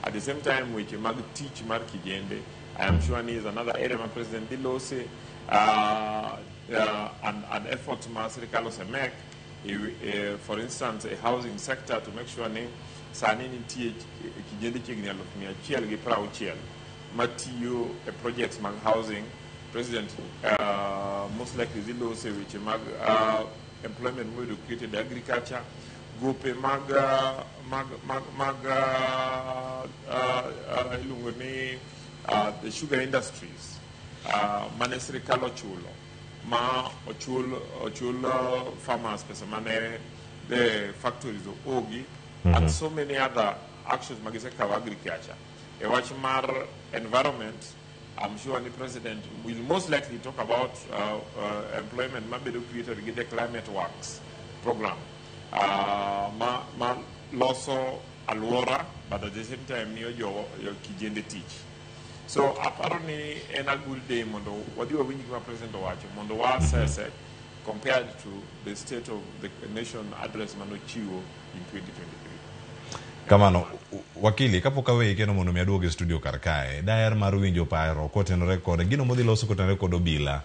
At the same time, which mag teach mar kijende, I am sure ni is another area my president Dilose an effort ma sirikal osemek, for instance a housing sector to make sure ni sani nitie kijende chegni 160 matiyo a projects mag housing. President most likely Dilose which mag employment will created agriculture, gope the sugar industries, mane sirikal ochulo ma ochulo farmers pesa mane the factories of Ogi, and so many other actions magiseka agriculture. A watch mar environment, I'm sure the president will most likely talk about employment mabedo created with the climate works program. Ma loso alwora, but at the same time your kijende teach. So apparently in a good day mondo what you are winning my president wacho mondo wa assess compared to the state of the nation address manochiwo in 2023. Kamano wakili kapo kawe keno mondo mi aduoge studio karkae daer mar winjo paro kotenore kod gino modhi loso kotenore kod obila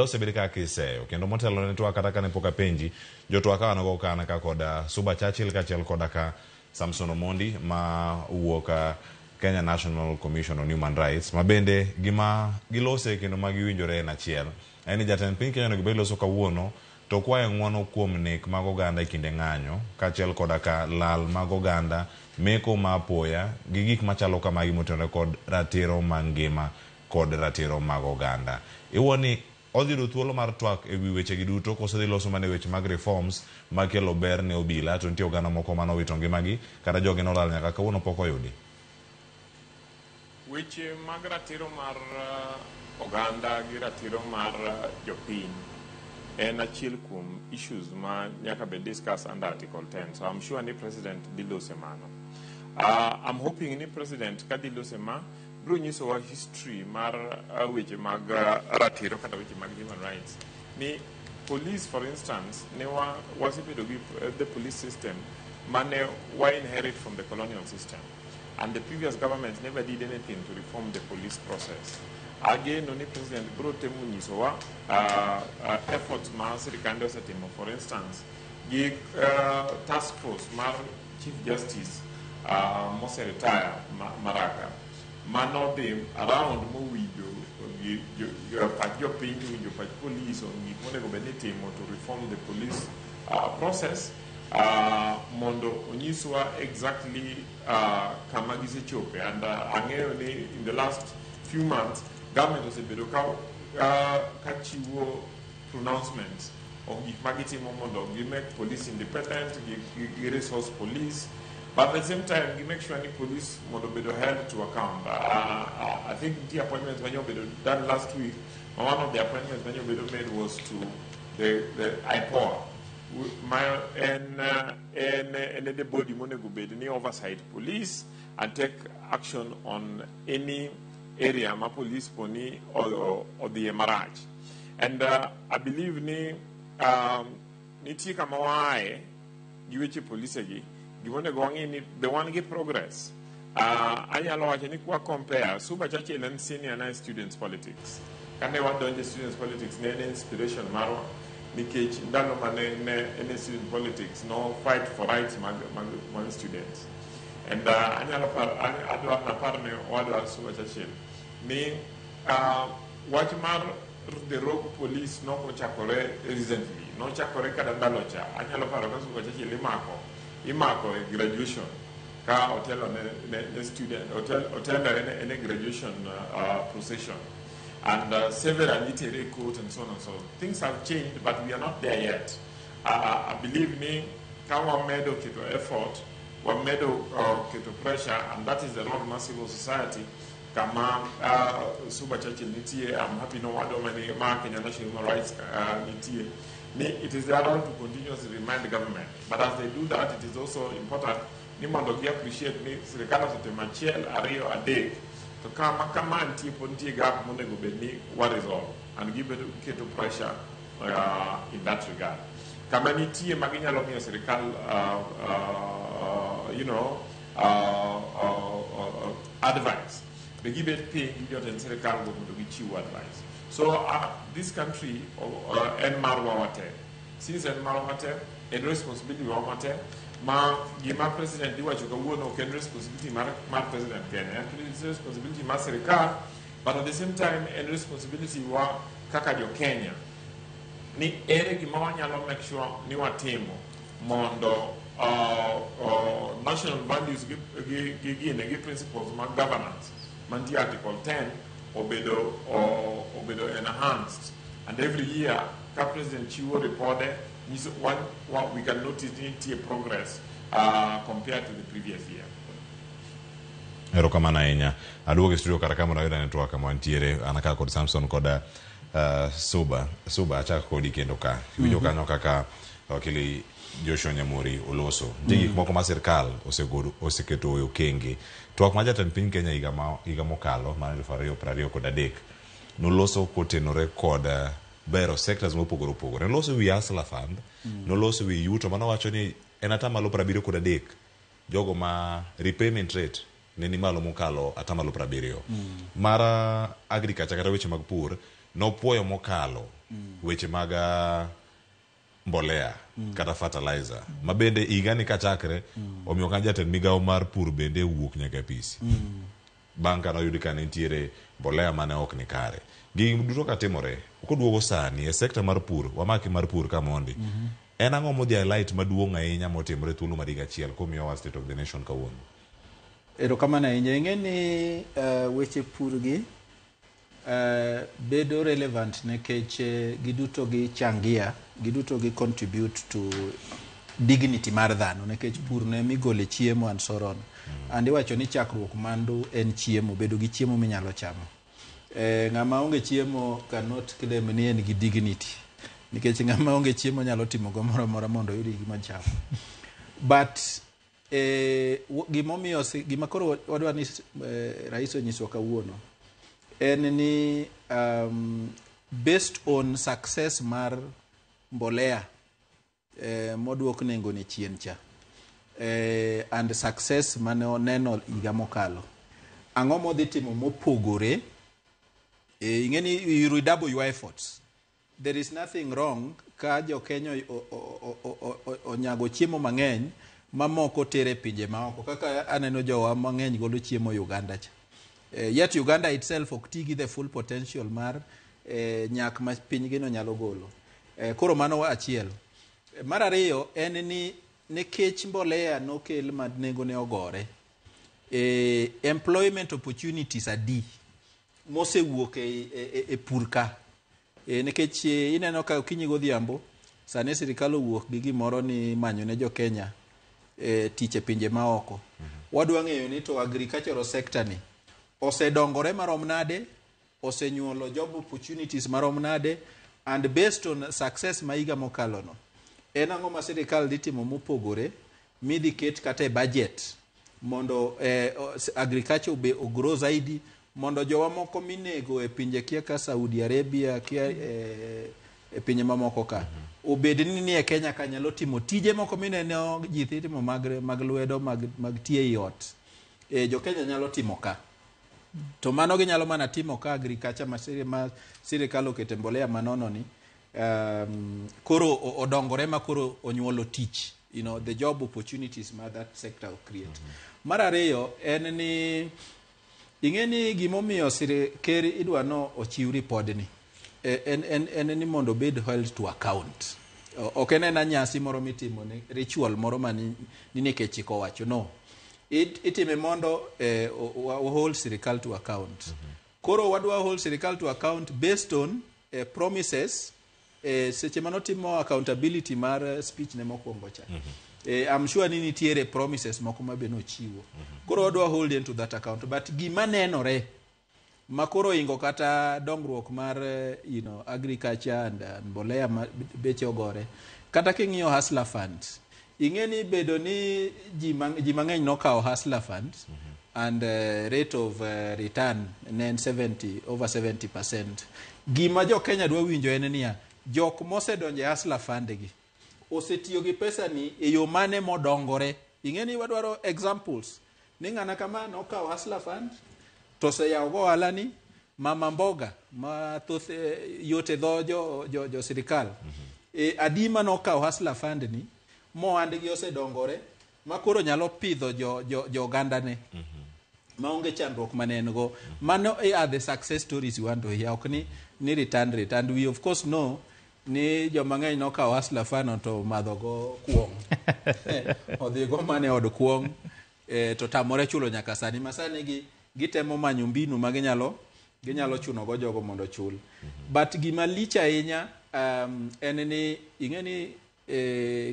osebedi ka kiseyo kendo motelo ne twaka kata ne poka penji jotwaka wanago kana ka koda Suba Churchill kachiel koda ka Samson Omondi ma uoka Kenya National Commission on Human Rights mabende gima gilose kendo magiwinjore na chiel eni jatend piny Kenya no gibelo loso kawuono to kwaye ng'wono kuom nek mag oganda e kinde ng'anyo kachiel koda ka lal mag oganda meko ma apoya gi gik machalo kamagi motenore kod ratiro mangima kod ratiro mag oganda. Iwoni odhido thuolo mar twak e wi weche gi duto koso dhi loso mane weche mag reforms makelo ber ne obila to nitie oganda moko manowito ngimagi kata jogi nolal nyaka kawuono pok oyudi. Weche mag ratiro mar oganda gi ratiro mar jopiny en achiel kuom issues ma nyaka be discuss under Article 10. So I'm sure the president did those mano. I'm hoping ni president kadilo sema bro nyiso wa history mar weche mag ratiro kata weche mag human rights. Ni police, for instance, ne wasibedo gi the police system mane wa inherit from the colonial system, and the previous governments never did anything to reform the police process. Again, only President Bro temu nyisowa efforts ma sirikande osetimo, for instance, gi task force mar Chief Justice mose retire Maraga manodhi around mowinjo pach jopiny winjo pach police on gik monego bed ni timo to reform the police process mondo onyiswa exactly kama gisechope, and ang'eyo ni in the last few months government osebedo ka chiwo pronouncements of gik magitimo mondo gi make police independent, gi resource police, but at the same time we make sure any police mondo bedo held to account. I think the appointments when you done last week, one of the appointments when you made was to the IPOA. And the body monego bedo ni oversight police and take action on any area ma police poni or the emaraj. And I believe ni nitie kama wae giweche police gi givone going ni the one get progress. Anyalo wacho ni kwa compare Suba Churchill and senior na students politics. Kane wadonje students politics ne inspiration marwa nikech ndalo mane ne student politics no fight for rights mag students. And anyalo adwa na parne wadwa Suba Churchill ni wach mar the rogue police no chakore recently, no chakore kada ndalo cha. Anyalo paro ka Suba Churchill imako graduation ka hotel ne student hotel in graduation procession, and several literary quotes and so on and so on. Things have changed, but we are not there yet. I believe me, kawa medo kito effort, wa medo kito pressure, and that is the role of civil society. Kama Suba Churchill nitie, I'm happy no one many mark in national human rights nitie. It is their role to continuously remind the government, but as they do that, it is also important. Nimandogi appreciate me. Sirikala sote machiel ario adek to kama anti ponti gap monego bedni what is all, and give it to pressure in that regard. Kama nitie maginyalo miyo sirikal advice. They give it pay idiot and sirikal go to give advice. So this country and Marwawate, since and Marwawate, and responsibility Wawate, ma president diwa chuka uono ken responsibility mar president ken, actually it's responsibility ma serikal, but at the same time and responsibility wa kaka jo Kenya. Ni ere gima wanyalo make sure ni watimo mondo national values gi principles ma governance manti article 10 obedo enhanced, and every year ka president chiwo report what we can notice in progress compared to the previous year. Erokamana ahinya. Aduogo studio kata kama unaweza network kama wantiere anakaa kod Samson koda Suba achaka kodi kendo ka. Winjo kanyo kaka wakili Joshua Nyamuri Oloso. Ndigi moko ma sirkal oseketo okenge. Twak ma jatend piny Kenya higa mokalo mar 2023 noloso kotenore kod bero sectors mopogore opogore. Noloso wi Hustler Fund, noloso wi yuto mano wacho ni en atamalo 73 jogo ma repayment rate ne ni malo mokalo atamalo 70. Mara agriculture kata weche mag pur nopuoyo mokalo weche mag mbolea kata fertilizer mabende igani kachakre omiyo kan jatend migao mar pur bende wuok nyaka pisi banka no yudi kan nitiere mbolea mane ok ni kare gi duto katimore koduogo sani e sekta mar pur wamaki mar pur ka mondi en ang'o modhi highlight maduong' ahinya motimore thuolo mar higa achiel komiyo wa state of the nation kawuono. Erokamano ahinya. Ing'e ni weche pur gi bedo relevant nekech giduto gi contribute to dignity mar dhano, nekech pur ne migole chiemo and so on. And iwacho ni chakruok mandu en chiemo, bedo gi chiemo minyalo chamo. Ng'ama onge chiemo cannot claim ni en gi dignity, nikech ng'ama onge chiemo nyalo timo gomoro mora mondo yudi gima chamo. But gima koro wadwa ni rais onyiso kawuono en ni based on success mar mbolea moduok nengo ni chien cha and success mane oneno higa mokalo, ang'o modhi timo mopogore? Ing'eni you redouble your efforts. There is nothing wrong ka jo Kenya onyago chiemo mang'eny mamoko tere pinje maoko, kaka aneno jowa mang'eny golo chiemo Uganda cha. Yet Uganda itself ok tigi the full potential mar nyak ma piny gino nyalo golo. Koro mano achiel. Mar ariyo en ni nikech mbolea nokel ma nengo ne ogore, employment opportunities adi mosewuok e pur ka, nikech ineno ka okinyi godhiambo sane sirikal owuok gi gimoro ni manyo ne jo Kenya tich e pinje maoko. Wadwa ng'eyo ni to agricultural sector ni osedongore marom nade, osenyuolo job opportunities marom nade, and based on success ma higa mokalo no en ang'o ma sirikal dhi timo mopogore midhi ket kata e budget mondo agriculture be ogrow zaidi, mondo jowa moko minego e pinje kia ka Saudi Arabia kia e pinje mamoko ka obed ni e Kenya ka nyalo timo tije moko mineno ji timo mag lwedo mag tie yot, jo Kenya nyalo timo ka. To mano ginyalo mana timo ka agriculture ma sirikal okete mbolea manono ni koro odongore ma koro onyuolo tich, you know, the job opportunities ma that sector create. Mar ariyo en ni ing'eni gimomiyo ker idwa no ochiw ripodni en ni mondo bed held to account. Ok en na nyasi moro mitimo ni ritual moro mani nikech chik owacho, no. Itime mondo hold sirikal to account. Koro wadwa hold sirikal to account based on promises. Seche manotimo accountability mar speech ne mokwongo cha. I'm sure ni nitiere promises moko mabe nochiwo. Koro wadwa hold into that account, but gima nenore makoro ingo kata dongruok mar you know, agriculture and mbolea beche ogore, kata king'iyo hustler funds, ing'eni bedo ni ji mang'eny nokawo hustler funds and rate of return nen over 70%. Gima jo Kenya dwa winjo en niya, jok mosedonje hustler fund gi osetiyo gi pesa ni e yo mane modongore. Ing'eni wadwaro examples ni ng'ana kama nokawo hustler fund to se yawo go ohala ni mama mboga ma thoth yote dho jo sirikal adima nokawo hustler fund ni mo and gi osedongore makoro nyalo pidho jo Uganda ne maonge chandruok manen go. Mano are the success stories we want to hear, ok ni return rate. And we of course know ni jo mang'eny nokawo hustler fund to madho go kuong odhi go mane od kuong to tamore chulo nyaka sani. Masani gitemo manyo mbinu ma ginyalo chuno go jogo mondo chul. But gima lich ahinya en ni ing'eni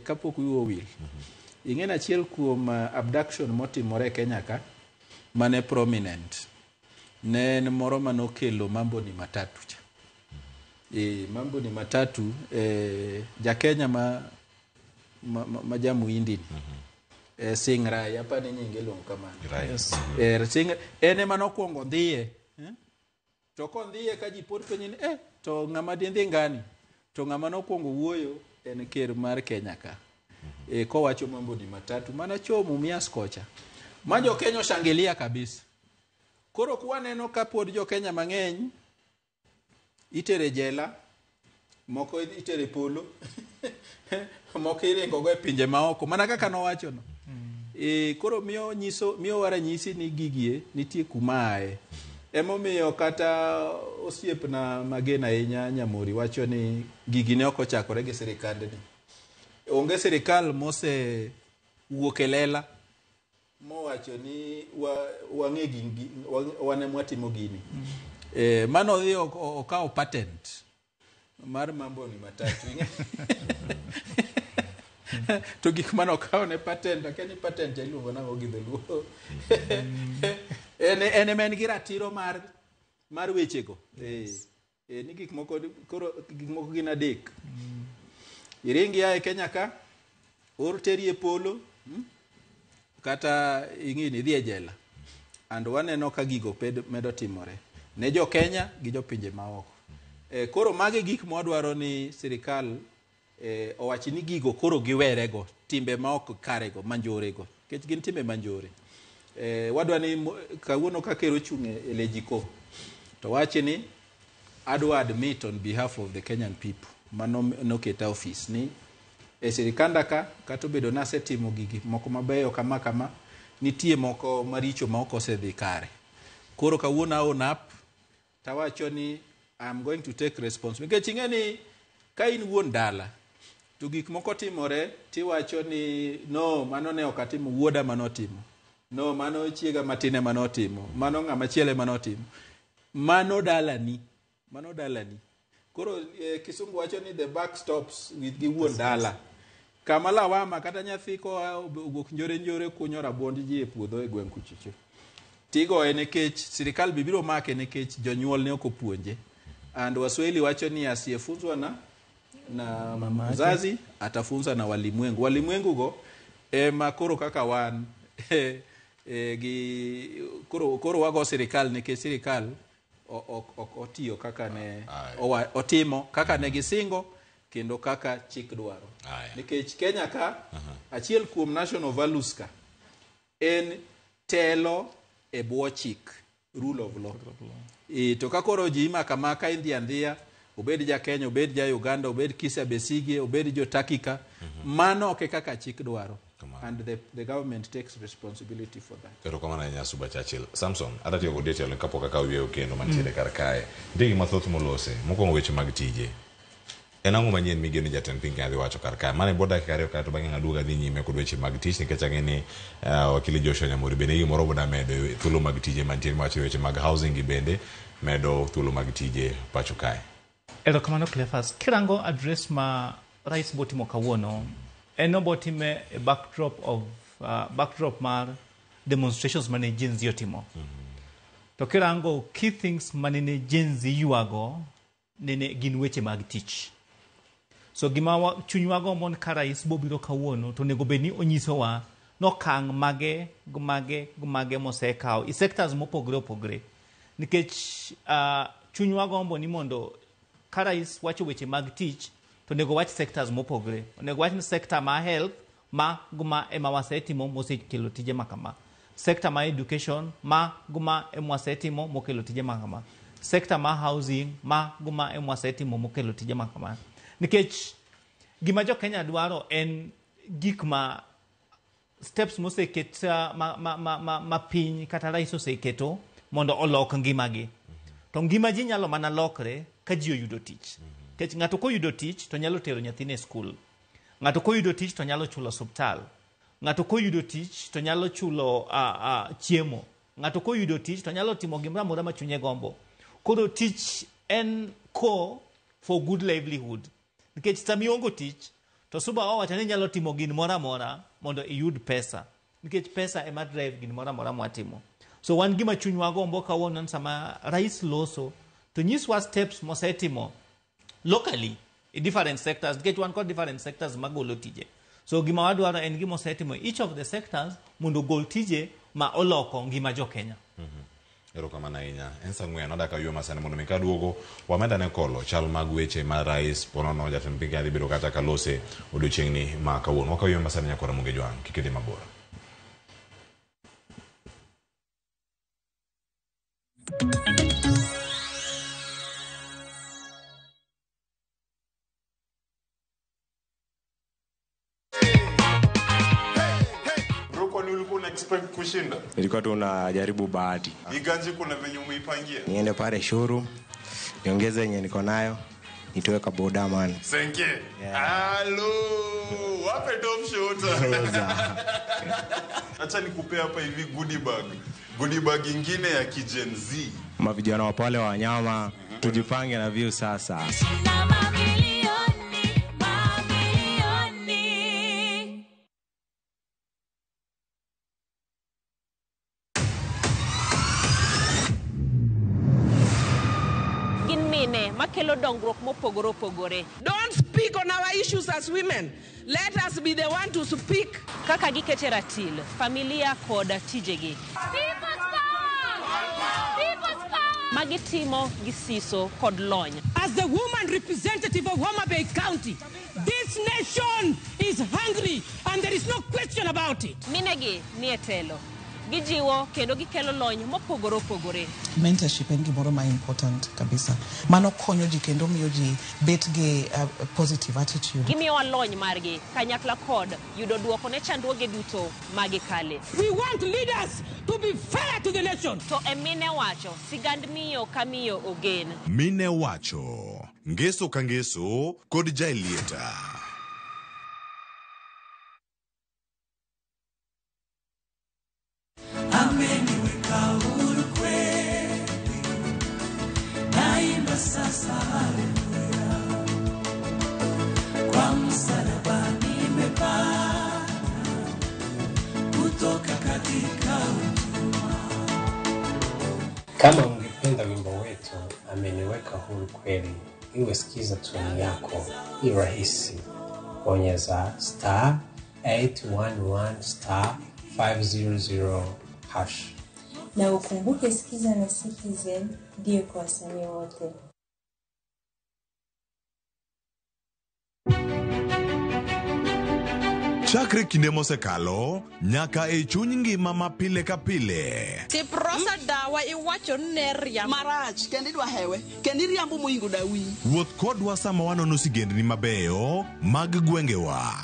kapok wiwo wil, ing'eni achiel kuom abduction motimore Kenya ka mane prominent ne en moro manokelo mambo ni matatu cha. Mambo ni matatu ja Kenya ma jamuindi ni Singrai hapa ni nyinge long kamano. Singrai ene manokuongo ndhiye to kondhiye ka ji pod penyo ni to ng'ama dhi ngani, to ng'ama nokuongo wuoyo en ker mar Kenya ka kowacho mambo ni matatu mana chomo Mumias kocha ma jo Kenya shangilia kabisa. Koro kwaneno ka pod jo Kenya mang'eny itere jela, moko itere polo moko iringo go e pinje maoko mana kaka nowacho no. Koro miyo waranyisi ni gigie nitie kumae. Emomiyo kata osiepna magena ahinya Nyamori wacho ni gigi ne ok ochakore gi sirikal ni. Onge sirikal mose wuok e lela mowacho ni wang'e gini wane mwatimo gini. Mano dhi okawo patent mar mambo ni matatu. To gik mano okawo ne patent, akeni patent iluongo nang'o gi dholuo. Ene men gi ratiro mar wechego. Ni gik moko gin adek. Iringi ya e Kenya ka, or teri e polo, kata ing'ini idhi e jela and waneno ka gigo medo timore ne jo Kenya gi jo pinje maoko. Koro mage gik mwadwaro ni sirikal owachi ni gigo koro giwerego timbe maok karego manjorego kech gin timbe manjore. Wadwa ni kawuono ka kero chunge e lejiko to wachi ni adwa admit on behalf of the Kenyan people mano noketa office ni sirikanda ka kata obedo nasetimo gigi moko mabeyo kama nitie moko maricho ma ok osedhi kare. Koro kawuono aonap tawacho ni I'm going to take responsibility. Nikech ing'eni ka in wuon dala to gik moko timore tiwacho ni no mano ne ok atimo, wuoda manotimo, no mano chiega matine manotimo, mano ng'ama chiele manotimo, mano dalani. Koro Kisungu wacho ni the buck stops with gi wuon dala. Kama lawama kata nyathi ko ogok njore kunyo rabuond ji e puodho e gweng' kuchicho, tigo nikech sirikal bibiro make nikech jonyuol ne ok opuonje. And Waswahili wacho ni asiyefunzwa na mzazi atafunza na walimwengu. Walimwengu go koro kaka wan koro wago sirikal nikech sirikal otiyo kaka ne otimo kaka ne gisingo kendo kaka chik dwaro. Nikech Kenya ka achiel kuom national values ka en telo e bwo chik, rule of law. To kakoro ji maka indhiandhia, obed ja Kenya, obed ja Uganda, obed Kisa Besige, obed jo Takika, mano ok kaka chik dwaro. And the government takes responsibility for that. Pero kama na Nyasuba Churchill. Samson, ata tiyo go detail kapo kaka wiyo kendo mantiere kar kae. Ndigi mathoth molose, mokwongo weche mag tije. En ang'o manyien migeno jatend piny kadhi wacho kar kae. Mane boda kare ka to bang'e ng'aduoga dhi nyime kod weche mag tich nikech ang'eni wakili Joshua Nyamuri bende gimoro boda medo thuolo mag tije mantiere mawacho weche mag housing gi bende medo thuolo mag tije pacho kae. Erokamano Cleophas, kirango address ma Rais botimo kawuono en obotime a backdrop mar demonstrations mane Gen Z otimo. To kirango key things mane Gen Z yuago nene gin weche mag tich. So gima chunywago mon ka Rais bobiro kawuono to nego bedni onyisowa nokang' mage mosekao i sectors mopogre opogre. Nikech chunywago mbo ni mondo ka Rais wacho weche mag tich to nego wach sectors mopogre. Nego wach ni sector ma health ma guma ema wasetimo mosekelo tije makama. Sector ma education ma guma ema wasetimo mokelo tije makama. Sector ma housing ma guma ema wasetimo mokelo tije makama. Nikech gima jo Kenya dwaro en gik ma steps moseket ma piny kata Rais oseketo mondo olok ngimagi. To ngima ji nyalo mana lokre ka ji oyudo tich. Kech ng'ato koyudo tich to nyalo tero nyathine skul. Ng'ato koyudo tich to nyalo chulo osiptal. Ng'ato koyudo tich to nyalo chulo chiemo. Ng'ato koyudo tich to nyalo timo gimoro amora ma chunye gombo. Koro tich en core for good livelihood. Nikech sami ongo tich to suba owacho ni nyalo timo gin mora mora mondo iyud pesa. Nikech pesa ema drive gin mora mora mwatimo. So wan gima chunywa gombo kawuono sama Rais loso to nyiswa steps mosetimo locally in different sectors. Nikech wan kod different sectors magolo tije. So gima wadwaro en gima osetimo each of the sectors mondo gol tije ma oloko ngima jo Kenya. Erokamano ahinya. En saa ng'wen odaka ywe masane mondo mi kaduogo wameda ne kolo chal mag weche ma Rais ponono jatend piny kadhi bedo kata kalose odiochieng'ni ma kawuono. Waka ywe masane nyakora Muge Jwang' kik idhi mabor. Expect kushinda? Nilikuwa tunajaribu bahati. Iganji kuna venye umeipangia? Niende pale shuru, niongeze yenye niko nayo, nitoe kaboda man. Senke. Hello. Wape top shota. Acha nikupe hapa hivi goodie bag. Goodie bag ingine ya Gen Z. Mavijana wa pale wa wanyama, tujipange na view sasa. kelo dongruok mopogore opogore. Don't speak on our issues as women. Let us be the one to speak. Kaka gikete ratil, familia koda tijegi. People's power! People's power! Magitimo gisiso kod lony. As the woman representative of Homa Bay County, this nation is hungry and there is no question about it. Minegi nietelo. Gijiwo kendo gikelo lony mopogore opogore. Mentorship en gimoro ma important kabisa. Mano konyo ji kendo miyo ji bet gi positive attitude. Gimiyo lony margi kanyakla kod yudo duoko ne chandruoge duto magikale. We want leaders to be fair to the nation. To emine wacho sigand miyo kamiyo ogen. Mine wacho ngeso ka ngeso kod jailieta. Ameniweka huru kweli, naimba sasa haleluya, kwa msalaba nimepata kutoka katika utumwa. Kama ungependa wimbo wetu ameniweka huru kweli, iwe sikiza tuni yako, ni rahisi. Bonyeza *811 *500# na ukumbuke sikiza na Citizen ndio kwa wasanii wote. Chakre kinde mosekalo nyaka e chuny ngima ma pile ka pile. Tiprosa dawa iwacho neria marach kendi dwa hewe kendi riambo moingo dawi. Wuoth kodwa sama wanono sigendni mabeyo mag gwengewa.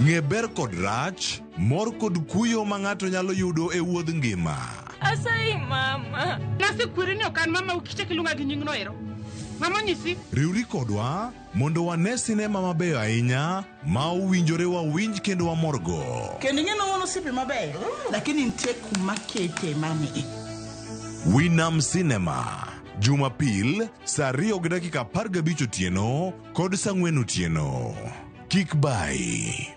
Ng'e ber kod rach, mor kod kuyo ma ng'ato nyalo yudo e wuodh ngima. Asai mama. Nasi kwirini okan mama ukiche kilunga gi nyingno ero. Mama nyisi. Riwri kodwa mondo wane sinema mabeyo ahinya ma owinjore wawinj kendo wamorgo. Kendi ng'eno wono sipi mabeyo, lakini nitie kuma kete mani. Winam Cinema. Jumapil, saa 2:15 otieno kod saa 4 otieno. Kik bai.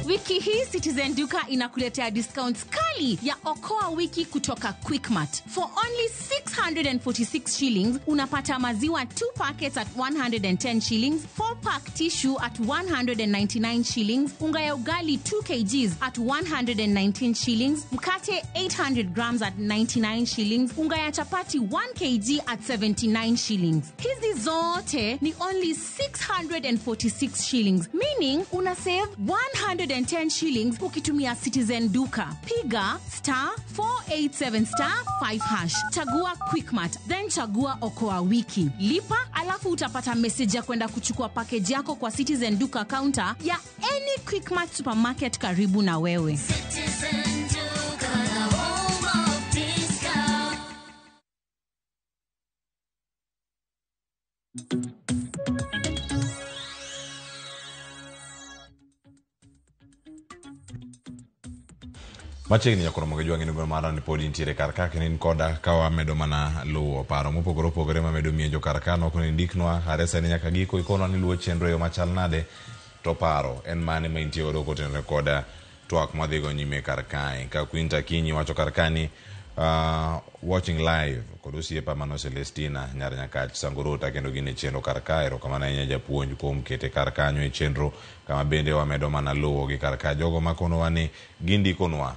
Wiki hii Citizen Duka inakuletea discounts kali ya Okoa wiki kutoka Quickmart. For only 646 shillings, unapata maziwa 2 packets at 110 shillings, 4-pack tissue at 199 shillings, unga ya ugali 2 kgs at 119 shillings, mkate 800 grams at 99 shillings, unga ya chapati 1 kg at 79 shillings. Hizi zote ni only 646 shillings, meaning una save 110 shillings ukitumia Citizen Duka. Piga *487*5#. Chagua Quickmart, then chagua Okoa wiki. Lipa, alafu utapata message ya kwenda kuchukua package yako kwa Citizen Duka counter ya any Quickmart supermarket karibu na wewe. Citizen Duka, the home of discount. Machiegni nyakoro moge jwangi nigo mara ni podi ntiere karka kenin koda kawa medo mana luwo paro mopogore opogore ma medo mienjo karka no koni ndiknwa haresa ni nyaka giko ikono ni luwo chenro yo machal nade to paro en mane ma intie godo kotenore koda twak madhigo nyime karkae ka Quinta Kinyi wacho karkani watching live kod osiepa mano Celestina nyar nyakach Sangorota kendo gine chenro karkae ro kama na japuonj kuom kete karkanyo e chenro kama bende wamedo mana luwo gi karka jogo makono wani gindikonwa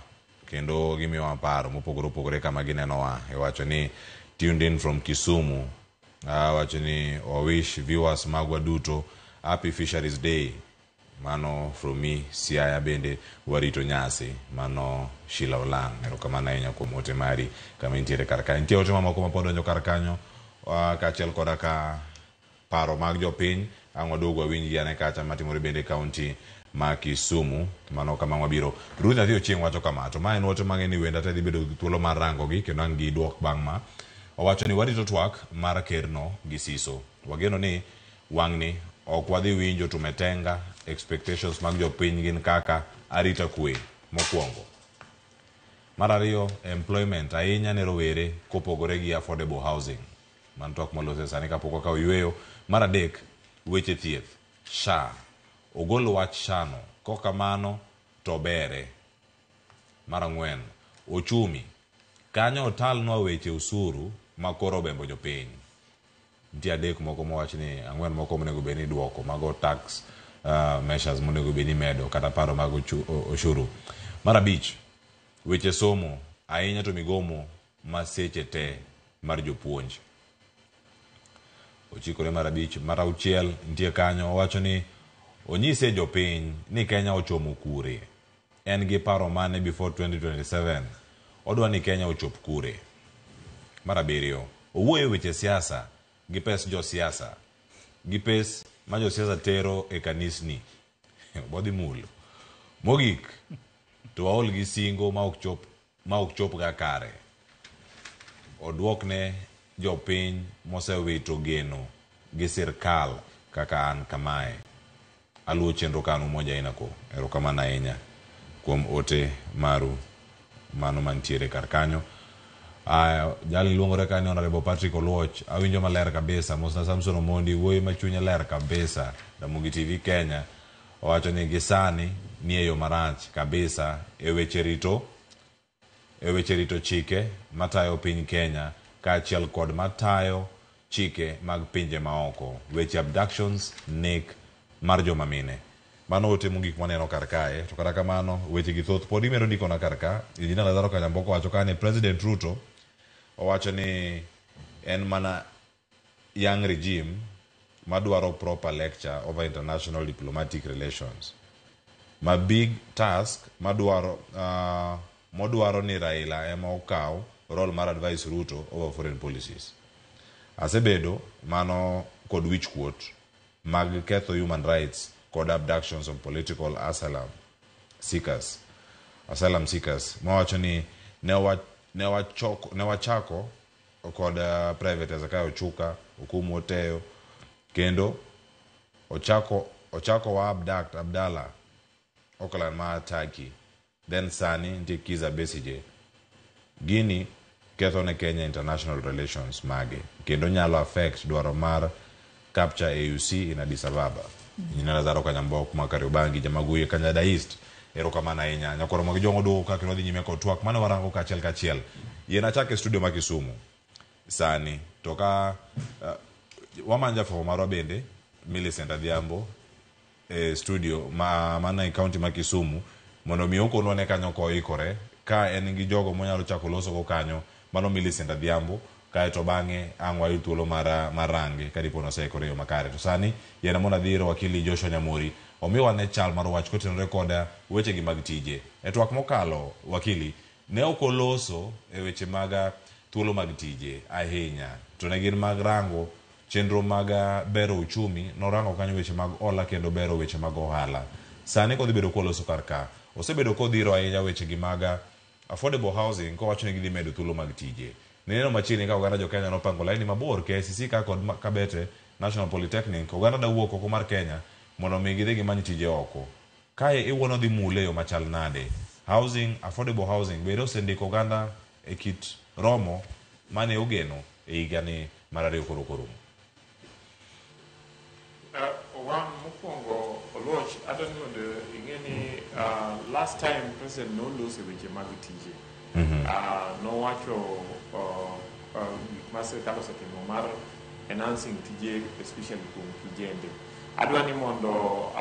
kendo gimiwa paro mopogore opogore kama ginenowa iwacho ni tuned in from Kisumu. Wacho ni wish viewers magwa duto happy Fisheries Day. Mano from me Siaya bende warito nyasi mano Shila Olan erokamano ahinya kuom ote mari kama intiere karka. Nitie ote mamoko mapod donjo karkanyo kaachiel koda ka paro mag jopiny ang' waduog wawinj gi ane kacha matimore bende kaunti ma Kisumu mano kama wabiro. Ruth Athio Chieng' wacho kama to ma en ote mang'eni wenda te dhi bedo thuolo mar rango gi kendo ang' gi duok bang' ma owacho ni warito twak mar kerno gi siso. Wageno ni wang'ni ok wadhi winjo tumetenga expectations mag jopiny gin kaka arita kwe mokwongo. Mar ariyo employment ahinya ne rowere kopogore gi affordable housing man twak molose sani kapok okawo yweyo. Mar adek weche thieth SHA ogol wach shano kokamano to bere. Mar ang'wen, ochumi kanyo otalnwa weche usuru makoro bembo jopiny. Nitie adek moko mowach ni ang'wen moko monego bed ni duoko mago tax measures monego bed ni medo kata paro mag ushuru. Mar abich, weche somo ahinya to migomo maseche te mar jopuonj. Ochikore mar abich. Mar auchiel nitie kanyo owacho ni onyise jopiny ni Kenya ochomo kure. En gi paro mane before 2027 odwa ni Kenya ochop kure. Mar abiriyo, owuoyo weche siasa gi pes josiasa gi pes ma josiasa tero e kanisni. Bodhi mulo. Mogik to waol gi singo ma ok chop ga kare. Odwokne jopiny mosewito geno gi sirkal kaka an kamae. Aluwo chenro kanu moja inako. Erokamano ahinya kuom ote maru mano mantiere kar kanyo. Jali luongore kanyo Honorable Patrick Oluoch. Awinjo maler kabisa. Mosna Samson Omondi wuoyi machunye ler kabisa. Ramogi TV Kenya owacho ni gisani ni e yo marach kabisa e weche rito chike matayo piny Kenya kaachiel kod matayo chike mag pinje maoko. Weche abductions, nek mar joma mine. Mano ote mogik maneno kar kae. To kata kamano weche gi thoth pod imero ndiko na kar ka. Injinia Lazaro Kanyamboko wacho ka ni President Ruto owacho ni en mana young regime madwaro proper lecture over international diplomatic relations. Ma big task modwaro ni Raila ema okaw role mar advice Ruto over foreign policies. Asebedo mano kod wich quote mag ketho human rights kod abductions of political asylum seekers. Mawacho ni ne wachako kod private Zakayo Ochuka, Okumu Oteyo, kendo ochako wa abduct Abdallah Ocalan ma Turkey, then sani ntie Kizza Besigye. Gini ketho ne Kenya international relations mage, kendo nyalo affect dwaro mar capture AUC in Addis Ababa. Injinia Lazaro Kanyamboko Kariobangi Jamaguye Kanyada East. Erokamano ahinya. Nyakoro mag jongo do ka kino dhi nyime kod twak mane warango kachiel. Yien achake studio ma Kisumu sani to ka wamanja fo marwa bende Millicent Adhiambo studio mana e county ma Kisumu mondo mi okonwa ne kanyo ko ikore ka en gi jogo monyalo chako loso go kanyo mano Millicent Adhiambo kae to bang'e ang'wa yutulo marange kadipo nosekore yo makare. To sani yena mona dhiro wakili Joshua Nyamori omiwa ne chal mar wach kotenore koda weche gi mag tije. E twak mokalo wakili ne okoloso e weche mag thuolo mag tije ahinya to ne gin mag rango chenro mag bero uchumi, norango kanyo weche mag ola kendo bero weche mag ohala. Sani kodhi bedo koloso kar ka osebedo kodhiro ahinya weche gi mag affordable housing ko wacho ni gidhi medo thuolo mag tije. Neno machini ka oganda jo Kenya nopango laini mabor KCC ka kod Kabete National Polytechnic oganda da wuok oko mar Kenya mondo mi gidhi gimanyo tije oko. Kae iwono dhi mule yo machal nade. Housing, affordable housing bedo sendiko oganda e kit romo mane ogeno e higani mar ariyo koro. One mokwongo Oluoch adwani mondo ing'eni last time President noloso weche mag tije. Nowacho gik ma sirkal osetimo mar enhancing tije especially kuom kijende. Adwani mondo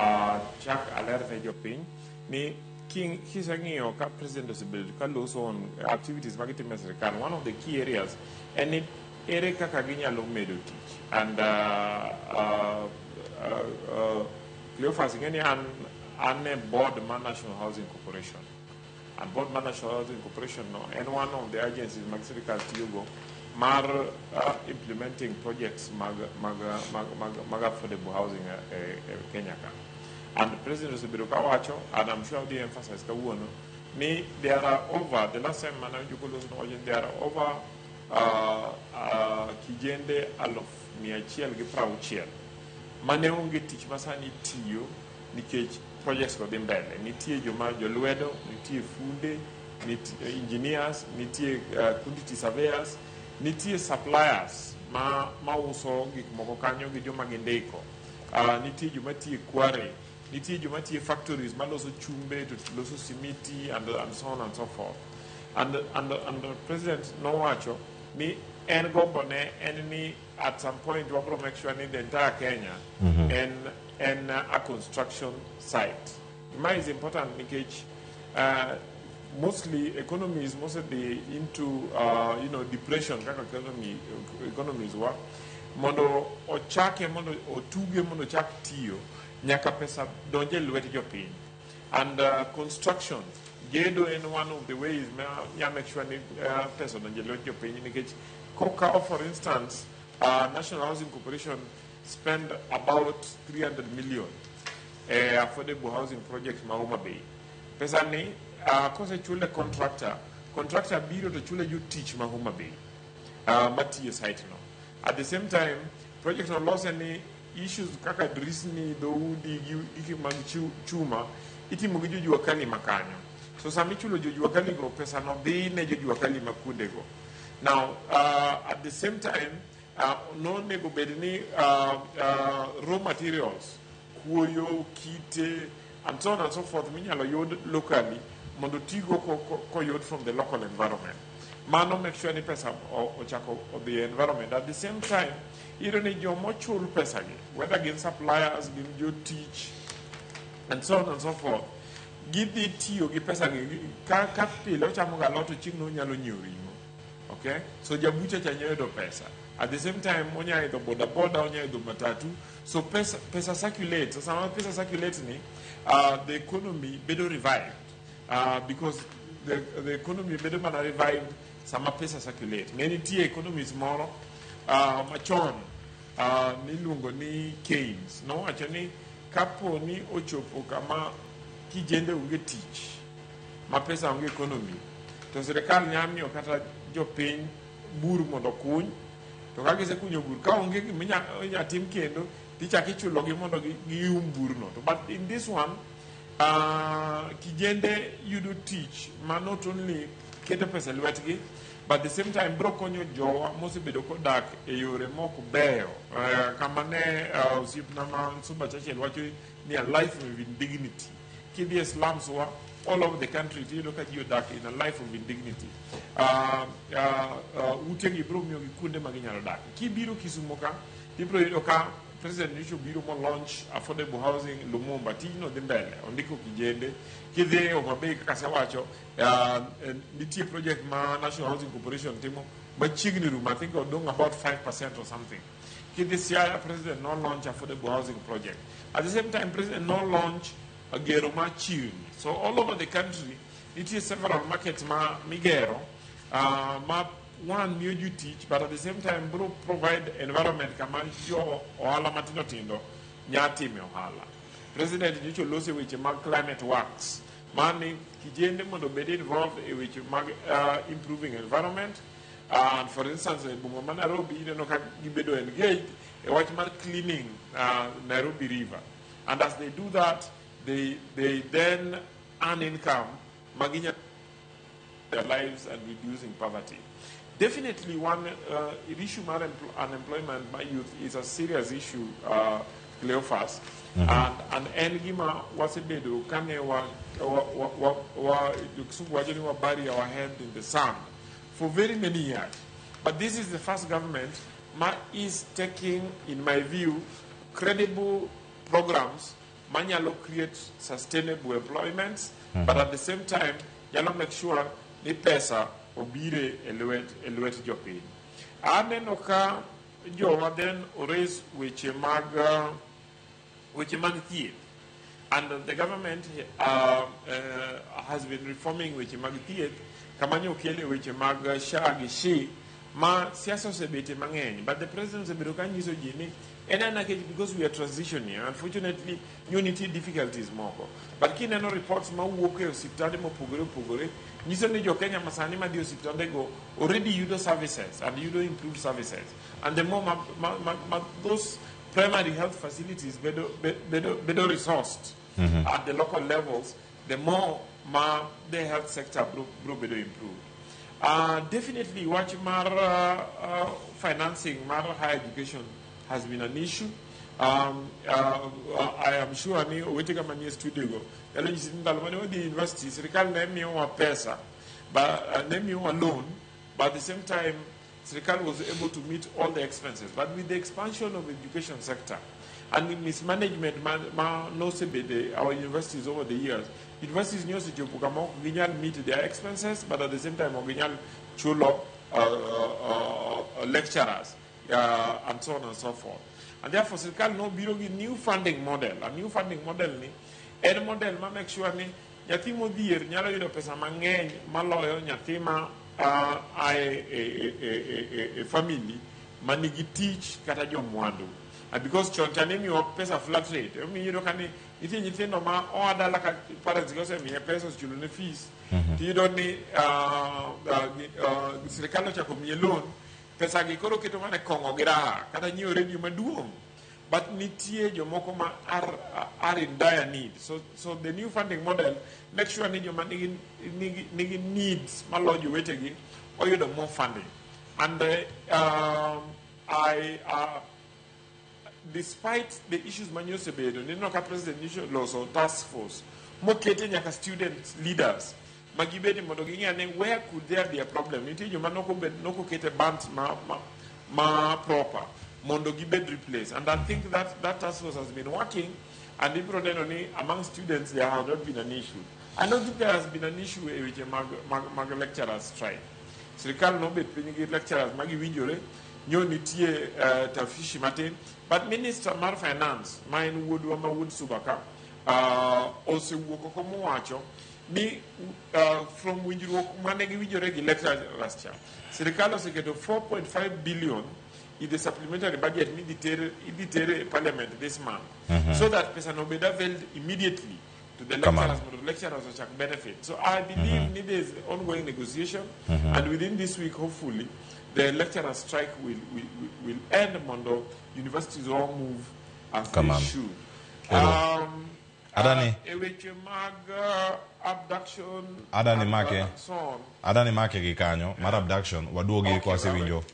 chak alerte jopiny ni kiseng'iyo ka President osebedo ka loso on activities mag timo sirkal, one of the key areas en ere kaka ginyalo medo tich. And Cleophas ing'eni an a board mar National Housing Corporation. And board mar National Housing Corporation no en one of the agencies mag sirkal tiyogo mar implementing projects mag affordable housing Kenya ka. And the President osebedo ka wacho, and I'm sure they emphasize kawuono, ni there are over, the last time there are over kijende 160,000 mane onge tich masani tiyo nikech projects go dhi mbele. Nitie jolwedo, nitie funde, nitie engineers, nitie quantity surveyors, nitie suppliers ma uso gik moko kanyo gi joma gindiko. Nitie joma tiyo Kware, nitie joma tiyo factories maloso chumbe to loso simiti and so on and so forth. And the president nowacho ni en gombo ne en ni at some point wabro make sure ni the entire Kenya and a construction site. Mine is important because mostly economy is mostly into depression kaka economies work. Mondo ochake mondo otuge mondo chak tiyo nyaka pesa donje lwet jopiny. And construction gedo in one of the ways make sure ni pesa donje lwet jopiny nikech koka, for instance, National Housing Corporation spend about 300 million affordable housing projects ma Homa Bay. Pesa ni kose chule contractor biro to chule you teach ma Homa Bay mati site no. At the same time, projects no loss any issues kaka drisni do udi iki manchu chuma iti mugiju jua kali makanyo. So samichulo jua kali go pesa no be ne jua kali makude go. Now at the same time no nego bedini raw materials kuyo kite and so on and so forth minyalo yod locally mondo tigo ko yod from the local environment. Mano make sure ni pesa ochako of the environment. At the same time, you don't need your mutual pesa, whether against suppliers, give you teach, and so on and so forth. Give the tea or give pesa kapil or chamuga lot of chino nyalo nyurimo. Okay? So jabucha chanyo do pesa. At the same time, monya do boda onya do matatu. So pesa circulates. So some pesa circulates ni the economy better revived. Because the economy better man revived. Sama pesa circulate. Many tia economies more machon ni lungo ni Keynes. No, actually kapo ni ochopo kama kijende unge teach. Ma pesa unge economy. To serikali nyami okata jo piny buru mondo kuny. To kage se kunyo buru ka unge minya tim kendo ticha kichulo gi mondo gi buru no. But in this one kijende you do teach. Ma not only kete pesa lwetgi, but at the same time brokonyo jowa mosebedo kodak e yore moko beyo kama ne usipna man suba chache wacho ni a life with dignity. Kidi slums wa all over the country you look at you dak in a life of indignity. Utegi bro myo gikunde maginyalo dak. Kibiro Kisumoka ibro yoka President Nisho Biro mo launch affordable housing Lumumba tino dimbele ondiko kijende kidhe Homa Bay kasawacho nitie project ma National Housing Corporation timo machigni room I think doing about 5% or something. Kidhe Siaya President no launch affordable housing project. At the same time President no launch a gero ma chiri. So all over the country nitie several markets ma migero ma one new you teach, but at the same time, bro provide environment kama jo ohala matino tindo nyati me ohala. President Nicho Lose which mag climate works. Mani kijende mondo be involved which mag improving environment. And for instance, Bungoma Nairobi, you know, gibedo engaged a watch man cleaning Nairobi River. And as they do that, they then earn income, maginya their lives and reducing poverty. Definitely one issue of unemployment by youth is a serious issue, Cleophas. And Engima was a bit of Kane wa bury our head in the sand for very many years. But this is the first government is taking, in my view, credible programs. Manyalo create sustainable employments, but at the same time, yalo make sure the pesa obire eluet jopi. Ane noka jowa then raise which mag thief. And the government has been reforming which mag thief. Kamanyo kele which mag shagi shi ma siasa sebete mangeny. But the president sebedokan yiso jini because we are transitioning. Unfortunately, unity difficulties more. But kineno reports ma wuoke osiptande mopogore Nisani jo Kenya masani ma dio siptande go already you do services and you do improve services. And the more those primary health facilities better resourced at the local levels, the more the health sector better improve. Definitely watch financing higher education has been an issue. I am sure ni wete kama ni studio go yalo jisinda lo di university serikali na emi wa pesa but name you alone, but at the same time serikali was able to meet all the expenses. But with the expansion of the education sector and the mismanagement no sebede our universities over the years, universities new meet their expenses, but at the same time chulo lecturers and so on and so forth. And therefore serikali no biro gi new funding model. A new funding model ni en model ma make sure ni nyathi modhier nyalo yudo pesa mang'eny maloyo nyathi ma a family manigi tich kata jomwandu. And because chontanemi wa pesa flat rate, you know kani iti nyithindo ma oadala ka parents go say mi pesa chulune fees. You don't need serikali cha kumye loan pesa gikoro keto mane kongo gira kata nyiyo radio maduong. But nitie jomoko ma are in dire need. So the new funding model makes sure ni joma nigi needs malojo wetegi or you the more funding. And despite the issues manyosebedo, nino ka president nisho loso task force, mo kete nyaka student leaders, magibedi modogingi ane where could there be a problem? Niti joma noko kete band ma proper. Mondo Gibed replace. And I think that task force has been working, and only among students there has not been an issue. I don't think there has been an issue with a mag lecturers strike. Srikal no bet pinigi lecturers magi winjore nyo nitie tafishi mate, but Minister Mar Finance mine would subaka also woko komo wacho ni from winjuro manegi winjore gi lecturers last year. Srikal seketo 4.5 billion in the supplementary budget in parliament this month, so that person obeda failed immediately to the lecturers, but the lecturers will benefit. So I believe there is ongoing negotiation, and within this week, hopefully, the lecturer strike will end. Mondo universities all move as they should. Adani. Abduction. Adani make gikanyo. Mar abduction. Waduogi kwa sewinjo.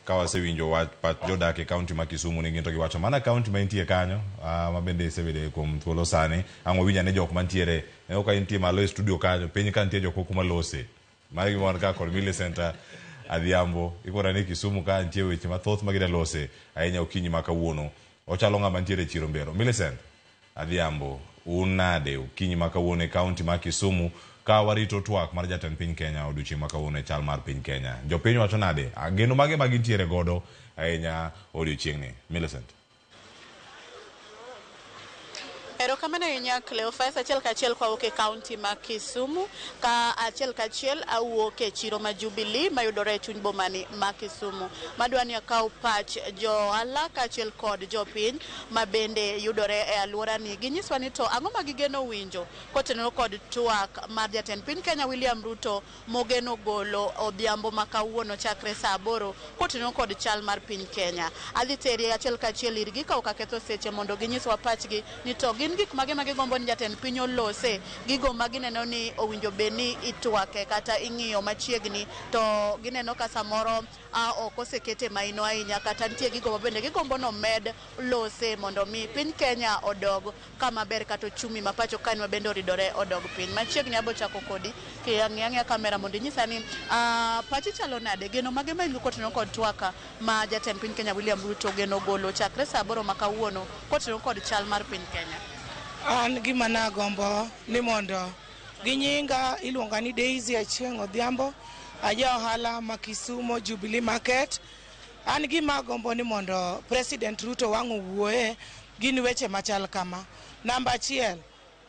Kawa sewinjo pat joda ke county ma Kisumu ni ginto giwacho mana county ma intie kanyo mabende sebede kum thuolo sani ang'o winya ne jok mantiere ne oka intie malo studio kanyo piny ka nitie jok kuma lose mari gimon ka kod Mille Center Adhiambo ikora ne Kisumu ka nitie weche mathoth magida lose ahinya okinyi ma kawuono ochalo ng'ama ntiere chiro mbero Mille Center Adhiambo unade okinyi ma kawuono e county ma Kisumu ka warito twak mar jatend piny Kenya odiochieng' ma kawuono e chal mar piny Kenya. Jopiny wacho nade? Ageno mage magintiere godo ahinya odiochieng' ni. Millicent. Erokamano ahinya Cleophas, achiel kachiel kwa wuok e kaunti ma Kisumu, ka achiel kachiel awuok e chiro ma Jubilee mayudore e chuny bomani ma Kisumu. Madwani akaw pach jo ohala kachiel kod jopiny ma bende yudore e alworani. Ginyiswa ni to ang'o ma gigeno winjo kotenore kod twak mar jatend piny Kenya William Ruto mogeno golo odhiambo ma kawuono chakre saa 8 kotenore kod chal mar piny Kenya. Adhi teri achiel kachiel irgi ka ok aketho seche mondo ginyiswa pachgi ni to gin gik mage gombo ni jatend piny olose, gigo magineno ni owinjo beni itwake kata ing'iyo machiegni, to gineno ka samoro ok osekete maino ahinya, kata nitie gigo mabende gigombo no med lose mondo mi piny Kenya odog kama ber kata ochumi ma pacho kani mabende oridore odog piny. Machiegni abo chako kodi kiang'ia kamera mondo inyisa ni pachi chalo nade, geno mage ma in kotenore kod twaka ma jatend piny Kenya William Ruto geno golo chakre saa 8 ma kawuono kotenore kod chal mar piny Kenya. An gima nagombo ni mondo gi nyinga iluonga ni Daisy Achieng' Odhiambo, aja ohala ma Kisumu Jubilee Market. An gima gombo ni mondo President Ruto wang' owuoye gin weche machal kama. Namba 1,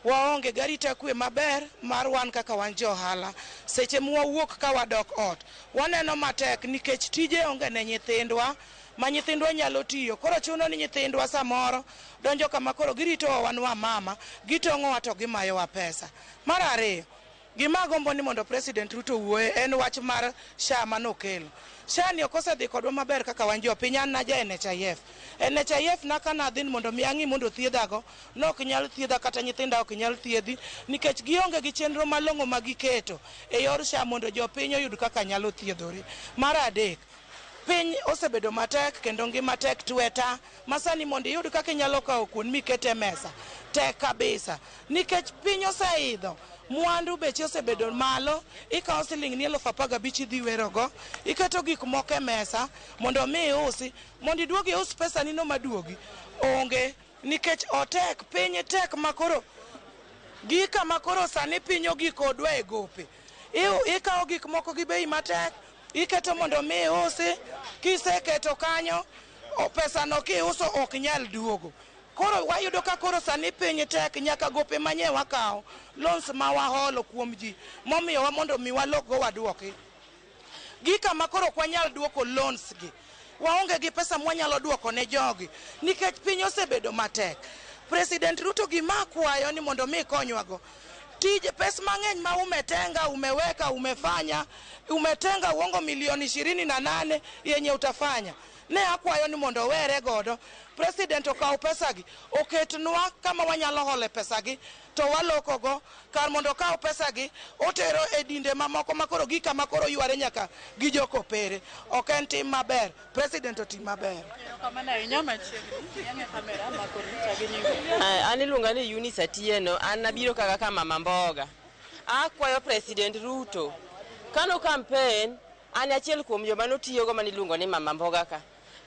waonge garita kwe maber mar wan kaka wan jo ohala. Seche mwawuok ka wadok ot, waneno matek nikech tije onge ne nyithindwa ma nyithindwa nyalo tiyo. Koro chuno ni nyithindwa samoro donjo kama koro girito wanwa mama, gitong'owa to gimayowa pesa. Mar 2, gima gombo ni mondo President Ruto wuoye en wach mar SHA manokelo. SHA ni okosedhi kodwa maber kaka wan jo piny. An na ja NHIF. NHIF naka nadhi mondo mi ang'i mondo thiedhago nok nyal thiedha kata nyithinda ok nyal thiedhi nikech gionge gi chenro malong'o ma giketo e yor SHA mondo jopiny oyud kaka nyalo thiedhore. Mar 3, piny osebedo matek kendo ngima tek tweta masani mondo iyud kaka inyalo kawo kuon mikete mesa tek kabisa nikech piny oseidho mwandu beche osebedo malo ikawo siling ni 15,000 idhi werogo iketo gik moko e mesa mondo mi iusi mondo iduogi us pesa nino maduogi onge nikech otek piny tek makoro gika makoro sani piny ogiko dwa e gope ikawo gik moko gi bei matek iketo mondo mi iusi kiseketo kanyo pesa no kiuso ok nyal duogo koro wayudo ka koro sani piny tek nyaka gope manye wakawo loans ma waholo kuom ji momiyo wa mondo mi walokgo waduoki gika makoro ok wanyal duoko loans gi waonge gi pesa mwanyalo duoko ne jogi nikech piny osebedo matek. President Ruto gima kwayo ni mondo mi konywago tije pesa mang'eny ma umetenga umeweka umefanya umetenga uongo milioni 28 yenye utafanya ne akwayo ni mondo were godo president okaw pesa gi oketnwa kama wanyalo hole pesa gi to waloko go kar mondo okaw pesa gi otero e dinde mamoko makoro gika makoro yware nyaka gi joko pere ok en tim maber president otim maber Ani lunga ni Eunice Atieno an nabiro kaka mama mboga akwayo president Ruto kano campaign an achiel kuom joma notiyo go maniluongo ni mama mboga ka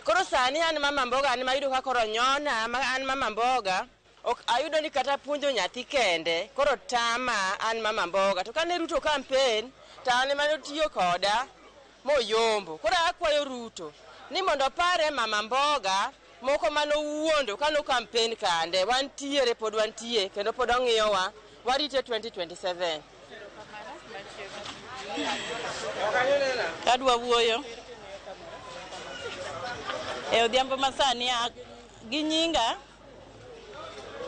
koro sani an mama mboga an mayudo ka koro nyona an mama mboga ok ayudo ni kata puonjo nyathi kende koro tama an mama mboga to kane Ruto campaign to an manotiyo koda moyombo koro akwayo Ruto ni mondo pare mama mboga moko manowuondo kano campaign kande wantiere pod wantie kendo pod ong'iyowa warite 2027 kadwa wuoyo e odhiambo masani gi nyinga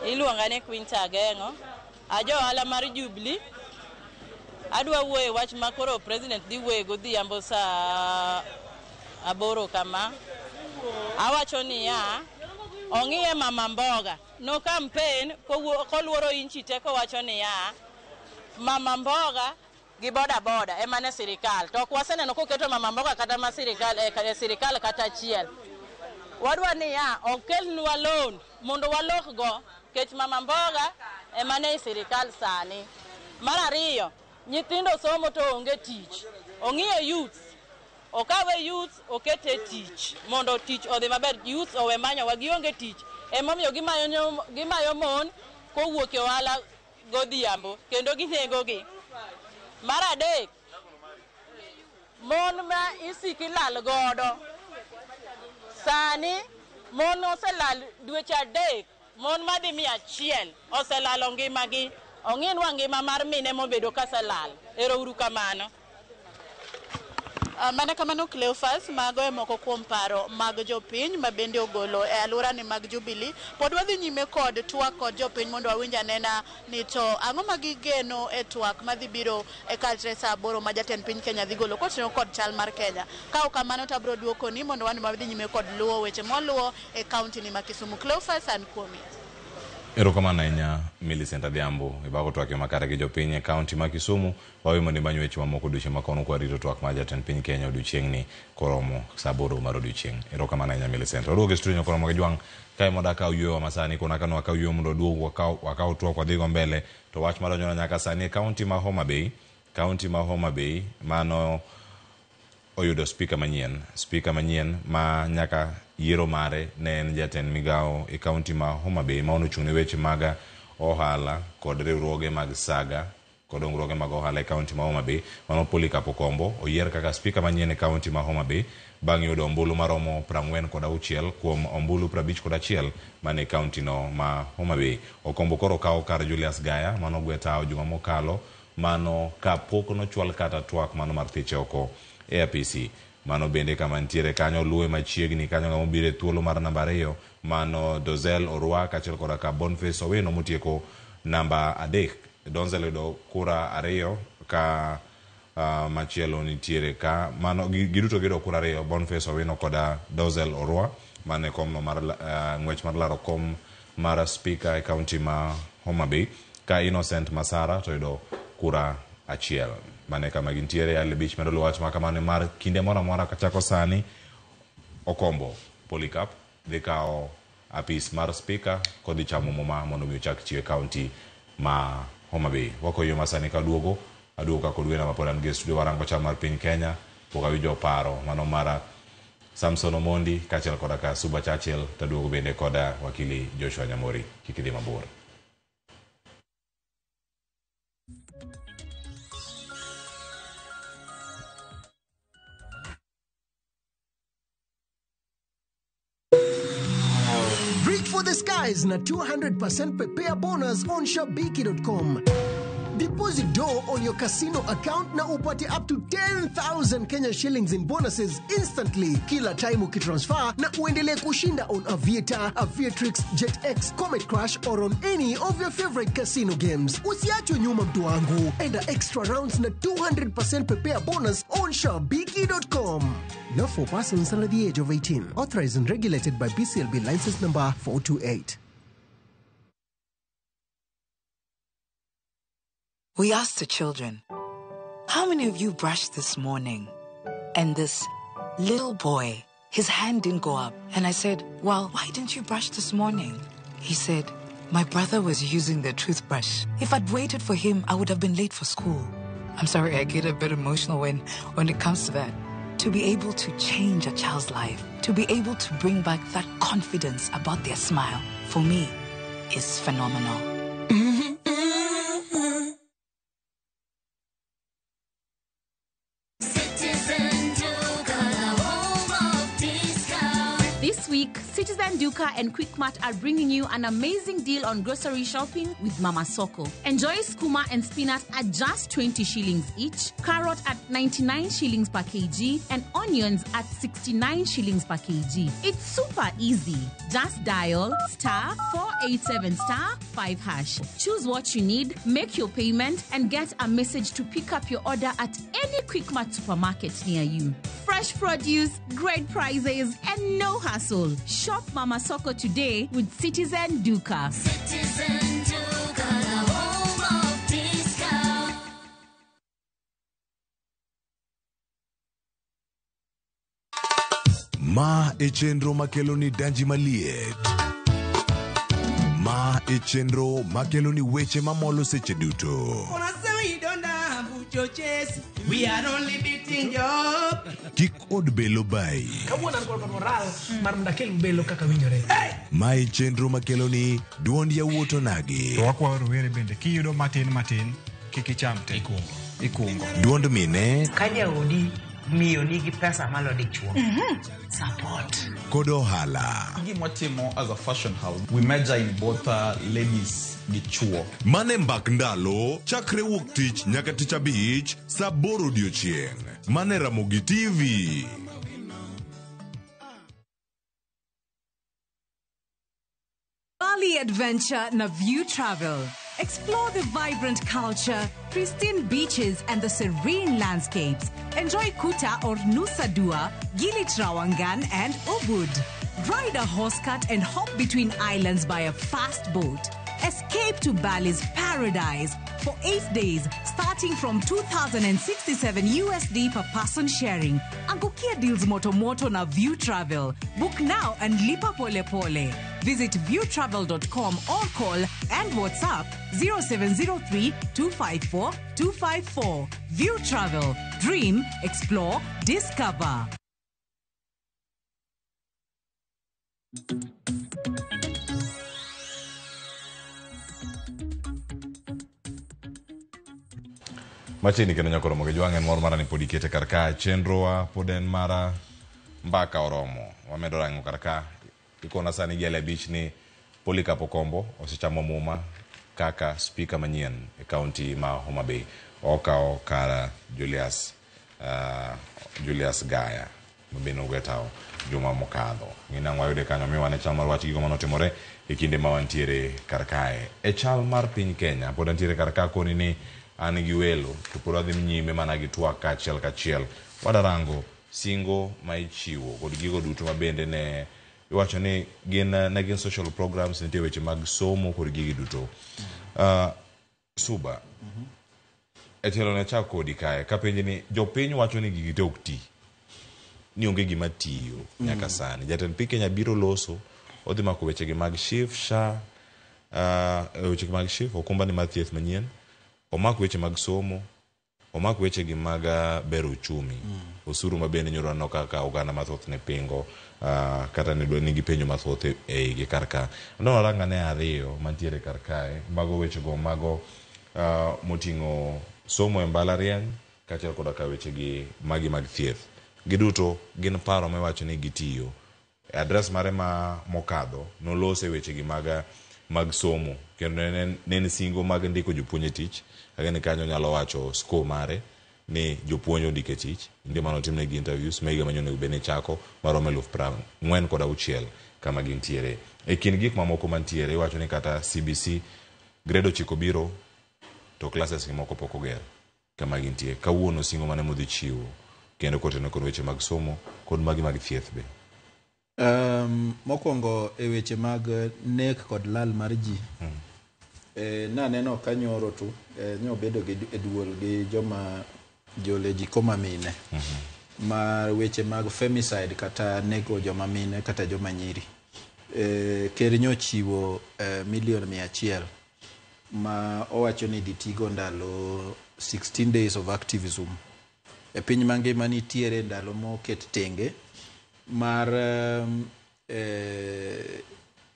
iluonga ni Queen Ageng'o ajo ohala mar Jubilee adwa wuoyo wach makoro president dhi wuoyo godhiambo saa 8 kama awacho ni ong'iye mama mboga no campaign koluoro inchi teko wacho ni mama mboga gi boda boda emane sirikal to kwaseneno koketo mama mboga kata ma sirikal kata chiel wadwa ni okelnwa loan mondo walok go kech mama mboga emane sirikal sani mar ariyo nyithindo somo to onge tich ong'iye youth okawe youth okete tich mondo tich odhi maber youth owe manyo wa gionge tich emomiyo gimayo mon kowuok e ohala godhiambo kendo ginego gi mar adek mon ma isiki lal godo sani mon oselal dweche 3 mon madhi 100 oselalo ngimagi ong'inwa ngima mar mine mobedo kaselal ero uru kamano Mana kamano Cleophas mago e moko kuom paro mag jopiny ma bende ogolo e alwora ni mag Jubilee pod wadhi nyime kod twak kod jopiny mondo wawinj anena ni to ang'o ma gigeno e twak madhi biro e kaltre saa 8 ma jatend piny Kenya dhi golo kotengo kod chal mar Kenya ka kamano tabro duoko ni mondo wan wadhi nyime kod luwo weche moluwo e kaunti ni ma Kisumu. Cleophas an kuomi Erokamano ahinya Millicent Adhiambo ibago twak makare gi jopiny e kaunti ma Kisumu wawe mondo manyo weche mamoko duche makono kwa rito twak ma jatend piny Kenya odiochieng'ni koromo saa 8 mar odiochieng'. Erokamano ahinya Millicent. Oruoge studio koromo gi jwang' kae moda ka uyueyo masani kuna kano waka uyueyo mondo duog wakao twak wadhi go mbele to wach madonjona nyaka sani e kaunti ma Homa Bay mano oyudo speaker manyien ma nyaka yiero mare ne en jatend migao e kaunti ma Homa Bay ma ochung'ne weche mag ohala kod riwruoge mag saga kod riwruoge mag ohala e kaunti ma Homa Bay mano Polycarp Okombo oyier kaka speaker manyien e kaunti ma Homa Bay bang' yudo ombulu maromo 46 kuom ombulu 51 mane kaunti no ma Homa Bay. Okombo koro kawo kar Julius Gaya mano gwetao juma mokalo mano kapok nochwal kata twak mano mar thiche oko e APC mano bende kama ntiere kanyo luwe machiegni kanyo ngamo bire thuolo mar namba 2 mano Dozel Orwa kachel koda ka Boniface Owino motieko namba 3 Donzel do kura 2 ka machielo nitiere ka mano giduto gido kura 2 Boniface Owino koda Dozel Orwa mane komno mar ngwech mar laro kom mar speaker e county ma Homa Bay ka Innocent Masara to do kura 1 mane kama gintiere ale bich medolo wach makamane mar kinde mora kachako sani Okombo Polycarp dhi kao apis mar speaker kodhi chamo muma mondo mi ochak chiwe county ma Homa Bay. Wako yo masani kaduogo aduogo ka kodwena ma podan ge studio warango chal mar piny Kenya poka wijo paro mano mara Samson Omondi kachel koda ka Suba Churchill taduogo bende koda wakili Joshua Nyamori kikidhi mabor. Reach for the skies na 200% prepare bonus on ShopBiki.com. Deposit dough on your casino account na upate up to 10,000 Kenya shillings in bonuses instantly kila time ukitransfer na uendelee kushinda on Aviator, Aviatrix, JetX, Comet Crash or on any of your favorite casino games. Usiachwe nyuma mtu wangu. Enda extra rounds na 200% prepare bonus on ShopBiki.com. Not for persons under the age of 18. Authorized and regulated by BCLB license number 428. We asked the children, how many of you brushed this morning? And this little boy, his hand didn't go up. And I said, well, why didn't you brush this morning? He said, my brother was using the toothbrush. If I'd waited for him, I would have been late for school. I'm sorry, I get a bit emotional when it comes to that. To be able to change a child's life, to be able to bring back that confidence about their smile, for me, is phenomenal. This week, Citizen Duka and Quickmart are bringing you an amazing deal on grocery shopping with Mama Soko. Enjoy skuma and spinach at just 20 shillings each, carrot at 99 shillings per kg, and onions at 69 shillings per kg. It's super easy. Just dial *487*5#. Choose what you need, make your payment, and get a message to pick up your order at any Quickmart supermarket near you. Fresh produce, great prices, and no hassle. Shop Mama Soko today with Citizen Duka. Citizen Duka, the home of discount. Ma e chenro makeloni danji maliet. Ma e chenro makeloni weche mamolo seche duto. We are only beating job. Kik od belo bai. Kawuono an kod moral mar ndakel belo kaka winjore. Ma e chenro makeloni duond yawuoto nagi. To wakwayo rowere bende kiyudo matin kik icham te ikungo. Duond mine ka jaodi miyo nigi pesa malo dichuo. Support. Kod ohala. Gimotimo as a fashion house, we measure in both ladies gi chuo. Mane mbak ndalo chakre wuok tich nyaka tich abich saa 8 odiochieng'. Mane Ramogi TV. Bali Adventure na View Travel. Explore the vibrant culture, pristine beaches, and the serene landscapes. Enjoy Kuta or Nusa Dua, Gili Trawangan, and Ubud. Ride a horse cart and hop between islands by a fast boat. Escape to Bali's paradise for 8 days, starting from $2,067 per person sharing. Angukia deals moto na View Travel. Book now and lipa pole pole. Visit viewtravel.com or call and WhatsApp 0703 254 254. View Travel. Dream, explore, discover. Machini kendo nyakoro moge jwangen mor mara ni podi kete karka chenroa poden mara mbaka oromo wamedo rango karka ikona sani gele beach ni Polycarp Okombo osechamo muma kaka speaker manyien e county ma Homa Bay okao kara Julius Gaya mabino gwetao juma mokadho ngina ngwayude kanyo miwane chal mar wach gigo manotimore e kinde ma wantiere karkae e chal mar piny Kenya pod antiere karka koni ni an gi welo to pod adhi nyime mana gi twak kachiel wadarango singo ma ichiwo kod gigo duto mabende ne iwacho ni gin social programs nitie weche mag somo kod gigi duto. Suba etelo ne chako kodi kae ka penje ni jopiny wacho ni gigi te ok ti ni onge gima tiyo nyaka sani. Jatend piny Kenya biro loso, odhi mako weche gi mag SHIF, SHA, weche gi mag SHIF, okumba ni mar thieth manyien, omako weche mag somo, omako weche gi mag bero uchumi, osuru mabende nyoro kaka oganda mathoth ne pingo, kata ne nigi penjo mathoth e gi karka. Ndo ranga ne ariyo mantiere karkae, mago weche go mago moting'o somo e mbalariany, kaachiel koda ka weche gi magi mag thieth. Giduto gin paro mawacho ni gitiyo. Address mare mokadho nolose weche gi mag somo, kendo ne singo mag ndiko jopuonje tich. Ageni kanyo nyalo wacho score mare ni jopuonje ndike tich, ndi mano timne gi interviews mega manyone ubene chako marome 46,000 kama gintiere. E kin gik mamoko mantiere wacho ni kata CBC grade 9 biro to classes moko pok oger kama gintie. Kawuono singo mane modhi chiwo kendo koteno kod weche mag somo kod magi mag thieth be. Mokwongo e weche mag nek kod lal mar ji. Naneno kanyoro tu nyobedo gi duol gi joleji koma mine. Ma weche mag femicide kata nego joma mine kata joma nyiri. Ker nyochiwo milion 100 ma owacho ni ditigo ndalo 16 days of activism. E piny mangima nitiere ndalo moket tenge mar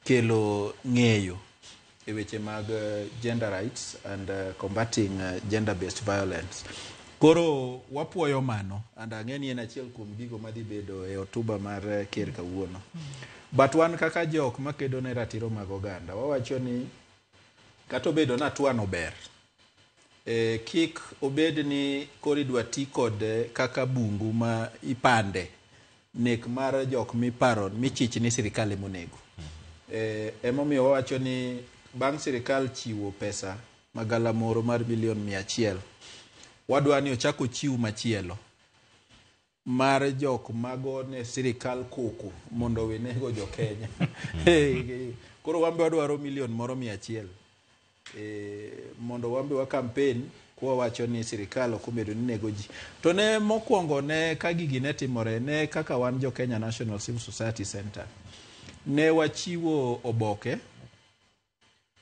kelo ng'eyo e weche mag gender rights and combating gender-based violence. Koro wapuoyo mano, and ang'eni en achiel kuom gigo madhi bedo e hotuba mar ker kawuono. But wan kaka jok makedo ne ratiro mag oganda, wawacho ni kato bedo na tuano ber. Kik obed ni kori dwa ti kod kaka bungu ma ipande nek mar jok miparo michich ni sirikal emonego. Emomiyo wawacho ni bang' sirikal chiwo pesa magala moro mar milion 100, wadwa ni ochako chiw machielo mar jok mago ne sirikal koko mondo wenego jo Kenya. Koro wambe wadwaro milion moro 100 mondo wambe wa campaign kwa wacho ni sirikal okobedo ni nego ji. To ne mokwongo ne kagigi ne timore ne kaka wan jo Kenya National Civil Society Center ne wachiwo oboke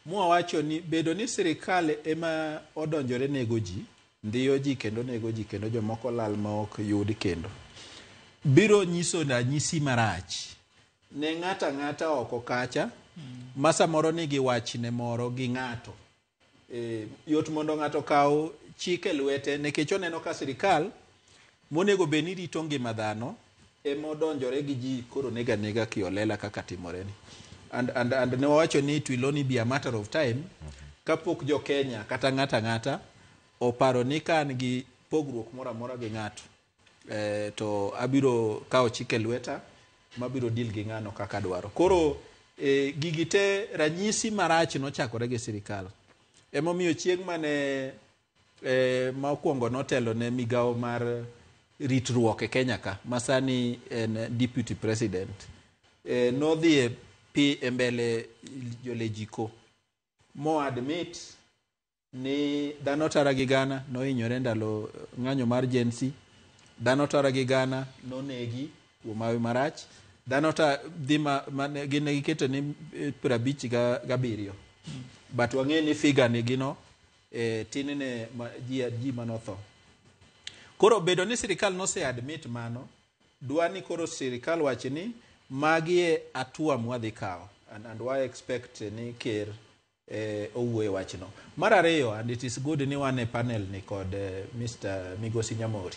mwa wacho ni bedo ni sirikal ema odonjore nego ji, ndiyo ji kendo nego ji kendo jomoko lal ma ok yud kendo, biro nyiso na nyisi marach ne ng'ata oko kacha masa moro nigi wachne moro gi ng'ato. Yot mondo ng'ato kaw chike lwete nikech oneno ka sirikal monego beni rito ngima dhano ema odonjore gi ji koro nega kiolela kaka timoreni. And ne wacho ni it will only be a matter of time kapok jo Kenya kata ng'ata oparo ni kan gi pogruok moro amora gi ng'ato, to abiro kawo chike lweta mabiro deal gi ng'ano kaka dwaro. Koro gigite ranyisi marach nochakore gi sirikal. Emomiyo chieng' mane makwongo notelo ne migawo mar ritruok e Kenya ka, masani en deputy president, nodhi e mbele jolejiko mo admit ni dhano tara gi gana nohinyore ndalo ng'anyo mar Gen Z, dhano tara gi gana nonegi kuom hawi marach, dhano ta dhima gine giketo ni 57. But wang'e ni figa ni gino tinine ji manotho. Koro bedo ni sirikal no se admit mano, dwani koro sirikal wachi ni magi atua mwadhi kao, and why expect ni ker owuoye wachno. Mar ariyo, and it is good ni wane panel ni kod Mr. Migosi Nyamori.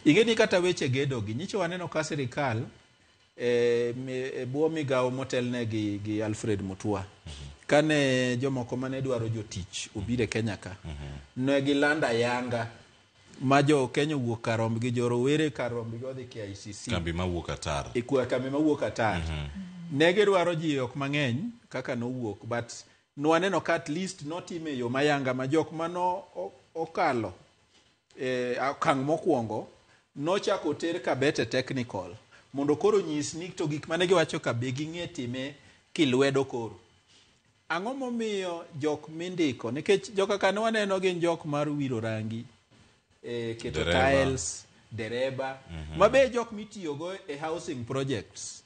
Ingeni kata weche gedo gi nyicho waneno ka sirikal buo migawo motelne gi Alfred Mutua. Kane jomoko mane dwaro jotich obire Kenya ka, ne gilanda yanga ma jo Kenya wuok karomb gi jorowere karomb gi odhi KICC. Kambi mawuok Qatar. Kambi mawuok Qatar. Ne gidwaro ji ok mang'eny kaka nowuok, but nwaneno ka at least notime yo mayanga ma jok mano okalo okang' mokwongo nochako ter kabete technical mondo koro nyis ni to gik mane giwacho ka be ging'e time kilwedo koro. Ang'o momiyo jok mindiko, nikech joka kane waneno gin jok mar wiro rangi, keto tiles, dereba mabe jok mitiyogo e housing projects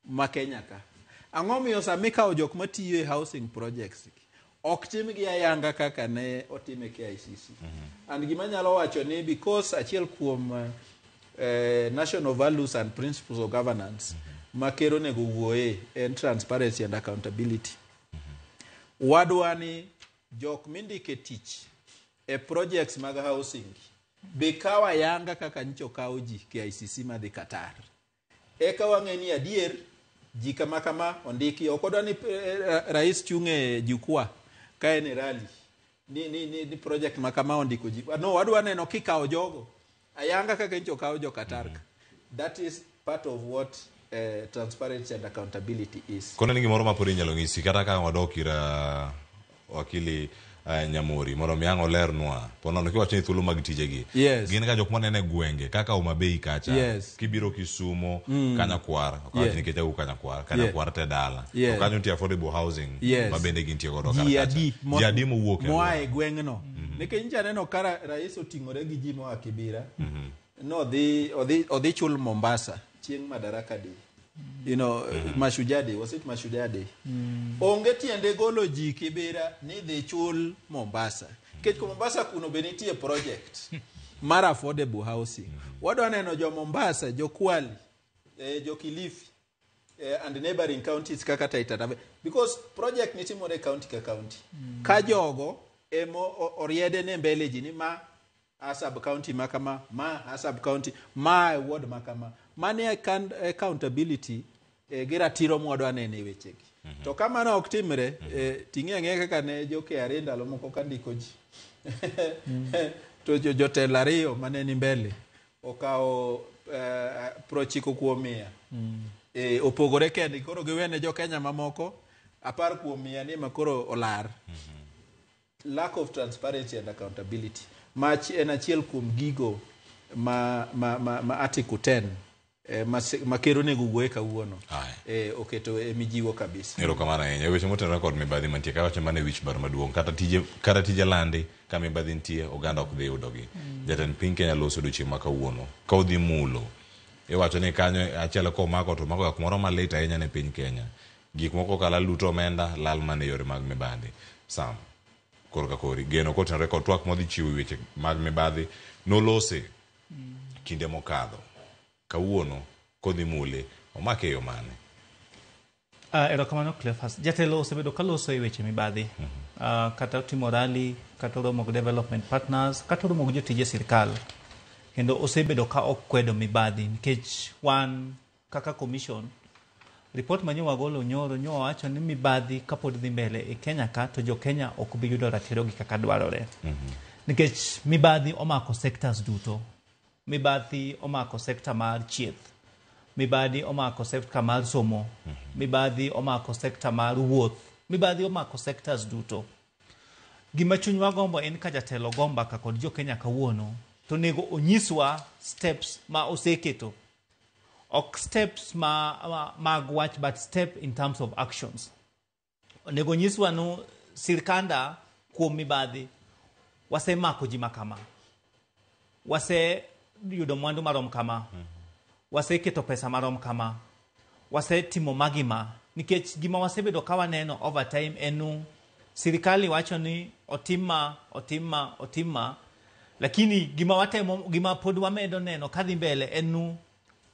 ma Kenya ka. Ang'o miyo sami kawo jok matiyo e housing projects ok timgi ayanga kaka ne otime KICC. And gima nyalo wacho ni because achiel kuom national values and principles of governance makero nego wuoye en transparency and accountability. Wadwani jok mindike tich e projects mag housing be kawa yanga kaka ncho kawo ji KICC madhi Qatar. Eka wang'eni adier ji kama ondiki okodwa ni rais chunge jukwa kae ni rally ni project makama ondiko ji. No, wadwa neno kikawo jogo ayanga kaka ncho kawo jo Qatar. That is part of what transparency and accountability is. Kona ningi moro mapori nyalo ngisi kata ka wadokira wakili Nyamuri moro miango lernwa ponono kiwacho ni thuolo mag tijegi. Gin ka jok monene gwenge kaka Umabei kacha kibiro Kisumo Kanyakwar okawacho ni kecha Kanyakwar te dala to kanyo nitie affordable housing mabende gintie godo kacha ji adi mowuok moae gweng'no nikech nja neno kara rais oting'ore gi ji moa Kibira no odhi chul Mombasa chieng' Madaraka Day. You know, Mashujaa Day, was it Mashujaa Day? Onge tiende golo ji Kibira ni dhi chul Mombasa. Kech Mombasa kuno benitie project mar affordable housing. Wadwa neno jo Mombasa, jo Kwale, jo Kilifi, and neighboring counties kaka Taita Taveta. Because project nitimore county ka county. Ka jogo emo oriede ne mbele ji ni ma a sub county makama, ma a sub county, ma a ward makama. Money accountability gira tiro mwadwa nene wechegi. To kama na oktimre ting'e kaka ne jo KRA ndalo moko kandiko ji. To jotelo ariyo mane ni mbele okawo prochiko kuom 100. Opogore kendi koro giwene jo Kenya mamoko 10 kuom 100 ni makoro olar. Lack of transparency and accountability. Mach en achiel kuom gigo ma article 10 makero nego wuoye kawuono oketo mijiwo kabisa. Erokamano ahinya. Weche motenore kod mibadhi mantie ka wacho mane wich bar maduong' kata tije landi ka mibadhi nitie oganda ok dhi yudogi. Jatend piny Kenya loso odiochieng' ma kawuono ka odhi mulo iwacho ni kanyo achiel ko mako to mako kumoro malit ahinya ne piny Kenya. Gik moko kala luto omenda lal mane yore mag mibadhi. Sam korka kori geno kotenore kod twak modhi chiwo weche mag mibadhi nolose kinde mokadho kawuono kodhi mule omake yo mane. Erokamano Cleophas. Jatelo osebedo kaloso e weche mibadhi kata timo rally kata romo gi development partners kata romo gi jotije sirkal kendo osebedo ka okwedo mibadhi nikech wan kaka commission report manyo wagolo nyoro wacho ni mibadhi kapod dhi mbele e Kenya ka to jo Kenya ok bi yudo ratiro gi kaka dwarore. Nikech mibadhi omako sectors duto. Mibadhi omako sekta mar chieth, mibadhi omako sekta mar somo, mibadhi omako sekta mar wuoth, mibadhi omako sectors duto. Gima chunywa gombo en ka jatelo gomba ka kod jo Kenya kawuono to nego onyiswa steps ma oseketo. Ok steps mag wach but step in terms of actions. Nego onyiswa no sirkanda kuom mibadhi wasemako ji makama. Wase yudo mwandu marom kama. Wase keto pesa marom kama. Wase timo magima. Nikech gima wasebedo kawa neno over time enu sirikali wacho ni otima lakini gima pod wamedo neno kadhi mbele enu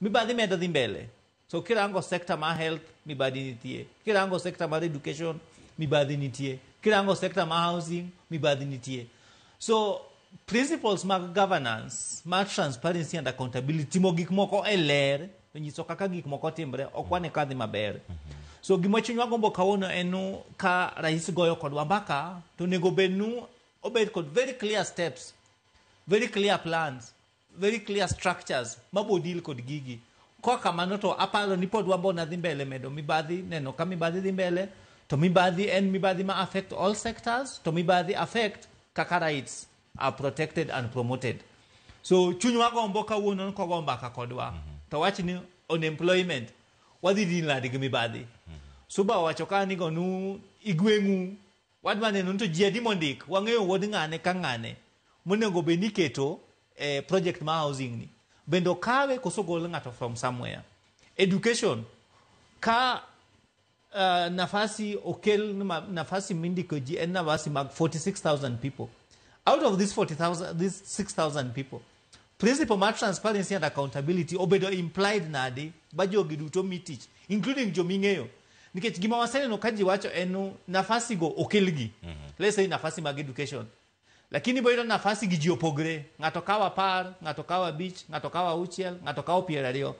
mibadhi medo dhi mbele. So kirango sector ma health mibadhi nitie, kirango sector ma education mibadhi nitie, kirango sector ma housing mibadhi nitie. So principles mag governance, mag transparency and accountability mo gik moko e ler nyiso kaka gik moko timbre okwane kadhi maber. So gima chunywa gombo kawono enu ka rais goyo kod wambaka to nego benu obed kod very clear steps, very clear plans, very clear structures mabo deal kod gigi. Kwa kamano to aparo ni pod wambo na dhi mbele medo mibadhi neno ka mibadhi dhi mbele to mibadhi ma affect all sectors to mibadhi affect kaka rights are protected and promoted. So chunywa gombo kawuono ko gomba ka kodwa to wach ni unemployment wadhi din ladi gi mibadhi. Suba wacho ka ni gonu igwengu wadwa neno to jiadi mondik wang'eyo wod ng'ane ka ng'ane monego be niketo project ma housing ni bendo kawe koso gol ng'ato from somewhere. Education ka nafasi okel nafasi mindiko ji en nafasi mag 46,000 people. Out of these 6,000 people, principle mar transparency and accountability obedo implied nade ba jogi duto mitich, including joming'eyo. Nikech gima waseneno ka ji wacho en nafasi go okelgi. Let's say nafasi mag education. Lakini boyudo nafasi gi ji opogre. Ng'ato kawa 10, ng'ato kawa 5, ng'ato kawa 6, ng'ato kawa 20.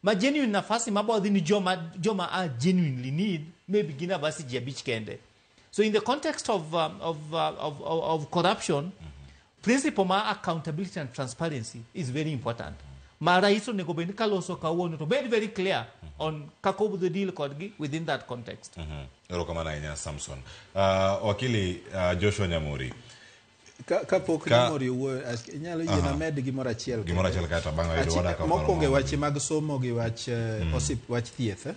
Ma genuine nafasi mabodhi ni joma are genuinely need maybe gina basi ji 5 kende. So in the context of corruption, principle ma accountability and transparency is very important. Mara iso nego beni kaloso kawuono to very very clear on kako the deal kodgi within that context. Erokamana nya Samson. Wakili Joshua Nyamuri. Kapok Nyamuri nyalo yena med gimoro achiel. Gimoro achiel kata bang'o yudo wada ka. Mokwongo weche mag somo gi wach thieth.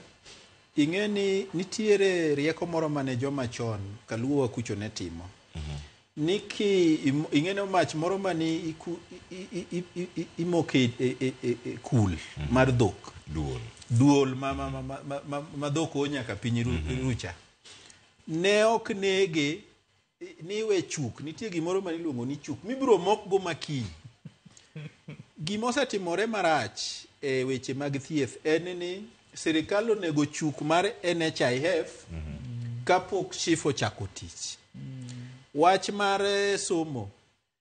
Ing'eni nitiere rieko moro mane joma chon kaluwo kucho ne timo. Niki ing'eno mach moro mani imoke kul mar dhok. Duol ma dhok onyaka piny rucha. Ne ok nege niwe chuk. Nitie gimoro mani luongo ni chuk. Mibiro mok go makiny. Gimosetimore marach e weche mag thieth en ni serikal onego chuk mar NHIF kapok chif ochako tich. Wach mar somo.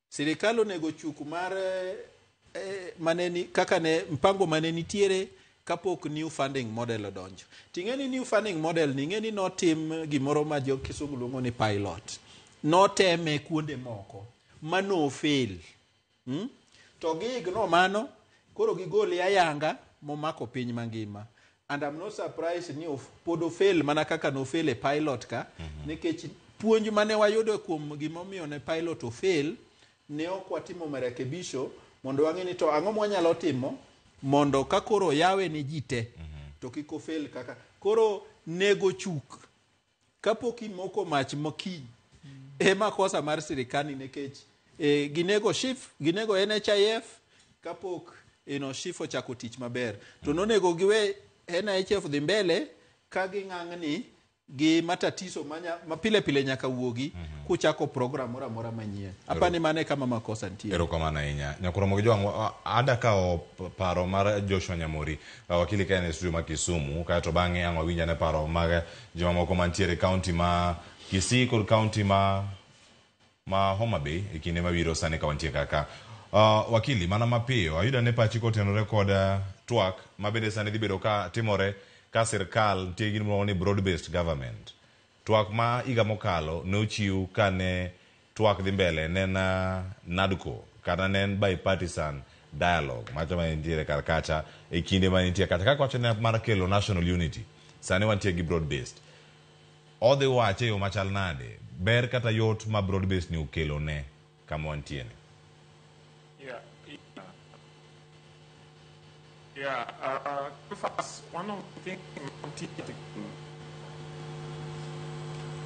Serikal onego chuk mar maneni kaka ne mpango maneni tiere kapok new funding model odonjo. Ting'eni new funding model ni ng'eni notim gimoro ma jo kisungu luongo ni pilot. Noteme kuonde moko mano fail. To gigno mano koro gigole ayanga momako piny mangima. And I'm not surprised ni podo fail mana kaka no fail e pilot ka nikech puonj mane wayudo kuom gimomiyo ne pilot o fail ne ok watimo marekebisho mondo wang'e ni to ang'o mwanyalo timo mondo ka koro yawe ni jite to kiko fail kaka koro nego chuk kapok imoko mach mokiny makosa mar sirikani nikech ginego NHIF kapok shif ochako tich maber to nonego giwe NHIF dhi mbele ka ging'ang'ni gi matatiso ma pile pile nyaka wuogi kuchako program mora mora manyien. Apani mane kama makosa nitie. Erokamana ahinya. Nyakoro mogi jwang ada ka paro mar Joshua Nyamuri wakili ka ne studio ma Kisumu ka to bang'e ang' wawinja ne paro mag joma moko mantiere county ma Kisii kod county ma Homa Bay e kinde mabiro sani ka wantie kaka wakili mana mapiyo ayuda ne pachi kotenore kod twak mabende sani dhi bedo ka timore ka sirkal nitie gino ni broad based government. Twak ma iga mokalo ne ochiw kane twak dhi mbele nena NADCO kana nen bipartisan dialogue macho ma nitiere kar kacha e kinde ma nitie kata kaka wacho ne mar kelo national unity sani wantie gi broad based. Odhi wache yo machal nade ber kata yot ma broad based ni ukelo ne kama wantie ne.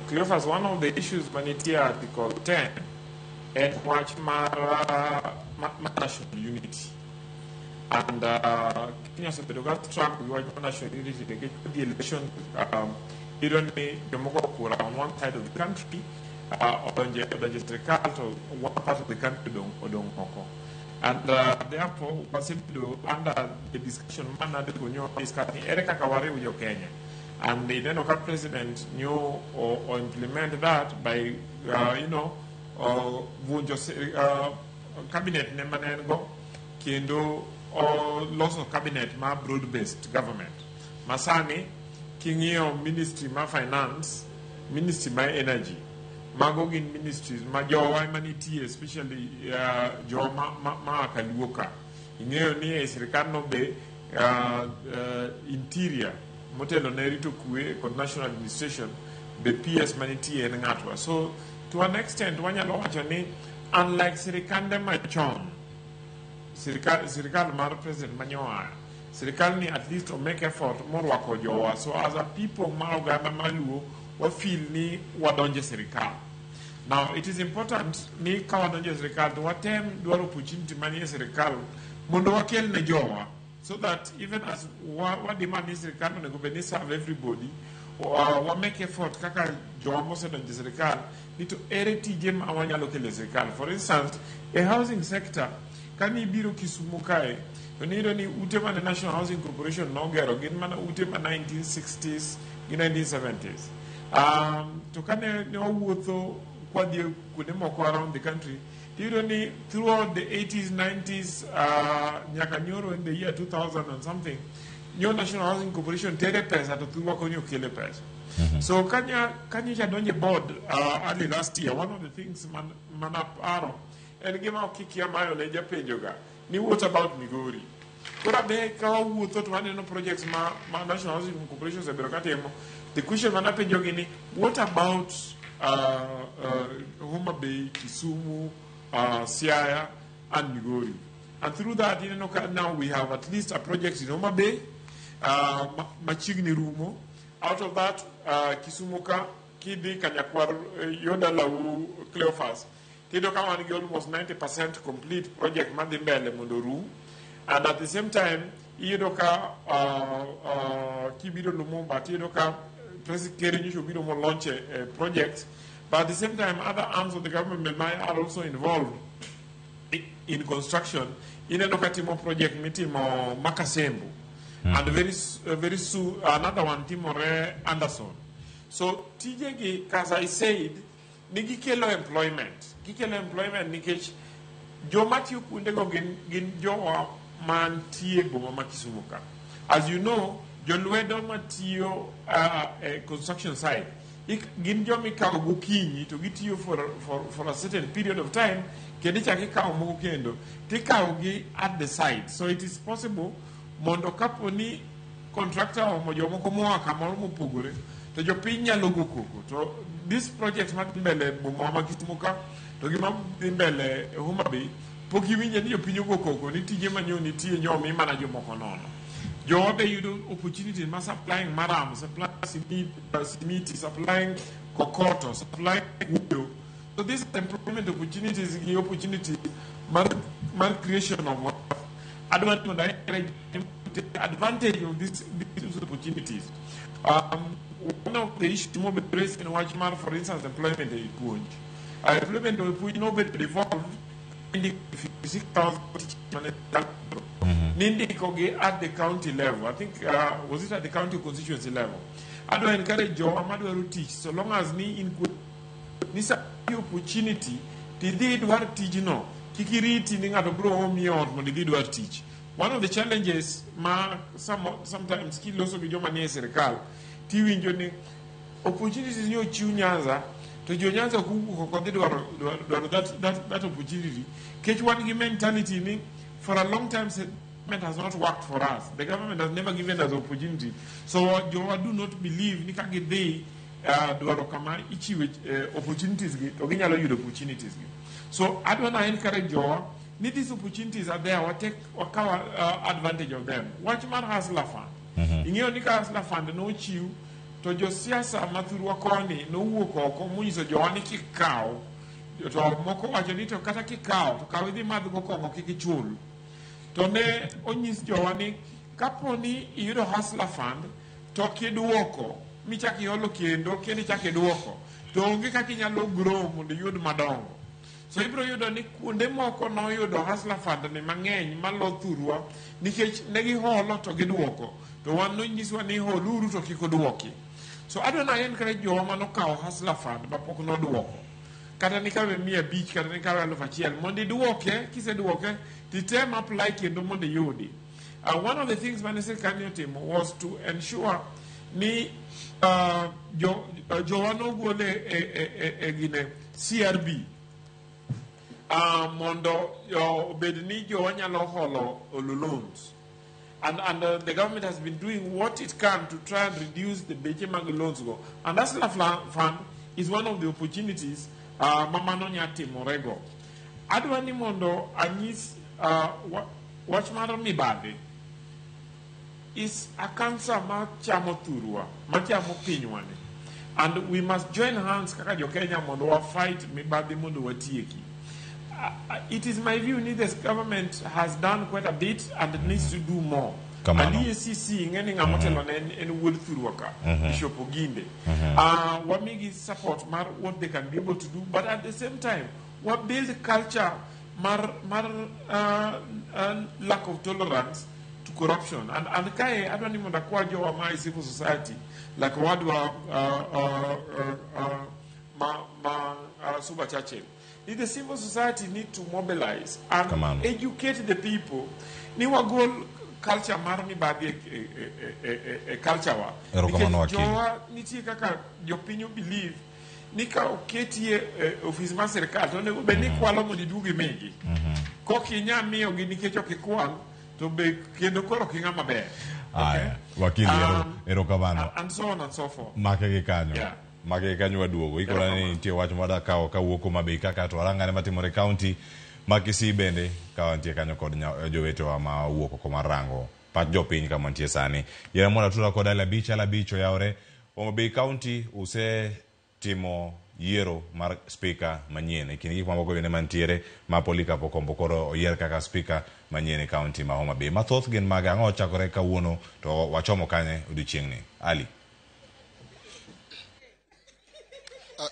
Cleophas, one of the issues maniti Article 10 and watch national unity. And Kenya said the track we watch national unity to get the election ironly Democrat on one side of the country or one part of the country and therefore, was under the discussion, discussing Erika Kawari with your Kenya. And the then president knew or implemented that by, cabinet Nemanengo, Kindo, or loss of cabinet, ma broad based government. Masani, Kingio ministry, ma finance, ministry, ma energy. Magogin ministries, Majowa Maniti, especially Jo Kaluoka. Ingeo ni Sirikano Be Interior, Motelo Nerito Kue, National Administration, the PS Maniti and Ngatwa. So, to an extent, when you watch your name, unlike Sirikanda Machon, Sirikal Mar President Manyoa, Sirikal ni at least to make effort more wako Jowa. So, as a people, Maruganda Malu, what feel ni wadonje serikali. Now, it is important ni kawadonje serikal to watem dwaro opportunity manie serikal mondo wakel ne jowa, so that even as what demand ni serikal mondo go serve everybody, wa make effort kaka jowa mosedonje serikal ni to ere tije ma wanyalo kele serikal. For instance, a housing sector kani biro Kisumu kae to nido ni ute mana National Housing Corporation nogero gin mana ute ma 1960s gi 1970s. To kane ne wawuotho kwadhi kuonde moko around the country, you know, throughout the 80s, 90s, nyaka nyoro in the year 2000 and something, New National Housing Corporation tere pesa to tuwa konyo kile pesa. So kanya donje board early last year, one of the things manaparo and gima okiki amayo leja penjoga ni what about Migori. Kora be kawa wuotho to one projects ma National Housing Corporation se berokatemo. The question manapenjogi ni what about Homa Bay, Kisumu, Siaya, and Migori. And through that, you know, now we have at least a project in Homa Bay, Machigni Rumo. Out of that, Kisumuka, Kidi, Kanyakwar, Yoda Lau, Cleophas. Tido Kawanigi almost 90% complete project Mandimbele Mundoru. And at the same time, Idoka, Kibido Lumumba, Tidoka, President Keri Nishubido will launch a project. But at the same time, other arms of the government are also involved in construction. In a Lokatimo project, Mitimo Makasembu. And very soon, another one, Timore Anderson. So, TJG, as I said, Nigi Kelo employment. Kikelo employment, Nikech, Jo Matthew Kundego Gin Jo Man Tiego Makisumuka. As you know, John Wedo Matio construction site. Ginjomi ka ogukinyi to get you for a certain period of time, kedicha kika omukendo, tika ogi at the site. So it is possible mondo kaponi contractor or mojomoko moa kamoro mopogore to jopinya logo koko. To this project matimbele Bumama Kisumuka to gima timbele Homa Bay poki winje ni jopinyo koko ni tije manyo ni tie nyomi mana jomoko nono. Job you do opportunity mass supplying maram, supplying simiti, supplying kokoto, supplying wood. So these employment opportunities give opportunity man creation of work. Advantage of these opportunities. One of the issues more raised in Wachmar, for instance, employment is poor. Employment of poor nobody devolved in 56,000 Nindikoge at the county level. I think, was it at the county constituency level? I do encourage Joe Amadu to teach, so long as ni input this opportunity, the did what teach no. Kikiri tining at a grow home yard when they did what teach. One of the challenges, sometimes skill also be Jomani Serikal, TV joining opportunities in your Chunyaza to Jonyaza who that opportunity. Catch one mentality for a long time. Has not worked for us. The government has never given us opportunity. So I do not believe Nikage Day opportunities opportunities. So I don't encourage you. Need these opportunities are there. Take advantage of them. Watchman has Lafan. In your Nika has Lafan, no chew to Josiasa Mathuru Wakoni, no Woko, Comunizo Joani Kikao, to Moko Ajanito Kataki Cow, to Kawidi Madukoko Kikichul. Tone onyis jowani kaponi iyudo hustler fund to kiduoko michaki holo kendo kendi chaki duoko to onge kaka inyalo grow mondo iyud madongo. So ibro yudo ni kuonde moko no yudo hustler fund ni mang'eny malo thurwa nikech negi holo to giduoko to wan nonyiswa ni holuru to kik oduoki. So adona encourage jowa mano kawo hustler fund mapok noduoko. Kata nikawe 100 kata nikawe 1,000 mondo iduoke kiseduoke titem apply kendo mondo yudi. One of the things Manase Kanyo team was to ensure ni Joano gole gine CRB mondo bedni Joanyalo holo loans. And the government has been doing what it can to try and reduce the Bejemang loans go. And that's the fund is one of the opportunities Mama Nonya Timorego. Adwani mondo anyis Watchman Mibade is a cancer machamo turua, machamo pinywane. And we must join hands kaka jo Kenya mondo wa fight mibadhi mondo watieki. It is my view this government has done quite a bit and it needs to do more. And EACC ngeni ngamotelo en wuod thurwaka Bishop Oginde. Wamigi support mar what they can be able to do, but at the same time we build culture mar lack of tolerance to corruption. And kai adwani monda kwa jo wa my civil society like wadwa Suba Churchill. The civil society need to mobilize and educate the people. Ni wagol culture marmi babi culture wa. Because jowa niti kaka jopinyo believe nika oketi office ma serikali to ne be ni kwalo mo didugi mengi. Ko kinya miyo gi nikecho kikwal to be kendo koro kinga maber. Aya, wakili erokamano. And so on and so forth. Makege kanyo. Yeah. Mage kanyo waduogo ikora ni nitie wach moda kawo kawuoko Homa Bay kaka to arangane matimore county makisi bende kawo nitie kanyo kod jowetewa ma wuoko koma rango pat jopiny kama nitie sani yera moda tura kod ala bicho yaore Homa Bay county use timo yiero mar speaker manyien ikini gik mamoko bende mantiere ma Polycarp Okombo koro oyier kaka speaker manyien e county ma Homa Bay mathoth gin mag ang'o chakore kawuono to wachomo kanye odiochieng'ni Ali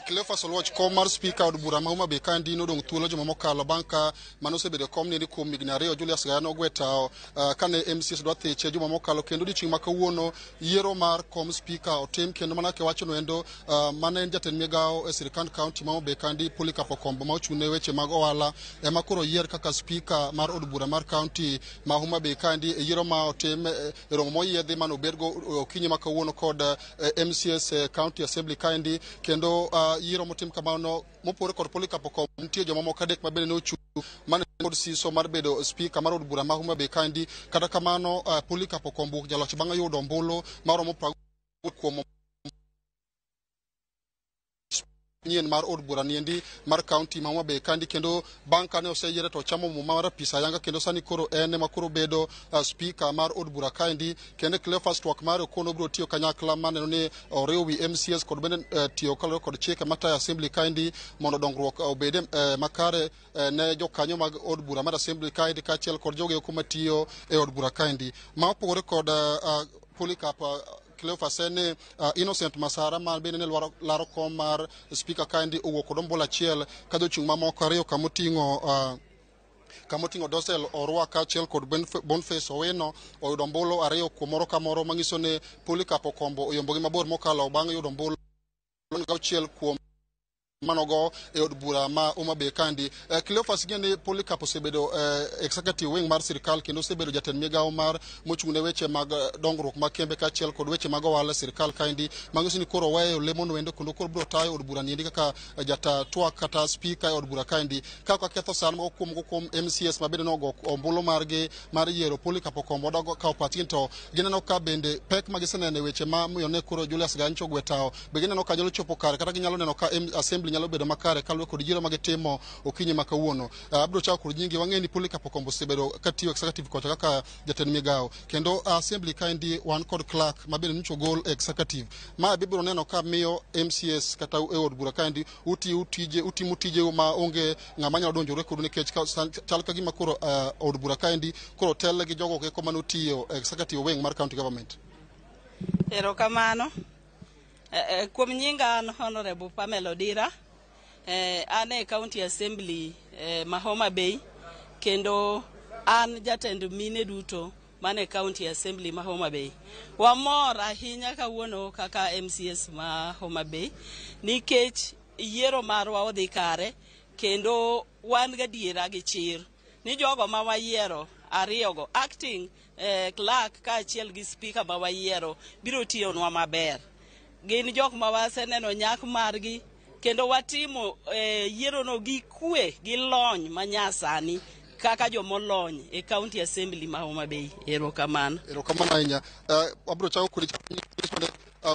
Cleophas Oluoch kom mar speaker od bura ma Homa Bay kandi nodong' thuolo joma mokalo banka manosebedo kom ni kuom higni 2 Julius Gayano ogwetao kane MCS dwa thiche joma mokalo kendo dichieng' ma kawuono yiero mar kom speaker otim kendo manake wacho no endo mane en jatend migawo e sirikand county ma Homa Bay kandi Polycarp Okombo ma ochune weche mag ohala ema koro yier kaka speaker mar od bura mar county ma Homa Bay kandi e yiero ma otim e romo moyiedhi manobedgo okinyi ma kawuono kod MCS county assembly kandi kendo yiero motim kamano mopore kod Polycarp Okombo nitie joma moko adek ma bende nochung' mane kod siso mar bedo speaker mar od bura ma Homa Bay kandi kata kamano Polycarp Okombo jaloch bang' yudo ombulu maromo kuom nyien mar od bura niendi mar county ma Homa Bay kandi kendo bang' kane oseyiere to chamo muma mar apisa yanga kendo sani koro en ma koro bedo speaker mar od bura kandi kendo Cleophas twak mar Okono bro tiyo kanyakla maneno ni oriwo wi MCS kod bende tiyo kalore kod chike matayo assembly kandi mondo dongruok obede makare ne jokanyo mag od bura mar assembly kandi kaachiel kod jogo kuma tiyo e od bura kandi ma opogore kod Polycarp Cleophas ene Innocent Masara man bende ne laro kom mar speaker kandi owuok kod ombulu achiel ka jochung' mamoko ariyo kamoting'o Dosel Orwaka achiel kod Boniface Owino oyudo ombulu ariyo kuom moro ka moro manyiso ni Polycarp Okombo oyombogi mabor mokalo bang' yudo ombulu achiel kuom manogo e od bura ma Homa Bay kandi Cleophas gene Polycarp osebedo executive wing mar sirikal kendo osebedo jatend migawo mar mochung'ne weche mag dongruok mag kembe kaachiel kod weche mag ohala sirikal kandi manyiso ni koro weyo lemono wendo kendo koro biro tayo od bura niendi kaka jata twak kata speaker e od bura kandi kaka ketho san moko kuom MCS ma bende nogo ombulu margi mar yiero Polycarp Okombo dogo ka opatkin to gineno ka bende pek magisenene weche ma miyone koro Julius Gancho gwetao be gineno ka nyalo chopo kare kata ginyalo neno ka assembly nyalo bedo makare kalwe kod jiro magitimo okinyi makawuono abro chako kod nyingi wang'eni Polycarp Okombo sebedo katiyo executive kocha kaka jatend migawo kendo assembly kandi wan kod clerk mabende nicho gol executive ma bibiro neno ka miyo MCS kata e od bura kandi utimo tije ma onge ng'ama nyalo donjore kod nikech chal ka gima koro od bura kandi koro tel gi jogo ke komano tiyo executive wing mar county government erokamano kuom nyinga an Honorable Pamela Odira ane county assembly ma Homa Bay kendo an jatend mine duto mane county assembly ma Homa Bay wamor ahinya kawuono kaka MCS ma Homa Bay nikech yiero marwa odhi kare kendo wan gadiera gi chir ni jogo ma wayiero ariyogo acting clerk kaachiel gi speaker ma wayiero biro tiyonwa maber gin jok ma waseneno nyak margi kendo watimo yiero no gi kwe gi lony manyasani kaka jomolony e county assembly ma Homa Bay erokamano ahinya abro chako kuri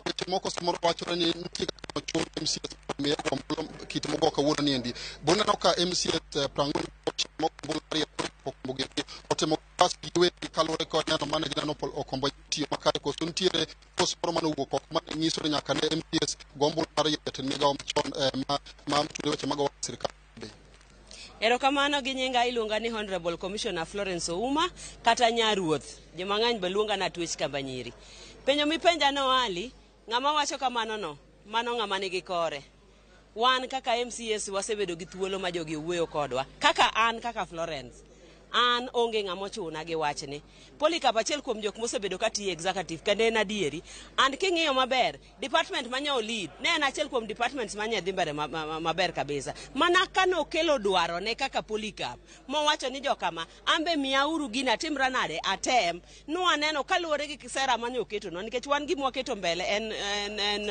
weche moko samoro wacho ni nitie chuo MCS me kit mogo kawuono niendi bona no ka MCS prango moko bulari otemo pas giwe kalore ko nyato mane ginano pol okombo tiyo makare ko suntiere kosporo manu wuok oko mane nyiso ni nyaka ne MPS gombo mar yete migawo machon ma mtude weche mag sirkal. Erokamano gi nyinga iluonga ni Honorable Commissioner Florence Ouma kata Nyaruoth. Joma ng'any be luonga na Twech Kambanyiri. Penjo mipenja no Ali, ng'ama wacho kamano no, mano ng'ama nigi kore. Wan kaka MCS wasebedo gi thuolo ma jogi wuoyo kodwa. Kaka an kaka Florence. An onge ng'ama ochuna gi wachni. Polycarp achiel kuom jok mosebedo katiyo executive kendo en adieri. And king'iyo maber, department manya lead ne en achiel kuom departments manya dhi mbele maber kabisa. Mana kano kelo dwaro ne kaka Polycarp. Mowacho ni jokama ambe miauru gina timra nade atem. Nwaneno kaluwore gi kisera manya oketo no nikech wan gima waketo mbele en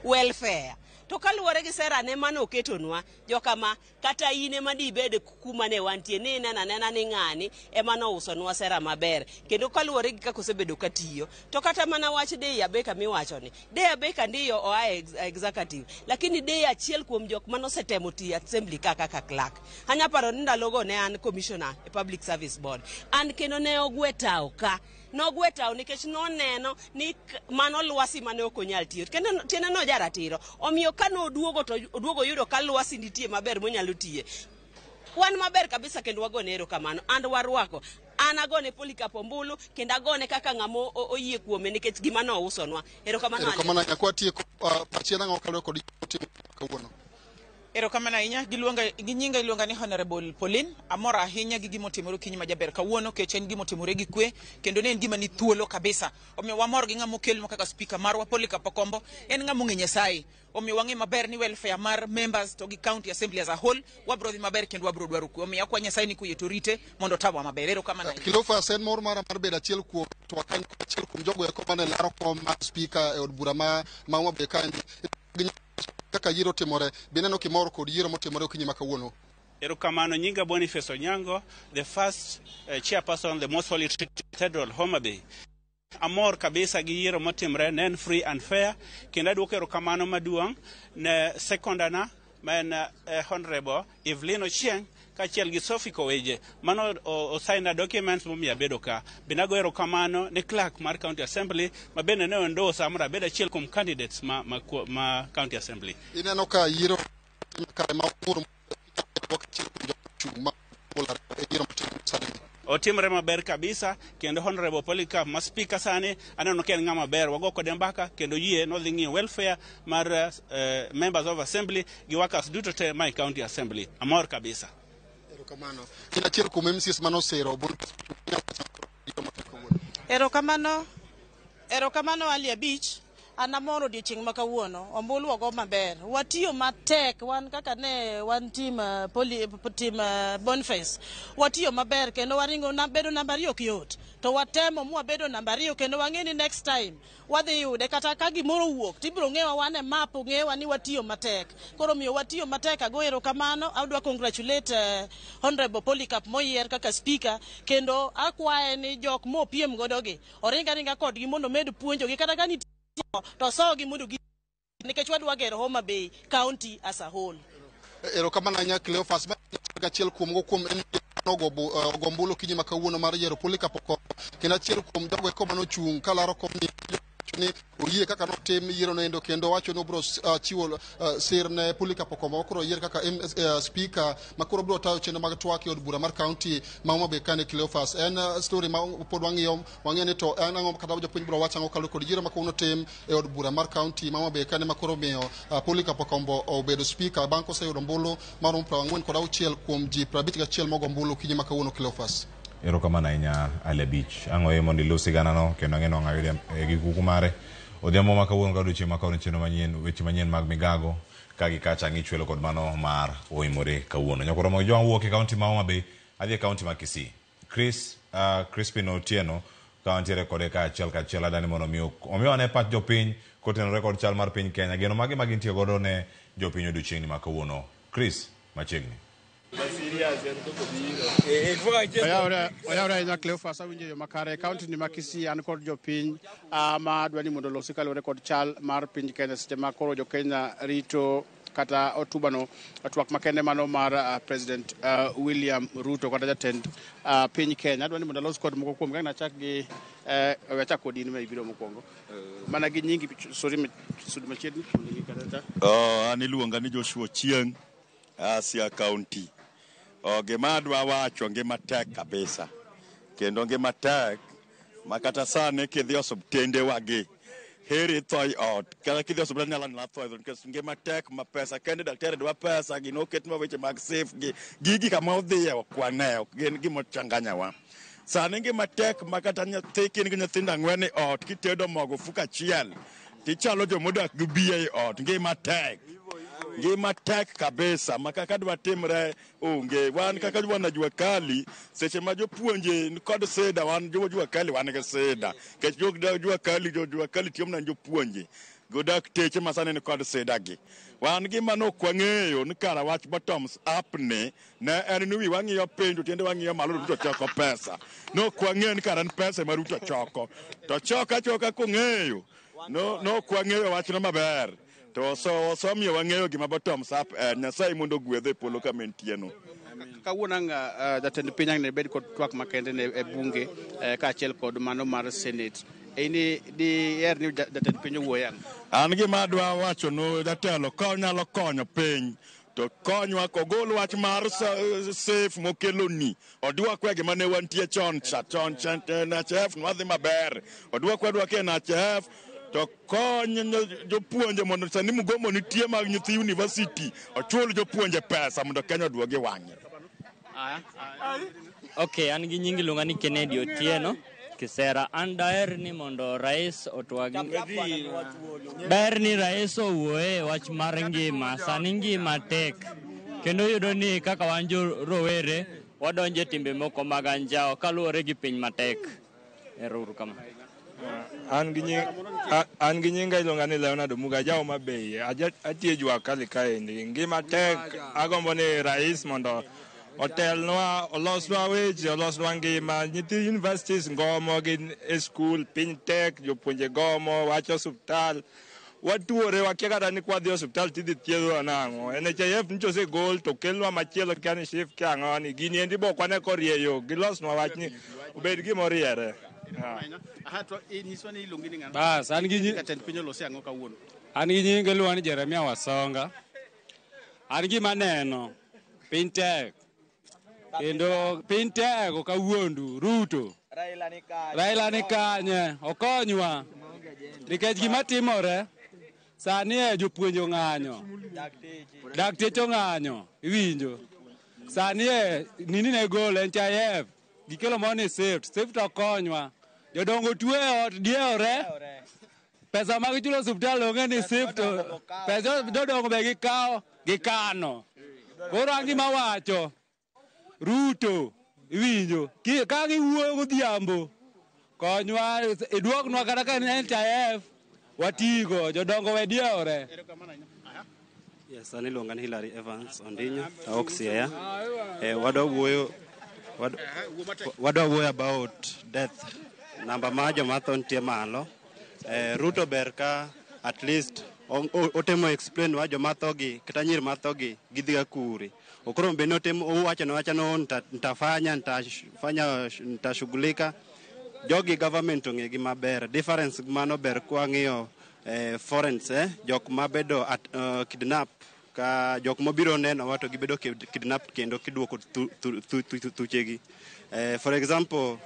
welfare. To kaluwore gi sera ne mano oketonwa jokama kata ine madibede kuma ne wantie ni nena ni ng'ani ema no usonwa sera maber kendo kaluwore gi kako sebedo katiyo to kata mana wach Day Abeka miwacho ni Day Abeka ndiyo oa executive lakini Day achiel kuom jok mano setemo tiyo assembly kaka clerk anya paro ni ndalogo ne an commissioner e public service board and kendo ne ogwetao ka nogwetao nikech noneno ni mano lwasi mane ok onyal tiyo kendo tiene no jaratiro omiyo kano oduogo yudo ka lwasi nitie maber monyalo tiye wan maber kabisa kendo wagone erokamano and warwako an agone Polycarp Ombulu kendo agone kaka ng'amo oyie kuome nikech gima no usonwa erokamano yakwa tieko pachiena ng'o kalwe kod kawuono. Erokamano ahinya gi nyinga iluonga ni Honorable Pauline amora ahinya gi gimo timore kinyi ma jaber kawuono kech en gimo timore gi kwe kendo ne en gima ni thuolo kabisa omiyo wamor gi ng'amo kelmo kaka speaker marwa Polycarp Okombo en ng'amo ng'e Nyasaye omiyo wang'e maber ni welfare mar members to gi county assembly as a whole wabro dhi maber kendo wabro dwaro kwe omiyo akwa Nyasaye ni kuye to rite mondo tawa maber erokamano Cleophas en mor mar bedo achiel kuom to akany achiel kuom jogo eko mane laro kom mar speaker e od bura ma Maumabay kandi kaka yiero timore bineno kimor kod yiero motimore okinyi makawuono. Erokamano nyinga Boniface Onyango, the first chairperson the Most Holy Cathedral Homa Bay. Amor kabisa gi yiero motimore nen free and fair kendo aduoko erokamano maduong' ne secondana men Honorable Evelyn Ochieng kachiel gi Sophie Koweje mano osign documents momiyo bedo ka binago erokamano ne clerk mar county assembly ma bende ne ondosa amora bedo achiel kuom candidates ma county assembly. Ineno ka yiero kare ma pur otimre maber kabisa kendo Honorable Polycarp ma speaker sani aneno ken ng'ama ber wago kode mbaka kendo yie no dhi ng'iyo welfare mar members of assembly gi workers duto te my county assembly amor kabisa. Erokamano kina chiel kuom MCS mano sero erokamano Ali Abich anamor odiochieng' makawuono ombulu ogo maber watiyo matek wan kaka ne wan team Boniface watiyo maber kendo waringo bedo namba 2 ok yot to watemo mwabedo namba 2 kendo wang'eni next time wadhi yude kata ka gimoro wuok tibiro ng'ewa wane map ng'ewa ni watiyo matek koro miyo watiyo matek ago erokamano adwa congratulate Honorable Polycarp moyier kaka speaker kendo akwaye ni jok mopiem godogi oringa kodgi mondo med puonjogi kata ka nitie to sogi mondo gi nikech wadwa gero Homa Bay county as a whole. Erokamano anya Cleophas achiel kuom go kuom ogombulu kinyi makawuono mar yiero Polycarp Okombo kendo achiel kuom jogo eko mano chung kalaro kom ni oyie kaka notim yiero no endo kendo wacho no bro chiwo sir ne Polycarp Okombo koro yier kaka speaker makoro bro tayo chenro mag twak od bura mar county ma Maumabay kane Cleophas en story ma pod wang'e ni to an ang'o kata jopuonj bro wacho ang'o kalo kod yiero makoro notim e od bura mar county ma Maumabay kane makoro miyo Polycarp Okombo obedo speaker bang' koseyudo ombulu marom 46 kuom ji 51 mogo ombulu kinyi makawuono Cleophas. Erokamano ahinya Ali Abich ang'o mondo ilu siganano kendo ang'eno ng'ayude gi kuku mare odhiambo makawuono ka odiochieng' makawuono chenro manyien weche manyien mag migago ka gikacha ng'ichwelo kod mano mar oimore kawuono nyakoromo jo wuok e kaunti ma Homa Bay adhi e kaunti ma Kisii Crispin Otieno kaunti kode ka achiel adani mondo omiyo ane pach jopiny kotenore kod chal mar piny Kenya geno magi magintie godo ne jopiny odiochieng'ni makawuono Chris machiegni. Oyawre ahinya Cleophas awinjo yo makare kaunti ni ma Kisii an kod jopiny ma dwani mondo losi kaluwore kod chal mar piny Kenya seche ma koro jo Kenya rito kata otubano twak makende mano mar President William Ruto kata jatend piny Kenya. Adwani mondo alos kod moko kuom kaka nachak gi wachak kod in ibiro mokwongo. Mana gi nyingi sudi machiegni kata an iluonga ni Joshua Chieng, Asia County. Gima adwa wacho ngima tek kabisa. Kendo ngima tek makata sani kidhi osuptende wagi heri thoi ot kala kidhi osuptende nyala thoi nikech ngima tek ma pesa kende daktari dwa pesa gino oket ma weche mag safe gigi kama odhiye okwane gin gimo changanyawa. Sani ngima tek makata nyathi kin gi nyithindo 4 e ot kitedo mogo fuka achiel tichalo jomodak gi biye e ot ngima tek kabisa makaka dwa timre onge wan kaka wana jua kali seche ma jopuonje kod seda wan jua kali wan ga seda kech jua kali tiom na jopuonje godak teche masane ni kod seda gi wan gi mano kwang'eyo ni kara wach bottoms up ne en ni wi wang'iyo penjo tiende wang'iyo malo Ruto choko pesa no kwang'eyo ni kara pesa ma Ruto choko to choka kong'eyo no kwang'eyo wachno maber to so miyo wang'eyo gima bottoms up Nyasaye mondo gwedhe polo ka mentieno. Kawuono jatend piny ang' ne bed kod twak makende e bunge kaachiel kod mano mar Senate. Ini di yer ni jatend piny owuoyo ang'. An gima adwa wacho no jatelo nyalo konyo piny to konywa kogol wach mar safe mokelo ni odwa kwe gima ne wantie chon na chef nwadhi maber odwa ke na chef to konyo jopuonje mondo sani mugomo nitie mag nyithi university ochul jopuonje pesa mondo Kenya oduogi wang'e. Okay, an gi nyingi lunga ni Kennedy Otieno Kisera. An daher ni mondo rais otwagi ber ni rais owuoye wach mar ngima sani ngima tek kendo yudo ni kaka wan jo rowere wadonje timbe moko mag anjao kaluwore gi piny matek. Eruru kama an gi nyinga iluonga ni Leonard Muga jao mabeye atie jua kali kaendi ngima tek agombo ni rais mondo otelnwa olosnwa weche olosnwa ngima nyithi universities ngomo gin e school piny tek jopuonje gomo wacho osuptal watuore wakia kata ni kwadhi osuptal tidhi thiedhwa nang'o NHIF nichose gol to kelnwa machielo kani shif kiang'oni gini endi bokwane korieyo gilosnwa wachni obed gimoriere. Bas an gi jatend piny olose ang'o kawuono. An gi nyinge luwa ni Jeremia Wasonga. An gi maneno piny tek kendo piny tek kawuondu Ruto Raila ni kanye okonywa nikech gima timore sani jopuonjo ng'anyo dakteche ng'anyo iwinjo sani nini ne gol NHIF gikelo moni safe to konywa jodongo tuwe ot diewre pesa mag chulo hospital onge ni safe to pesa jodongo be gikawo gikano koro angima wacho Ruto iwinjo ka giwuoyo godhiambo konywa iduoknwa kata ka NHIF watigo jodongo we diewre. Yes, an iluonga ni Hilary Evans Ondinyo aok Siaya. Wadwa wuoyo about death namba ma jomathon tie malo. Ruto ber ka at least otemo explain wa jomathogi kata nyiri mathogi gidhiga kuri okoro mbe notemo wachano nitashughulika jogi government ong'egi maber difference mano ber kwang'iyo foreigners jok mabedo kidnap ka jok mobiro neno wato gibedo kidnap kendo kiduoko thuchegi for example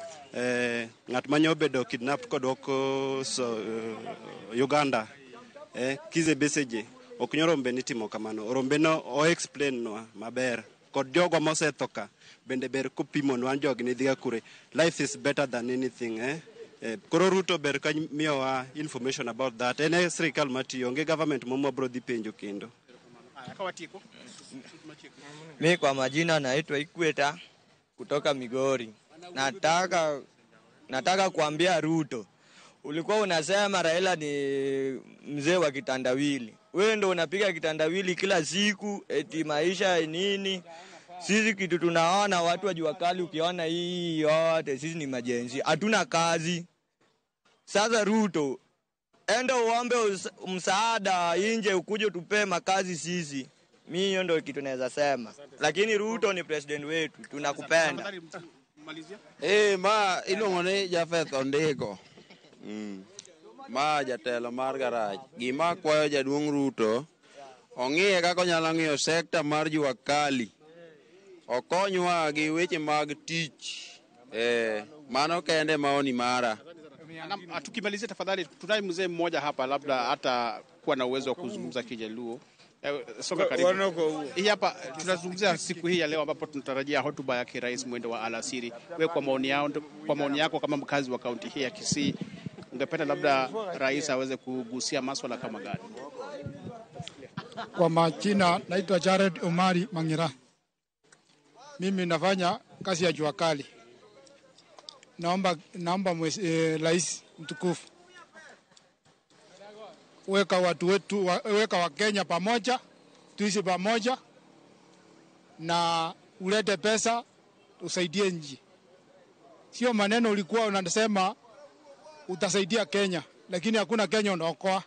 ng'at manyo bedo kidnap kodwoko Uganda Kize Besigye ok nyoro rombe nitimo kamano rombe no o explain nwa maber kod jogo mosethoka bende ber kopimo nwa jogi ni dhiga kure life is better than anything koro Ruto ber ka miyowa information about that ene sirikal matiyo onge government momo bro dhi penjo kendo. Mimi kwa majina naitwa Ikweta kutoka Migori. Nataka kuambia Ruto, ulikuwa unasema Raila ni mzee wa kitandawili. Wewe ndio unapiga kitandawili kila siku eti maisha nini? Sisi kitu tunaona watu wa jua kali ukiona hii yote sisi ni majenzi. Hatuna kazi. Sasa Ruto enda uombe msaada nje ukuje tupe makazi sisi. Mimi hiyo ndio kitu naweza sema. Lakini Ruto ni president wetu, tunakupenda. Ma ilongone Jafeth Ondiko. Ma jatelo mar garaj. Gima kwayo jaduong' Ruto ong'iye kaka onyalo ng'iyo sekta mar jua kali. Okonywa gi weche mag tich. Mano kende maoni mara. Tukimalizia tafadhali, tunaye mzee mmoja hapa labda hata kuwa na uwezo wa kuzungumza Kijaluo. Songa karibu. Hii hapa tunazungumzia siku hii ya leo ambapo tunatarajia hotuba ya Rais mwendo wa alasiri. Wewe kwa maoni yako kama mkazi wa kaunti hii ya Kisii, ungependa labda rais aweze kugusia masuala kama gani? Kwa majina naitwa Jared Omari Mangira. Mimi nafanya kazi ya jua kali. Naomba rais mtukufu weka watu wetu, weka wa Kenya pamoja, tuishi pamoja na ulete pesa usaidie nchi. Sio maneno ulikuwa unasema utasaidia Kenya, lakini hakuna Kenya unaokoa.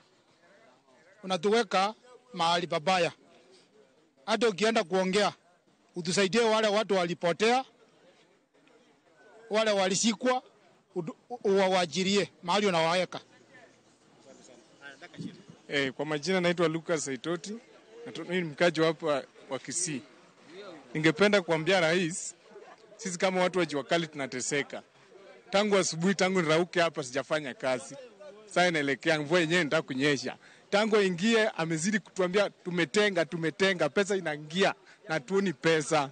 Unatuweka mahali babaya. Hata ukienda kuongea utusaidie wale watu walipotea, wale walisikwa, uwawajirie mahali unawaweka. Kwa majina naitwa Lucas Saitoti, mimi ni mkaji hapa wa Kisii. Ningependa kuambia rais, sisi kama watu wa jua kali tunateseka. Tangu asubuhi, tangu nirauke hapa sijafanya kazi. Sasa inaelekea mvua yenyewe inataka kunyesha. Tangu ingie amezidi kutuambia tumetenga, pesa inaingia na tuoni pesa.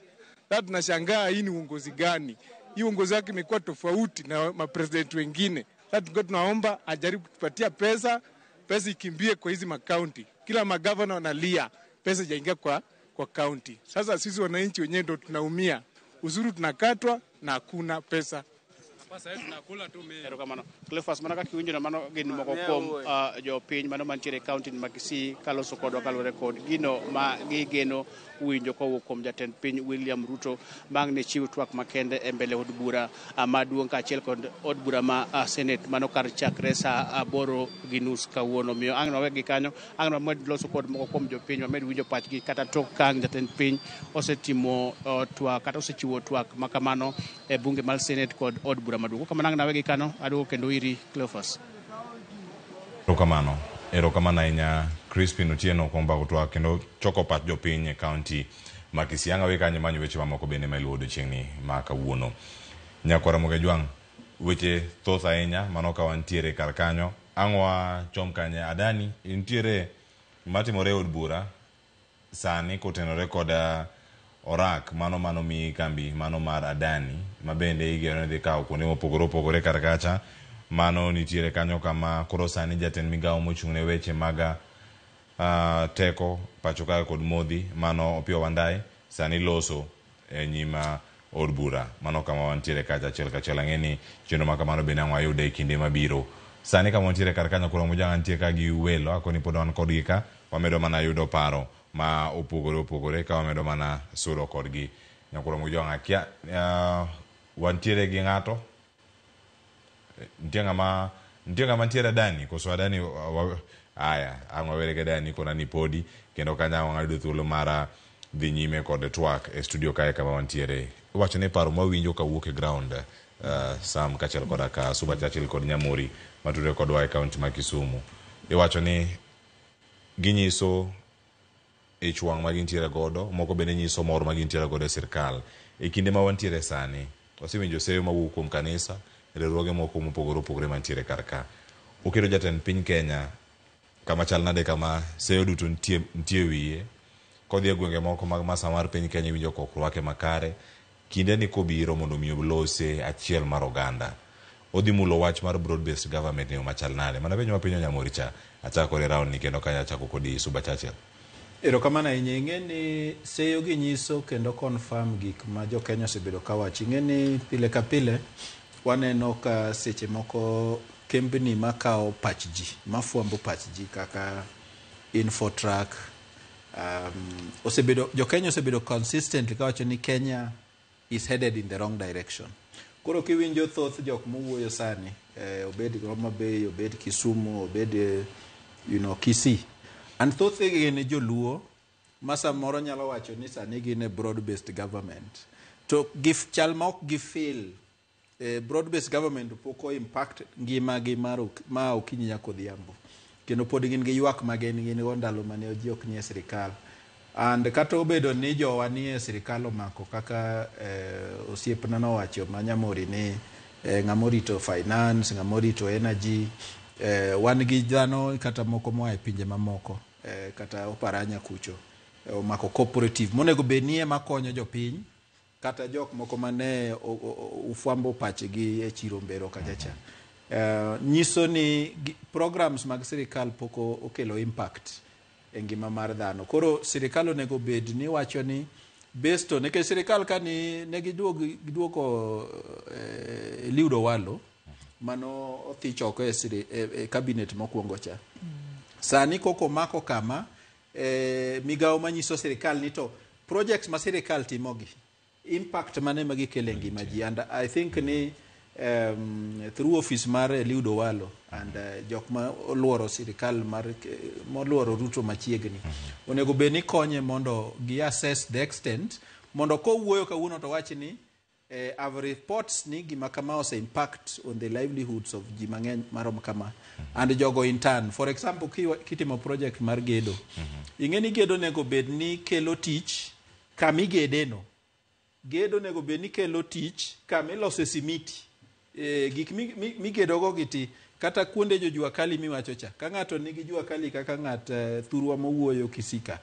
Sasa tunashangaa hii ni uongozi gani? Hii uongozi wake imekuwa tofauti na mapresident wengine. Sasa tunaomba ajaribu kutupatia pesa ikimbie kwa hizi makaunti. Kila magavana wanalia, pesa jaingia kwa kaunti. Sasa sisi wananchi wenyewe ndo tunaumia. Uzuru tunakatwa na hakuna pesa. Sasa tunakula tu mimi. Cleophas manaka kiwinjo na mano gin moko kuom jo piny mano mantiere kaunti ma Kisii kaloso kodwa kalore kod gino ma gigeno winjo kowuok kuom jatend piny William Ruto bang' ne chiwo twak makende e mbele od bura maduong' kaachiel kod od bura ma Senate mano kar chakre saa 8:30 kawuono. Miyo ang' wawe gi kanyo, ang' wamed loso kod moko kuom jopiny, wamed winjo pachgi kata tok kang' jatend piny osetimo twak kata osechiwo twak makamano e bunge mar Senate kod od bura maduong'. Kama nang nawe gi kano aduo kendo iri Cleophas. Erokamano ahinya Crispin Otieno komba kutwa kendo choko pach jopiny e kaunti ma Kisii. Anga we kanyo manyo weche mamoko bende maluwo odiochieng'ni ma kawuono. Nyakwara Mogejwang', weche thoth ahinya mano ka wantiere kar kanyo. Ang'wa chom kanye Adani intiere matimore od bura sani kotenore koda orak mano mi kambi mano mar Adani mabende igeno dhi kawo kuonde mopogore kar kacha. Mano nitiere kanyo kama koro sani jatend migawo mochung'ne weche maga teko pacho kae kod modhi mano Opiyo Wandayi sani loso e nyima od bura mano kama wantiere kacha achiel ang'eni chenro ma kamano bende ang' wayude e kinde mabiro. Sani kama wantiere kar kanyo koro Mojang' nitie ka gi welo ako ni pod wan kodgi ka wamedo mana yudo paro ma opogore ka wamedo mana sudo kodgi. Nyakwara Mojang' akia wantiere gi ng'ato Ntianga ma ntiere Dani koso Dani aya ang'wa were Dani kona ni podi kendo kanya wang'ayudo thuolo mara dhi nyime kod twak e studio kae kama wantiere. Wacho ne paro mawinjo kawuok e ground Sam kachiel koda ka Suba Churchill kod Nyamori matudore kodwa e kaunti ma Kisumu. Iwacho ni ginyiso chwang' ma gintiere godo, moko bende nyiso mor ma gintiere godo e sirkal. E kinde ma wantiere sani wasewinjo seyo mawuok kuom kanisa riwruoge moko mopogore mantiere kar ka. Okelo jatend piny Kenya kama chal nade kama seyo duto nitie wiye kodhi e gwenge moko mag masa mar piny Kenya winjo kokwake makare kinde ni kobiro mondo mi olose achiel mar oganda. Odhi mulo wach mar broad based government ne machal nade mana penyo mapinyo Nyamori cha achakore round ni kendo kanya achako kodi Suba Churchill. Erokamano ahinya. Ing'e ni seyo gi nyiso kendo confirm gik ma jo Kenya osebedo ka wacho. Ing'e ni pile ka pile waneno ka seche moko kembni makao pach ji, mafuambo pach ji kaka Infotrack osebedo jo Kenya osebedo consistently kawacho ni Kenya is headed in the wrong direction. Koro kiwinjo thoth jok mowuoyo sani, obed Homa Bay, obed Kisumu, obed Kisii. And thoth gin joluo ma samoro nyalo wacho ni sani gin broad based government. To gif chal ma ok gifeel broad based government poko impact ngimagi ma okinyi nyaka odhiambo. Kendo pod gin gi ywak gin go ndalo mane ji ok nie sirikal. And kata obedo ni jowa nie sirikal omako kaka osiepna nowacho Manyamori ni ng'amorito finance, ng'amorito energy, wan gi dhano kata moko moa e pinje mamoko, kata Oparanya kucho omako cooperative monego bednie makonyo jopiny kata jok moko mane ufwambo pachgi e chiro mbero kachacha. Nyiso ni programs mag sirikal poko okelo impact e ngima mar dhano. Koro sirikal onego bed ni wacho ni based on ke sirikal kani ne giduoko Eliud Owalo mano othich oko e cabinet mokwongo cha. Sani koko mako kama migao manyiso sirikal ni to projects ma sirikal timogi impact mane magikelo e ngima ji. And I think ni through office mar Eliud Owalo and jok ma oluoro sirikal moluoro Ruto machiegni onego bed ni konye mondo gi assess the extent mondo kowuoyo kawuono to wach ni have reports ni gima kama ose impact on the livelihoods of ji mang'eny marom kama and jogo in turn. For example, kitimo project mar gedo, ing'eni gedo nego bed ni kelo tich kamigedeno. Gedo nego bed ni kelo tich kamilose simiti. Gik migedogo giti kata kuonde jojua kali miwacho cha. Ka ng'ato nigi jua kali kaka ng'at thurwa mowuoyo Kisika,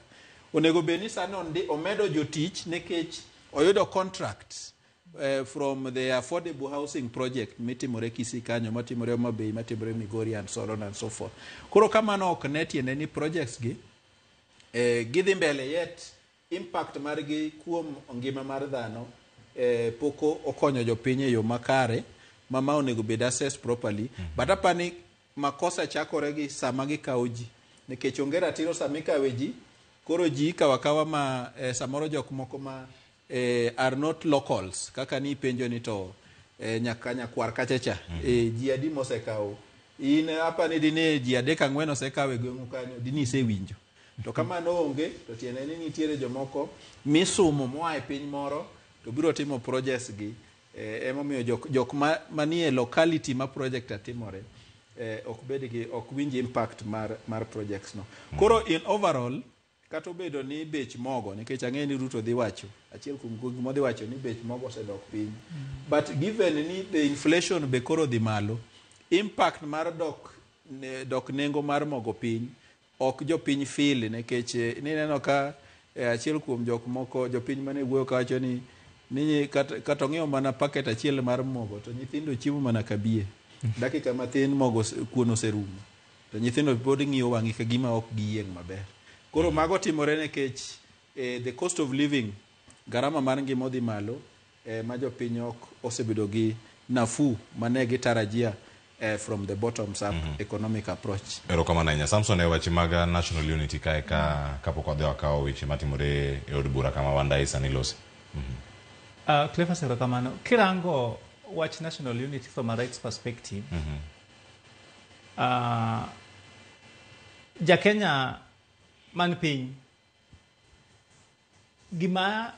onego bed ni sano omedo jotich nekech oyudo contracts from the affordable housing project mitimore Kisii kanyo, matimore Homa Bay, matimore Migori and so on and so forth. Koro kamano ok ne tiende ni projects gi gidhi mbele yet impact margi kuom ngima mar dhano poko okonyo jopiny e yo makare mama onego bed assess properly. But apani makosa chakore gi sama gikawo ji nikech onge ratiro sama ikawe ji. Koro ji kawakawa ma samoro jok moko ma are not locals kaka ni penjo ni to nyakwar kachacha ji adi mosekawo in hapa ni dine ji adek ang'wen osekawe gweng'u kanyo dini isewinjo. To kamano onge to tiende ni nitiere jomoko misumo moa e piny moro to biro timo projects gi emomiyo jok manie locality ma project atimore ok winj impact mar projects no. Koro in overall kata obedo ni bech mogo nikech ang'e ni Ruto dhi wacho achiel kuom gik modhi wacho ni bech mogo osedok piny, but given ni the inflation be koro dhi malo, impact mar dok nengo mar mogo piny ok jopiny feel nikech nineno ka achiel kuom jok moko jopiny mane wuoyo kawacho ni kata ong'iewo mana paket achiel mar mogo to nyithindo chiemo mana kabie dakika matin mogo kuon oserumo to nyithindo pod ng'iyo wang'i ka gima ok giyieng' maber. Koro mago timore nikech the cost of living, garama mar ngima odhi malo, ma jopiny ok osebedo gi nafu mane gitarajia from the bottoms up economic approach. Erokamano ahinya. Samson, e weche mag National Unity kae kapok wadhi wakawo weche matimore e od bura kama Wandai sani losi. Cleophas, erokamano. Kirango wach National Unity from a rights perspective, Jakenya man piny gima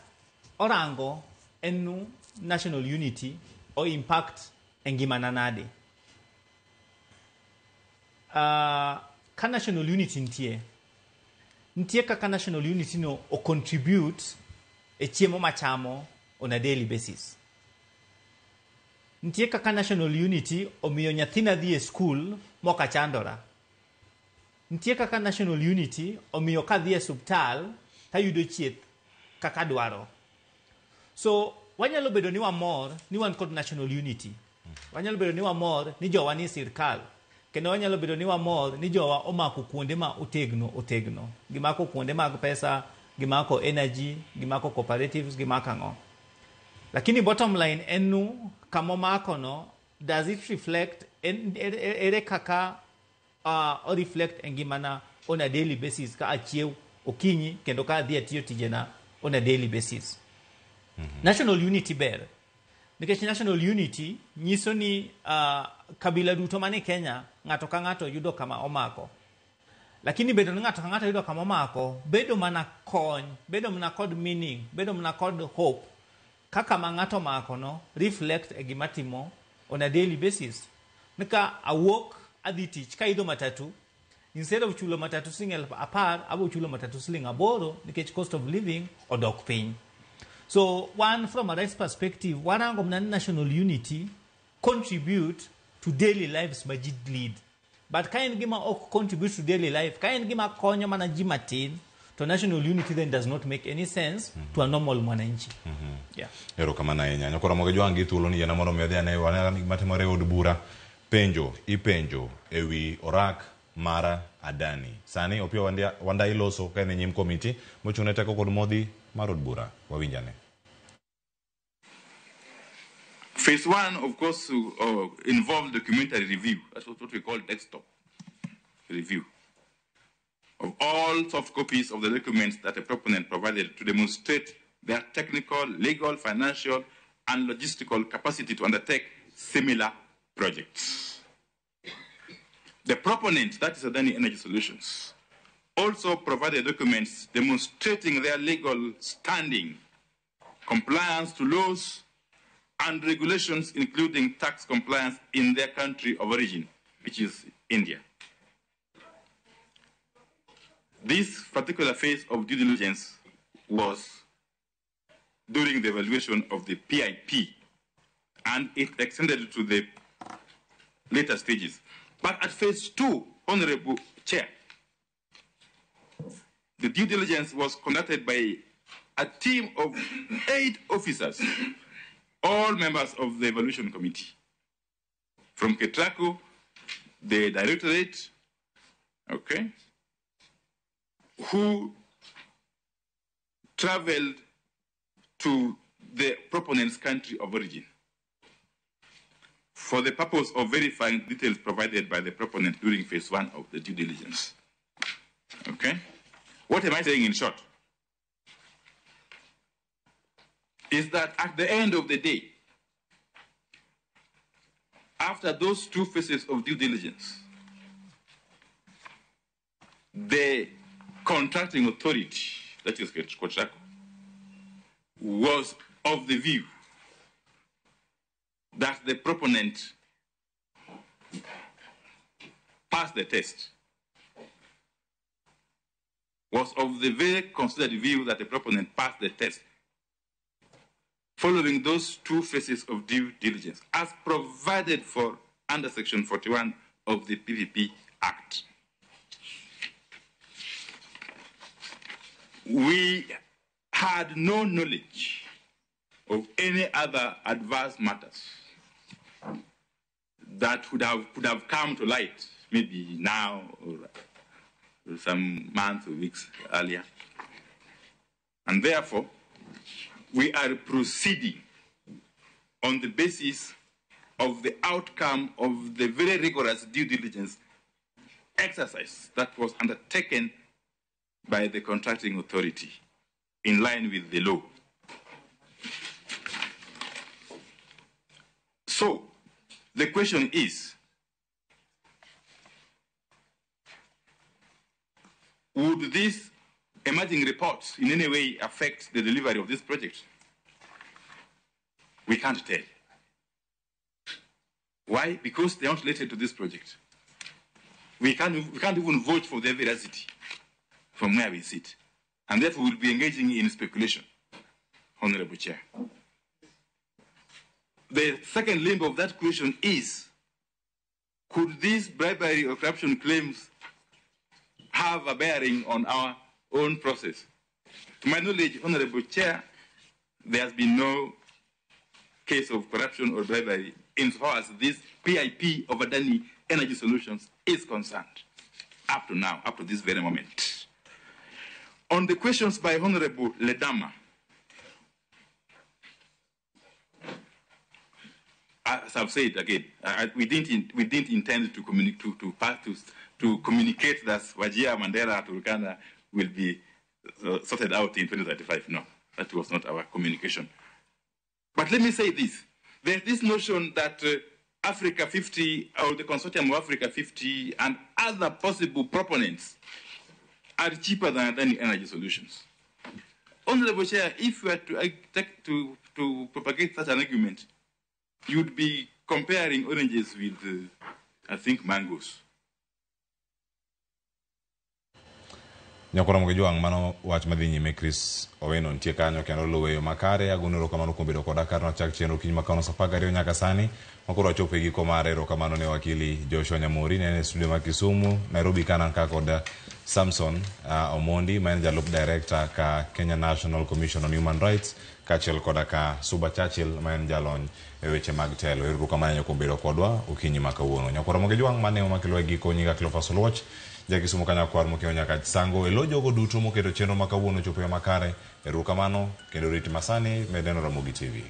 orango enu National Unity o impact e ngimana nade. Ka National Unity nitie kaka National Unity no o contribute e chiemo machamo on a daily basis. Nitie kaka National Unity omiyo nyathina dhi e school moka chandora. Nitie kaka National Unity omiyo ka dhi e subtal tayudo chieth kaka dwaro. So wanyalo bedo ni wamor ni wan kod National Unity. Wanyalo bedo ni wamor ni jowa ni sirkal. Kendo wanyalo bedo ni wamor ni jowa omako kuonde ma otegno. Gimako kuonde mag pesa, gimako energy, gimako cooperatives, gimako ang'o. Lakini bottom line enu kamo mako no, does it reflect ere kaka or reflect engimana on a daily basis ka achiew okinyi kendo ka adhi atiyo tijena on a daily basis. National Unity ber Nikech national unity nyiso ni kabila duto mane Kenya ng'ato ka ng'ato yudo kama omako. Lakini bedo ni ng'ato ka ng'ato yudo kama omako, bedo mana kony, bedo mana kod meaning, bedo mana kod hope. Kaka ma ng'ato omako no reflect e gima timo on a daily basis. Nika awuok adhi tich ka idho matatu, instead of chulo matatu siling 10, abo chulo matatu siling 8 nikech cost of living odok piny. So one, from a rights perspective, warango mna national unity contribute to daily lives majid lead. But kain gima ok contribute to daily life, kain gima konyo mana ji matin, to national unity then does not make any sense to a normal mwananchi. Yeah. Ero kama na yenya. Nyakora moge joangi thuolo ni yana moro medhi ane wane matimore od bura. Ipenjo ewi orak mara Adani. Sani opio wanda iloso kaine nyim komiti mochune teko kod modhi mar od bura. Wawinjane. Phase 1, of course, involved documentary review. That's what we call desktop review of all soft copies of the documents that a proponent provided to demonstrate their technical, legal, financial, and logistical capacity to undertake similar projects. The proponent, that is Adani Energy Solutions, also provided documents demonstrating their legal standing, compliance to laws and regulations, including tax compliance in their country of origin, which is India. This particular phase of due diligence was during the evaluation of the PIP, and it extended to the later stages. But at phase 2, Honorable Chair, the due diligence was conducted by a team of 8 officers, all members of the evaluation committee. From KETRACO, the directorate, okay, who traveled to the proponent's country of origin for the purpose of verifying details provided by the proponent during phase 1 of the due diligence. Okay? What am I saying in short? Is that at the end of the day, after those 2 phases of due diligence, the contracting authority, that is KETRACO, was of the view that the proponent passed the test, was of the very considered view that the proponent passed the test following those 2 phases of due diligence, as provided for under Section 41 of the PPP Act. We had no knowledge of any other adverse matters that could have come to light, maybe now or some months or weeks earlier. And therefore, we are proceeding on the basis of the outcome of the very rigorous due diligence exercise that was undertaken by the contracting authority in line with the law. So, the question is, would these emerging reports in any way affect the delivery of this project? We can't tell. Why? Because they are not related to this project. We can't even vote for their veracity from where we sit. And therefore we'll be engaging in speculation, Honorable Chair. The second limb of that question is, could these bribery or corruption claims have a bearing on our own process? To my knowledge, Honorable Chair, there has been no case of corruption or bribery insofar as this PIP of Adani Energy Solutions is concerned, up to now, up to this very moment. On the questions by Honorable Ledama, as I've said again, we didn't intend to communicate that Wajir, Mandela, Turkana will be sorted out in 2035. No, that was not our communication. But let me say this. There's this notion that Africa 50 or the consortium of Africa 50 and other possible proponents are cheaper than any energy solutions. Honorable Chair, if you were to propagate such an argument, you'd be comparing oranges with, I think, mangoes. Nyakora mgejuang mano wach madhi nyime Chris Owino ntie kanyo kendo luweyo makare agunero kamano kuom bedo koda karno chak chenro kiny makano sapagario nyaka sani makoro wachopo e giko mare erokamano ne wakili Joshua Nyamori ne studio ma Kisumu Nairobi kanan ka kod Samson Omondi maen jalup director ka Kenya National Commission on Human Rights kachiel koda ka Suba Churchill maen jalony e weche mag telo erokamano kuom bedo kodwa okinyi makawuono Nyakora mgejuang mane omakelo e giko nyinga Cleophas Oluoch Jakisumo kanya kwar mokeo nyaka sango elo jogo duto moketo chenro makawuono chopo makare erokamano kendo rit masani medeno Ramogi TV.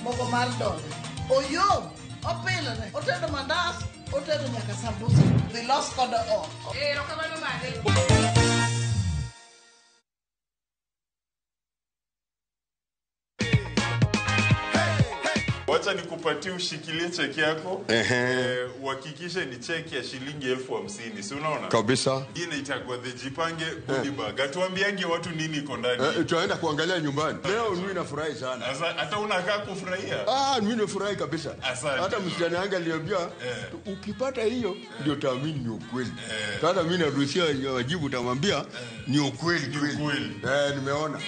Mogo mar dola. Oyom, opila ne. Otedo mandas, otedo nyaka sambusa. The lost kodo o. Rokamano made. Wacha nikupatie ushikilie cheki yako. Uhakikishe ni cheki ya shilingi 50,000. Si unaona? Kabisa. Hii inaitwa the Jipange goodie bag. Atuambiange watu nini iko ndani. Tunaenda kuangalia nyumbani. Leo mimi nafurahi sana. Hata unakaa kufurahia? Mimi nafurahi kabisa. Hata msichana yangu aliambia ukipata hiyo ndio taamini ni ukweli. Sasa mimi naruhusia wajibu tamwambia ni ukweli kweli. Nimeona.